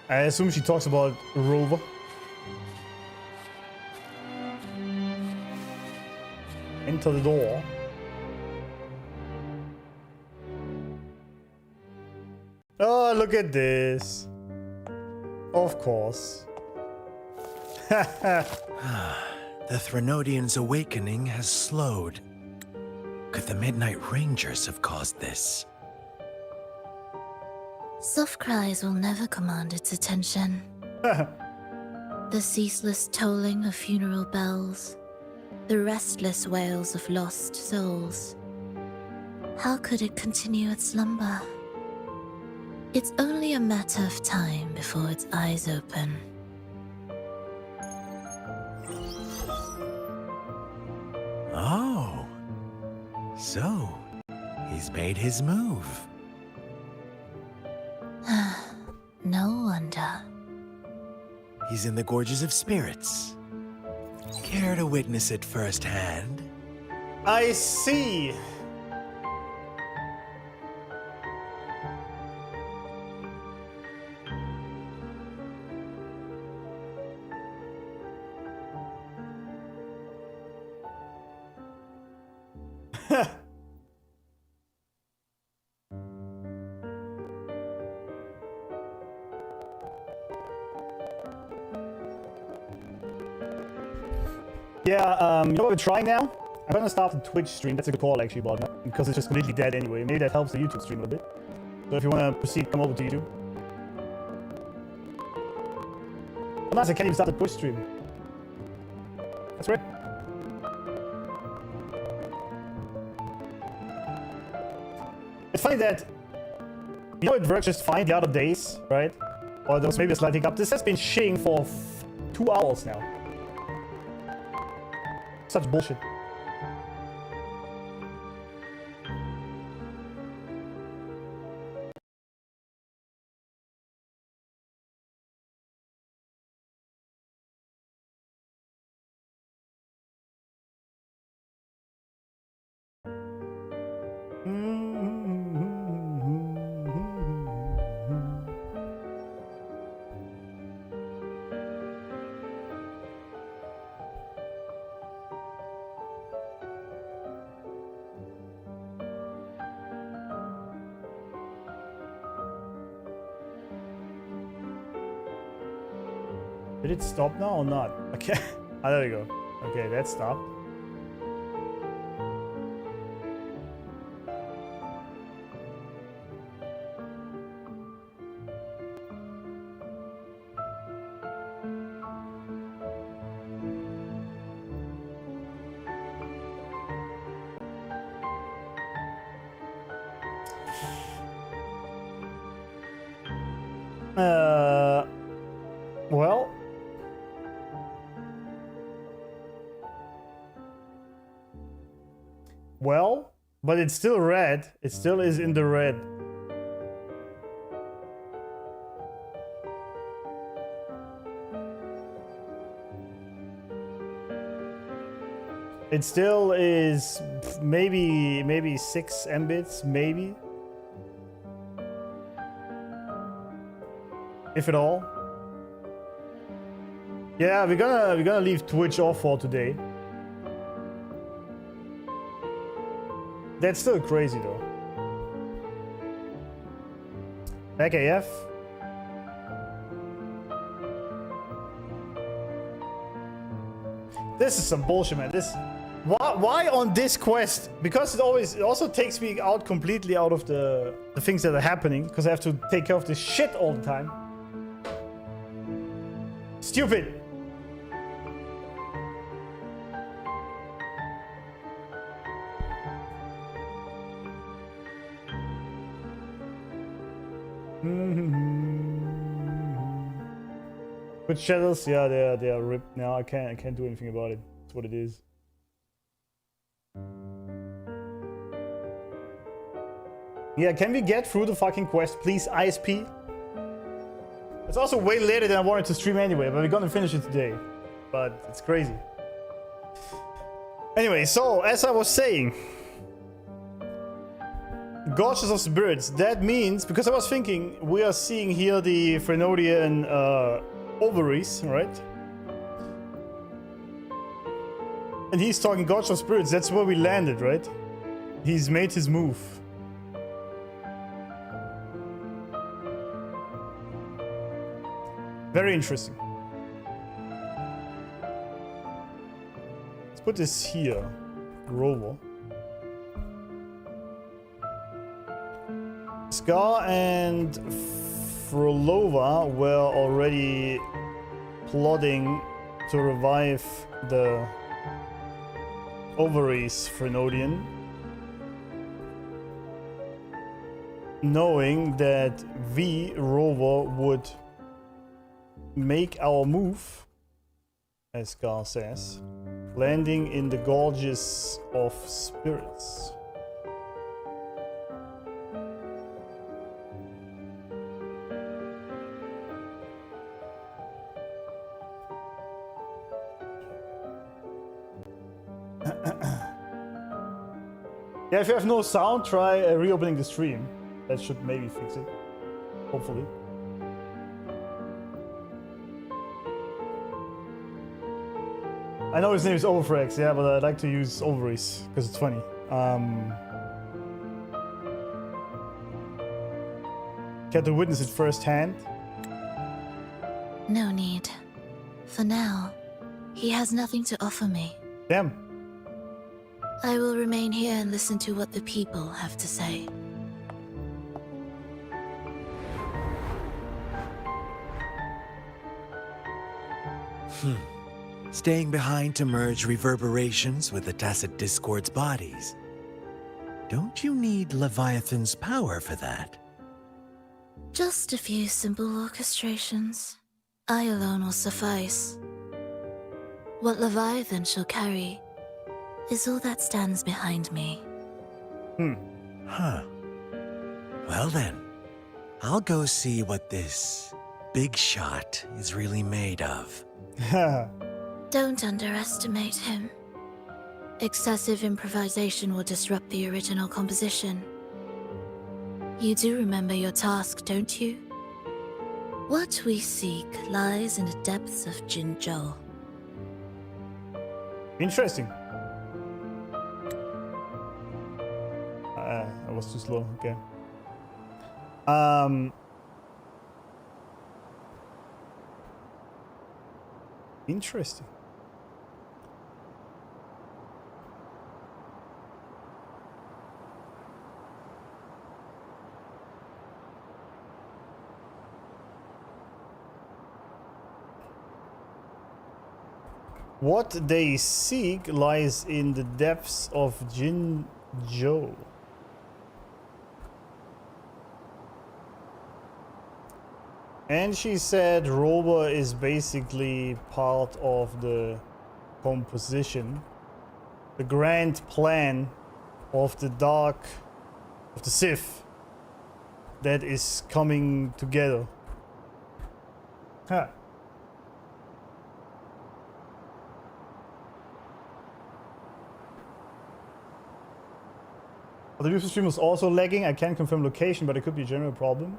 I assume she talks about Rover. Enter the door. Oh, look at this. Of course. The Threnodian's awakening has slowed. Could the Midnight Rangers have caused this? Soft cries will never command its attention. The ceaseless tolling of funeral bells, the restless wails of lost souls. How could it continue its slumber? It's only a matter of time before its eyes open. Oh. So, he's made his move. No wonder. He's in the Gorges of Spirits. Care to witness it firsthand? I see. Yeah, you know what we're trying now? I'm gonna start a Twitch stream. That's a good call, actually, but because it's just completely dead anyway. Maybe that helps the YouTube stream a little bit. So if you wanna proceed, come over to YouTube. Oh, nice, I can't even start a Twitch stream. That's right. It's funny that, you know, it worked just fine the other days, right? Or there was maybe a slight hiccup. This has been shitting for 2 hours now. Such bullshit. Did it stop now or not? Okay. Ah, there we go. Okay, that stopped. Well. Well, but it's still red. It still is in the red. It still is maybe 6 Mbits, maybe. If at all. Yeah, we're gonna leave Twitch off for today. That's still crazy though. Back AF. This is some bullshit, man. This why on this quest? Because it also takes me out completely out of the things that are happening, because I have to take care of this shit all the time. stupid. But shadows, yeah, they are ripped now. I can't do anything about it. That's what it is. Yeah, can we get through the fucking quest, please, ISP? It's also way later than I wanted to stream anyway, but we're gonna finish it today. But it's crazy. Anyway, so as I was saying, Gorgeous of Spirits. That means, because I was thinking, we are seeing here the Frenodian ovaries, right? And he's talking Gorgeous of Spirits. That's where we landed, right? He's made his move. Very interesting. Let's put this here. Rover. Scar and Phrolova were already plotting to revive the ovaries Frenodian, knowing that we, Rover, would make our move, as Scar says, landing in the Gorges of Spirits. Yeah, if you have no sound, try reopening the stream. That should maybe fix it. Hopefully. I know his name is Overfrax, yeah, but I like to use ovaries because it's funny. Get to witness it firsthand. No need. For now, he has nothing to offer me. Damn. I will remain here and listen to what the people have to say. Staying behind to merge reverberations with the Tacit Discord's bodies. Don't you need Leviathan's power for that? Just a few simple orchestrations. I alone will suffice. What Leviathan shall carry is all that stands behind me. Huh. Well then, I'll go see what this big shot is really made of. Don't underestimate him. Excessive improvisation will disrupt the original composition. You do remember your task, don't you? What we seek lies in the depths of Jinzhou. Interesting. I was too slow, okay. Interesting. What they seek lies in the depths of Jinzhou. And she said Rover is basically part of the composition, the grand plan of the Sith that is coming together. Huh. The user stream was also lagging. I can't confirm location, but it could be a general problem.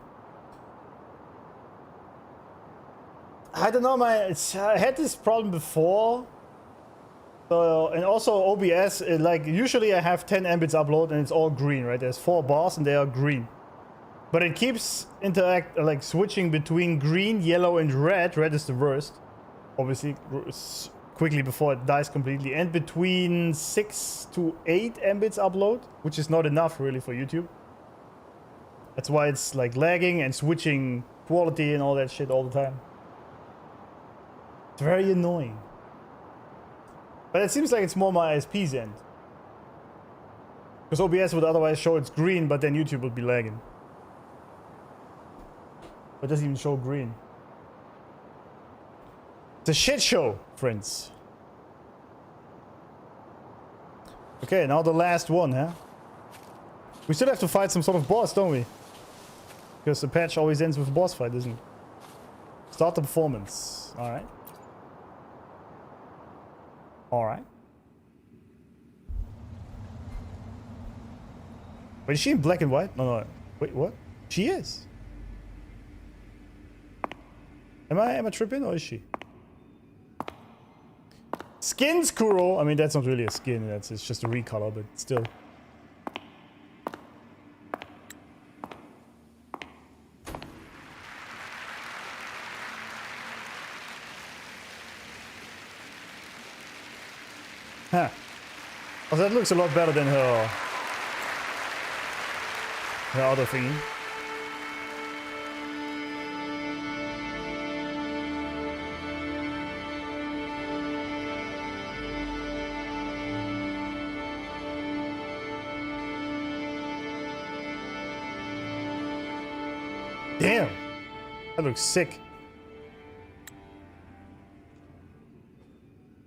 I don't know, I had this problem before. And also OBS, like usually I have 10 Mbits upload and it's all green, right? There's 4 bars and they are green. But it keeps like switching between green, yellow and red. Red is the worst, obviously, quickly before it dies completely. And between 6 to 8 Mbits upload, which is not enough really for YouTube. That's why it's like lagging and switching quality and all that shit all the time. It's very annoying. But it seems like it's more my ISP's end. Because OBS would otherwise show it's green, but then YouTube would be lagging. But it doesn't even show green. It's a shit show, friends. Okay, now the last one, huh? We still have to fight some sort of boss, don't we? Because the patch always ends with a boss fight, doesn't it? Start the performance. Alright. Alright. Wait, is she in black and white? No, no. Wait, what? She is. Am I tripping or is she? Skins Kuro. I mean, that's not really a skin. It's just a recolor, but still. Huh. Oh, that looks a lot better than her other thingy. Damn! That looks sick.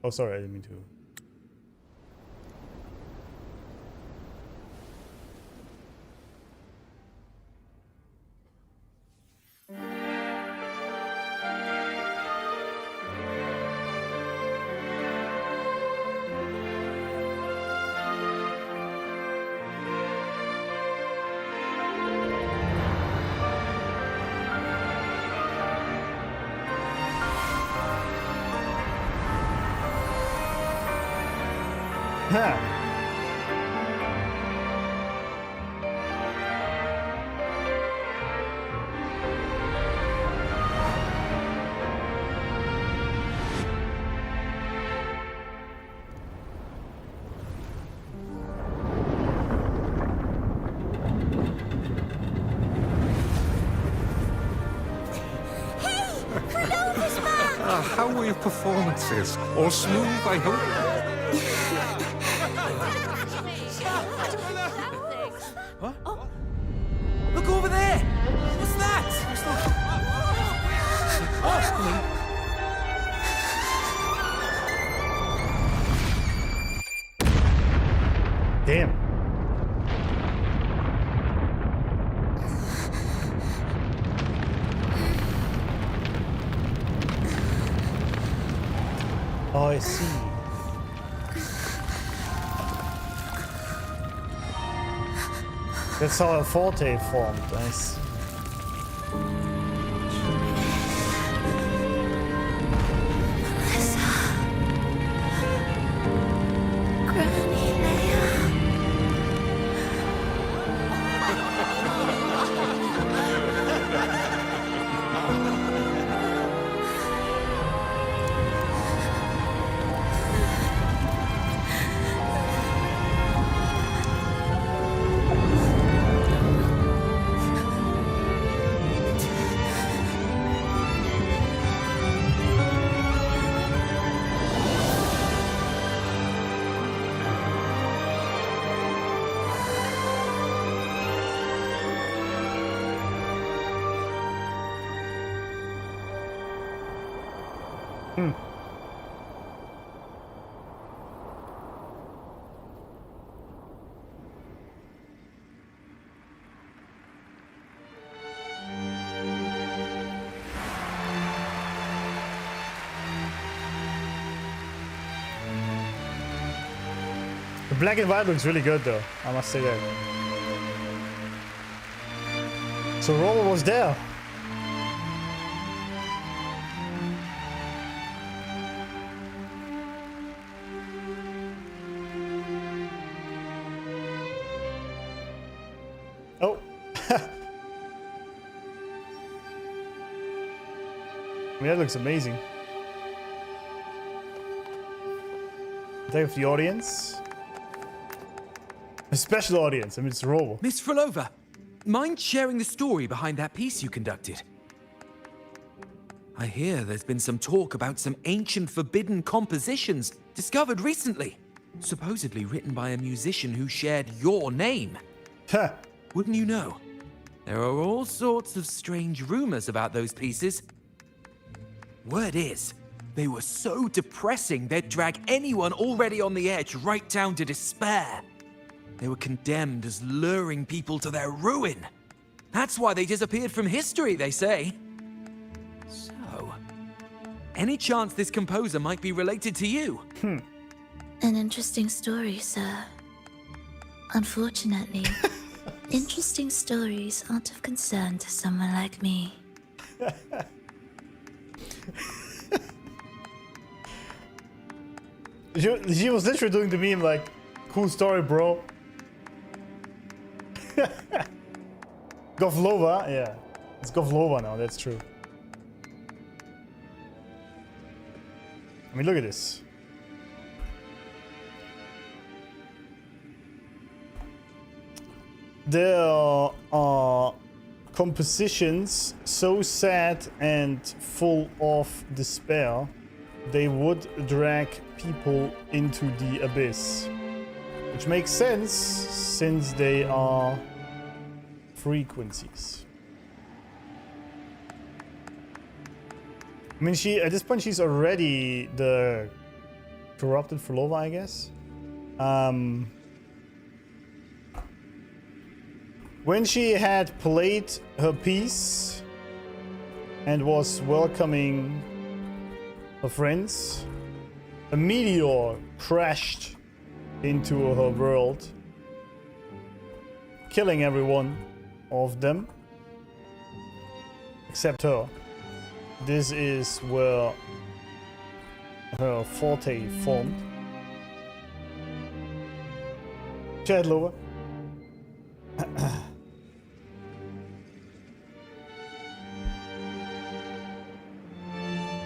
Oh, sorry, I didn't mean to. How were your performances? All smooth, I hope? What? Look over there! What's that? Damn. Oh, I see. That's how a forte formed. I see. The black and white looks really good though, I must say that. So Rover was there. Oh. I mean, that looks amazing. Attack of the audience. A special audience. I mean, it's Rover. Miss Phrolova, mind sharing the story behind that piece you conducted? I hear there's been some talk about some ancient forbidden compositions discovered recently, supposedly written by a musician who shared your name. Wouldn't you know? There are all sorts of strange rumors about those pieces. Word is, they were so depressing they'd drag anyone already on the edge right down to despair. They were condemned as luring people to their ruin. That's why they disappeared from history, they say. So, any chance this composer might be related to you? An interesting story, sir. Unfortunately, interesting stories aren't of concern to someone like me. She was literally doing the meme like, cool story, bro. Govlova, yeah. It's Govlova now, that's true. I mean, look at this. There are compositions so sad and full of despair, they would drag people into the abyss. Which makes sense, since they are frequencies. I mean, at this point, she's already the corrupted Phrolova, I guess. When she had played her piece and was welcoming her friends, a meteor crashed into her world, killing every one of them except her. This is where her forte formed. Chat lower.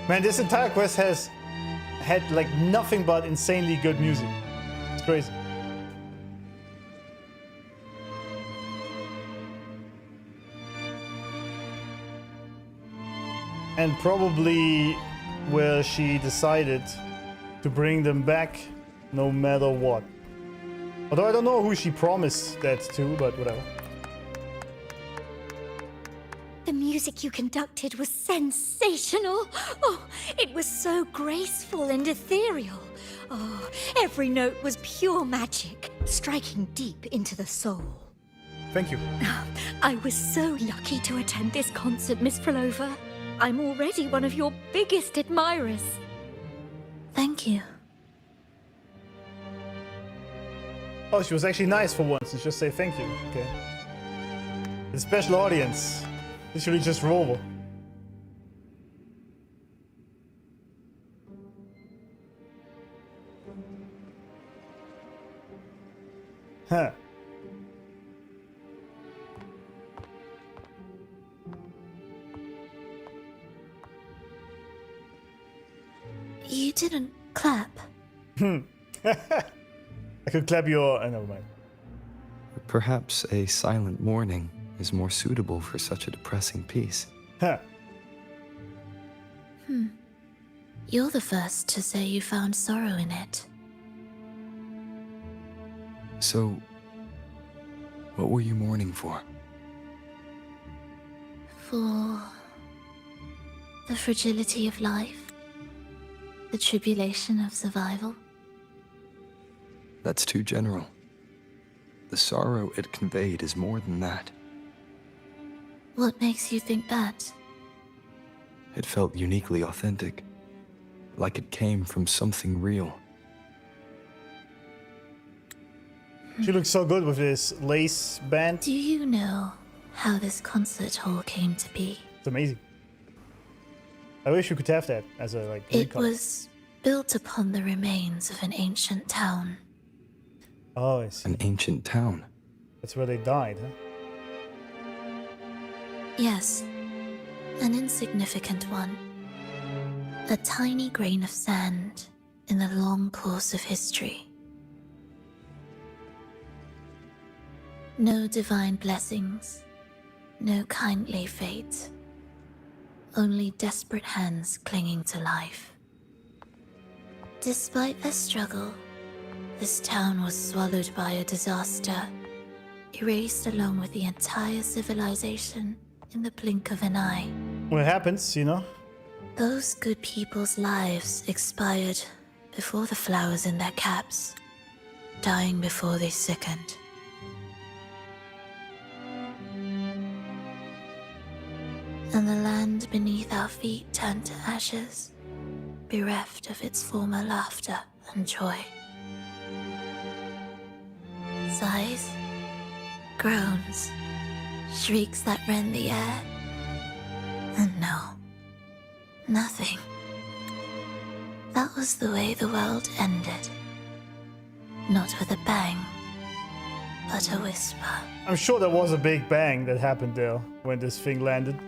Man, this entire quest has had like nothing but insanely good music. It's crazy. And probably where she decided to bring them back no matter what. Although I don't know who she promised that to, but whatever. The music you conducted was sensational. Oh, it was so graceful and ethereal. Oh, every note was pure magic, striking deep into the soul. Thank you. I was so lucky to attend this concert, Miss Phrolova. I'm already one of your biggest admirers. Thank you. Oh, she was actually nice for once and just say thank you. Okay. The special audience. Literally just Rover. Huh. You didn't clap. I could clap your... never mind. Perhaps a silent mourning is more suitable for such a depressing piece. Huh. You're the first to say you found sorrow in it. So, what were you mourning for? For the fragility of life, the tribulation of survival. That's too general. The sorrow it conveyed is more than that. What makes you think that? It felt uniquely authentic, like it came from something real. She looks so good with this lace band. Do you know how this concert hall came to be? It's amazing. I wish you could have that as a like. It recon. was built upon the remains of an ancient town. Oh, I see. An ancient town? That's where they died, huh? Yes, an insignificant one. A tiny grain of sand in the long course of history. No divine blessings, no kindly fate. only desperate hands clinging to life. Despite their struggle, this town was swallowed by a disaster, erased along with the entire civilization in the blink of an eye. What happens, you know? Those good people's lives expired before the flowers in their caps, dying before they sickened. And the land beneath our feet turned to ashes, bereft of its former laughter and joy. Sighs, groans, shrieks that rend the air. And no, nothing. That was the way the world ended. Not with a bang, but a whisper. I'm sure there was a big bang that happened there when this thing landed.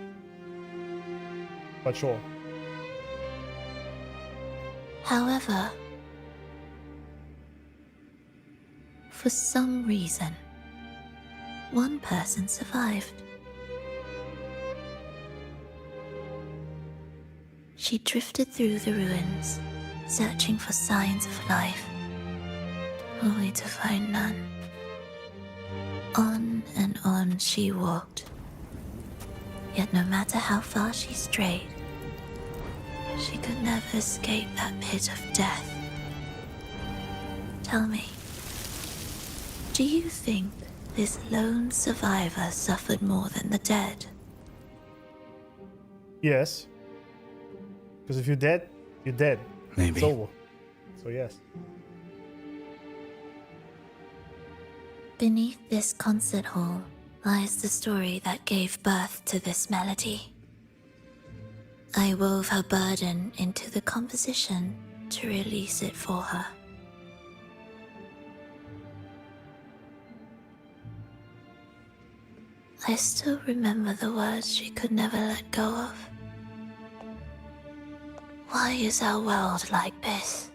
But sure. However, for some reason, one person survived. She drifted through the ruins, searching for signs of life, only to find none. On and on she walked. Yet no matter how far she strayed, she could never escape that pit of death. Tell me, do you think this lone survivor suffered more than the dead? Yes. Because if you're dead, you're dead. Maybe. It's over. So yes. Beneath this concert hall lies the story that gave birth to this melody. I wove her burden into the composition to release it for her. I still remember the words she could never let go of. Why is our world like this?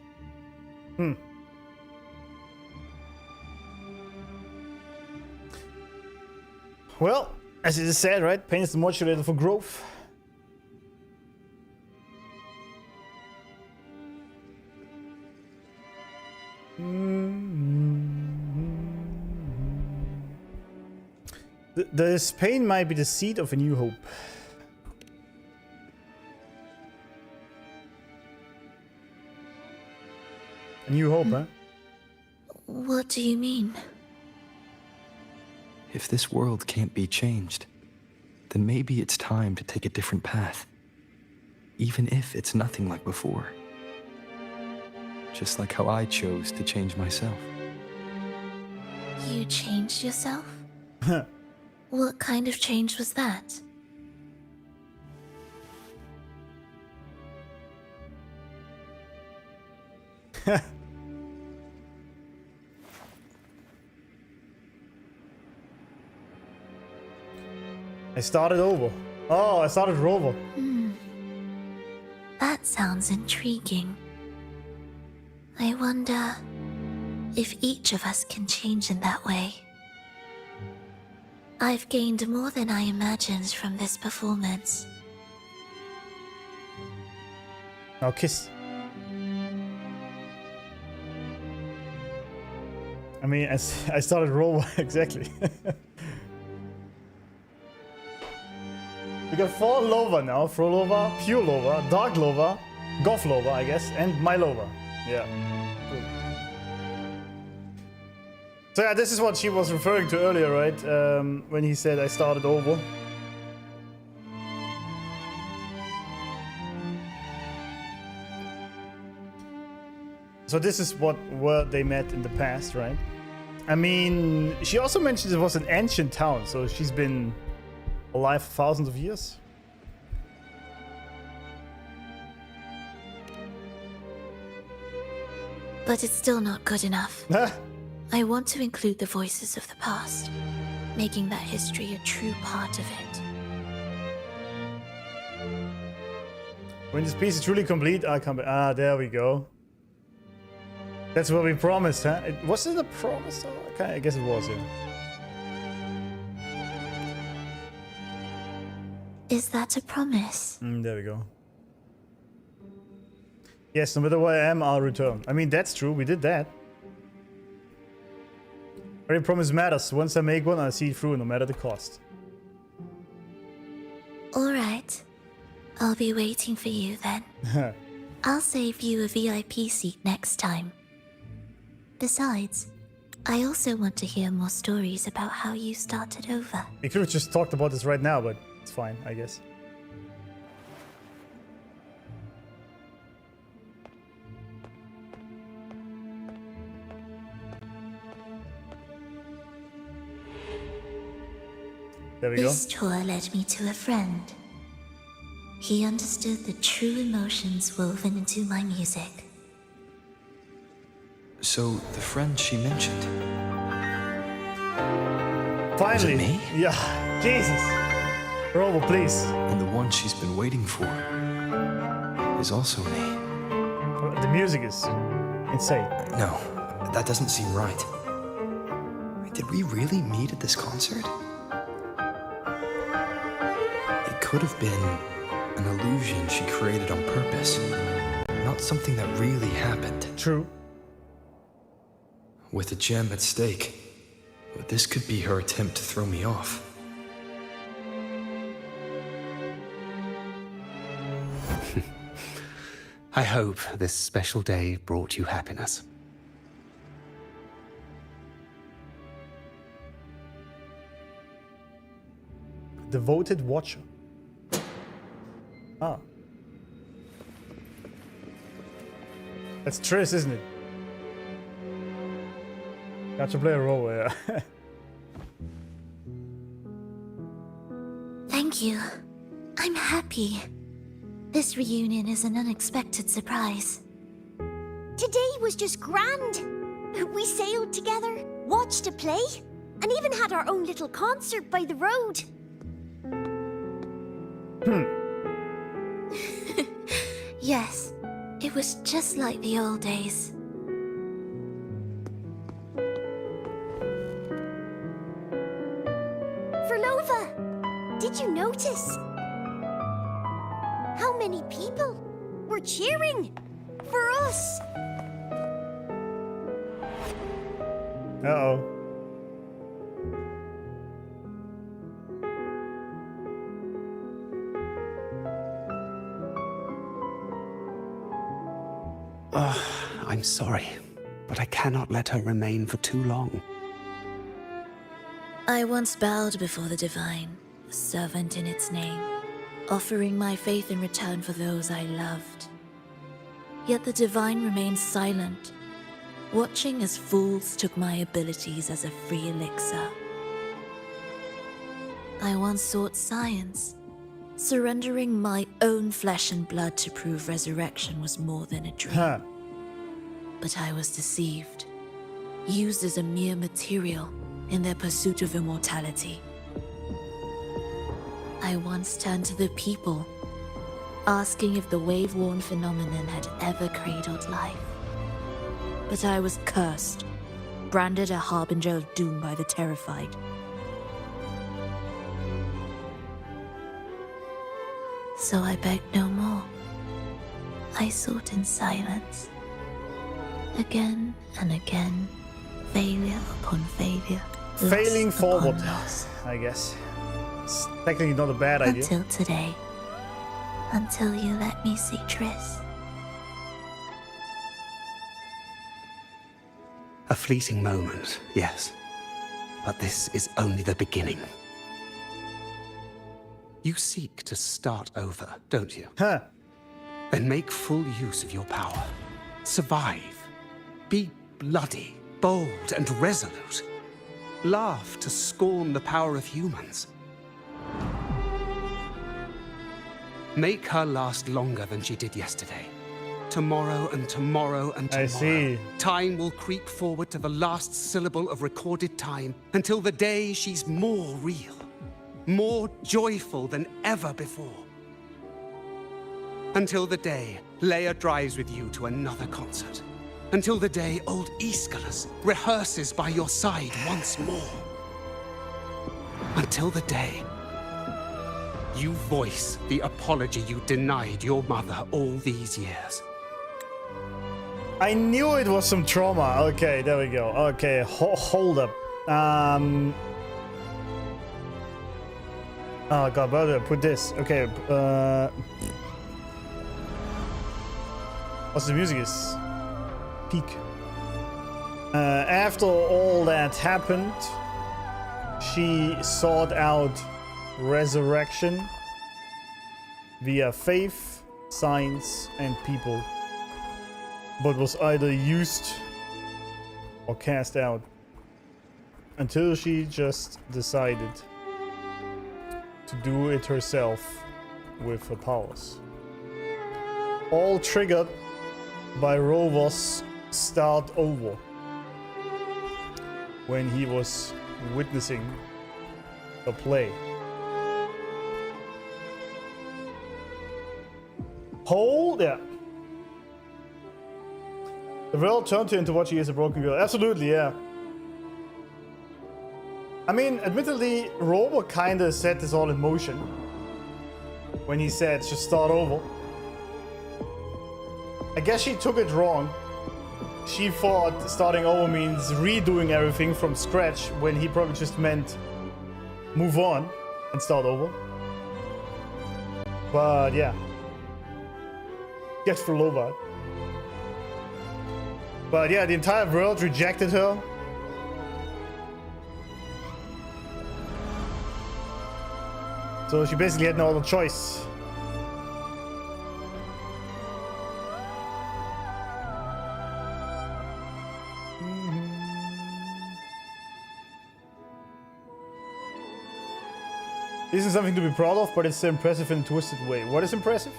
Well, as it is said, right? Pain is the modulator for growth. This pain might be the seed of a new hope. A new hope, huh? What do you mean? If this world can't be changed, then maybe it's time to take a different path. Even if it's nothing like before. Just like how I chose to change myself. You changed yourself? What kind of change was that? I started over. Oh, I started Rover. That sounds intriguing. I wonder if each of us can change in that way. I've gained more than I imagined from this performance. Now kiss. I mean, I started Rover, exactly. We got 4 Lova now. Phrolova, PURELOVA, Dark Lova, Goth Lova, I guess, and my Lova. Yeah. Cool. So yeah, this is what she was referring to earlier, right? When he said I started over. So this is where they met in the past, right? I mean, she also mentioned it was an ancient town, so she's been alive for thousands of years. But it's still not good enough. I want to include the voices of the past, making that history a true part of it. When this piece is truly complete, I'll come back. Ah, there we go. That's what we promised, huh? Was it a promise? Okay, I guess it was, yeah. Is that a promise? There we go. Yes, no matter where I am, I'll return. I mean, that's true. We did that. Every promise matters. Once I make one, I'll see it through, no matter the cost. All right. I'll be waiting for you then. I'll save you a VIP seat next time. Besides, I also want to hear more stories about how you started over. We could have just talked about this right now, but it's fine, I guess. There we go. This tour led me to a friend. He understood the true emotions woven into my music. So, the friend she mentioned. Finally! Was it me? Yeah, Jesus! Rover, please. And the one she's been waiting for is also me. The music is insane. No, that doesn't seem right. Did we really meet at this concert? It could have been an illusion she created on purpose, not something that really happened. True. With a gem at stake, but this could be her attempt to throw me off. I hope this special day brought you happiness. Devoted watcher. Ah. That's Triss, isn't it? Got to play a role, yeah. Thank you. I'm happy. This reunion is an unexpected surprise. Today was just grand. We sailed together, watched a play, and even had our own little concert by the road. Yes, it was just like the old days. Fhrolova, did you notice? How many people were cheering for us? Uh-oh. I'm sorry, but I cannot let her remain for too long. I once bowed before the divine, a servant in its name, offering my faith in return for those I loved. Yet the divine remained silent, watching as fools took my abilities as a free elixir. I once sought science, surrendering my own flesh and blood to prove resurrection was more than a dream. But I was deceived, used as a mere material in their pursuit of immortality. I once turned to the people, asking if the wave-worn phenomenon had ever cradled life. But I was cursed, branded a harbinger of doom by the terrified. So I begged no more. I sought in silence. Again and again, failure upon failure. Failing loss forward, upon loss. I guess. It's technically not a bad idea. Until today. Until you let me see Triss. A fleeting moment, yes. But this is only the beginning. You seek to start over, don't you? Huh. Then make full use of your power. Survive. Be bloody, bold, and resolute. Laugh to scorn the power of humans. Make her last longer than she did yesterday. Tomorrow and tomorrow and tomorrow. I see. Time will creep forward to the last syllable of recorded time until the day she's more real, more joyful than ever before. Until the day Leia drives with you to another concert. Until the day old Aeschylus rehearses by your side once more. Until the day You voice the apology you denied your mother all these years. I knew it was some trauma. Okay, there we go. Okay, hold up. Oh god, where did I put this? Okay, what's the music is? Peak. After all that happened, she sought out resurrection via faith, science, and people, but was either used or cast out until she just decided to do it herself with her powers. All triggered by Rover's start over when he was witnessing the play. Yeah. The world turned her into what she is, a broken girl. Absolutely, yeah. I mean, admittedly, Rover kinda set this all in motion when he said, just start over. I guess she took it wrong. She thought starting over means redoing everything from scratch when he probably just meant move on and start over. But yeah. Get Phrolova. But yeah, the entire world rejected her. So she basically had no other choice. This isn't something to be proud of, but it's impressive in a twisted way. What is impressive?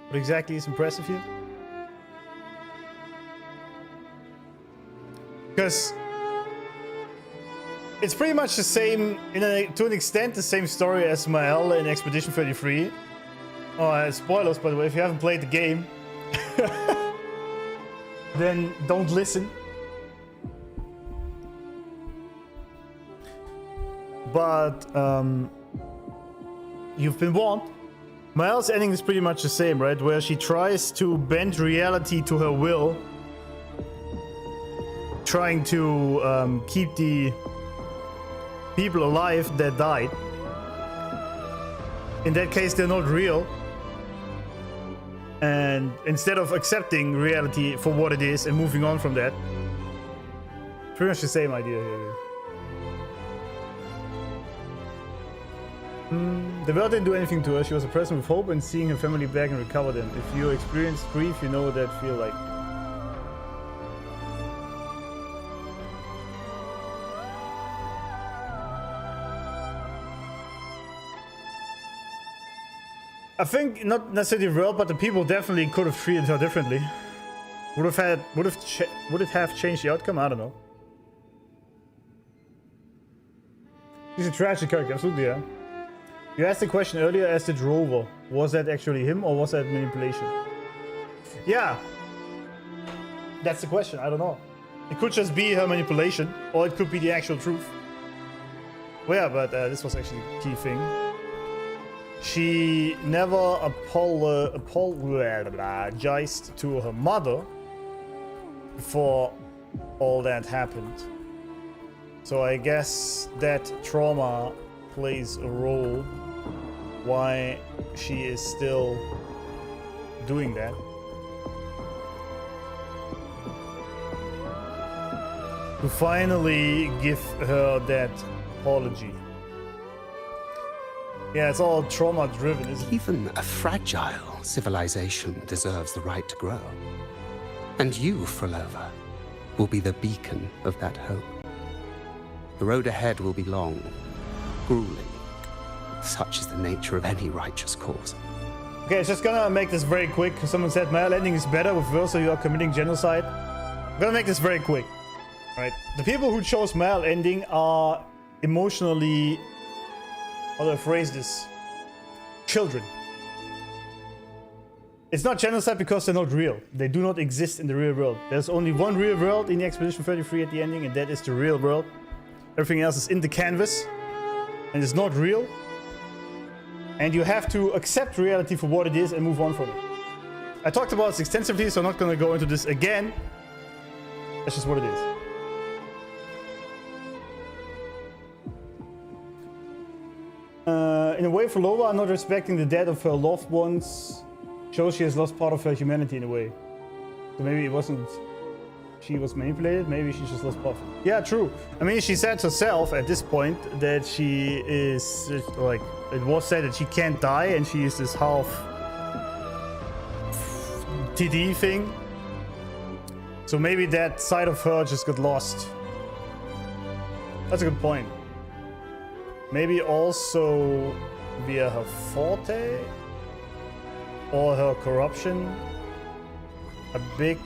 What exactly is impressive here? Because it's pretty much the same, to an extent, the same story as Mael in Expedition 33. Oh, spoilers, by the way, if you haven't played the game, then don't listen. But you've been warned. Mael's ending is pretty much the same, right? Where she tries to bend reality to her will, trying to keep the people alive that died. In that case, they're not real. And instead of accepting reality for what it is and moving on from that, pretty much the same idea here. The world didn't do anything to her. She was a person with hope and seeing her family back and recover them. If you experience grief, you know what that feel like. I think not necessarily the world, but the people definitely could have treated her differently. Would it have changed the outcome? I don't know. She's a tragic character, absolutely, yeah. You asked the question earlier, as did Rover. Was that actually him or was that manipulation? Yeah. That's the question, I don't know. It could just be her manipulation, or it could be the actual truth. Well, yeah, but this was actually the key thing. She never apologized to her mother before all that happened. So I guess that trauma plays a role why she is still doing that. To finally give her that apology. Yeah, it's all trauma driven, isn't it? Even a fragile civilization deserves the right to grow. And you, Phrolova, will be the beacon of that hope. The road ahead will be long, grueling. Such is the nature of any righteous cause. Okay, it's just gonna make this very quick. Someone said my ending is better with Versa, you are committing genocide. I'm gonna make this very quick. Right? The people who chose Mal ending are emotionally, how do I phrase this? Children. It's not genocide because they're not real. They do not exist in the real world. There's only one real world in the Expedition 33 at the ending, and that is the real world. Everything else is in the canvas and it's not real. And you have to accept reality for what it is and move on from it. I talked about this extensively, so I'm not going to go into this again. That's just what it is. In a way, Phrolova, not respecting the death of her loved ones, shows she has lost part of her humanity in a way. So maybe it wasn't she was manipulated, maybe she just lost part. Yeah, true. I mean, she said herself at this point that she is, like, it was said that she can't die and she is this half TD thing. So maybe that side of her just got lost. That's a good point. Maybe also via her forte or her corruption. A big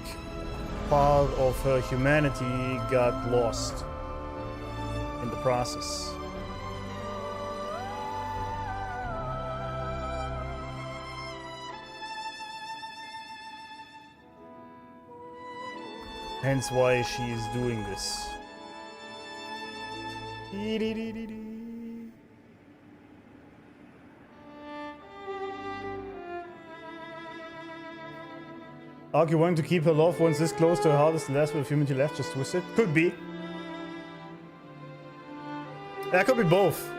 part of her humanity got lost in the process. Hence why she is doing this. Argue wanting to keep her loved ones this close to her heart is the last bit of humanity left, just twisted. Could be. That could be both.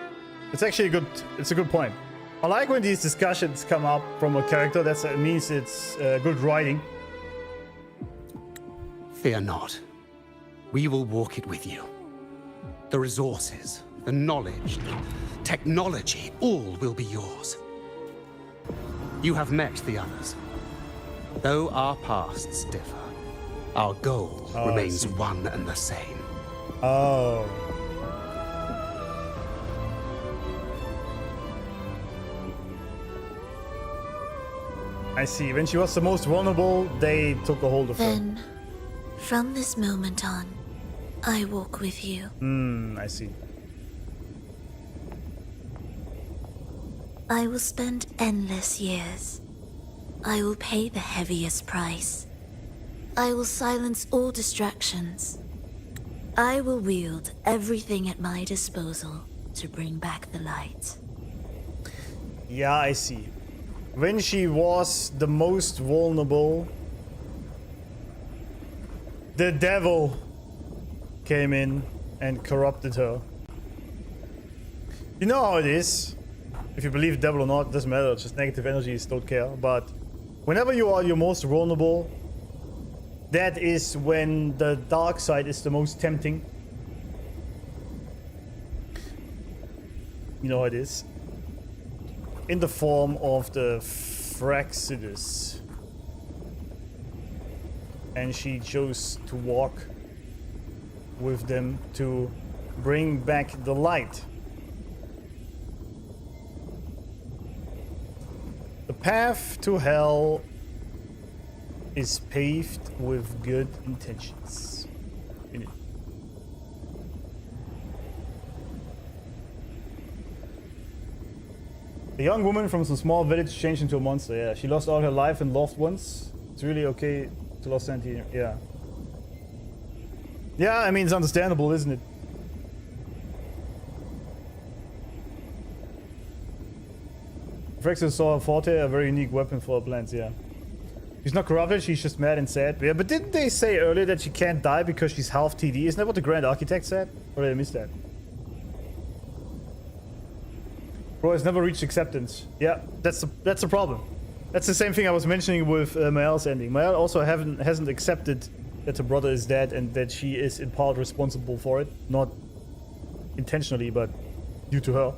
It's actually a good point. I like when these discussions come up from a character. That means it's good writing. Fear not. We will walk it with you. The resources, the knowledge, technology, all will be yours. You have met the others. Though our pasts differ, our goal remains one and the same. Oh. I see. When she was the most vulnerable, they took a hold of her. Then, from this moment on, I walk with you. I see. I will spend endless years. I will pay the heaviest price. I will silence all distractions. I will wield everything at my disposal to bring back the light. Yeah, I see. When she was the most vulnerable, the devil came in and corrupted her. You know how it is. If you believe the devil or not, it doesn't matter. It's just negative energies, don't care. But whenever you are your most vulnerable, that is when the dark side is the most tempting. You know how it is. In the form of the Fraxidus. And she chose to walk with them to bring back the light. The path to hell is paved with good intentions. A young woman from some small village changed into a monster. Yeah, she lost all her life and loved ones. It's really okay to lose sentient. Yeah. Yeah, I mean, it's understandable, isn't it? Frexus saw a forte, a very unique weapon for plants, yeah. She's not corrupted, she's just mad and sad. Yeah, but didn't they say earlier that she can't die because she's half TD? Isn't that what the Grand Architect said? Or did I miss that? Bro has never reached acceptance. Yeah, that's the problem. That's the same thing I was mentioning with Mael's ending. Mael also hasn't accepted that her brother is dead and that she is in part responsible for it. Not intentionally, but due to her.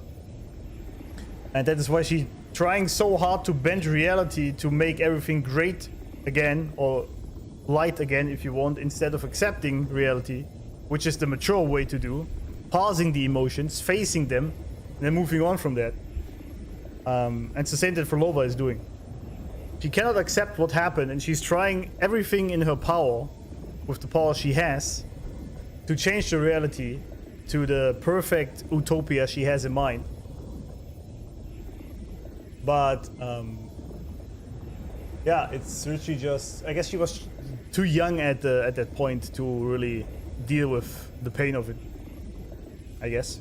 And that is why she's trying so hard to bend reality to make everything great again, or light again if you want, instead of accepting reality, which is the mature way to do, pausing the emotions, facing them, and then moving on from that. And it's the same that Phrolova is doing. She cannot accept what happened, and she's trying everything in her power, with the power she has, to change the reality to the perfect utopia she has in mind. But yeah, it's literally just, I guess she was too young at that point to really deal with the pain of it. I guess.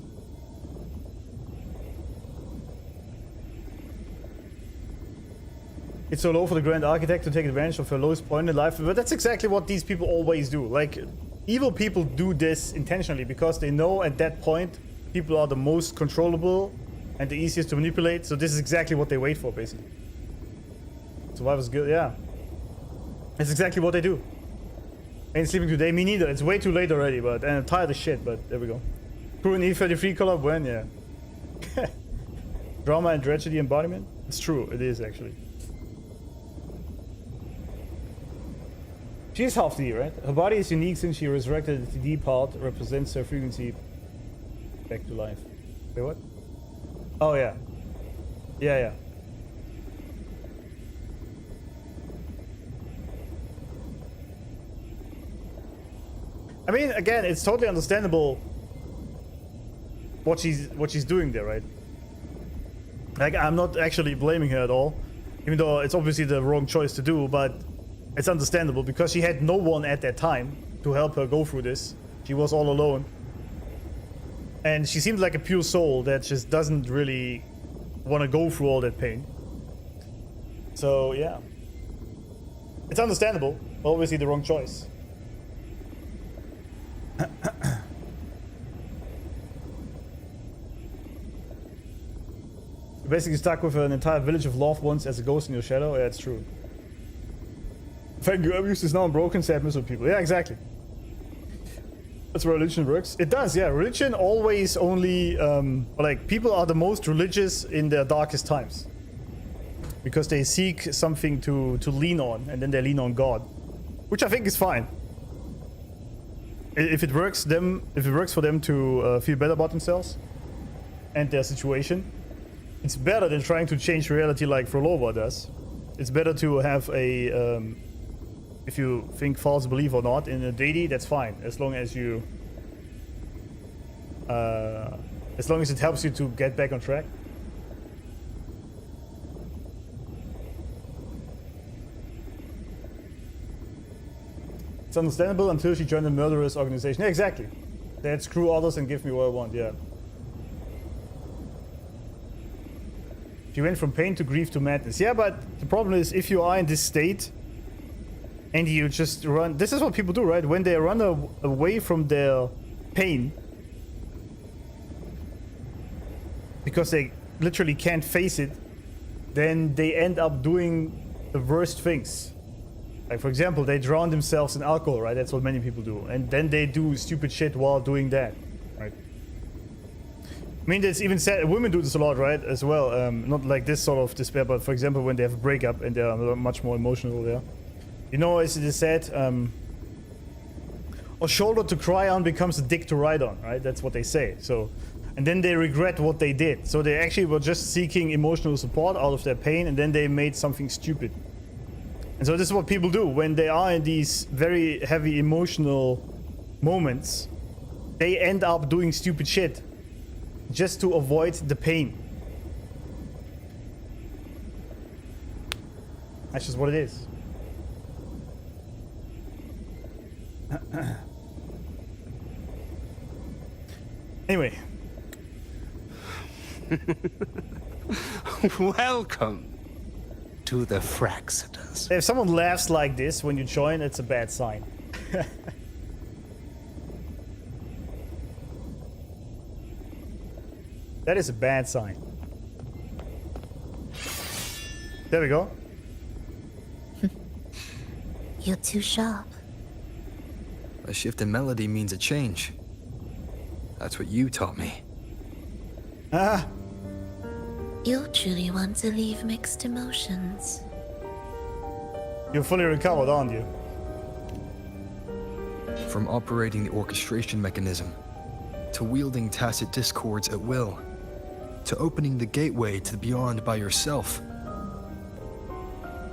It's so low for the Grand Architect to take advantage of her lowest point in life, but that's exactly what these people always do. Like, evil people do this intentionally because they know at that point people are the most controllable and the easiest to manipulate, so this is exactly what they wait for, basically. Survivor's Guild, yeah. That's exactly what they do. Ain't sleeping today, me neither. It's way too late already, but and I'm tired of shit, but there we go. True and E33 color, when, yeah. Drama and tragedy embodiment? It's true, it is actually. She is half D, right? Her body is unique since she resurrected the D part, represents her frequency back to life. Wait, what? Oh, yeah. Yeah, yeah. I mean, again, it's totally understandable what she's doing there, right? Like, I'm not actually blaming her at all, even though it's obviously the wrong choice to do, but it's understandable because she had no one at that time to help her go through this. She was all alone. And she seemed like a pure soul that just doesn't really want to go through all that pain. So, yeah. It's understandable, but obviously the wrong choice. You're basically stuck with an entire village of loved ones as a ghost in your shadow. Yeah, it's true. Thank you, abuse is now unbroken, sadness with people. Yeah, exactly. That's where religion works. It does, yeah. Religion always only, like, people are the most religious in their darkest times. Because they seek something to lean on, and then they lean on God. Which I think is fine. If it works for them to feel better about themselves and their situation, it's better than trying to change reality like Phrolova does. It's better to have a, if you think false belief or not, in a deity, that's fine. As long as you, as long as it helps you to get back on track. It's understandable until she joined a murderous organization. Yeah, exactly. They'd screw others and give me what I want, yeah. She went from pain to grief to madness. Yeah, but the problem is if you are in this state and you just run... This is what people do, right? When they run away from their pain because they literally can't face it, then they end up doing the worst things. Like, for example, they drown themselves in alcohol, right? That's what many people do. And then they do stupid shit while doing that, right? I mean, it's even said, women do this a lot, right? As well. Not like this sort of despair, but for example, when they have a breakup and they're much more emotional there. You know, as it is said, a shoulder to cry on becomes a dick to ride on, right? That's what they say. So, and then they regret what they did. So they actually were just seeking emotional support out of their pain, and then they made something stupid. And so this is what people do when they are in these very heavy emotional moments. They end up doing stupid shit just to avoid the pain. That's just what it is. Anyway. Welcome to the Fraxiters. If someone laughs like this when you join, it's a bad sign. That is a bad sign. There we go. You're too sharp. A shift in melody means a change. That's what you taught me. Ah. You're truly one to leave mixed emotions. You're fully recovered, aren't you? From operating the orchestration mechanism, to wielding tacit discords at will, to opening the gateway to the beyond by yourself.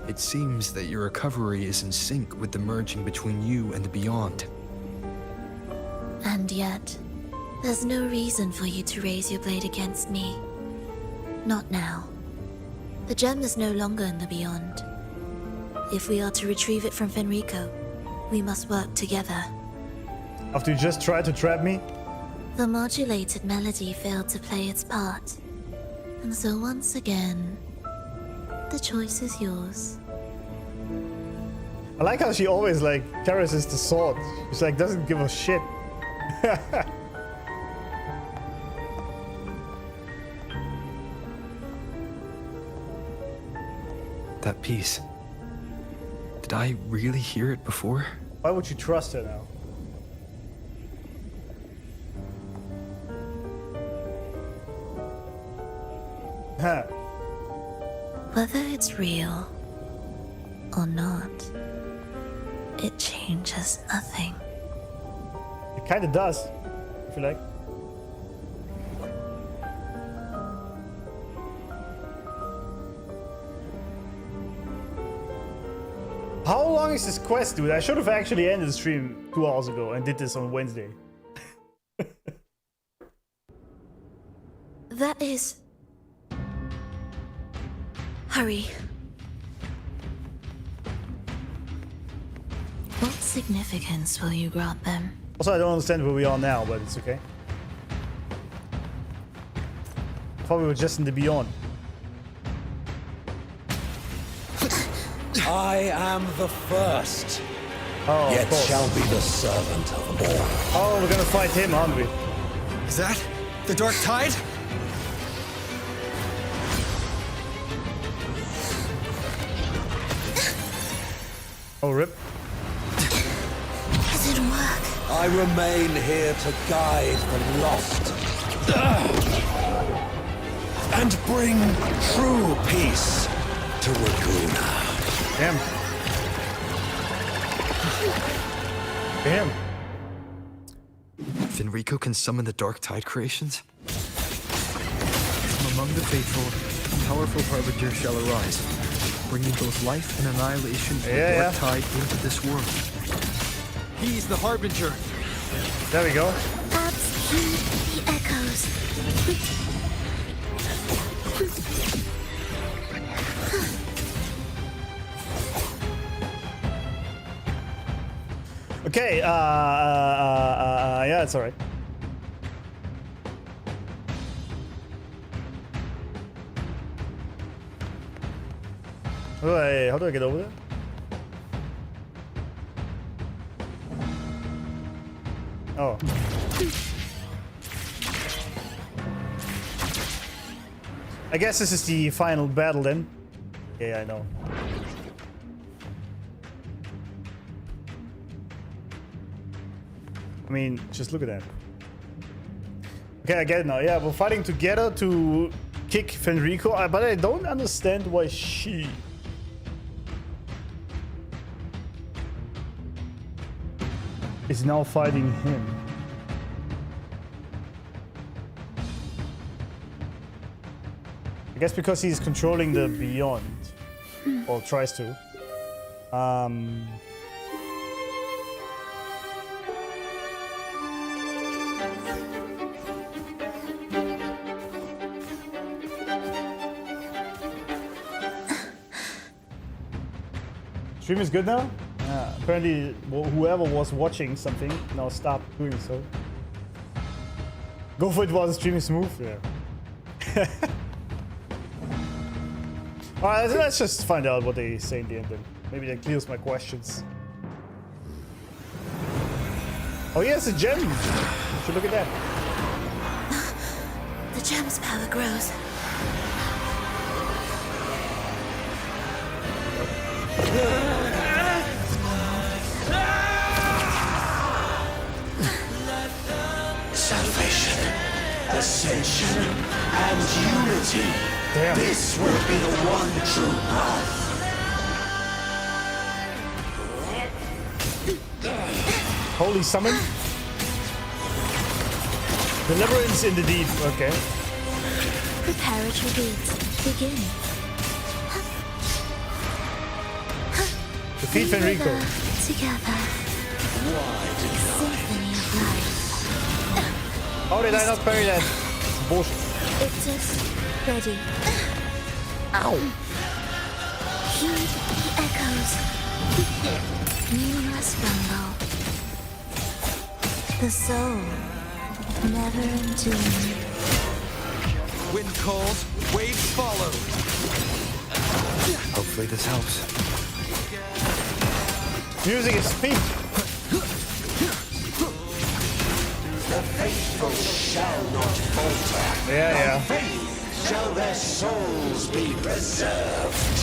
It seems that your recovery is in sync with the merging between you and the beyond. And yet, there's no reason for you to raise your blade against me. Not now. The gem is no longer in the beyond. If we are to retrieve it from Fenrico, we must work together. After you just tried to trap me? The modulated melody failed to play its part. And so once again, the choice is yours. I like how she always like caresses the sword. She's like doesn't give a shit. That piece. Did I really hear it before? Why would you trust her now? Huh. Whether it's real or not, it changes nothing. It kinda does, I feel like. How long is this quest, dude? I should have actually ended the stream 2 hours ago and did this on Wednesday. That is... Hurry. What significance will you grant them? Also, I don't understand where we are now, but it's okay. I thought we were just in the beyond. I am the first, oh, yet shall be the servant of all. Oh, we're gonna fight him, aren't we? Is that the Dark Tide? Oh, rip. Does it work? I remain here to guide the lost and bring true peace to Raguna. Damn. Damn. Fenrico can summon the Dark Tide creations? From among the faithful, a powerful harbinger shall arise, bringing both life and annihilation of the Dark Tide into this world. He's the harbinger. There we go. Perhaps heed the echoes. Okay, yeah, it's alright. How do I get over there? Oh. I guess this is the final battle then. Yeah, I know. I mean, just look at that. Okay, I get it now. Yeah, we're fighting together to kick Fenrico, but I don't understand why she... is now fighting him. I guess because he's controlling the Beyond. Or tries to. Stream is good now? Apparently, whoever was watching something now stop doing so. Go for it while the stream is smooth. Yeah. Alright, let's just find out what they say in the end then. Maybe that clears my questions. Oh yes, a gem! You should look at that. The gem's power grows. Salvation, ascension, and unity. Damn. This will be the one true path. Holy summon. Deliverance in the deep. Okay. Preparatory beats begin. Defeat Fenrico. Together. Symphony of life. How did I not parry that? Bullshit. It's just ready. Ow. Heed the echoes. Meaningless rumble. The soul Never enduring. Wind calls, waves follow. Hopefully this helps. Music is peak. The faithful shall not falter. Yeah. By faith shall their souls be preserved.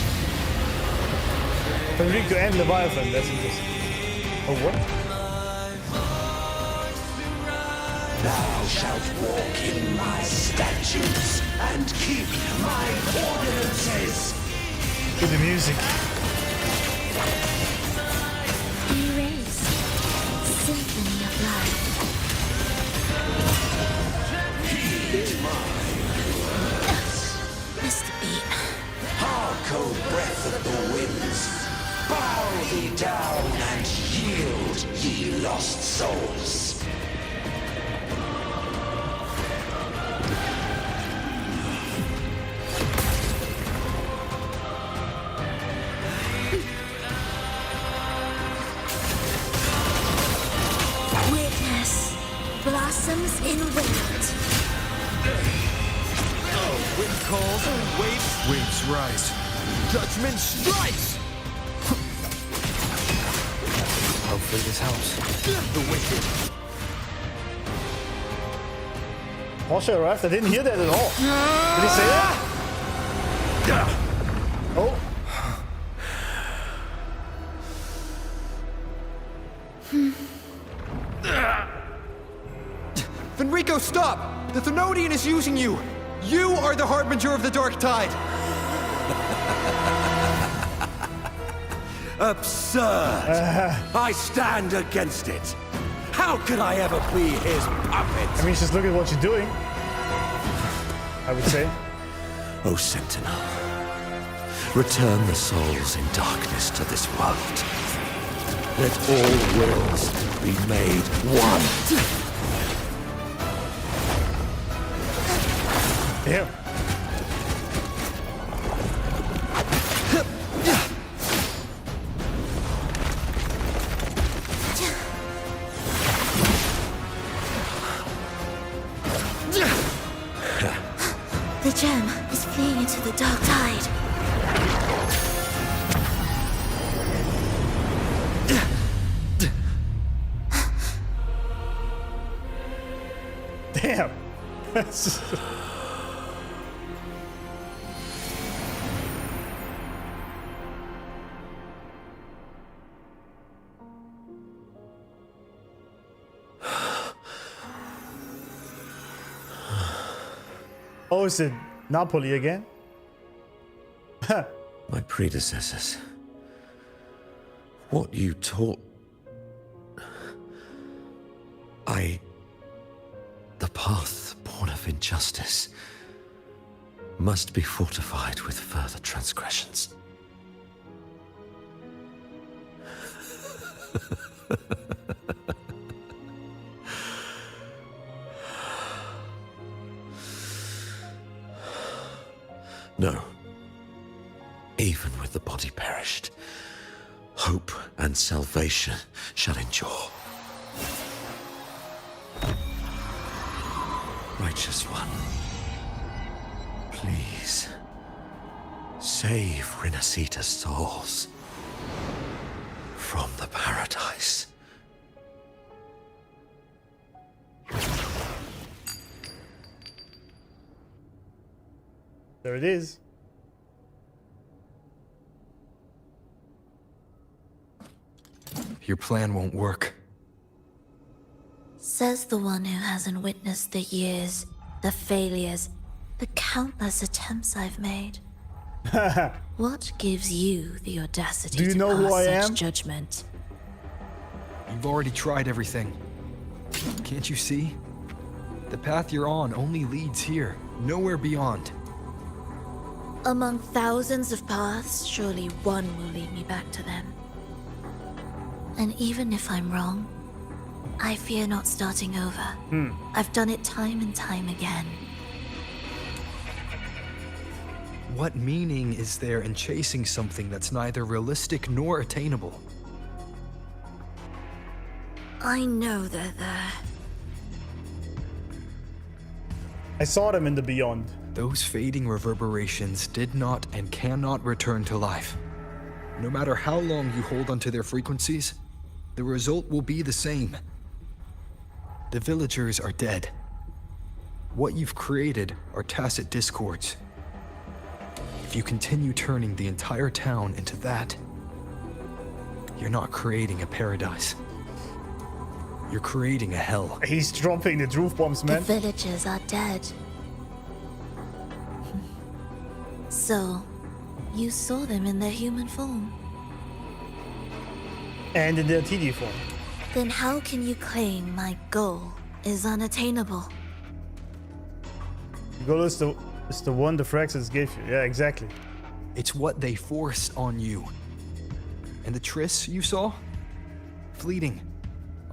Fenrico and Leviathan, that's interesting. Oh, what? Thou shalt walk in my statutes and keep my ordinances. With the music. Erase. Symphony of life. Missed a beat. Hark, O breath of the winds. Bow thee down and yield, ye lost souls. Witness. Blossoms in wind. Wind calls, waves rise. Judgment strikes! Hopefully this helps. The wicked. Porsche arrived. I didn't hear that at all. Did he say that? Oh. Fenrico, stop! The Thenodian is using you! You are the harbinger of the dark tide! Absurd! I stand against it. How could I ever be his puppet? I mean, just look at what you're doing. I would say. O Sentinel, return the souls in darkness to this world. Let all wills be made one. Damn. The gem is fleeing into the dark tide. Damn. Oh, is it Napoli again? My predecessors. What you taught... The path born of injustice must be fortified with further transgressions. No. Even with the body perished, hope and salvation shall endure. Righteous One, please save Renacita's souls from the paradise. There it is. Your plan won't work. Says the one who hasn't witnessed the years, the failures, the countless attempts I've made. What gives you the audacity to pass such judgment? You've already tried everything. Can't you see? The path you're on only leads here, nowhere beyond. Among thousands of paths, surely one will lead me back to them. And even if I'm wrong, I fear not starting over. I've done it time and time again. What meaning is there in chasing something that's neither realistic nor attainable? I know they're there. I saw them in the beyond. Those fading reverberations did not and cannot return to life. No matter how long you hold onto their frequencies, the result will be the same. The villagers are dead. What you've created are tacit discords. If you continue turning the entire town into that, you're not creating a paradise. You're creating a hell. He's dropping the truth bombs, man. The villagers are dead. So, you saw them in their human form. And in their TD form. Then how can you claim my goal is unattainable? The goal is the one the Fraxes gave you. Yeah, exactly. It's what they forced on you. And the Triss you saw? Fleeting,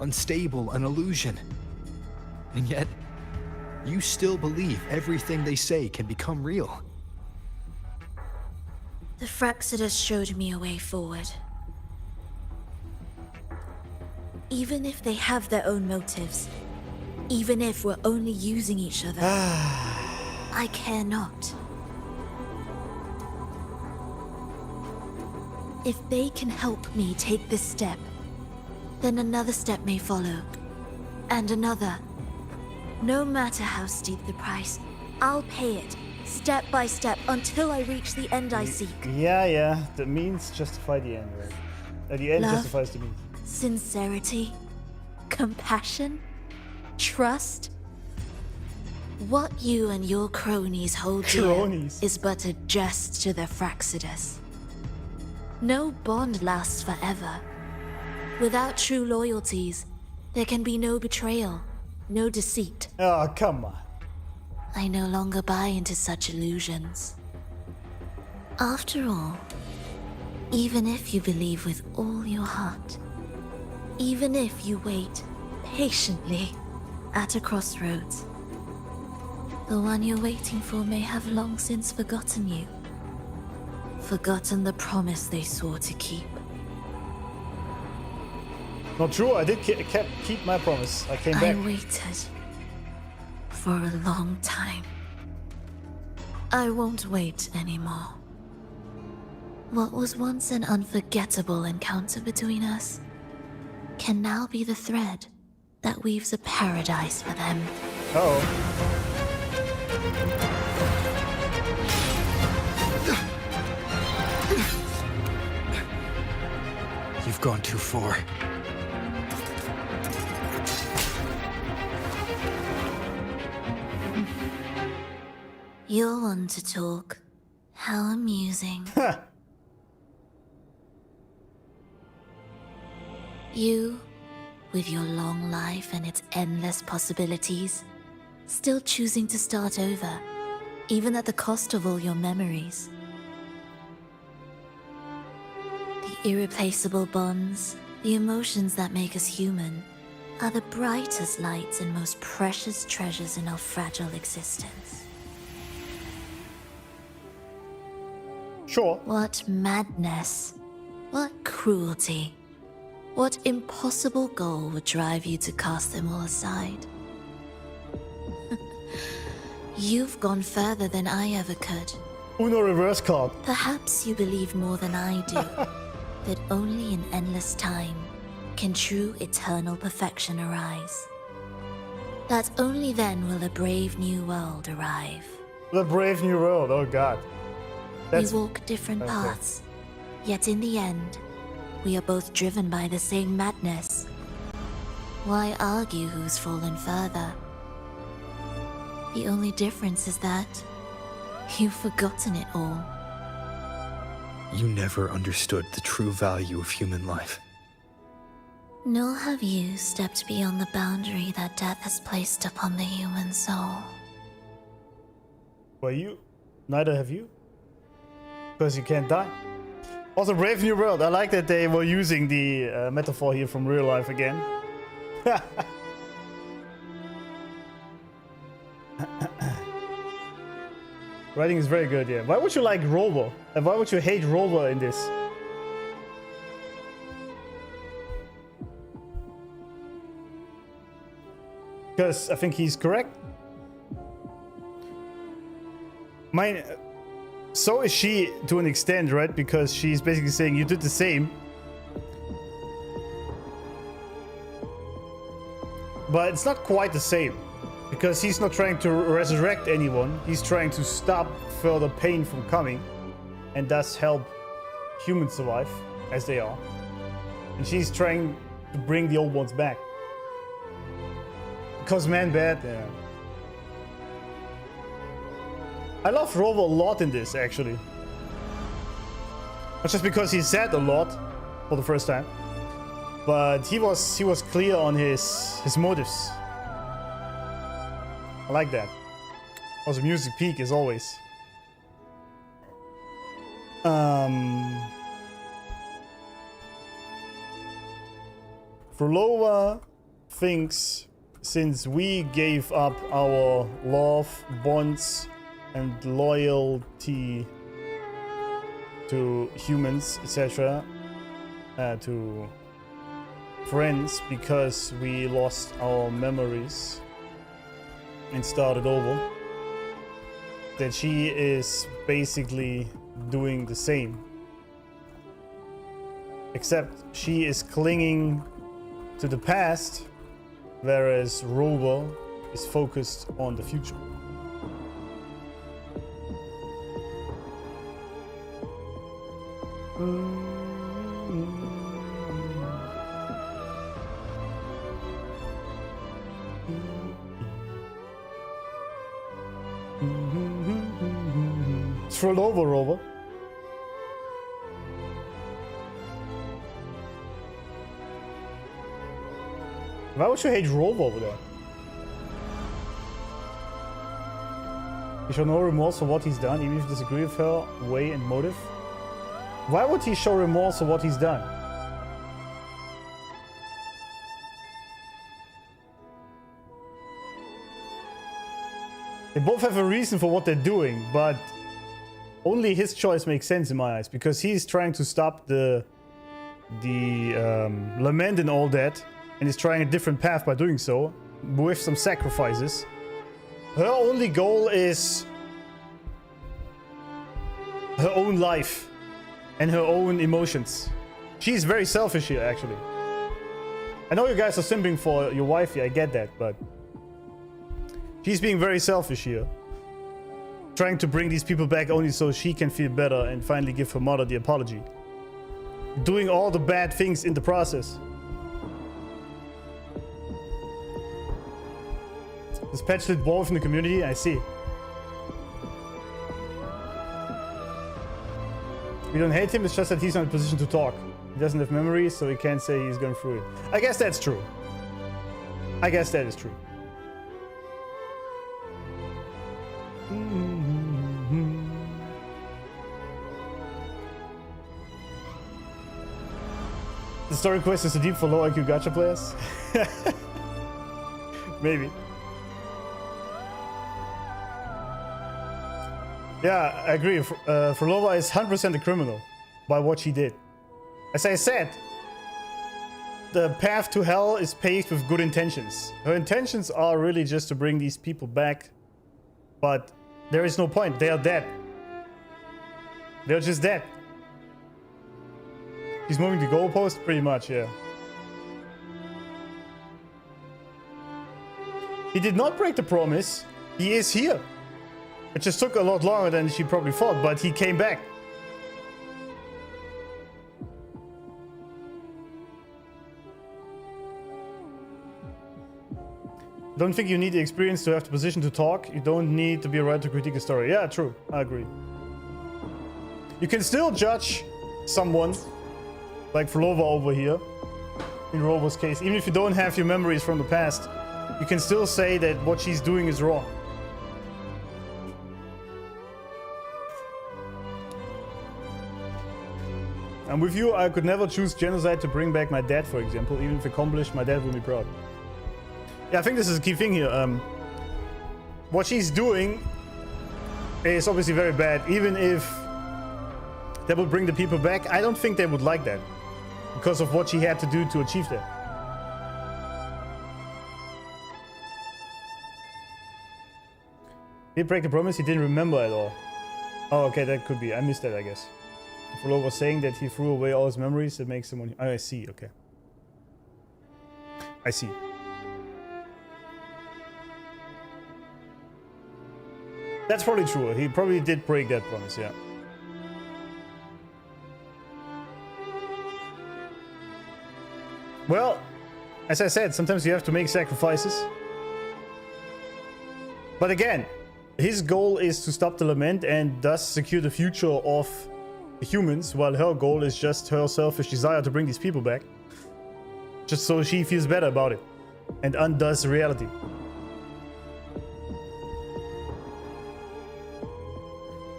unstable, an illusion. And yet, you still believe everything they say can become real. The Fraxidus showed me a way forward. Even if they have their own motives, even if we're only using each other, I care not. If they can help me take this step, then another step may follow, and another. No matter how steep the price, I'll pay it, step by step, until I reach the end I seek. Yeah. The means justify the end, right? The end Love, justifies the means. Sincerity, compassion, trust. What you and your cronies hold dear is but a jest to the Fraxidus. No bond lasts forever. Without true loyalties, there can be no betrayal, no deceit. Oh, come on. I no longer buy into such illusions. After all, even if you believe with all your heart, even if you wait patiently at a crossroads, the one you're waiting for may have long since forgotten you. Forgotten the promise they swore to keep. Not true, I did keep my promise. I came back. I waited for a long time. I won't wait anymore. What was once an unforgettable encounter between us can now be the thread that weaves a paradise for them. Uh-oh. You've gone too far. You're one to talk. How amusing. You, with your long life and its endless possibilities, still choosing to start over, even at the cost of all your memories. The irreplaceable bonds, the emotions that make us human, are the brightest lights and most precious treasures in our fragile existence. Sure. What madness, what cruelty, what impossible goal would drive you to cast them all aside? You've gone further than I ever could. Uno reverse card. Perhaps you believe more than I do, that only in endless time can true eternal perfection arise. That only then will a brave new world arrive. The brave new world, oh god. We walk different paths, yet in the end, we are both driven by the same madness. Why argue who's fallen further? The only difference is that you've forgotten it all. You never understood the true value of human life. Nor have you stepped beyond the boundary that death has placed upon the human soul. Well, you? Neither have you. Because you can't die. Also, Brave New World. I like that they were using the metaphor here from real life again. Writing is very good, yeah. Why would you like Rover? And why would you hate Rover in this? Because I think he's correct. So is she to an extent, right? Because she's basically saying you did the same. But it's not quite the same. Because he's not trying to resurrect anyone. He's trying to stop further pain from coming. And thus help humans survive, as they are. And she's trying to bring the old ones back. Because man bad, yeah. I love Rover a lot in this, actually. Not just because he said a lot for the first time, but he was clear on his motives. I like that. Also, music peak as always. Phrolova thinks since we gave up our love, bonds, and loyalty to humans, etc., to friends, because we lost our memories and started over, that she is basically doing the same. Except she is clinging to the past, whereas Rover is focused on the future. It's Phrolova, Rover. Why would you hate Rover over there? He showed no remorse for what he's done, even if you disagree with her way and motive. Why would he show remorse for what he's done? They both have a reason for what they're doing, but only his choice makes sense in my eyes, because he's trying to stop the lament and all that, and is trying a different path by doing so, with some sacrifices. Her only goal is her own life and her own emotions. She's very selfish here, actually. I know you guys are simping for your wifey, I get that, but she's being very selfish here. Trying to bring these people back only so she can feel better and finally give her mother the apology. Doing all the bad things in the process. This patch lit wolf in the community, I see. We don't hate him, it's just that he's not in a position to talk. He doesn't have memories, so he can't say he's going through it. I guess that's true. I guess that is true. The story quest is too deep for low IQ gacha players? Maybe. Yeah, I agree. Phrolova is 100% a criminal by what she did. As I said, the path to hell is paved with good intentions. Her intentions are really just to bring these people back, but there is no point. They are dead. They're just dead. He's moving the goalpost, pretty much, yeah. He did not break the promise. He is here. It just took a lot longer than she probably thought, but he came back. Don't think you need the experience to have the position to talk. You don't need to be a writer to critique a story. Yeah, true. I agree. You can still judge someone like Phrolova over here, in Rover's case. Even if you don't have your memories from the past, you can still say that what she's doing is wrong. I'm with you. I could never choose genocide to bring back my dad, for example. Even if accomplished, my dad would be proud. Yeah, I think this is a key thing here. What she's doing is obviously very bad. Even if that would bring the people back, I don't think they would like that, because of what she had to do to achieve that. He did break the promise, he didn't remember at all. Oh, okay, that could be. I missed that, I guess. Fenrico was saying that he threw away all his memories. That makes him... Oh, I see. Okay. I see. That's probably true. He probably did break that promise, yeah. Well, as I said, sometimes you have to make sacrifices. But again, his goal is to stop the lament and thus secure the future of the humans, while her goal is just her selfish desire to bring these people back. Just so she feels better about it and undoes reality.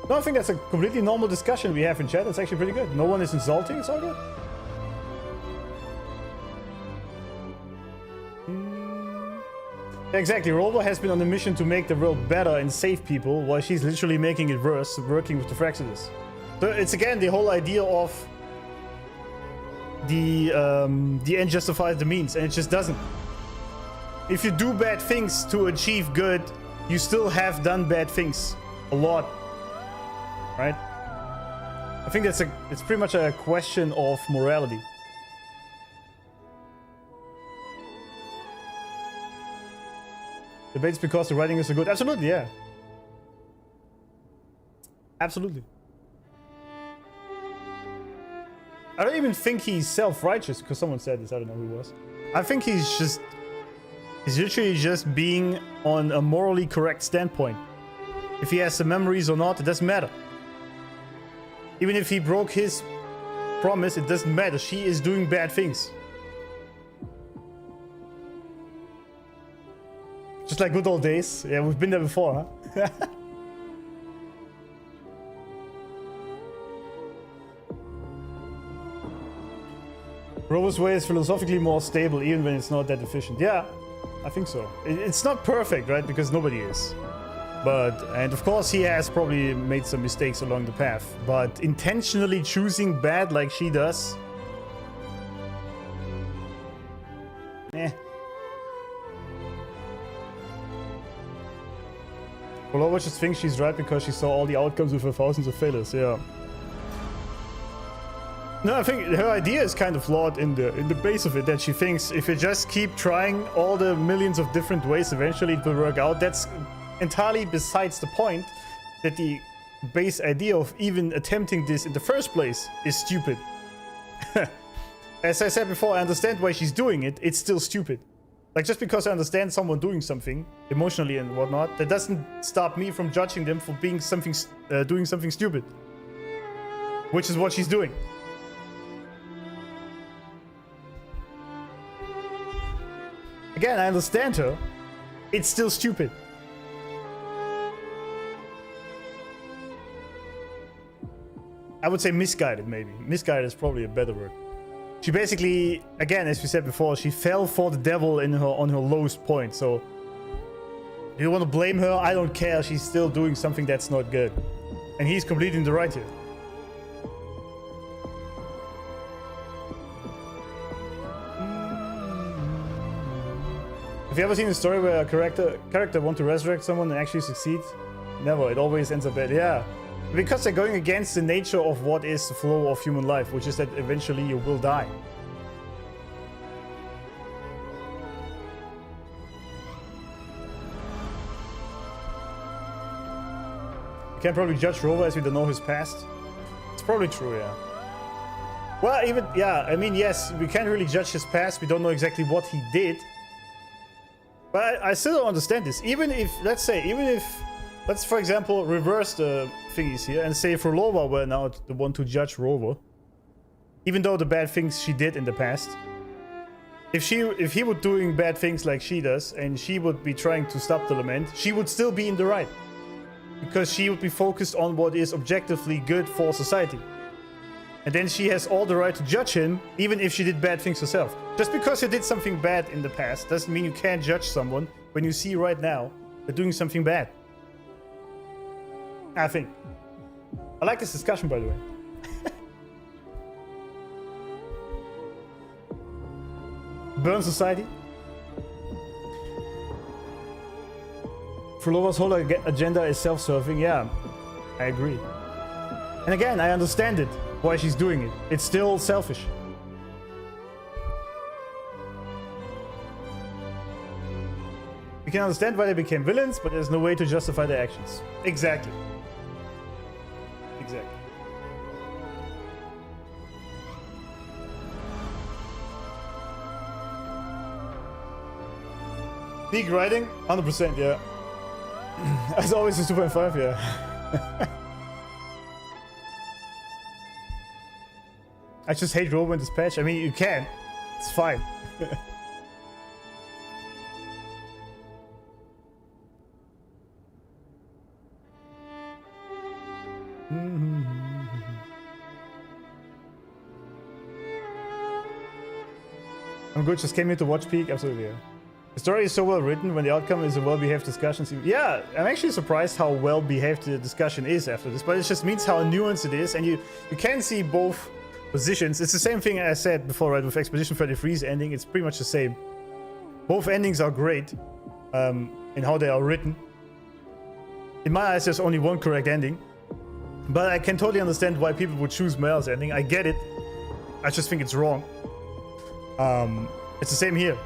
No, I think that's a completely normal discussion we have in chat. It's actually pretty good. No one is insulting, it's all good. Exactly, Rover has been on a mission to make the world better and save people, while she's literally making it worse, working with the Fraxidus. So it's again the whole idea of the end justifies the means, and it just doesn't. If you do bad things to achieve good, you still have done bad things. A lot. Right? I think it's pretty much a question of morality. Debates because the writing is so good. Absolutely, yeah. Absolutely. I don't even think he's self-righteous, because someone said this, I don't know who it was. I think he's literally just being on a morally correct standpoint. If he has the memories or not, it doesn't matter. Even if he broke his promise, it doesn't matter. She is doing bad things. Just like good old days. Yeah, we've been there before, huh? Rover's way is philosophically more stable, even when it's not that efficient. Yeah, I think so. It's not perfect, right? Because nobody is. And of course he has probably made some mistakes along the path. But intentionally choosing bad like she does... Eh. Fenrico just thinks she's right because she saw all the outcomes with her thousands of failures, yeah. No, I think her idea is kind of flawed in the base of it, that she thinks if you just keep trying all the millions of different ways, eventually it will work out. That's entirely besides the point, that the base idea of even attempting this in the first place is stupid. As I said before, I understand why she's doing it, it's still stupid. Like, just because I understand someone doing something, emotionally and whatnot, that doesn't stop me from judging them for being doing something stupid. Which is what she's doing. Again, I understand her. It's still stupid. I would say misguided, maybe. Misguided is probably a better word. She basically, again, as we said before, she fell for the devil on her lowest point. So, do you want to blame her? I don't care. She's still doing something that's not good. And he's completely in the right here. Have you ever seen a story where a character wants to resurrect someone and actually succeed? Never. It always ends up bad. Yeah. Because they're going against the nature of what is the flow of human life, which is that eventually you will die. You can't probably judge Rover as we don't know his past. It's probably true, yeah. Well, even, yeah, I mean, yes, we can't really judge his past. We don't know exactly what he did. But I still don't understand this. Even if, let's for example reverse the thingies here and say Furelova were now the one to judge Rover. Even though the bad things she did in the past. If he were doing bad things like she does and she would be trying to stop the lament, she would still be in the right. Because she would be focused on what is objectively good for society. And then she has all the right to judge him, even if she did bad things herself. Just because you did something bad in the past doesn't mean you can't judge someone when you see right now they're doing something bad. I think. I like this discussion, by the way. Burn society. Furlova's whole agenda is self-serving. Yeah, I agree. And again, I understand it, why she's doing it. It's still selfish. We can understand why they became villains, but there's no way to justify their actions. Exactly. Exactly. Peak writing? 100%, yeah. As always, a 2.5, yeah. I just hate Rover in this patch. I mean, you can. It's fine. I'm good, just came here to watch Peak. Absolutely, yeah. The story is so well written when the outcome is a well-behaved discussion. Yeah, I'm actually surprised how well-behaved the discussion is after this, but it just means how nuanced it is, and you can see both positions. It's the same thing I said before, right, with Expedition 33's ending. It's pretty much the same. Both endings are great in how they are written. In my eyes, there's only one correct ending, but I can totally understand why people would choose Mel's ending. I get it. I just think it's wrong. It's the same here.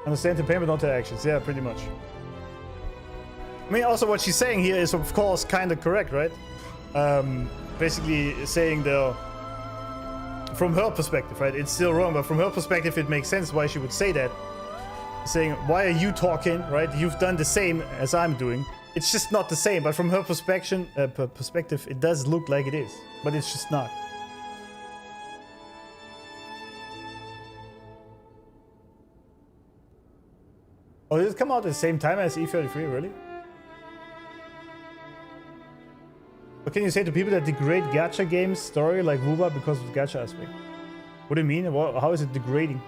Understand the pain, but not the actions. Yeah, pretty much. I mean, also what she's saying here is, of course, kind of correct, right? Basically saying from her perspective, right? It's still wrong, but from her perspective, it makes sense why she would say that. Saying, why are you talking, right? You've done the same as I'm doing. It's just not the same, but from her perspective, it does look like it is, but it's just not. Oh, did it come out at the same time as E33, really? What can you say to people that degrade gacha games story like WoWa because of the gacha aspect? What do you mean? How is it degrading?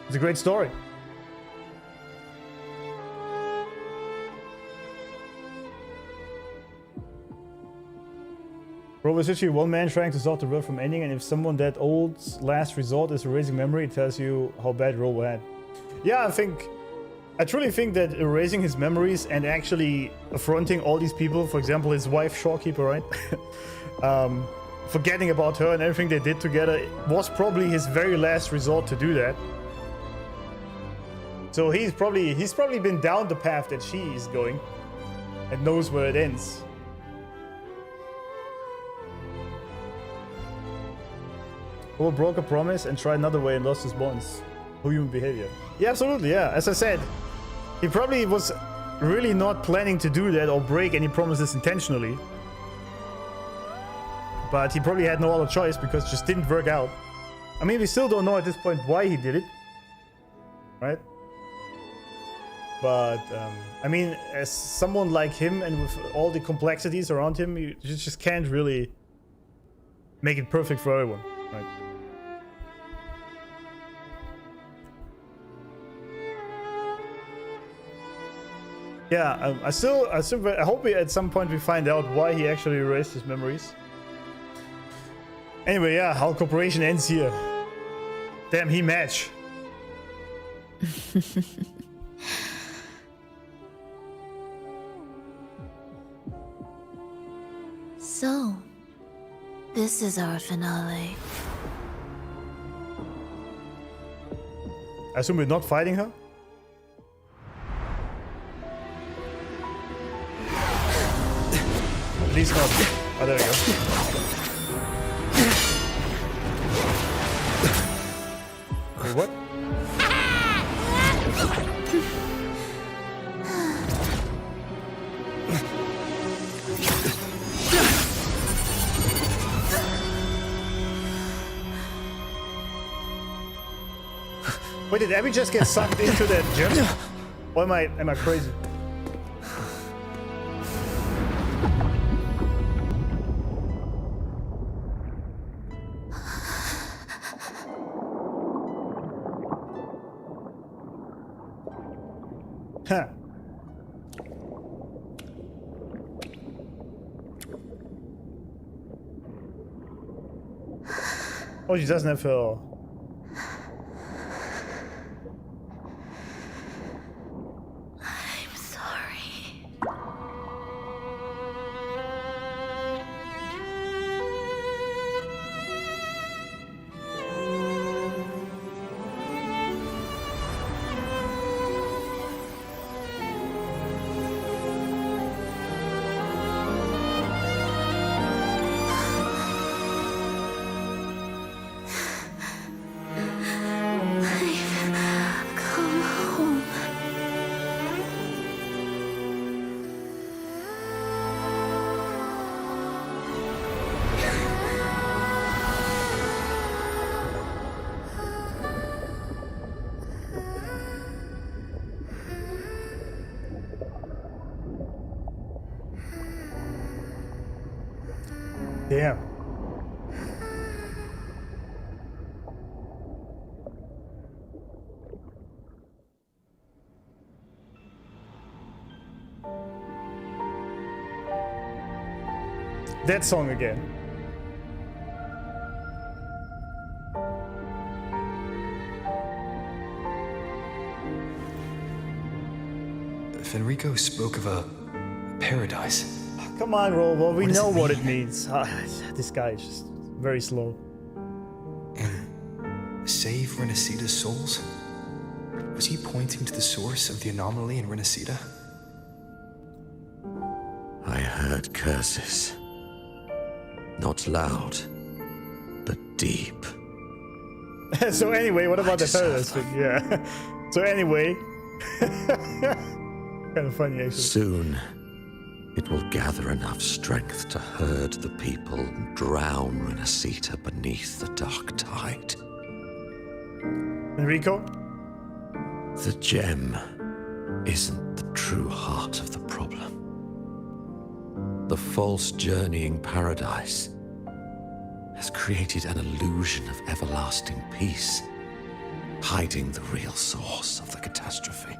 It's a great story. Rover is actually one man trying to stop the world from ending, and if someone that old's last resort is erasing memory, it tells you how bad Rover had. Yeah, I truly think that erasing his memories and actually affronting all these people, for example, his wife, Shorekeeper, right? Forgetting about her and everything they did together, was probably his very last resort to do that. So he's probably been down the path that she is going and knows where it ends. Or broke a promise and tried another way and lost his bonds. Who human behavior. Yeah, absolutely, yeah. As I said, he probably was really not planning to do that or break any promises intentionally. But he probably had no other choice because it just didn't work out. I mean, we still don't know at this point why he did it. Right? But, I mean, as someone like him and with all the complexities around him, you just can't really make it perfect for everyone. Right? Yeah, I hope at some point we find out why he actually erased his memories. Anyway, yeah, our cooperation ends here. Damn, he match. So, this is our finale. I assume we're not fighting her? At least not. Oh, there we go. Wait, what? Wait, did Abby just get sucked into that gym? Or am I crazy? Huh. Oh, she doesn't have her. I'm sorry. I've come home. Damn. That song again. Fenrico spoke of a paradise. Come on, Rover. We What does know it what it mean? means. This guy is just very slow. Save Renacita's souls? Was he pointing to the source of the anomaly in Renacita? I heard curses. Not loud, but deep. So anyway, what about the paradise thing? Yeah. So anyway. Kind of funny, actually. Soon, it will gather enough strength to herd the people and drown Renacita beneath the dark tide. Fenrico? The gem isn't the true heart of the problem. The false journeying paradise has created an illusion of everlasting peace, hiding the real source of the catastrophe.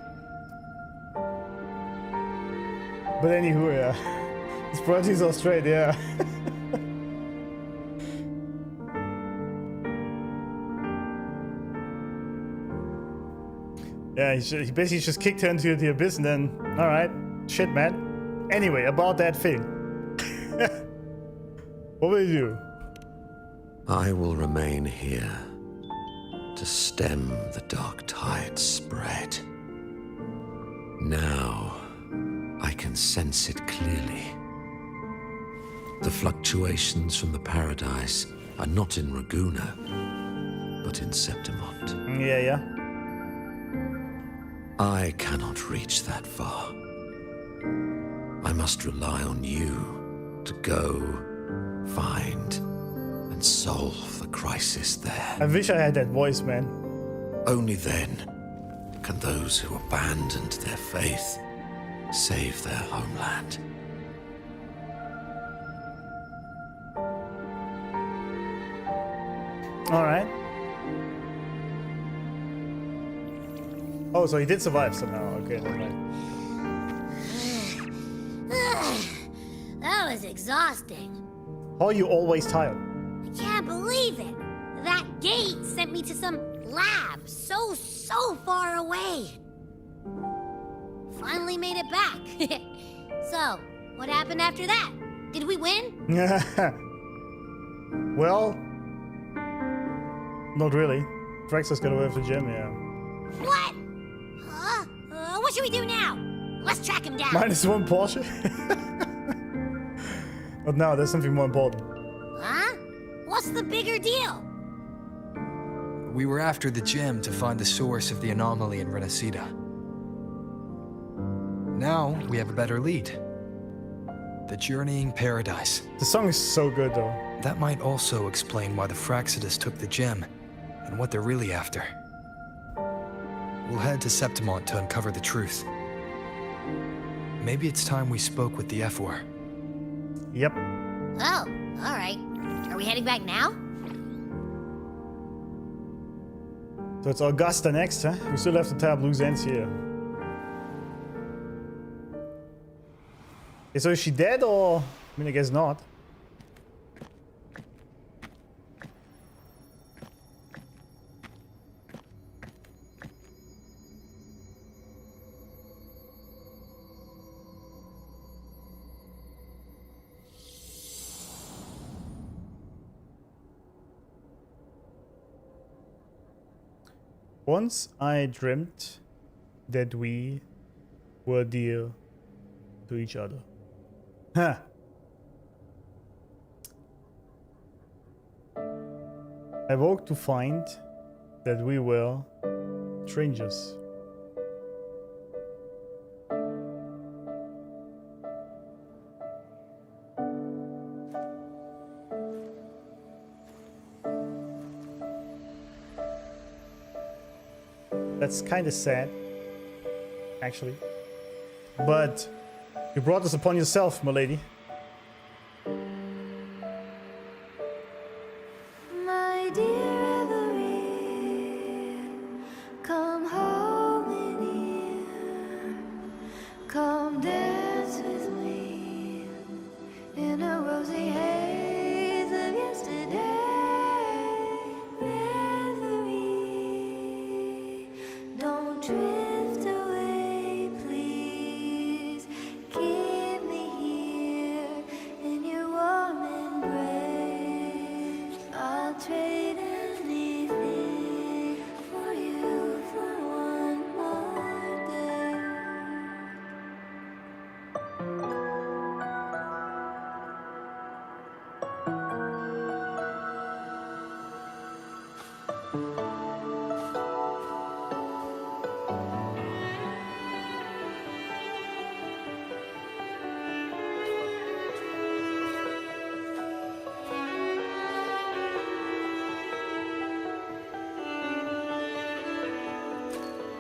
But anywho, yeah. His priorities are straight, yeah. Yeah, he basically just kicked her into the abyss and then, alright, shit, man. Anyway, about that thing. What will you do? I will remain here to stem the dark tide's spread. Now, I can sense it clearly. The fluctuations from the paradise are not in Raguna, but in Septimont. Yeah. I cannot reach that far. I must rely on you to go, find, and solve the crisis there. I wish I had that voice, man. Only then can those who abandoned their faith save their homeland. Alright. Oh, so he did survive somehow. Okay, never mind. That was exhausting. How are you always tired? I can't believe it. That gate sent me to some lab so far away. Finally made it back. So, what happened after that? Did we win? Well, not really. Traxxas got away with the gem, yeah. What? Huh? What should we do now? Let's track him down. -1 Porsche? But no, there's something more important. Huh? What's the bigger deal? We were after the gem to find the source of the anomaly in Renacita. Now we have a better lead. The Journeying Paradise. The song is so good, though. That might also explain why the Fraxidas took the gem, and what they're really after. We'll head to Septimont to uncover the truth. Maybe it's time we spoke with the F-War. Yep. Oh, alright. Are we heading back now? So it's Augusta next, huh? We still have to tie up loose ends here. Okay, so is she dead or... I mean, I guess not. Once I dreamt that we were dear to each other. Huh. I woke to find that we were strangers. That's kind of sad, actually. But you brought this upon yourself, my lady. My dear Everett, come home in here. Come dance with me in a rosy haze of yesterday. Don't drift away, please. Keep me here in your warm embrace. I'll trade anything for you for one more day.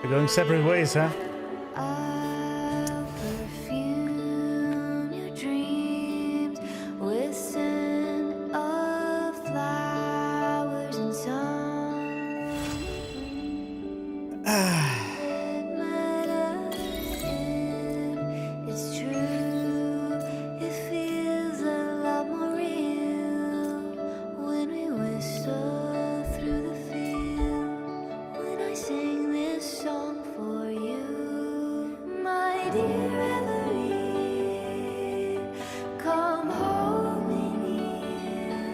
We're going separate ways, huh? I'll perfume your dreams with scent of flowers and sun. It might have been, it's true. It feels a lot more real when we whistle through the field. When I sing this song for you, my dear Everett, come home in here.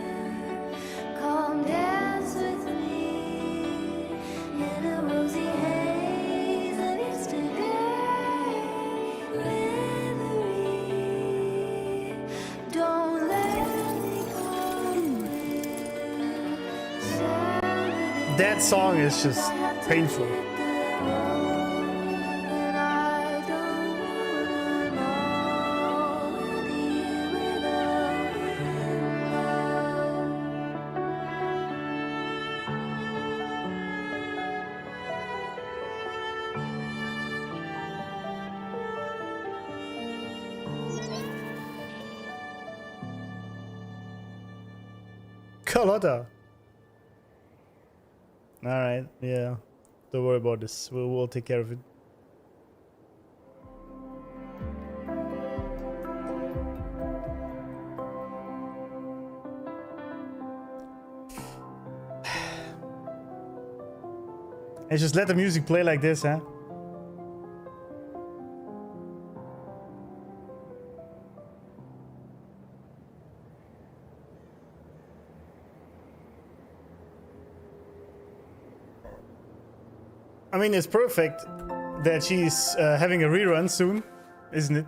Come dance with me in a rosy haze of yesterday. Reverie, don't let me go. That song is just painful. Carlotta. Alright, yeah. Don't worry about this. We'll take care of it. And just let the music play like this, huh? I mean, it's perfect that she's having a rerun soon, isn't it?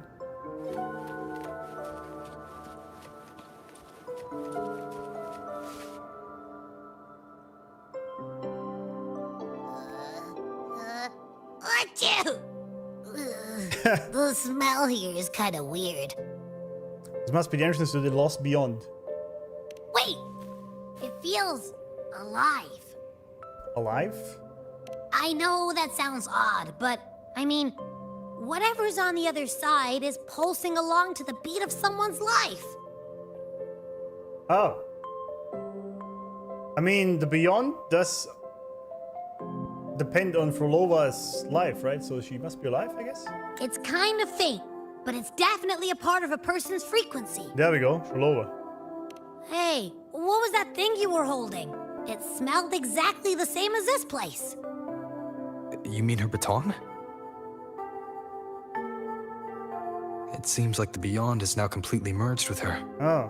Achoo! The smell here is kind of weird. This must be the entrance to the Lost Beyond. Wait! It feels alive. Alive? I know that sounds odd, but I mean, whatever's on the other side is pulsing along to the beat of someone's life. Oh. I mean, the Beyond does depend on Frolova's life, right? So she must be alive, I guess? It's kind of faint, but it's definitely a part of a person's frequency. There we go, Frolova. Hey, what was that thing you were holding? It smelled exactly the same as this place. You mean her baton? It seems like the Beyond is now completely merged with her. Oh.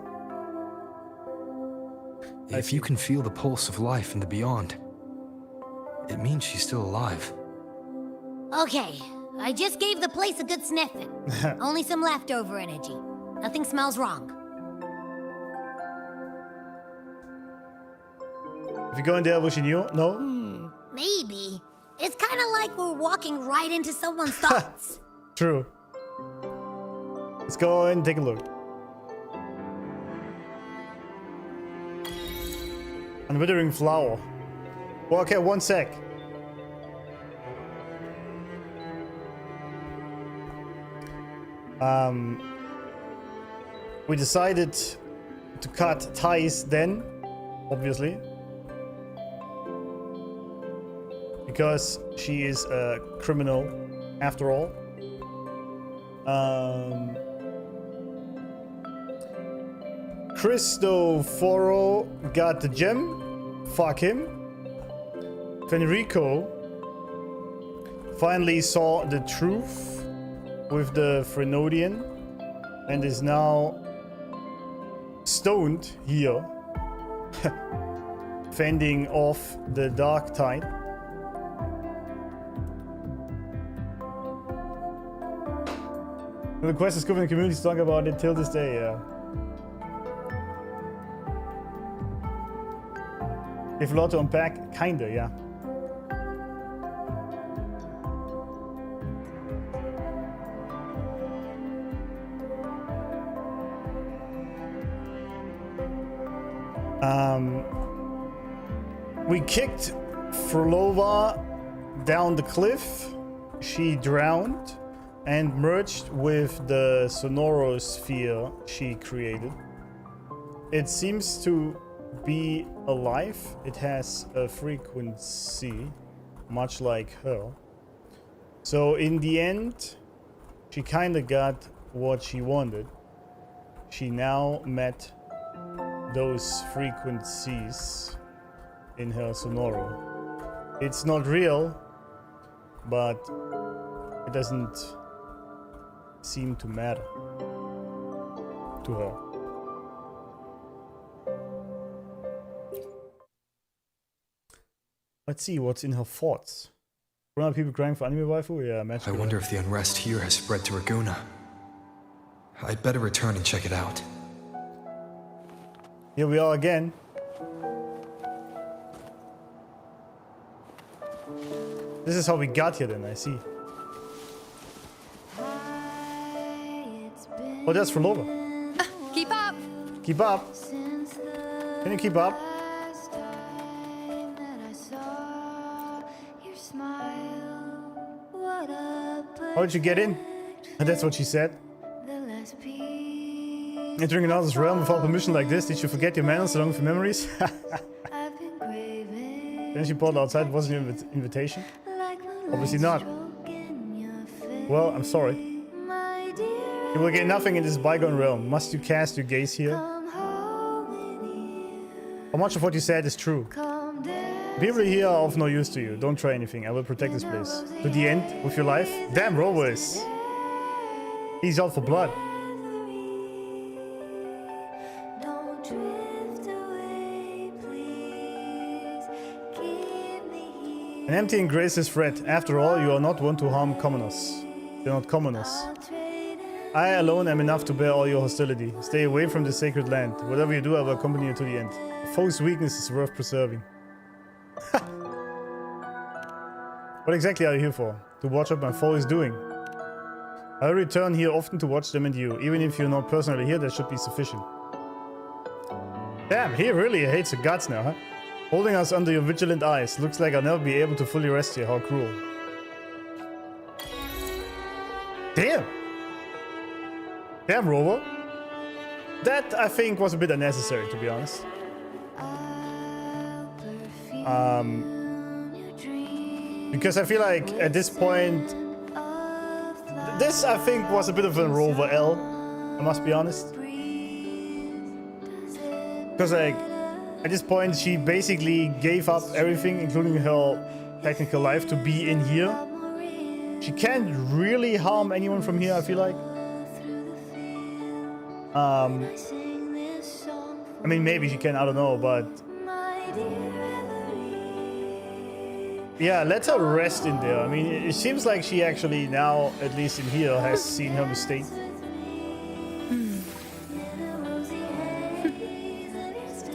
If you can feel the pulse of life in the Beyond, It means she's still alive. Okay, I just gave the place a good sniffing. Only some leftover energy. Nothing smells wrong. If you go in there, was she new? No? Maybe. It's kind of like we're walking right into someone's thoughts. True. Let's go and take a look. And Withering Flower. Well, okay, one sec. We decided to cut ties then, obviously. Because she is a criminal, after all. Cristoforo got the gem. Fuck him. Fenrico finally saw the truth with the Frenodian and is now stoned here, fending off the dark tide. The quest is good in the community to talk about it till this day, yeah. If a lot to unpack, kinda, yeah. We kicked Phrolova down the cliff. She drowned and merged with the sonorosphere she created. It seems to be alive. It has a frequency, much like her. So in the end, she kinda got what she wanted. She now met those frequencies in her sonoro. It's not real, but it doesn't seem to matter to her. Let's see what's in her thoughts. Are people crying for anime waifu? Yeah, I wonder if the unrest here has spread to Raguna. I'd better return and check it out. Here we are again. This is how we got here then, I see. Oh, that's Phrolova. Keep up! Keep up. Can you keep up? How did you get in? And that's what she said. Entering another's realm without permission like this, did you forget your manners along with your memories? Then she pulled outside, wasn't your invitation? Obviously not. Well, I'm sorry. You will gain nothing in this bygone realm. Must you cast your gaze here? How much of what you said is true? People here are of no use to you. Don't try anything. I will protect this place. To the end, with your life? Damn, Rover is... He's out for blood. An empty and graceless threat. After all, you are not one to harm commoners. You're not commoners. I alone am enough to bear all your hostility. Stay away from the sacred land. Whatever you do, I will accompany you to the end. A foe's weakness is worth preserving. What exactly are you here for? To watch what my foe is doing. I return here often to watch them and you. Even if you're not personally here, that should be sufficient. Damn, he really hates the gods now, huh? Holding us under your vigilant eyes. Looks like I'll never be able to fully rest here. How cruel. Damn! Damn, Rover. That, I think, was a bit unnecessary, to be honest. Because I feel like, at this point... This, I think, was a bit of a Rover L. I must be honest. Because, like, at this point, she basically gave up everything, including her technical life, to be in here. She can't really harm anyone from here, I feel like. I mean, maybe she can, I don't know, but... Yeah, let her rest in there. I mean, it seems like she actually now, at least in here, has seen her mistake.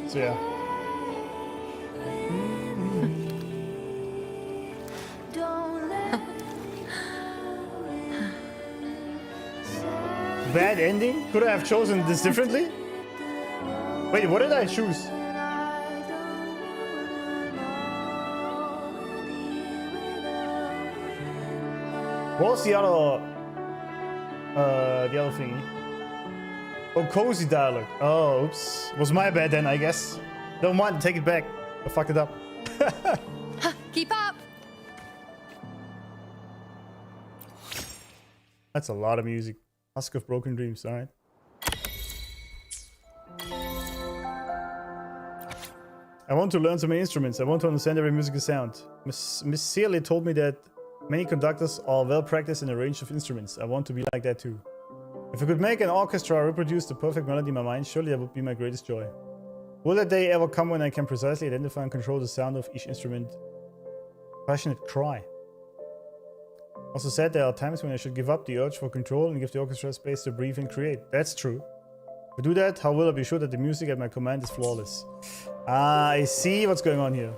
So yeah. Bad ending? Could I have chosen this differently? Wait, what did I choose? What was the other thingy? Oh, cozy dialogue. Oh, oops. Was my bad then, I guess. Don't mind, take it back. I fucked it up. Keep up. That's a lot of music. Husk of Broken Dreams, alright. I want to learn so many instruments. I want to understand every musical sound. Miss Searle told me that many conductors are well practiced in a range of instruments. I want to be like that too. If I could make an orchestra reproduce the perfect melody in my mind, surely that would be my greatest joy. Will that day ever come when I can precisely identify and control the sound of each instrument? Passionate cry. Also said there are times when I should give up the urge for control and give the orchestra space to breathe and create. That's true. If I do that, how will I be sure that the music at my command is flawless? Ah, I see what's going on here.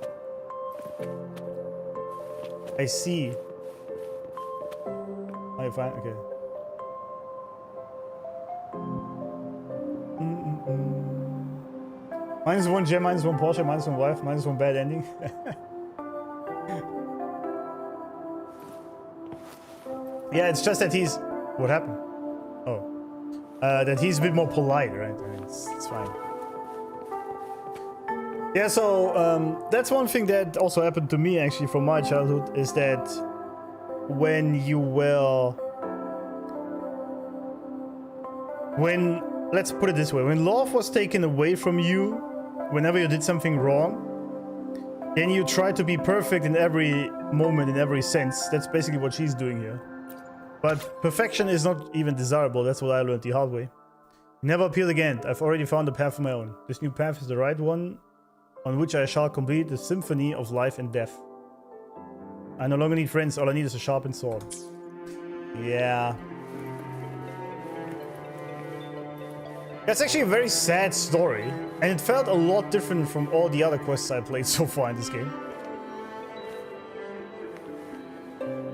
I see. Oh, fine. Okay. Minus one gem, minus one Porsche, minus one wife, minus one bad ending. Yeah, it's just that he's... What happened? Oh. That he's a bit more polite, right? I mean, it's fine. Yeah, so that's one thing that also happened to me actually from my childhood, is that when you were... Let's put it this way. When love was taken away from you, whenever you did something wrong, then you try to be perfect in every moment, in every sense. That's basically what she's doing here. But perfection is not even desirable. That's what I learned the hard way. Never appeal again. I've already found a path of my own. This new path is the right one, on which I shall complete the symphony of life and death. I no longer need friends. All I need is a sharpened sword. Yeah. That's actually a very sad story, and it felt a lot different from all the other quests I played so far in this game.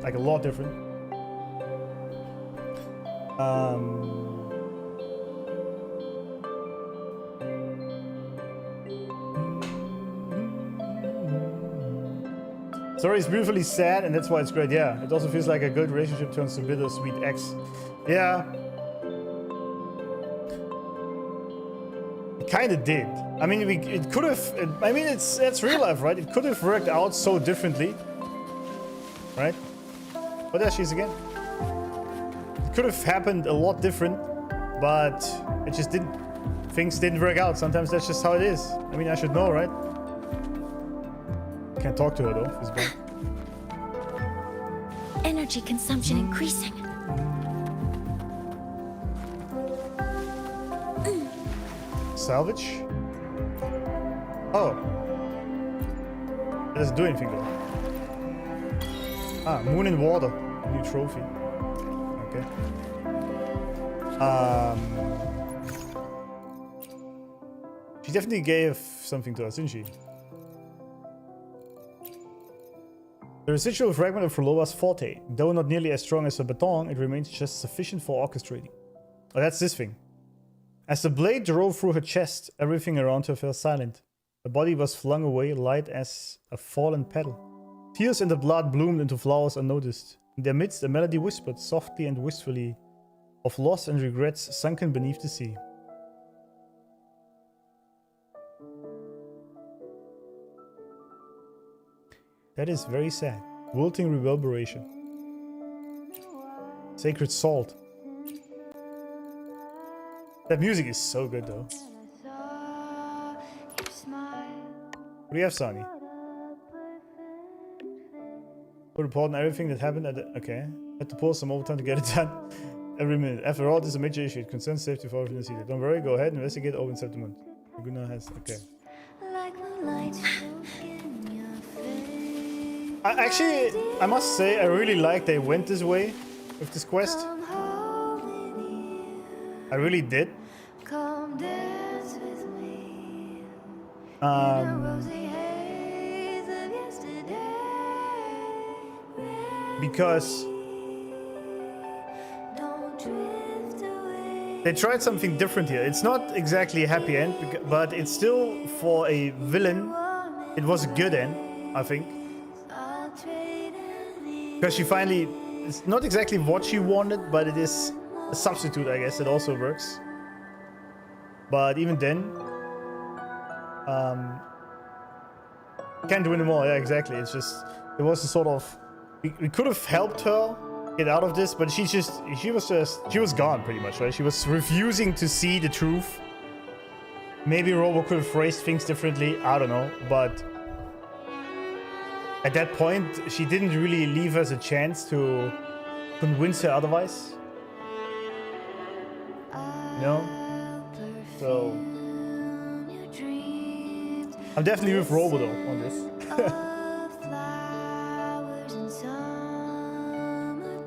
Like a lot different. Story is beautifully sad, and that's why it's great. Yeah, it also feels like a good relationship turns to bittersweet X. Yeah. It kind of did. I mean, it could have. I mean, that's real life, right? It could have worked out so differently, right? But there she is again. It could have happened a lot different, but it just didn't. Things didn't work out. Sometimes that's just how it is. I mean, I should know, right? Can't talk to her though. It's bad. Energy consumption increasing. Salvage? Oh. It doesn't do anything though. Ah, Moon and Water. New trophy. Okay. She definitely gave something to us, didn't she? The residual fragment of Frolova's forte. Though not nearly as strong as a baton, it remains just sufficient for orchestrating. Oh, that's this thing. As the blade drove through her chest, everything around her fell silent. Her body was flung away, light as a fallen petal. Tears in the blood bloomed into flowers unnoticed. In their midst, a melody whispered, softly and wistfully, of loss and regrets sunken beneath the sea. That is very sad. Wilting reverberation. Sacred salt. That music is so good though. What do you have, Sonny? Put a report on everything that happened at the... Okay. Had to pull some overtime to get it done. Every minute. After all, this is a major issue. It concerns safety for everyone to see that. Don't worry, go ahead and investigate over in settlement. Laguna has... Okay. Like the light in your face. I must say, I really like they went this way with this quest. I really did. Because they tried something different here. It's not exactly a happy end, but it's still, for a villain, it was a good end, I think. Because she finally, it's not exactly what she wanted, but it is a substitute, I guess. It also works. But even then, can't do anymore. Yeah, exactly. It's just, it was a sort of, we could have helped her get out of this, but she was gone pretty much, right? She was refusing to see the truth. Maybe Rover could have phrased things differently, I don't know, but at that point, she didn't really leave us a chance to convince her otherwise. You know? So I'm definitely with Rover though on this.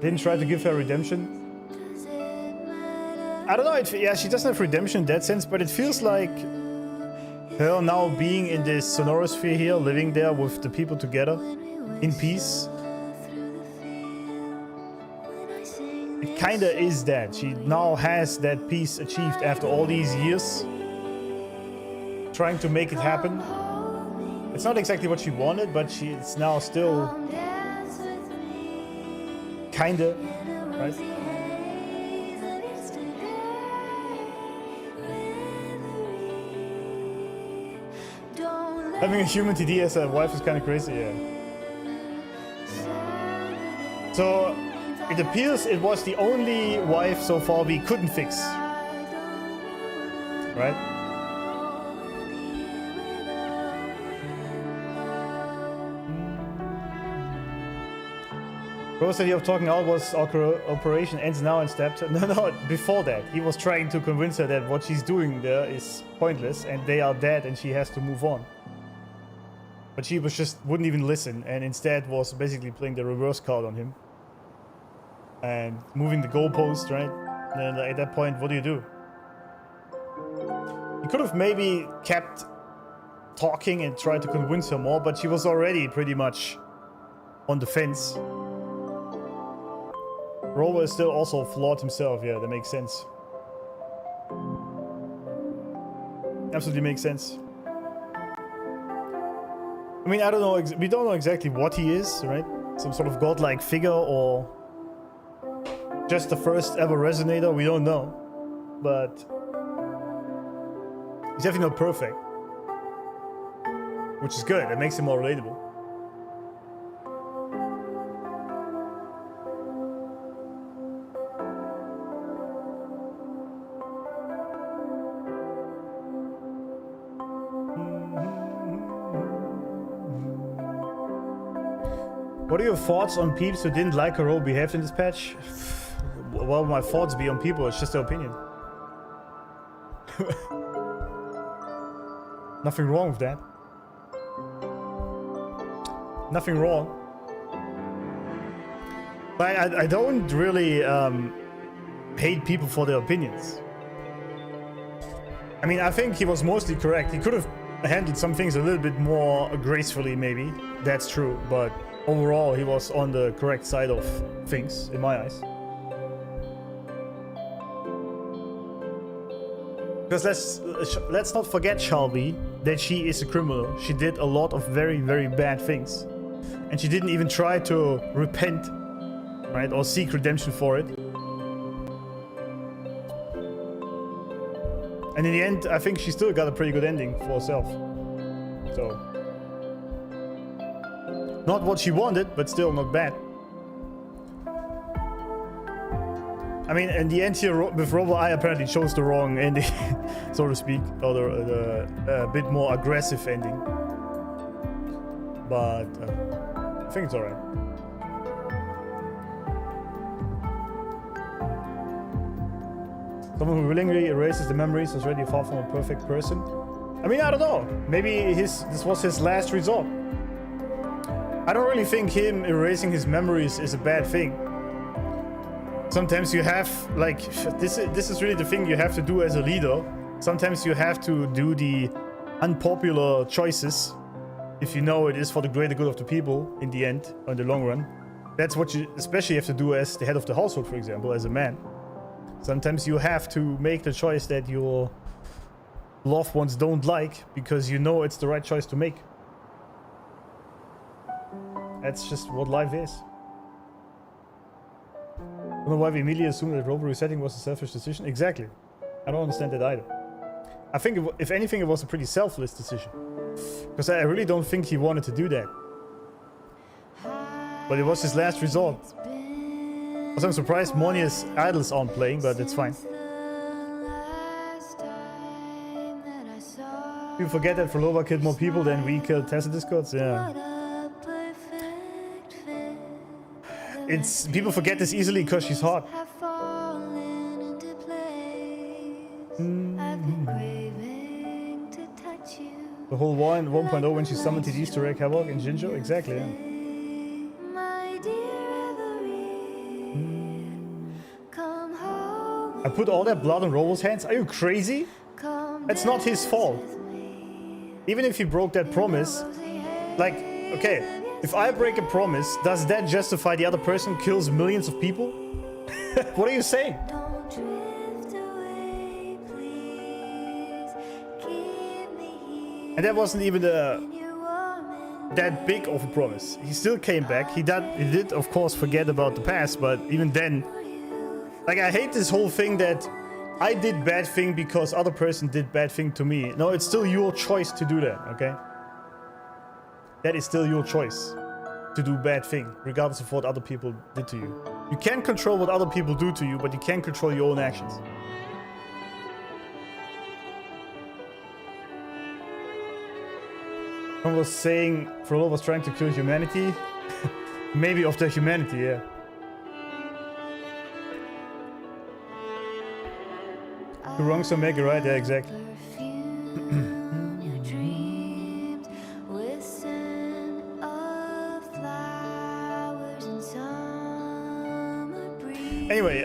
Didn't try to give her redemption. I don't know, yeah, she doesn't have redemption in that sense, but it feels like her now being in this sonorosphere here, living there with the people together, in peace. It kinda is that. She now has that peace achieved after all these years. Trying to make it happen. It's not exactly what she wanted, but it's now still kinda, right? Having a human TD as a wife is kind of crazy, yeah. So it appears it was the only wife so far we couldn't fix, right? Rose idea of talking out was our operation ends now and stepped. No, before that. He was trying to convince her that what she's doing there is pointless and they are dead and she has to move on. But she wouldn't even listen and instead was basically playing the reverse card on him. And moving the goalpost, right? And then at that point, what do? You could have maybe kept talking and tried to convince her more, but she was already pretty much on the fence. Rover is still also flawed himself, yeah, that makes sense. Absolutely makes sense. I mean, I don't know, we don't know exactly what he is, right? Some sort of godlike figure or just the first ever resonator, we don't know. But he's definitely not perfect. Which is good, it makes him more relatable. What are your thoughts on peeps who didn't like how Rover behaved in this patch? What would my thoughts be on people? It's just their opinion. Nothing wrong with that. Nothing wrong. But I don't really hate people for their opinions. I mean, I think he was mostly correct. He could have handled some things a little bit more gracefully, maybe. That's true, but overall, he was on the correct side of things, in my eyes. Because let's not forget, shall we, that she is a criminal. She did a lot of very, very bad things. And she didn't even try to repent, right, or seek redemption for it. And in the end, I think she still got a pretty good ending for herself. So, not what she wanted, but still not bad. I mean, in the end here, with Rover, I apparently chose the wrong ending, so to speak, or the bit more aggressive ending. But I think it's alright. Someone who willingly erases the memories is already far from a perfect person. I mean, I don't know. Maybe this was his last resort. I don't really think him erasing his memories is a bad thing. Sometimes you have, like, this is really the thing you have to do as a leader. Sometimes you have to do the unpopular choices if you know it is for the greater good of the people in the end, or in the long run. That's what you especially have to do as the head of the household, for example, as a man. Sometimes you have to make the choice that your loved ones don't like because you know it's the right choice to make. That's just what life is. I don't know why we immediately assumed that Rover resetting was a selfish decision. Exactly. I don't understand that either. I think, if anything, it was a pretty selfless decision. Because I really don't think he wanted to do that. But it was his last resort. Also, I'm surprised Monia's idols aren't playing, but it's fine. You forget that Phrolova killed more people than we killed Tacitus gods? Yeah. People forget this easily because she's hot. The whole war in 1.0 when she summoned the Easter egg Havoc in Jinjo? Exactly, yeah. I put all that blood on Rover's hands? Are you crazy? That's not his fault. Even if he broke that promise, like, okay, if I break a promise, does that justify the other person kills millions of people? What are you saying? And that wasn't even that big of a promise. He still came back. He did, of course, forget about the past, but even then, like, I hate this whole thing that I did bad thing because other person did bad thing to me. No, it's still your choice to do that, okay? That is still your choice to do bad thing, regardless of what other people did to you. You can't control what other people do to you, but you can control your own actions. Someone was saying Frollo was trying to kill humanity. Maybe of the humanity, yeah. The wrongs don't make it right, yeah, exactly. Anyway,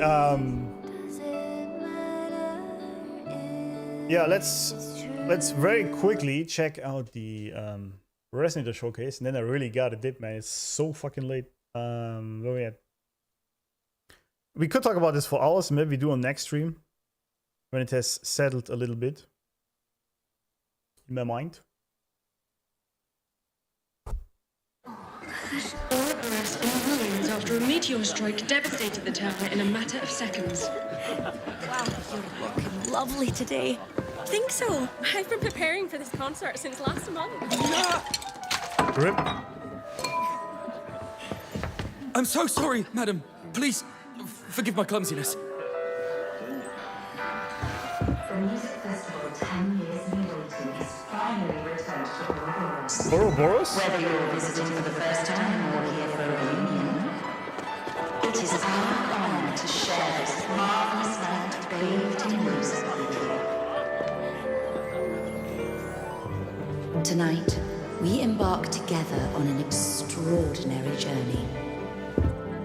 yeah, let's very quickly check out the Resonator showcase, and then I really gotta dip, man. It's so fucking late. Where we at? We could talk about this for hours, maybe we do on next stream when it has settled a little bit in my mind. After a meteor strike devastated the tower in a matter of seconds. Wow, you're looking lovely today. Think so. I've been preparing for this concert since last month. Rip. I'm so sorry, madam. Please, forgive my clumsiness. The music festival 10 years in waiting has finally returned to Ouroboros. Ouroboros? Whether you're visiting for the first time or here for a reunion, it is our honor to share this marvelous land bathed in music with you. Tonight, we embark together on an extraordinary journey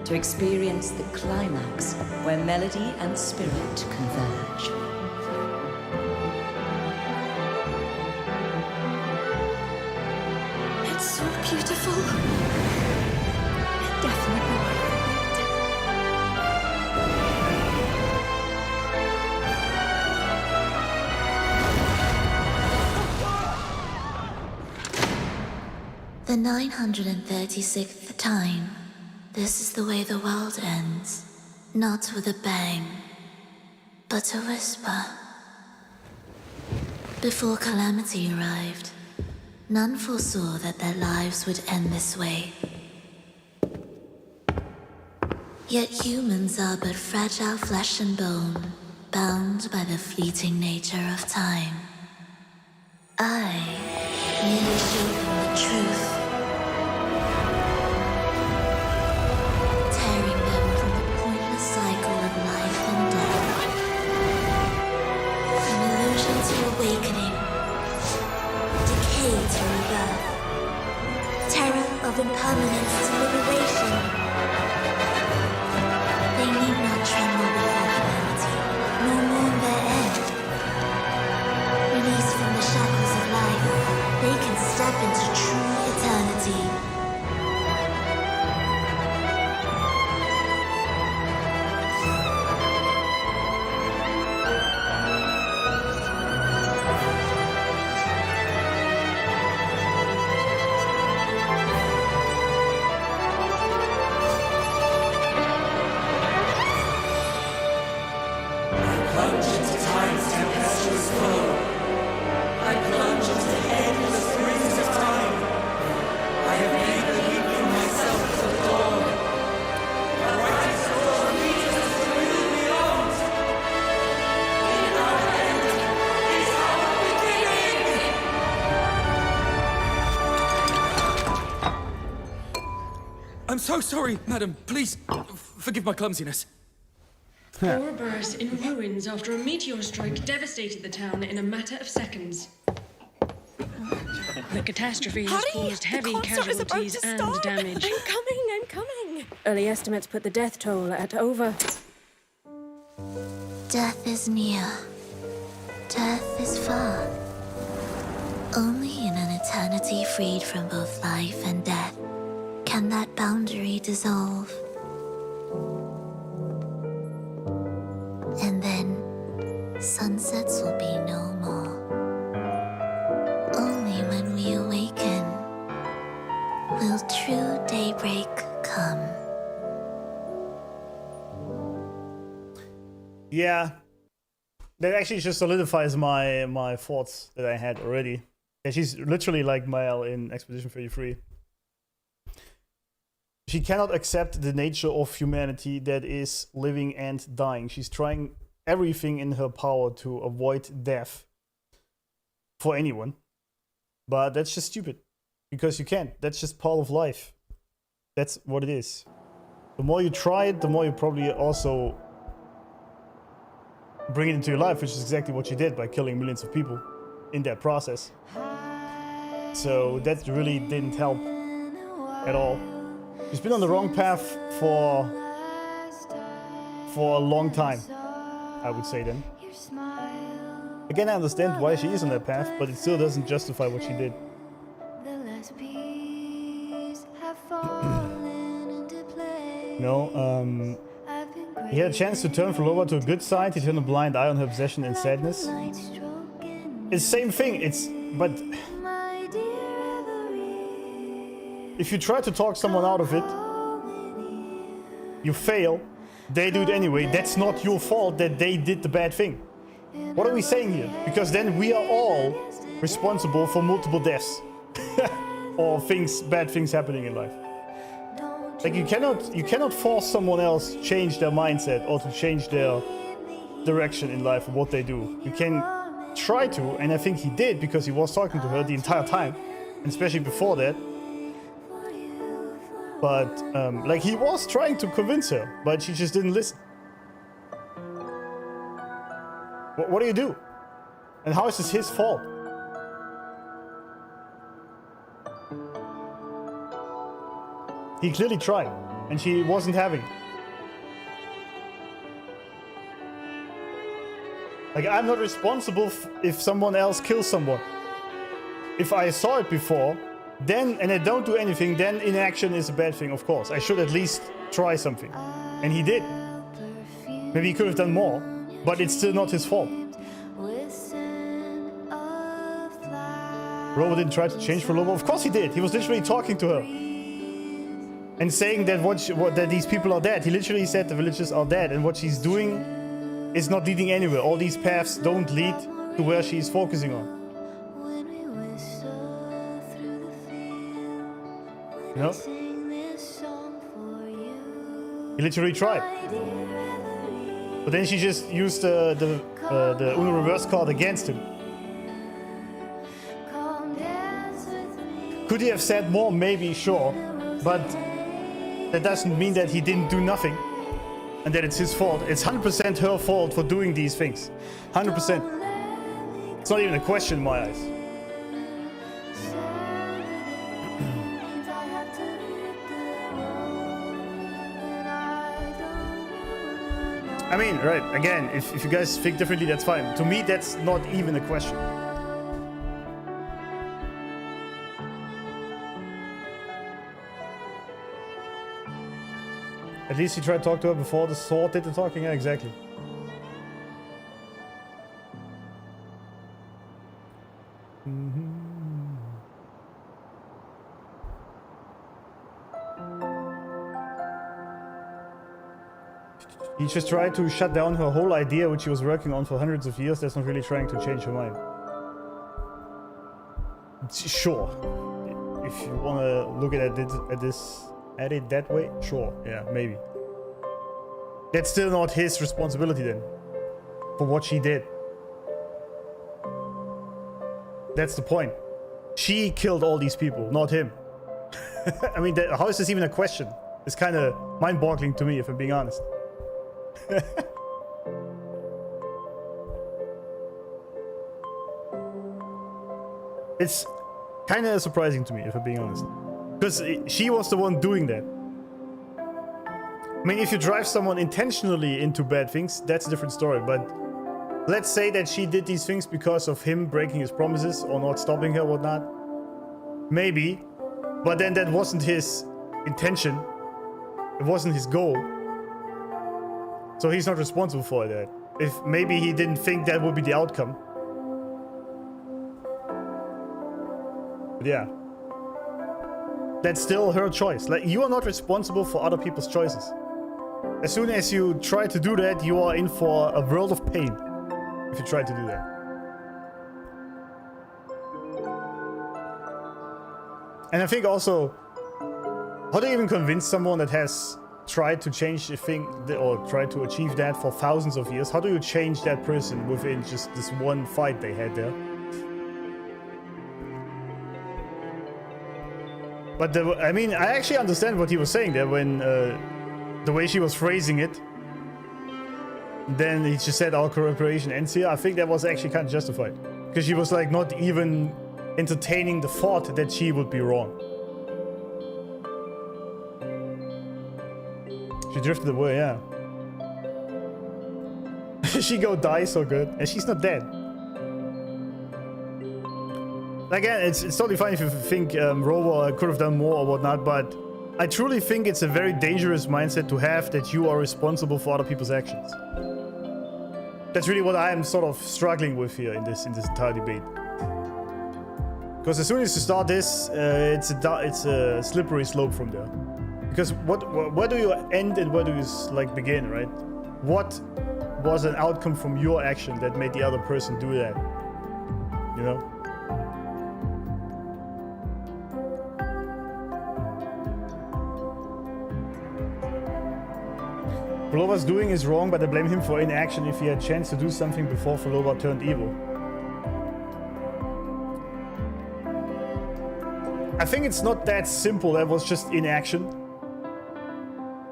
to experience the climax where melody and spirit converge. It's so beautiful. Definitely worth it. The 936th time. This is the way the world ends. Not with a bang, but a whisper. Before calamity arrived, none foresaw that their lives would end this way. Yet humans are but fragile flesh and bone, bound by the fleeting nature of time. I merely show them the truth. Tearing them from the pointless cycle of life and death. From illusion to awakening. Decay to rebirth. Terror of impermanence to liberation. They need not tremble before calamity, nor mourn their end. Released from the shackles of life, they can step into true eternity. I'm so sorry, madam. Please, forgive my clumsiness. Ouroboros in ruins after a meteor strike devastated the town in a matter of seconds. The catastrophe has caused heavy casualties and damage. I'm coming. Early estimates put the death toll at over... Death is near. Death is far. Only in an eternity freed from both life and death can that boundary dissolve. And then, sunsets will be no more. Only when we awaken will true daybreak come. Yeah, that actually just solidifies my thoughts that I had already. Yeah, she's literally like Mael in Expedition 33. She cannot accept the nature of humanity that is living and dying. She's trying everything in her power to avoid death for anyone. But that's just stupid. Because you can't. That's just part of life. That's what it is. The more you try it, the more you probably also bring it into your life, which is exactly what she did by killing millions of people in that process. So that really didn't help at all. She's been on the wrong path for a long time, I would say then. Again, I understand why she is on that path, but it still doesn't justify what she did. No, he had a chance to turn Phrolova to a good side. He turned a blind eye on her obsession and sadness. It's the same thing, but if you try to talk someone out of it, you fail, they do it anyway. That's not your fault that they did the bad thing. What are we saying here? Because then we are all responsible for multiple deaths. Or bad things happening in life. Like you cannot force someone else to change their mindset or to change their direction in life or what they do. You can try to, and I think he did because he was talking to her the entire time, and especially before that. But like he was trying to convince her, but she just didn't listen. What do you do? And how is this his fault? He clearly tried, and she wasn't having it. Like, I'm not responsible if someone else kills someone. If I saw it before, then, and I don't do anything, then inaction is a bad thing, of course. I should at least try something. And he did. Maybe he could have done more, but it's still not his fault. Rover didn't try to change Phrolova. Of course he did. He was literally talking to her. And saying that that these people are dead. He literally said the villagers are dead. And what she's doing is not leading anywhere. All these paths don't lead to where she's focusing on. You know? He literally tried. But then she just used the Uno reverse card against him. Could he have said more? Maybe, sure. But that doesn't mean that he didn't do nothing. And that it's his fault. It's 100% her fault for doing these things. 100%. It's not even a question in my eyes. I mean, right, again, if you guys think differently, that's fine. To me, that's not even a question. At least he tried to talk to her before the sword did the talking. Yeah, exactly. He just tried to shut down her whole idea, which she was working on for hundreds of years. That's not really trying to change her mind. Sure. If you want to look at it that way, sure. Yeah, maybe. That's still not his responsibility then. For what she did. That's the point. She killed all these people, not him. I mean, how is this even a question? It's kind of mind-boggling to me, if I'm being honest. It's kind of surprising to me, if I'm being honest. Because she was the one doing that. I mean, if you drive someone intentionally into bad things, that's a different story. But let's say that she did these things because of him breaking his promises or not stopping her, whatnot. Maybe. But then that wasn't his intention. It wasn't his goal. So he's not responsible for that. If maybe he didn't think that would be the outcome. But yeah. That's still her choice. Like, you are not responsible for other people's choices. As soon as you try to do that, you are in for a world of pain. If you try to do that. And I think also, how do you even convince someone that has tried to change a thing or tried to achieve that for thousands of years? How do you change that person within just this one fight they had there? But I mean, I actually understand what he was saying there when the way she was phrasing it. Then he just said our cooperation ends here. I think that was actually kind of justified. Because she was like not even entertaining the thought that she would be wrong. She drifted away, yeah. She go die so good. And she's not dead. Again, it's totally fine if you think Rover could have done more or whatnot, but I truly think it's a very dangerous mindset to have that you are responsible for other people's actions. That's really what I am sort of struggling with here in this entire debate. Because as soon as you start this, it's a slippery slope from there. Because where do you end and where do you like begin, right? What was an outcome from your action that made the other person do that? You know? Frolova's doing is wrong, but I blame him for inaction if he had a chance to do something before Frolovaa turned evil. I think it's not that simple. That was just inaction.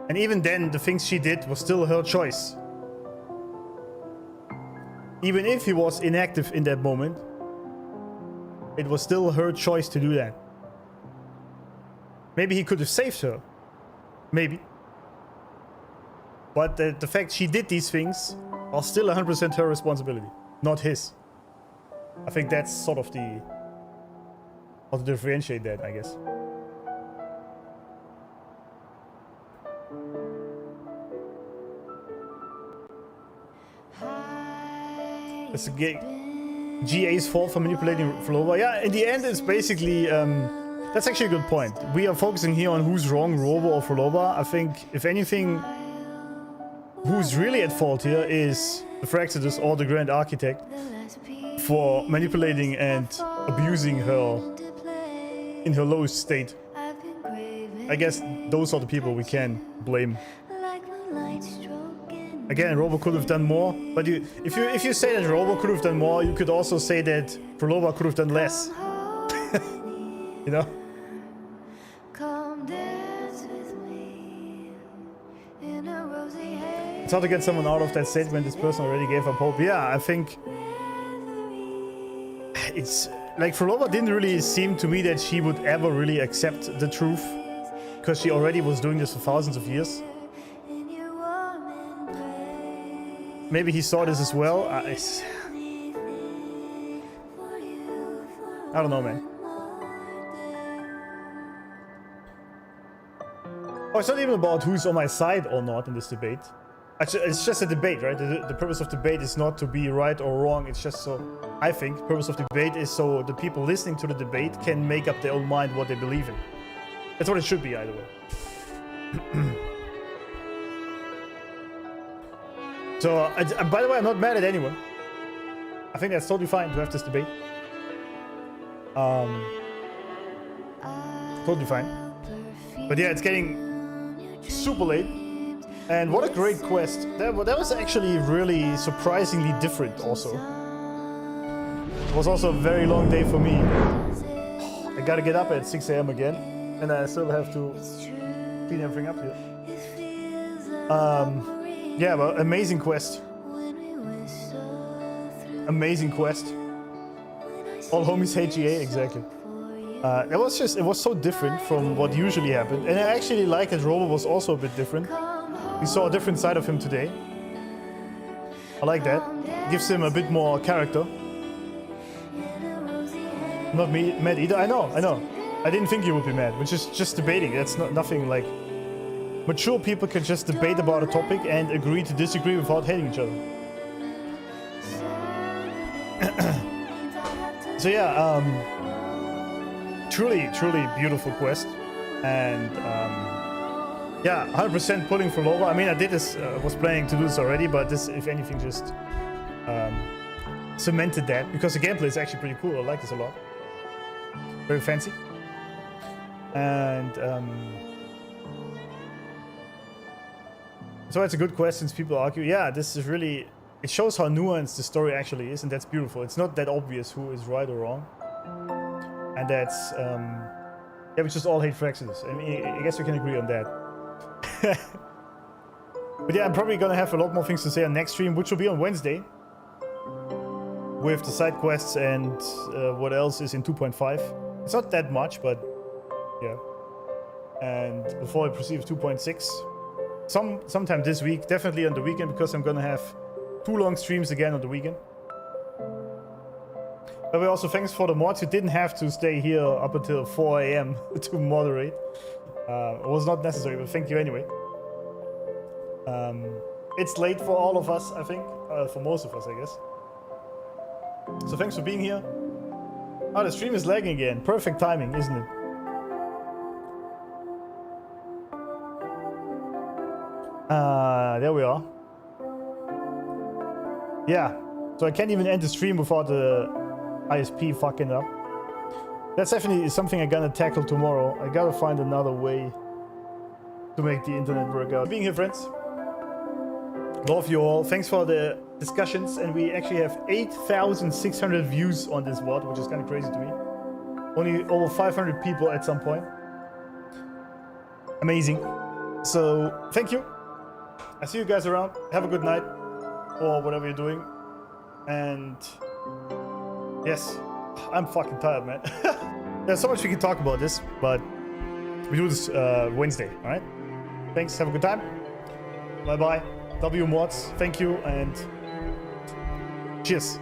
And even then, the things she did was still her choice. Even if he was inactive in that moment, it was still her choice to do that. Maybe he could have saved her. Maybe. But the fact she did these things are still 100% her responsibility, not his. I think that's sort of the... how to differentiate that, I guess. It's GA's fault for manipulating Frolovaa. Yeah, in the end, it's basically... that's actually a good point. We are focusing here on who's wrong, Rover or Frolovaa. I think, if anything, who's really at fault here is the Phraxidus or the Grand Architect for manipulating and abusing her in her lowest state. I guess those are the people we can blame. Again, Rover could have done more, but if you say that Rover could have done more, you could also say that Frolovaa could have done less. You know? It's hard to get someone out of that statement. This person already gave up hope. Yeah, I think it's like Frolovaa didn't really seem to me that she would ever really accept the truth, because she already was doing this for thousands of years. maybe he saw this as well. I don't know, man. Oh, it's not even about who's on my side or not in this debate. It's just a debate, right? The purpose of debate is not to be right or wrong. It's just so, I think, the purpose of debate is so the people listening to the debate can make up their own mind what they believe in. That's what it should be, either way. So, by the way, I'm not mad at anyone. I think that's totally fine to have this debate. Totally fine. But yeah, it's getting super late. And what a great quest. That was actually really surprisingly different also. It was also a very long day for me. I gotta get up at 6 AM again. And I still have to clean everything up here. Yeah, but amazing quest. Amazing quest. All homies hate GA, exactly. It was so different from what usually happened. And I actually like that Rover was also a bit different. We saw a different side of him today. I like that. Gives him a bit more character. Not me mad either. I know. I didn't think you would be mad, which is just debating. That's nothing like... Mature people can just debate about a topic and agree to disagree without hating each other. So yeah, truly beautiful quest. And yeah, 100% pulling for Purelova. I mean, I did this, was planning to do this already, but this, if anything, just cemented that. Because the gameplay is actually pretty cool. I like this a lot. Very fancy. And so it's a good quest since people argue. Yeah, this is really... It shows how nuanced the story actually is, and that's beautiful. It's not that obvious who is right or wrong. And that's... yeah, we just all hate Fraxidus. I mean, I guess we can agree on that. But yeah, I'm probably gonna have a lot more things to say on next stream, which will be on Wednesday. With the side quests and what else is in 2.5. It's not that much, but... Yeah. And before I proceed with 2.6... Sometime this week, definitely on the weekend, because I'm gonna have 2 long streams again on the weekend. But we also thanks for the mods. You didn't have to stay here up until 4 AM to moderate. It was not necessary, but thank you anyway. It's late for all of us, I think. For most of us, I guess. So thanks for being here. Oh, the stream is lagging again. Perfect timing, isn't it? There we are. Yeah, so I can't even end the stream without the ISP fucking up. That's definitely something I'm gonna tackle tomorrow. I gotta find another way to make the internet work out. Being here, friends. Love you all. Thanks for the discussions. And we actually have 8,600 views on this VOD, which is kind of crazy to me. Only over 500 people at some point. Amazing. So, thank you. I see you guys around. Have a good night. Or whatever you're doing. And... yes. I'm fucking tired, man. There's so much we can talk about this, but... we do this Wednesday, alright? Thanks, have a good time. Bye-bye. W mods, thank you, and... cheers.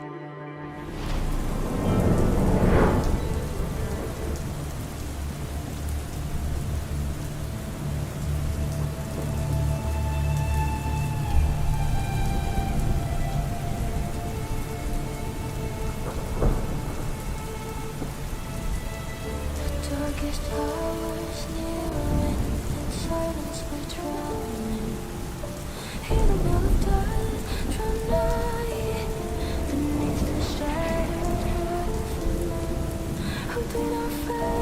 Beneath the shadows of the moon, who did not fail.